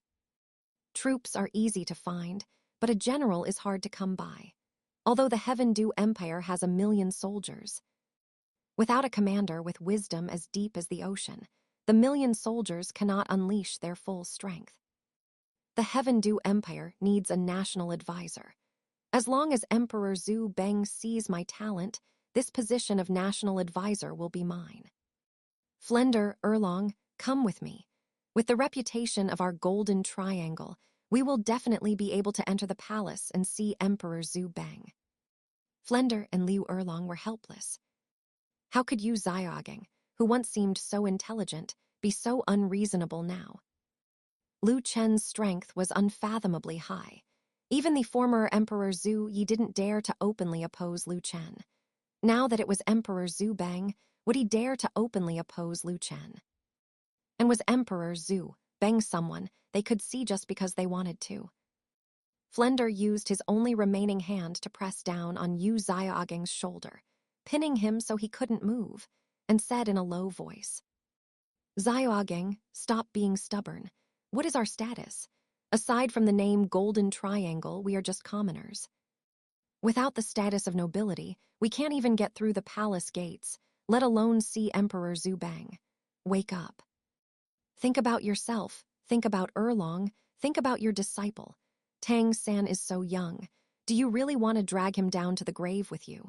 Troops are easy to find, but a general is hard to come by. Although the Heaven Dew Empire has 1,000,000 soldiers. Without a commander with wisdom as deep as the ocean, the 1,000,000 soldiers cannot unleash their full strength. The Heaven Dew Empire needs a national advisor. As long as Emperor Zhu Bang sees my talent, this position of national advisor will be mine. Flender, Erlong, come with me. With the reputation of our golden triangle, we will definitely be able to enter the palace and see Emperor Zhu Bang. Flender and Liu Erlong were helpless. How could Yu Xiaoging, who once seemed so intelligent, be so unreasonable now? Chen's strength was unfathomably high. Even the former Emperor Zhu Yi didn't dare to openly oppose Chen. Now that it was Emperor Zhu Bang, would he dare to openly oppose Chen? And was Emperor Zhu Bang someone they could see just because they wanted to? Flender used his only remaining hand to press down on Yu Xiaoging's shoulder, pinning him so he couldn't move, and said in a low voice, Xiaoging, stop being stubborn. What is our status? Aside from the name Golden Triangle, we are just commoners. Without the status of nobility, we can't even get through the palace gates, let alone see Emperor Zhu Bang. Wake up. Think about yourself, think about Erlong, think about your disciple. Tang San is so young. Do you really want to drag him down to the grave with you?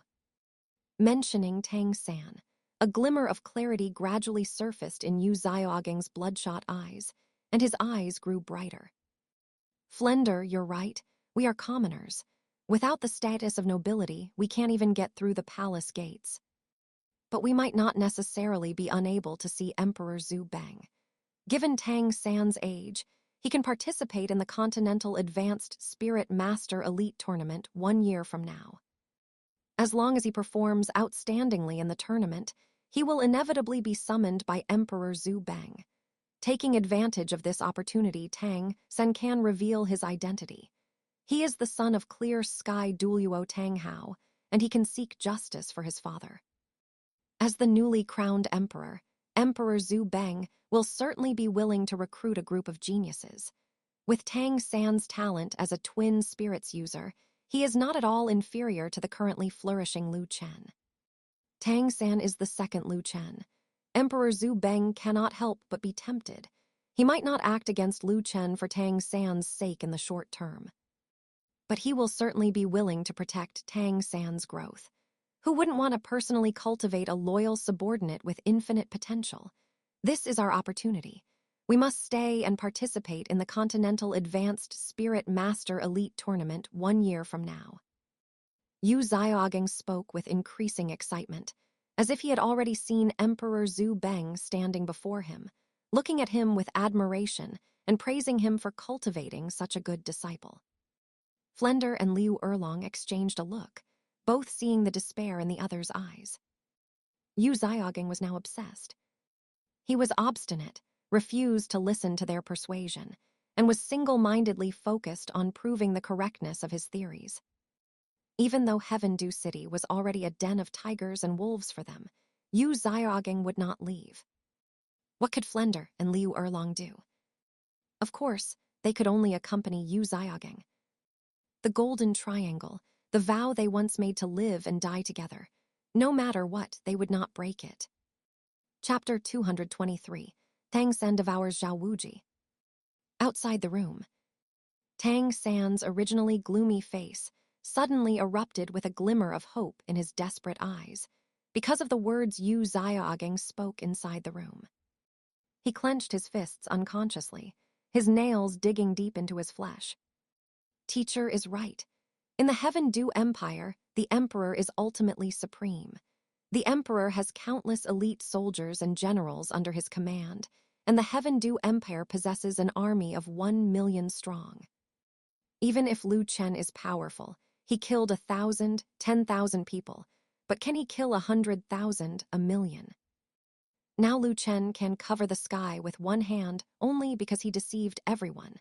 Mentioning Tang San, a glimmer of clarity gradually surfaced in Yu Xiaogang's bloodshot eyes, and his eyes grew brighter. Flender, you're right, we are commoners. Without the status of nobility, we can't even get through the palace gates. But we might not necessarily be unable to see Emperor Zhu Bang. Given Tang San's age, he can participate in the Continental Advanced Spirit Master Elite Tournament 1 year from now. As long as he performs outstandingly in the tournament, he will inevitably be summoned by Emperor Zhu Bang. Taking advantage of this opportunity, Tang San can reveal his identity. He is the son of Clear Sky Douluo Tanghao, and he can seek justice for his father. As the newly crowned emperor, Emperor Zhu Bang will certainly be willing to recruit a group of geniuses. With Tang San's talent as a twin spirits user, he is not at all inferior to the currently flourishing Lu Chen. Tang San is the second Lu Chen. Emperor Zhu Bang cannot help but be tempted. He might not act against Lu Chen for Tang San's sake in the short term, but he will certainly be willing to protect Tang San's growth. Who wouldn't want to personally cultivate a loyal subordinate with infinite potential? This is our opportunity. We must stay and participate in the Continental Advanced Spirit Master Elite Tournament 1 year from now. Yu Xiaogang spoke with increasing excitement, as if he had already seen Emperor Zhu Bang standing before him, looking at him with admiration and praising him for cultivating such a good disciple. Flender and Liu Erlong exchanged a look, both seeing the despair in the other's eyes. Yu Xiaogang was now obsessed. He was obstinate, refused to listen to their persuasion, and was single-mindedly focused on proving the correctness of his theories. Even though Heavendew City was already a den of tigers and wolves for them, Yu Xiaogang would not leave. What could Flender and Liu Erlong do? Of course, they could only accompany Yu Xiaogang. The Golden Triangle, the vow they once made to live and die together. No matter what, they would not break it. Chapter 223, Tang San devours Zhao Wuji. Outside the room, Tang San's originally gloomy face suddenly erupted with a glimmer of hope in his desperate eyes, because of the words Yu Xiaogang spoke inside the room. He clenched his fists unconsciously, his nails digging deep into his flesh. Teacher is right. In the Heavendew Empire, the Emperor is ultimately supreme. The Emperor has countless elite soldiers and generals under his command, and the Heavendew Empire possesses an army of 1 million strong. Even if Lu Chen is powerful, he killed 1,000, 10,000 people, but can he kill 100,000, a million? Now Lu Chen can cover the sky with one hand only because he deceived everyone,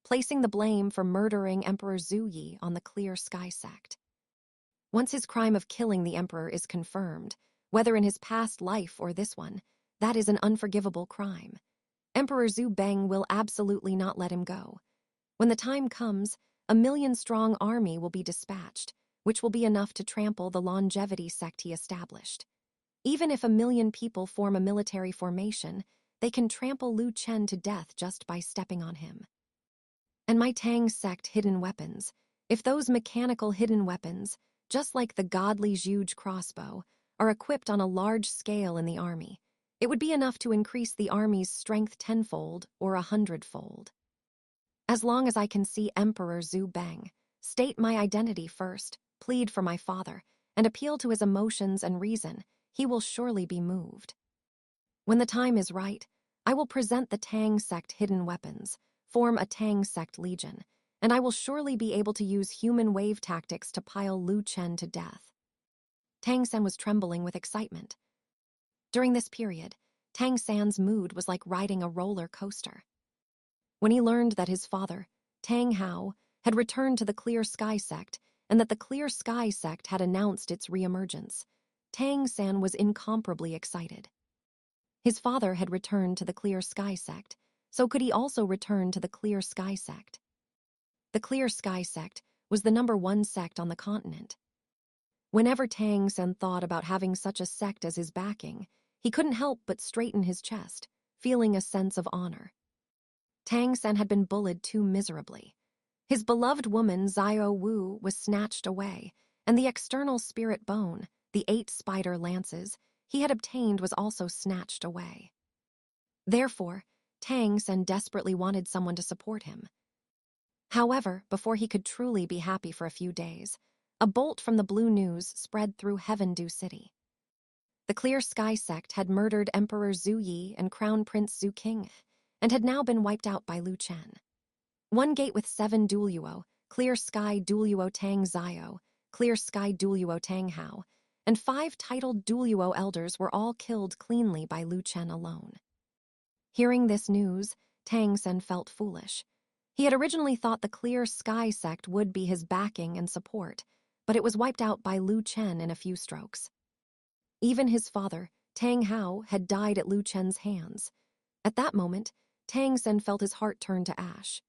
placing the blame for murdering Emperor Zhu Yi on the Clear Sky sect. Once his crime of killing the Emperor is confirmed, whether in his past life or this one, that is an unforgivable crime. Emperor Zhu Bang will absolutely not let him go. When the time comes, a 1 million-strong army will be dispatched, which will be enough to trample the longevity sect he established. Even if 1 million people form a military formation, they can trample Lu Chen to death just by stepping on him. And my Tang sect hidden weapons, if those mechanical hidden weapons, just like the godly Zhuge crossbow, are equipped on a large scale in the army, it would be enough to increase the army's strength 10-fold or 100-fold. As long as I can see Emperor Zhu Bang, state my identity first, plead for my father, and appeal to his emotions and reason, he will surely be moved. When the time is right, I will present the Tang sect hidden weapons, form a Tang sect legion, and I will surely be able to use human wave tactics to pile Lu Chen to death. Tang San was trembling with excitement. During this period, Tang San's mood was like riding a roller coaster. When he learned that his father, Tang Hao, had returned to the Clear Sky sect and that the Clear Sky sect had announced its reemergence, Tang San was incomparably excited. His father had returned to the Clear Sky sect, so could he also return to the Clear Sky sect? The Clear Sky sect was the #1 sect on the continent. Whenever Tang San thought about having such a sect as his backing, he couldn't help but straighten his chest, feeling a sense of honor. Tang San had been bullied too miserably. His beloved woman, Xiao Wu, was snatched away, and the external spirit bone, the 8 spider lances, he had obtained was also snatched away. Therefore, Tang San desperately wanted someone to support him. However, before he could truly be happy for a few days, a bolt from the blue news spread through Heaven-Du City. The Clear Sky sect had murdered Emperor Zhu Yi and Crown Prince Zhu King, and had now been wiped out by Lu Chen. One gate with 7 Douluo, Clear Sky Douluo Tang Xiao, Clear Sky Douluo Tang Hao, and 5 titled Douluo elders were all killed cleanly by Lu Chen alone. Hearing this news, Tang San felt foolish. He had originally thought the Clear Sky sect would be his backing and support, but it was wiped out by Lu Chen in a few strokes. Even his father, Tang Hao, had died at Lu Chen's hands. At that moment, Tang San felt his heart turn to ash.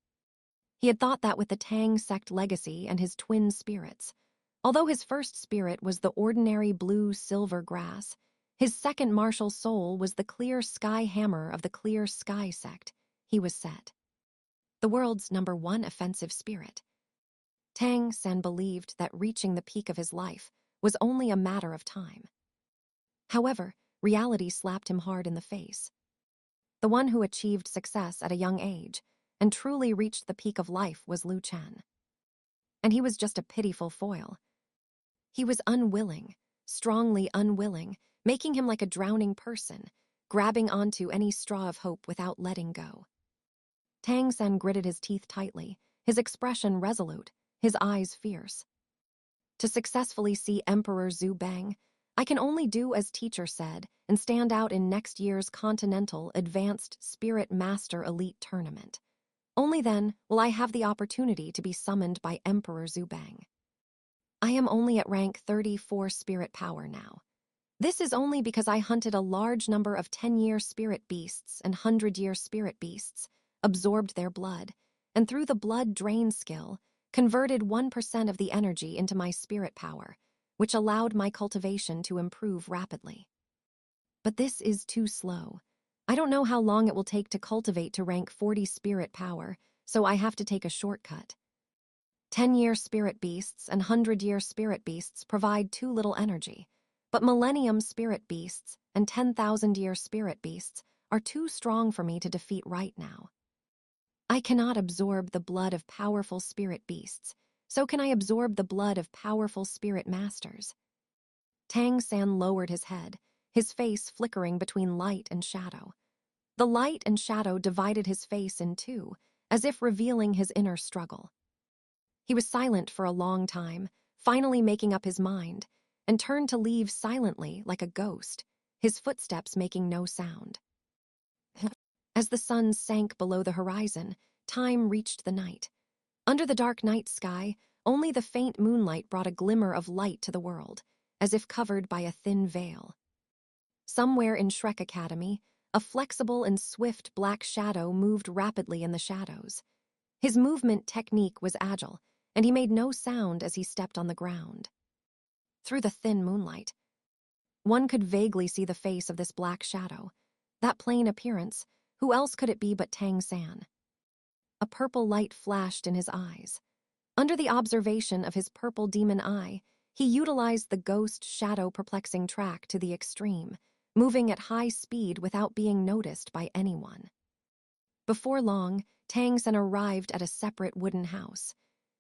He had thought that with the Tang sect legacy and his twin spirits, although his first spirit was the ordinary blue-silver grass, his second martial soul was the Clear Sky Hammer of the Clear Sky sect, he was set. The world's #1 offensive spirit. Tang San believed that reaching the peak of his life was only a matter of time. However, reality slapped him hard in the face. The one who achieved success at a young age and truly reached the peak of life was Lu Chen. And he was just a pitiful foil. He was unwilling, strongly unwilling, making him like a drowning person, grabbing onto any straw of hope without letting go. Tang San gritted his teeth tightly, his expression resolute, his eyes fierce. To successfully see Emperor Zhu Bang, I can only do as teacher said and stand out in next year's Continental Advanced Spirit Master Elite Tournament. Only then will I have the opportunity to be summoned by Emperor Zhu Bang. I am only at rank 34 spirit power now. This is only because I hunted a large number of 10-year spirit beasts and 100-year spirit beasts, absorbed their blood, and through the blood drain skill, converted 1% of the energy into my spirit power, which allowed my cultivation to improve rapidly. But this is too slow. I don't know how long it will take to cultivate to rank 40 spirit power, so I have to take a shortcut. 10-year spirit beasts and 100-year spirit beasts provide too little energy, but millennium spirit beasts and 10,000-year spirit beasts are too strong for me to defeat right now. I cannot absorb the blood of powerful spirit beasts, so can I absorb the blood of powerful spirit masters? Tang San lowered his head, his face flickering between light and shadow. The light and shadow divided his face in two, as if revealing his inner struggle. He was silent for a long time, finally making up his mind, and turned to leave silently like a ghost, his footsteps making no sound. As the sun sank below the horizon, time reached the night. Under the dark night sky, only the faint moonlight brought a glimmer of light to the world, as if covered by a thin veil. Somewhere in Shrek Academy, a flexible and swift black shadow moved rapidly in the shadows. His movement technique was agile, and he made no sound as he stepped on the ground. Through the thin moonlight, one could vaguely see the face of this black shadow. That plain appearance, who else could it be but Tang San? A purple light flashed in his eyes. Under the observation of his purple demon eye, he utilized the ghost shadow perplexing track to the extreme, moving at high speed without being noticed by anyone. Before long, Tang San arrived at a separate wooden house.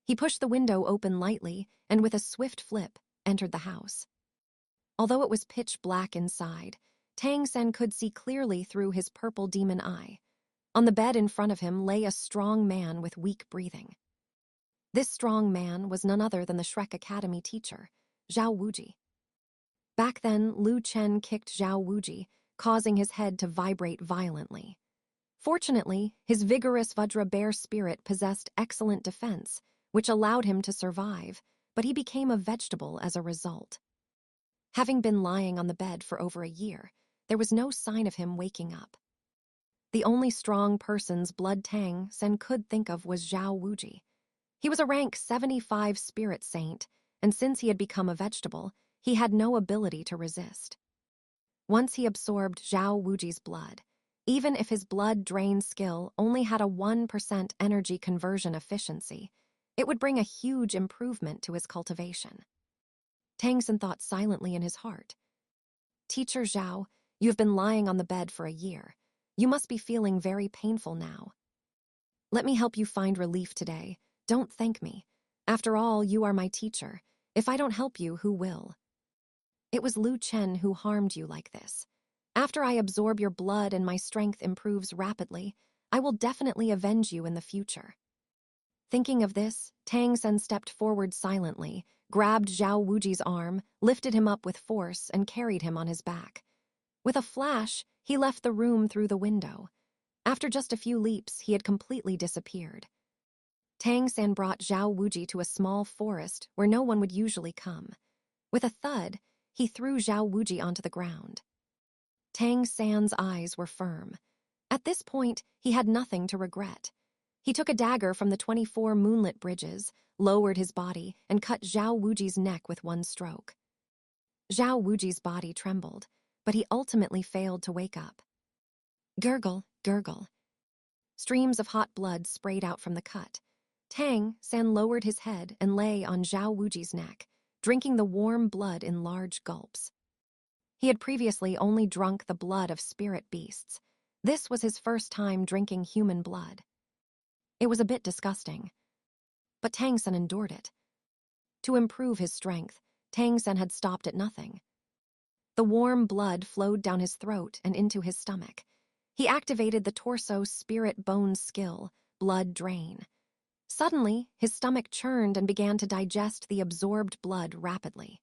He pushed the window open lightly and with a swift flip, entered the house. Although it was pitch black inside, Tang San could see clearly through his purple demon eye. On the bed in front of him lay a strong man with weak breathing. This strong man was none other than the Shrek Academy teacher, Zhao Wuji. Back then, Lu Chen kicked Zhao Wuji, causing his head to vibrate violently. Fortunately, his vigorous Vajra bear spirit possessed excellent defense, which allowed him to survive, but he became a vegetable as a result. Having been lying on the bed for over a year, there was no sign of him waking up. The only strong person's blood Tang San could think of was Zhao Wuji. He was a rank 75 spirit saint, and since he had become a vegetable, he had no ability to resist. Once he absorbed Zhao Wuji's blood, even if his blood drain skill only had a 1% energy conversion efficiency, it would bring a huge improvement to his cultivation. Tang San thought silently in his heart. Teacher Zhao, you have been lying on the bed for a year. You must be feeling very painful now. Let me help you find relief today. Don't thank me. After all, you are my teacher. If I don't help you, who will? It was Chen who harmed you like this. After I absorb your blood and my strength improves rapidly, I will definitely avenge you in the future. Thinking of this, Tang San stepped forward silently, grabbed Zhao Wuji's arm, lifted him up with force, and carried him on his back. With a flash, he left the room through the window. After just a few leaps, he had completely disappeared. Tang San brought Zhao Wuji to a small forest where no one would usually come. With a thud, he threw Zhao Wuji onto the ground. Tang San's eyes were firm. At this point, he had nothing to regret. He took a dagger from the 24 moonlit bridges, lowered his body, and cut Zhao Wuji's neck with one stroke. Zhao Wuji's body trembled, but he ultimately failed to wake up. Gurgle, gurgle. Streams of hot blood sprayed out from the cut. Tang San lowered his head and lay on Zhao Wuji's neck, drinking the warm blood in large gulps. He had previously only drunk the blood of spirit beasts. This was his first time drinking human blood. It was a bit disgusting, but Tang San endured it. To improve his strength, Tang San had stopped at nothing. The warm blood flowed down his throat and into his stomach. He activated the torso spirit bone skill, blood drain. Suddenly, his stomach churned and began to digest the absorbed blood rapidly.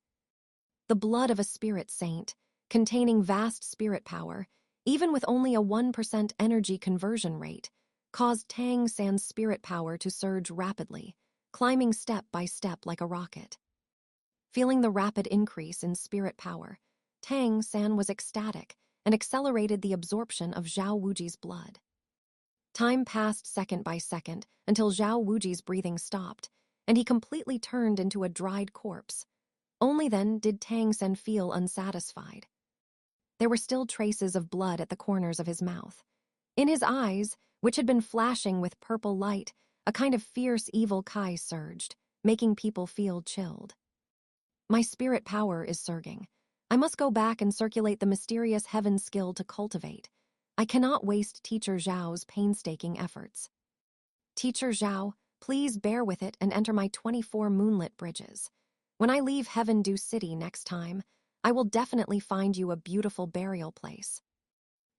The blood of a spirit saint, containing vast spirit power, even with only a 1% energy conversion rate, caused Tang San's spirit power to surge rapidly, climbing step by step like a rocket. Feeling the rapid increase in spirit power, Tang San was ecstatic and accelerated the absorption of Zhao Wuji's blood. Time passed second by second until Zhao Wuji's breathing stopped, and he completely turned into a dried corpse. Only then did Tang San feel unsatisfied. There were still traces of blood at the corners of his mouth. In his eyes, which had been flashing with purple light, a kind of fierce evil kai surged, making people feel chilled. My spirit power is surging. I must go back and circulate the mysterious heaven skill to cultivate. I cannot waste Teacher Zhao's painstaking efforts. Teacher Zhao, please bear with it and enter my 24 moonlit bridges. When I leave Heaven Dew City next time, I will definitely find you a beautiful burial place.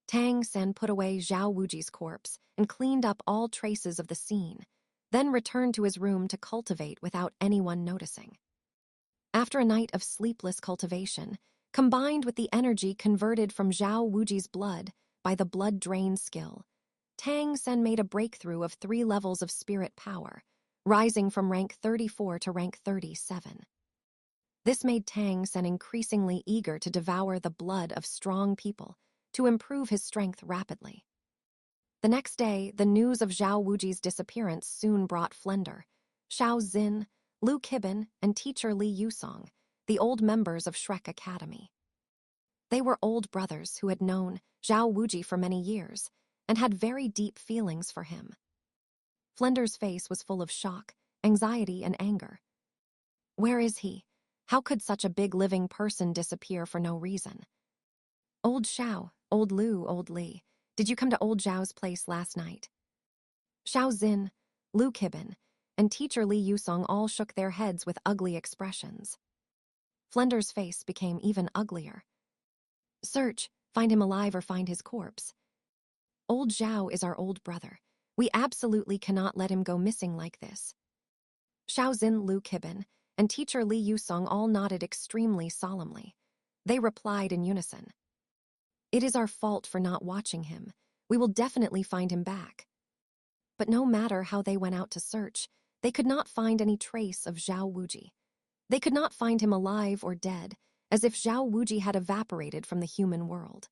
Tang San put away Zhao Wuji's corpse and cleaned up all traces of the scene, then returned to his room to cultivate without anyone noticing. After a night of sleepless cultivation, combined with the energy converted from Zhao Wuji's blood by the blood drain skill, Tang San made a breakthrough of 3 levels of spirit power, rising from rank 34 to rank 37. This made Tang San increasingly eager to devour the blood of strong people to improve his strength rapidly. The next day, the news of Zhao Wuji's disappearance soon brought Flender, Xiao Xin, Lu Kibin, and teacher Li Yusong, the old members of Shrek Academy. They were old brothers who had known Zhao Wuji for many years and had very deep feelings for him. Flender's face was full of shock, anxiety, and anger. Where is he? How could such a big living person disappear for no reason? Old Xiao, old Lu, old Li, did you come to old Zhao's place last night? Xiao Xin, Lu Kibin, and teacher Li Yusong all shook their heads with ugly expressions. Flender's face became even uglier. Search, find him alive or find his corpse. Old Zhao is our old brother. We absolutely cannot let him go missing like this. Xiao Xin, Lu Kibin, and teacher Li Yusong all nodded extremely solemnly. They replied in unison. It is our fault for not watching him. We will definitely find him back. But no matter how they went out to search, they could not find any trace of Zhao Wuji. They could not find him alive or dead, as if Zhao Wuji had evaporated from the human world.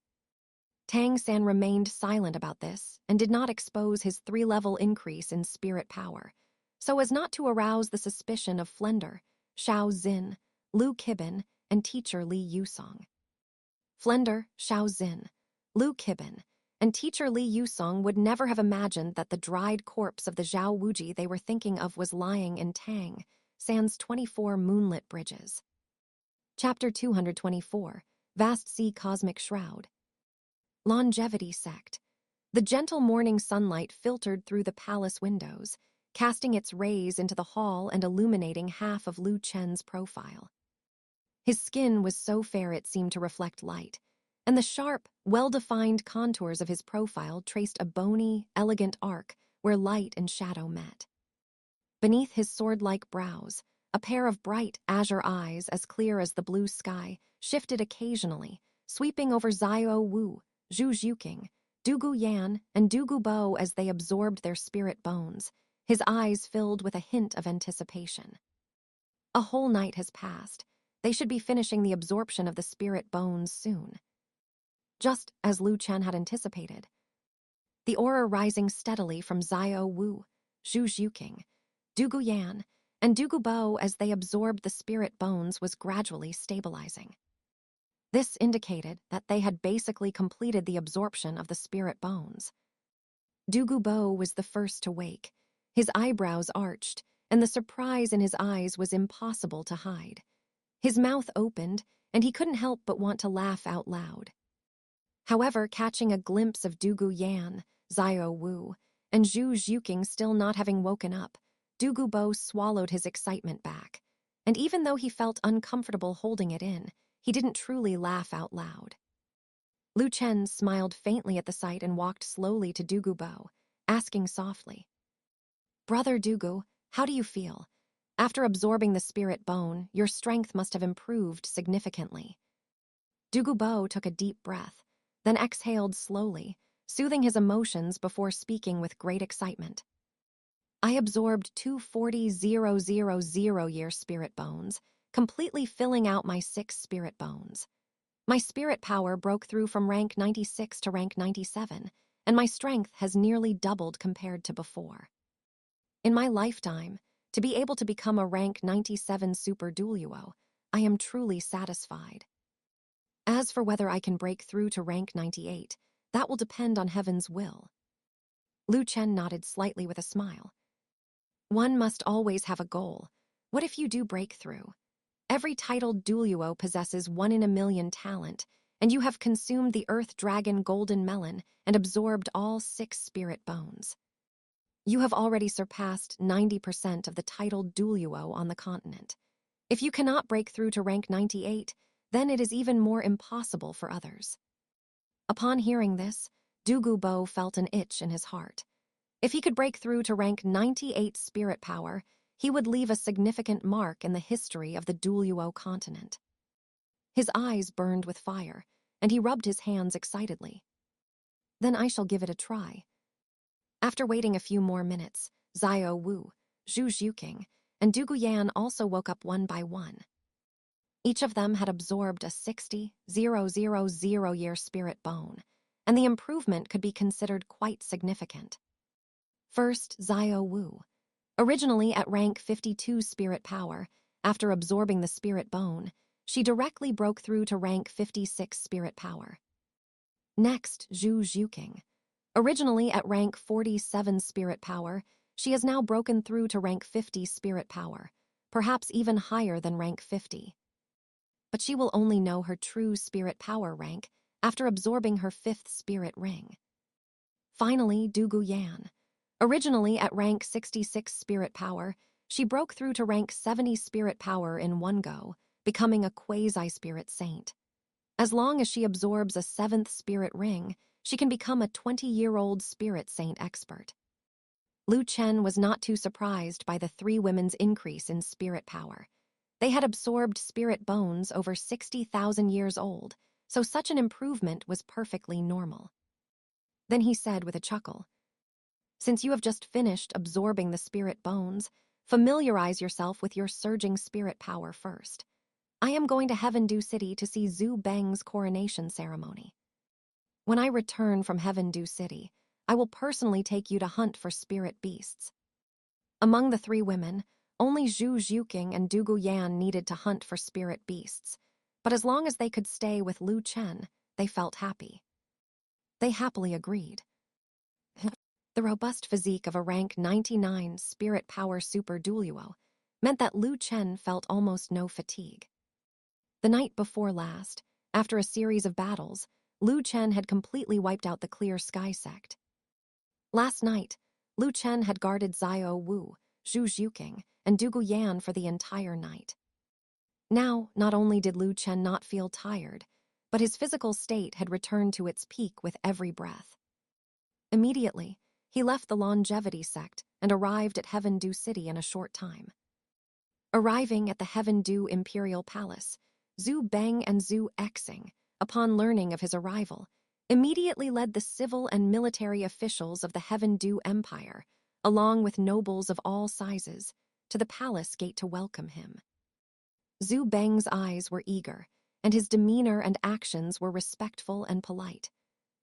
Tang San remained silent about this and did not expose his 3-level increase in spirit power, so as not to arouse the suspicion of Flender, Xiao Xin, Lu Kibin, and teacher Li Yusong. Flender, Xiao Xin, Lu Kibin, and teacher Li Yusong would never have imagined that the dried corpse of the Zhao Wuji they were thinking of was lying in Tang San's 24 moonlit bridges. Chapter 224, Vast Sea Cosmic Shroud. Longevity Sect. The gentle morning sunlight filtered through the palace windows, casting its rays into the hall and illuminating half of Lu Chen's profile. His skin was so fair it seemed to reflect light, and the sharp, well-defined contours of his profile traced a bony, elegant arc where light and shadow met. Beneath his sword-like brows, a pair of bright, azure eyes as clear as the blue sky shifted occasionally, sweeping over Xiao Wu, Zhu Zhuqing, Dugu Yan, and Dugu Bo as they absorbed their spirit bones, his eyes filled with a hint of anticipation. A whole night has passed. They should be finishing the absorption of the spirit bones soon. Just as Lu Chen had anticipated. The aura rising steadily from Xiao Wu, Zhu Zhuqing, Dugu Yan, and Dugu Bo as they absorbed the spirit bones was gradually stabilizing. This indicated that they had basically completed the absorption of the spirit bones. Dugu Bo was the first to wake, his eyebrows arched, and the surprise in his eyes was impossible to hide. His mouth opened, and he couldn't help but want to laugh out loud. However, catching a glimpse of Dugu Yan, Xiao Wu, and Zhu Zhuqing still not having woken up, Dugu Bo swallowed his excitement back, and even though he felt uncomfortable holding it in, he didn't truly laugh out loud. Lu Chen smiled faintly at the sight and walked slowly to Dugu Bo, asking softly, "Brother Dugu, how do you feel? After absorbing the spirit bone, your strength must have improved significantly." Dugu Bo took a deep breath, then exhaled slowly, soothing his emotions before speaking with great excitement. "I absorbed 240,000-year spirit bones, completely filling out my 6 spirit bones. My spirit power broke through from rank 96 to rank 97, and my strength has nearly doubled compared to before. In my lifetime, to be able to become a rank 97 super Douluo, I am truly satisfied. As for whether I can break through to rank 98, that will depend on heaven's will." Lu Chen nodded slightly with a smile. "One must always have a goal. What if you do break through? Every titled Douluo possesses 1 in a million talent, and you have consumed the Earth Dragon Golden Melon and absorbed all 6 spirit bones. You have already surpassed 90% of the titled Douluo on the continent. If you cannot break through to rank 98, then it is even more impossible for others." Upon hearing this, Dugu Bo felt an itch in his heart. If he could break through to rank 98 spirit power, he would leave a significant mark in the history of the Douluo Continent. His eyes burned with fire, and he rubbed his hands excitedly. "Then I shall give it a try." After waiting a few more minutes, Xiao Wu, Zhu Zhuqing, and Dugu Yan also woke up one by one. Each of them had absorbed a 60,000-year spirit bone, and the improvement could be considered quite significant. First, Xiao Wu. Originally at rank 52 spirit power, after absorbing the spirit bone, she directly broke through to rank 56 spirit power. Next, Zhu Zhuqing. Originally at rank 47 spirit power, she has now broken through to rank 50 spirit power, perhaps even higher than rank 50. But she will only know her true spirit power rank after absorbing her 5th spirit ring. Finally, Dugu Yan. Originally at rank 66 spirit power, she broke through to rank 70 spirit power in one go, becoming a quasi-spirit saint. As long as she absorbs a 7th spirit ring, she can become a 20-year-old spirit saint expert. Lu Chen was not too surprised by the 3 women's increase in spirit power. They had absorbed spirit bones over 60,000 years old, so such an improvement was perfectly normal. Then he said with a chuckle, "Since you have just finished absorbing the spirit bones, familiarize yourself with your surging spirit power first. I am going to Heavendew City to see Zhu Beng's coronation ceremony." When I return from Heaven Dew City, I will personally take you to hunt for spirit beasts. Among the three women, only Zhu Zhuqing and Du Guyan needed to hunt for spirit beasts, but as long as they could stay with Lu Chen, they felt happy. They happily agreed. The robust physique of a rank 99 spirit power super Douluo meant that Lu Chen felt almost no fatigue. The night before last, after a series of battles, Lu Chen had completely wiped out the Clear Sky sect. Last night, Lu Chen had guarded Xiao Wu, Zhu Zhuqing, and Du Guyan for the entire night. Now, not only did Lu Chen not feel tired, but his physical state had returned to its peak with every breath. Immediately, he left the longevity sect and arrived at Heaven Dew City in a short time. Arriving at the Heaven Dew Imperial Palace, Zhu Beng and Zhu Exing, upon learning of his arrival, immediately led the civil and military officials of the Heaven Dew Empire, along with nobles of all sizes, to the palace gate to welcome him. Zhu Beng's eyes were eager, and his demeanor and actions were respectful and polite.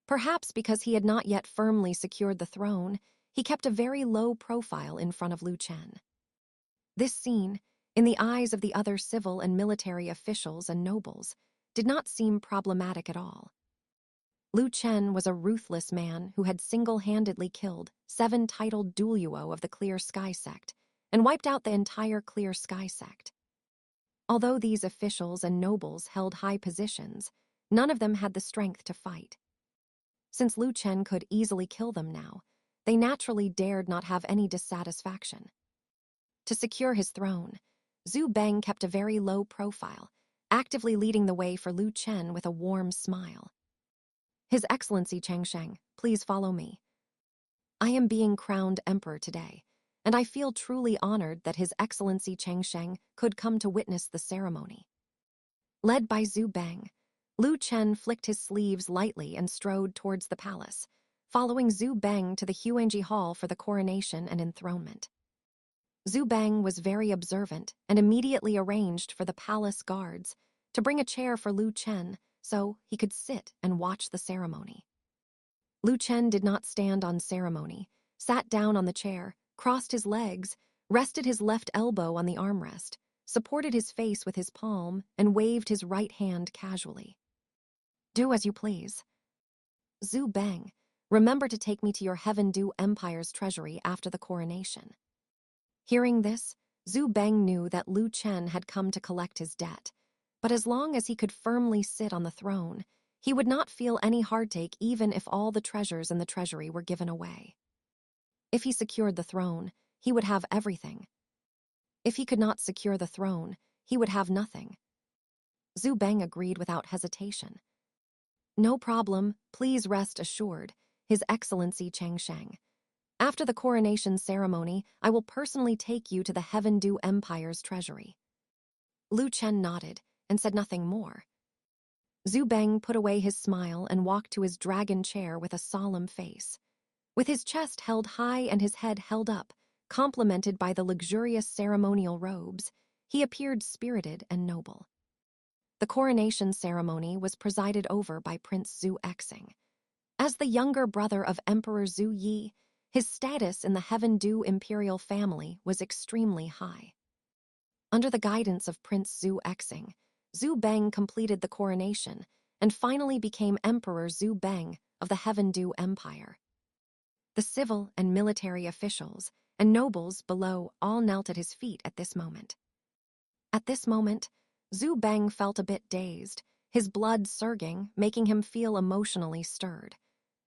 Perhaps because he had not yet firmly secured the throne, he kept a very low profile in front of Lu Chen. This scene, in the eyes of the other civil and military officials and nobles, did not seem problematic at all. Lu Chen was a ruthless man who had single-handedly killed 7 titled Douluo of the Clear Sky sect and wiped out the entire Clear Sky sect. Although these officials and nobles held high positions, none of them had the strength to fight. Since Lu Chen could easily kill them now, they naturally dared not have any dissatisfaction. To secure his throne, Zhu Beng kept a very low profile, actively leading the way for Lu Chen with a warm smile. His Excellency Changsheng, please follow me. I am being crowned emperor today, and I feel truly honored that His Excellency Changsheng could come to witness the ceremony. Led by Zhu Beng, Lu Chen flicked his sleeves lightly and strode towards the palace, following Zhu Beng to the Huangji Hall for the coronation and enthronement. Zhu Beng was very observant and immediately arranged for the palace guards to bring a chair for Lu Chen so he could sit and watch the ceremony. Lu Chen did not stand on ceremony, sat down on the chair, crossed his legs, rested his left elbow on the armrest, supported his face with his palm, and waved his right hand casually. Do as you please. Zhu Beng, remember to take me to your Heaven Dew Empire's treasury after the coronation. Hearing this, Zhu Beng knew that Lu Chen had come to collect his debt, but as long as he could firmly sit on the throne, he would not feel any heartache even if all the treasures in the treasury were given away. If he secured the throne, he would have everything. If he could not secure the throne, he would have nothing. Zhu Beng agreed without hesitation. No problem, please rest assured, His Excellency Changsheng. After the coronation ceremony, I will personally take you to the Heaven Dew Empire's treasury. Lu Chen nodded and said nothing more. Zhu Beng put away his smile and walked to his dragon chair with a solemn face. With his chest held high and his head held up, complemented by the luxurious ceremonial robes, he appeared spirited and noble. The coronation ceremony was presided over by Prince Zhu Exing. As the younger brother of Emperor Zhu Yi, his status in the Heaven Dew imperial family was extremely high. Under the guidance of Prince Zhu Exing, Zhu Beng completed the coronation and finally became Emperor Zhu Beng of the Heaven Dew Empire. The civil and military officials and nobles below all knelt at his feet at this moment. At this moment, Zhu Beng felt a bit dazed, his blood surging, making him feel emotionally stirred.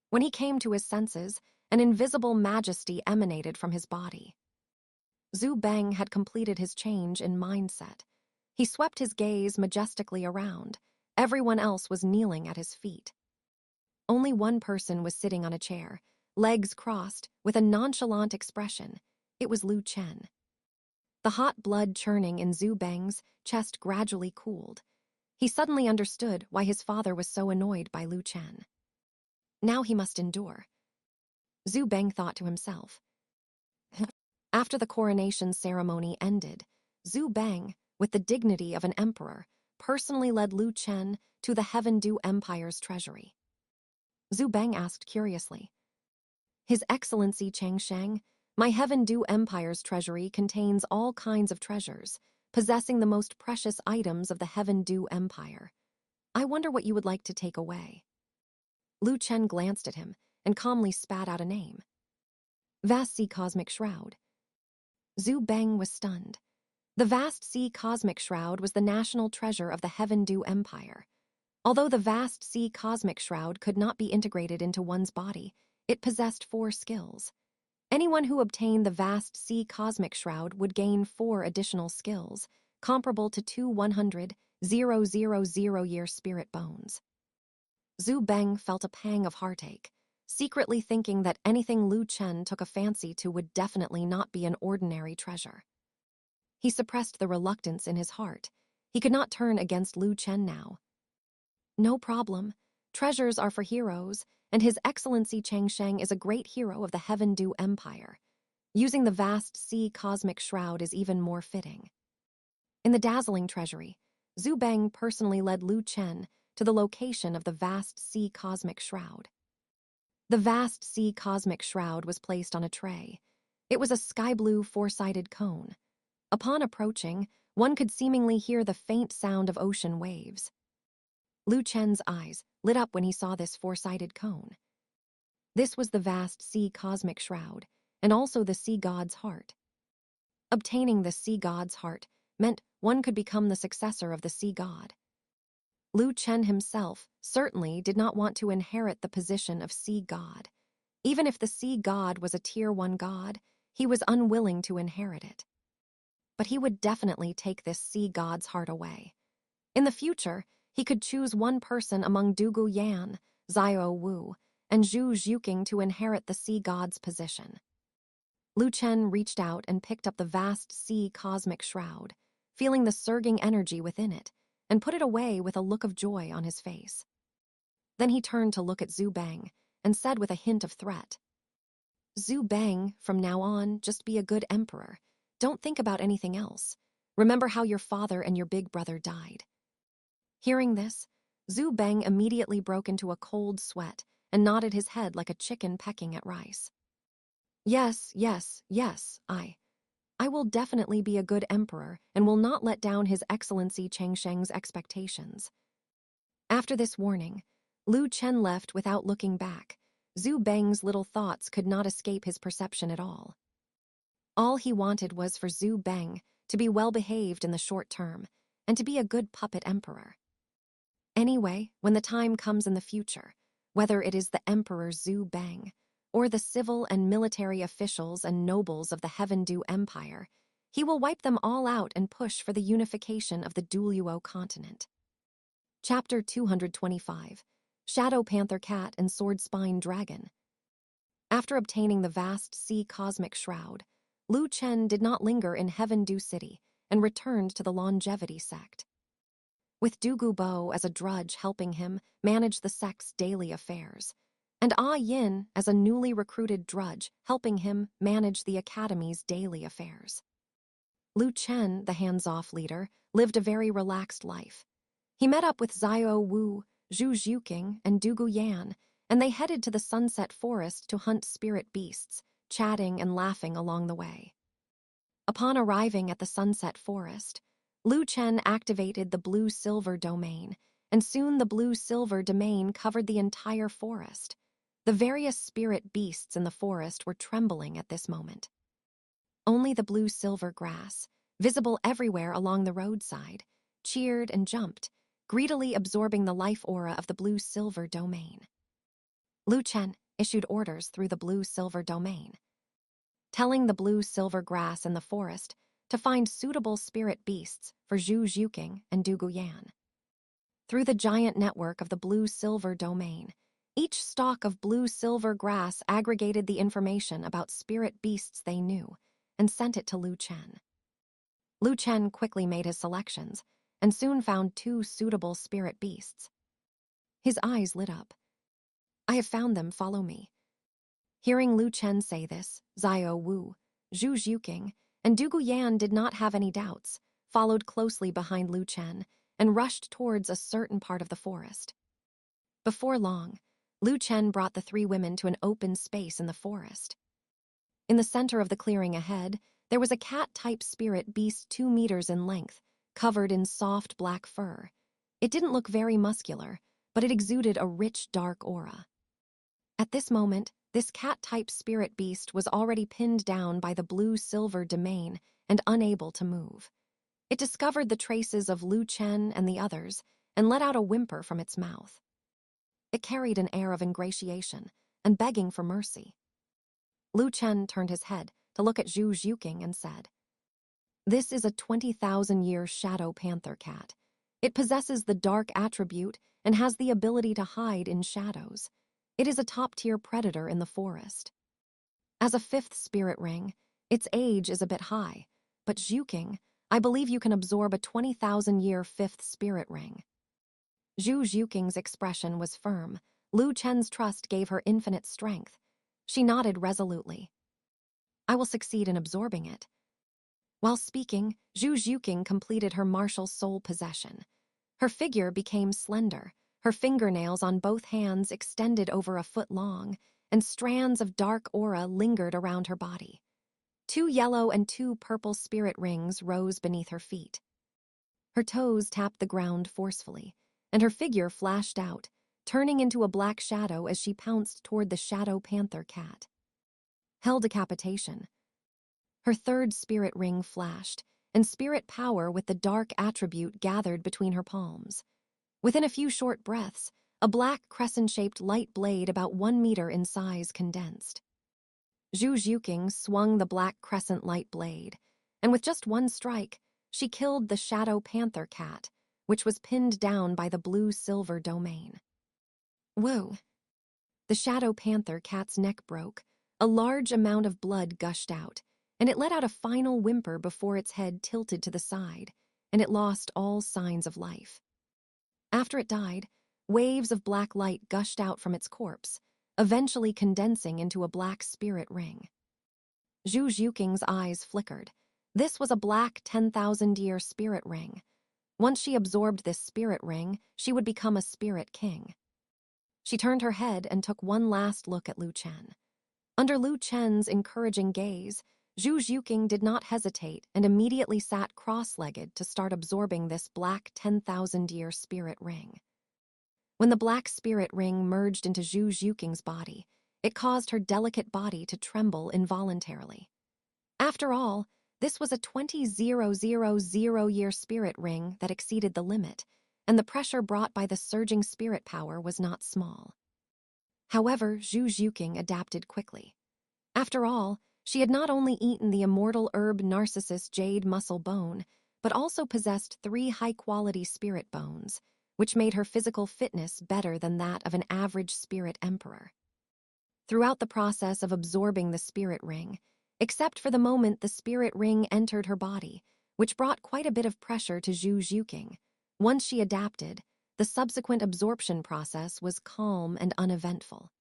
When he came to his senses, an invisible majesty emanated from his body. Zhu Beng had completed his change in mindset. He swept his gaze majestically around. Everyone else was kneeling at his feet. Only one person was sitting on a chair, legs crossed, with a nonchalant expression. It was Lu Chen. The hot blood churning in Zhu Beng's chest gradually cooled. He suddenly understood why his father was so annoyed by Lu Chen. Now he must endure. Zhu Beng thought to himself. After the coronation ceremony ended, Zhu Beng, with the dignity of an emperor, personally led Lu Chen to the Heaven Dew Empire's treasury. Zhu Beng asked curiously. His Excellency Chang Sheng, my Heaven Du Empire's treasury contains all kinds of treasures, possessing the most precious items of the Heaven Du Empire. I wonder what you would like to take away. Lu Chen glanced at him and calmly spat out a name. Vast Sea Cosmic Shroud. Zhu Beng was stunned. The Vast Sea Cosmic Shroud was the national treasure of the Heaven Du Empire. Although the Vast Sea Cosmic Shroud could not be integrated into one's body, it possessed 4 skills. Anyone who obtained the Vast Sea Cosmic Shroud would gain 4 additional skills, comparable to 2 100,000-year spirit bones. Zhu Beng felt a pang of heartache, secretly thinking that anything Lu Chen took a fancy to would definitely not be an ordinary treasure. He suppressed the reluctance in his heart. He could not turn against Lu Chen now. No problem. Treasures are for heroes, and His Excellency Chang Sheng is a great hero of the Heaven Du Empire. Using the Vast Sea Cosmic Shroud is even more fitting. In the dazzling treasury, Zhu Beng personally led Lu Chen to the location of the Vast Sea Cosmic Shroud. The Vast Sea Cosmic Shroud was placed on a tray. It was a sky-blue 4-sided cone. Upon approaching, one could seemingly hear the faint sound of ocean waves. Lu Chen's eyes lit up when he saw this 4-sided cone. This was the Vast Sea Cosmic Shroud, and also the Sea God's Heart. Obtaining the Sea God's Heart meant one could become the successor of the Sea God. Lu Chen himself certainly did not want to inherit the position of Sea God. Even if the Sea God was a Tier 1 god, he was unwilling to inherit it. But he would definitely take this Sea God's Heart away. In the future, he could choose one person among Dugu Yan, Xiao Wu, and Zhu Zhuqing to inherit the Sea God's position. Lu Chen reached out and picked up the Vast Sea Cosmic Shroud, feeling the surging energy within it, and put it away with a look of joy on his face. Then he turned to look at Zhu Beng and said with a hint of threat, Zhu Beng, from now on, just be a good emperor. Don't think about anything else. Remember how your father and your big brother died. Hearing this, Zhu Beng immediately broke into a cold sweat and nodded his head like a chicken pecking at rice. Yes, I will definitely be a good emperor and will not let down His Excellency Chang Sheng's expectations. After this warning, Lu Chen left without looking back. Zhu Beng's little thoughts could not escape his perception at all. All he wanted was for Zhu Beng to be well-behaved in the short term and to be a good puppet emperor. Anyway, when the time comes in the future, whether it is the Emperor Zhu Beng or the civil and military officials and nobles of the Heaven Du Empire, he will wipe them all out and push for the unification of the Douluo Continent. Chapter 225, Shadow Panther Cat and Sword Spine Dragon. After obtaining the Vast Sea Cosmic Shroud, Lu Chen did not linger in Heaven Du City and returned to the Longevity Sect. With Dugu Bo as a drudge helping him manage the sect's daily affairs, and Ah Yin as a newly recruited drudge helping him manage the academy's daily affairs. Lu Chen, the hands-off leader, lived a very relaxed life. He met up with Xiao Wu, Zhu Zhuqing, and Dugu Yan, and they headed to the Sunset Forest to hunt spirit beasts, chatting and laughing along the way. Upon arriving at the Sunset Forest, Lu Chen activated the blue-silver domain, and soon the blue-silver domain covered the entire forest. The various spirit beasts in the forest were trembling at this moment. Only the blue-silver grass, visible everywhere along the roadside, cheered and jumped, greedily absorbing the life aura of the blue-silver domain. Lu Chen issued orders through the blue-silver domain, telling the blue-silver grass in the forest to find suitable spirit beasts for Zhu Zhuqing and Dugu Yan. Through the giant network of the blue-silver domain, each stalk of blue-silver grass aggregated the information about spirit beasts they knew and sent it to Lu Chen. Lu Chen quickly made his selections and soon found 2 suitable spirit beasts. His eyes lit up. I have found them, follow me. Hearing Lu Chen say this, Xiao Wu, Zhu Zhuqing, and Dugu Yan did not have any doubts, followed closely behind Lu Chen, and rushed towards a certain part of the forest. Before long, Chen brought the three women to an open space in the forest. In the center of the clearing ahead, there was a cat-type spirit beast 2 meters in length, covered in soft black fur. It didn't look very muscular, but it exuded a rich, dark aura. At this moment, this cat-type spirit beast was already pinned down by the blue-silver domain and unable to move. It discovered the traces of Chen and the others and let out a whimper from its mouth. It carried an air of ingratiation and begging for mercy. Chen turned his head to look at Zhu Zhuqing and said, "This is a 20,000-year shadow panther cat. It possesses the dark attribute and has the ability to hide in shadows. It is a top-tier predator in the forest. As a 5th spirit ring, its age is a bit high, but Zhuqing, I believe you can absorb a 20,000-year 5th spirit ring." Zhu Zhuqing's expression was firm. Chen's trust gave her infinite strength. She nodded resolutely. "I will succeed in absorbing it." While speaking, Zhu Zhuqing completed her martial soul possession. Her figure became slender, her fingernails on both hands extended over a foot long, and strands of dark aura lingered around her body. 2 yellow and 2 purple spirit rings rose beneath her feet. Her toes tapped the ground forcefully, and her figure flashed out, turning into a black shadow as she pounced toward the shadow panther cat. Hell decapitation. Her 3rd spirit ring flashed, and spirit power with the dark attribute gathered between her palms. Within a few short breaths, a black crescent-shaped light blade about 1 meter in size condensed. Zhu Zhuqing swung the black crescent light blade, and with just one strike, she killed the shadow panther cat, which was pinned down by the blue-silver domain. Whoa! The shadow panther cat's neck broke, a large amount of blood gushed out, and it let out a final whimper before its head tilted to the side, and it lost all signs of life. After it died, waves of black light gushed out from its corpse, eventually condensing into a black spirit ring. Zhu Zhuqing's eyes flickered. This was a black 10,000-year spirit ring. Once she absorbed this spirit ring, she would become a spirit king. She turned her head and took one last look at Chen. Under Chen's encouraging gaze, Zhu Zhuqing did not hesitate and immediately sat cross-legged to start absorbing this black 10,000-year spirit ring. When the black spirit ring merged into Zhu Zhuqing's body, it caused her delicate body to tremble involuntarily. After all, this was a 20,000-year spirit ring that exceeded the limit, and the pressure brought by the surging spirit power was not small. However, Zhu Zhuqing adapted quickly. After all, she had not only eaten the immortal herb Narcissus jade muscle bone, but also possessed 3 high-quality spirit bones, which made her physical fitness better than that of an average spirit emperor. Throughout the process of absorbing the spirit ring, except for the moment the spirit ring entered her body, which brought quite a bit of pressure to Zhu Zhuqing, once she adapted, the subsequent absorption process was calm and uneventful.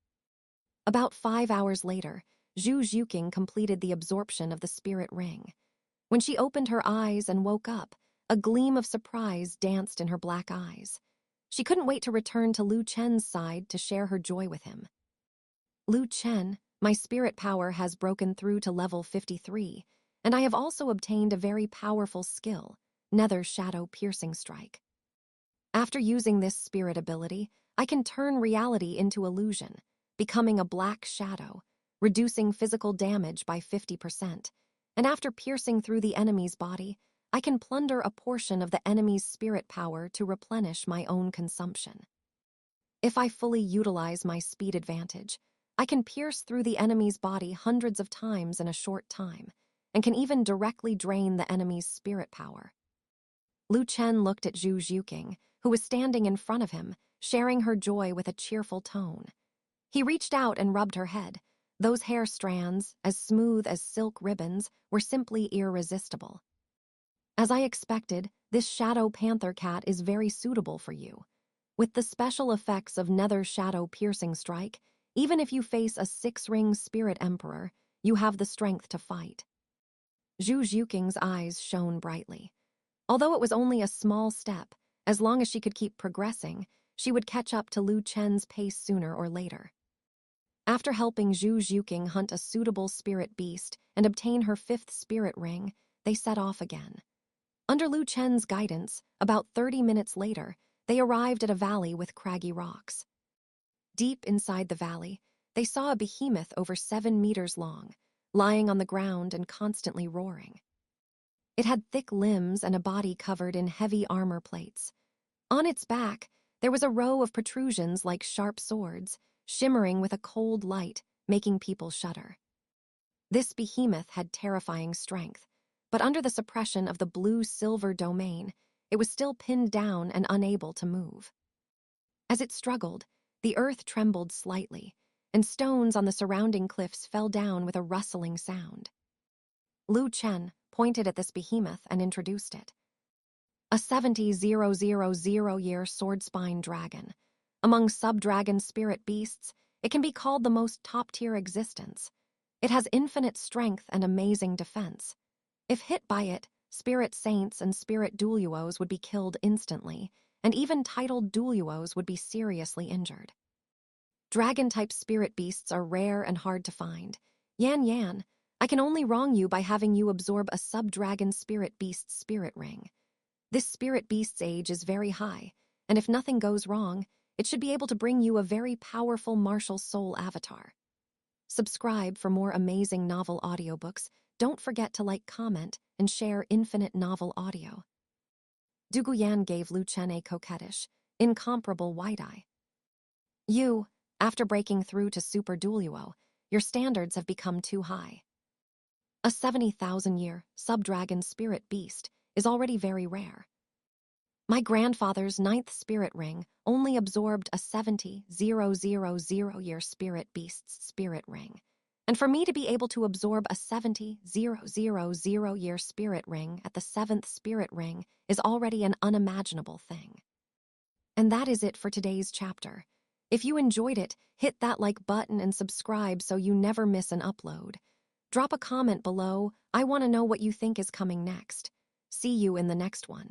About 5 hours later, Zhu Zhuqing completed the absorption of the spirit ring. When she opened her eyes and woke up, a gleam of surprise danced in her black eyes. She couldn't wait to return to Chen's side to share her joy with him. "Chen, my spirit power has broken through to level 53, and I have also obtained a very powerful skill, Nether Shadow Piercing Strike. After using this spirit ability, I can turn reality into illusion, becoming a black shadow, reducing physical damage by 50%, and after piercing through the enemy's body, I can plunder a portion of the enemy's spirit power to replenish my own consumption. If I fully utilize my speed advantage, I can pierce through the enemy's body hundreds of times in a short time, and can even directly drain the enemy's spirit power." Chen looked at Zhu Zhuqing, who was standing in front of him, sharing her joy with a cheerful tone. He reached out and rubbed her head. Those hair strands, as smooth as silk ribbons, were simply irresistible. "As I expected, this shadow panther cat is very suitable for you. With the special effects of Nether Shadow Piercing Strike, even if you face a 6-ring spirit emperor, you have the strength to fight." Zhu Zhuqing's eyes shone brightly. Although it was only a small step, as long as she could keep progressing, she would catch up to Lu Chen's pace sooner or later. After helping Zhu Zhuqing hunt a suitable spirit beast and obtain her 5th spirit ring, they set off again. Under Lu Chen's guidance, about 30 minutes later, they arrived at a valley with craggy rocks. Deep inside the valley, they saw a behemoth over 7 meters long, lying on the ground and constantly roaring. It had thick limbs and a body covered in heavy armor plates. On its back, there was a row of protrusions like sharp swords, shimmering with a cold light, making people shudder. This behemoth had terrifying strength, but under the suppression of the blue-silver domain, it was still pinned down and unable to move. As it struggled, the earth trembled slightly, and stones on the surrounding cliffs fell down with a rustling sound. Lu Chen pointed at this behemoth and introduced it. A 70,000-year sword-spine dragon. Among sub-dragon spirit beasts, it can be called the most top-tier existence. It has infinite strength and amazing defense. If hit by it, spirit saints and spirit Douluos would be killed instantly, and even titled Douluos would be seriously injured. Dragon-type spirit beasts are rare and hard to find. Yan, I can only wrong you by having you absorb a sub-dragon spirit beast's spirit ring. This spirit beast's age is very high, and if nothing goes wrong, it should be able to bring you a very powerful martial soul avatar. Subscribe for more amazing novel audiobooks. Don't forget to like, comment, and share Infinite Novel Audio. Duguyan gave Lu Chen a coquettish, incomparable wide-eye. You, after breaking through to Super Douluo, your standards have become too high. A 70,000-year sub-dragon spirit beast is already very rare. My grandfather's 9th spirit ring only absorbed a 70,000-year spirit beast's spirit ring. And for me to be able to absorb a 70,000-year spirit ring at the 7th spirit ring is already an unimaginable thing. And that is it for today's chapter. If you enjoyed it, hit that like button and subscribe so you never miss an upload. Drop a comment below. I want to know what you think is coming next. See you in the next one.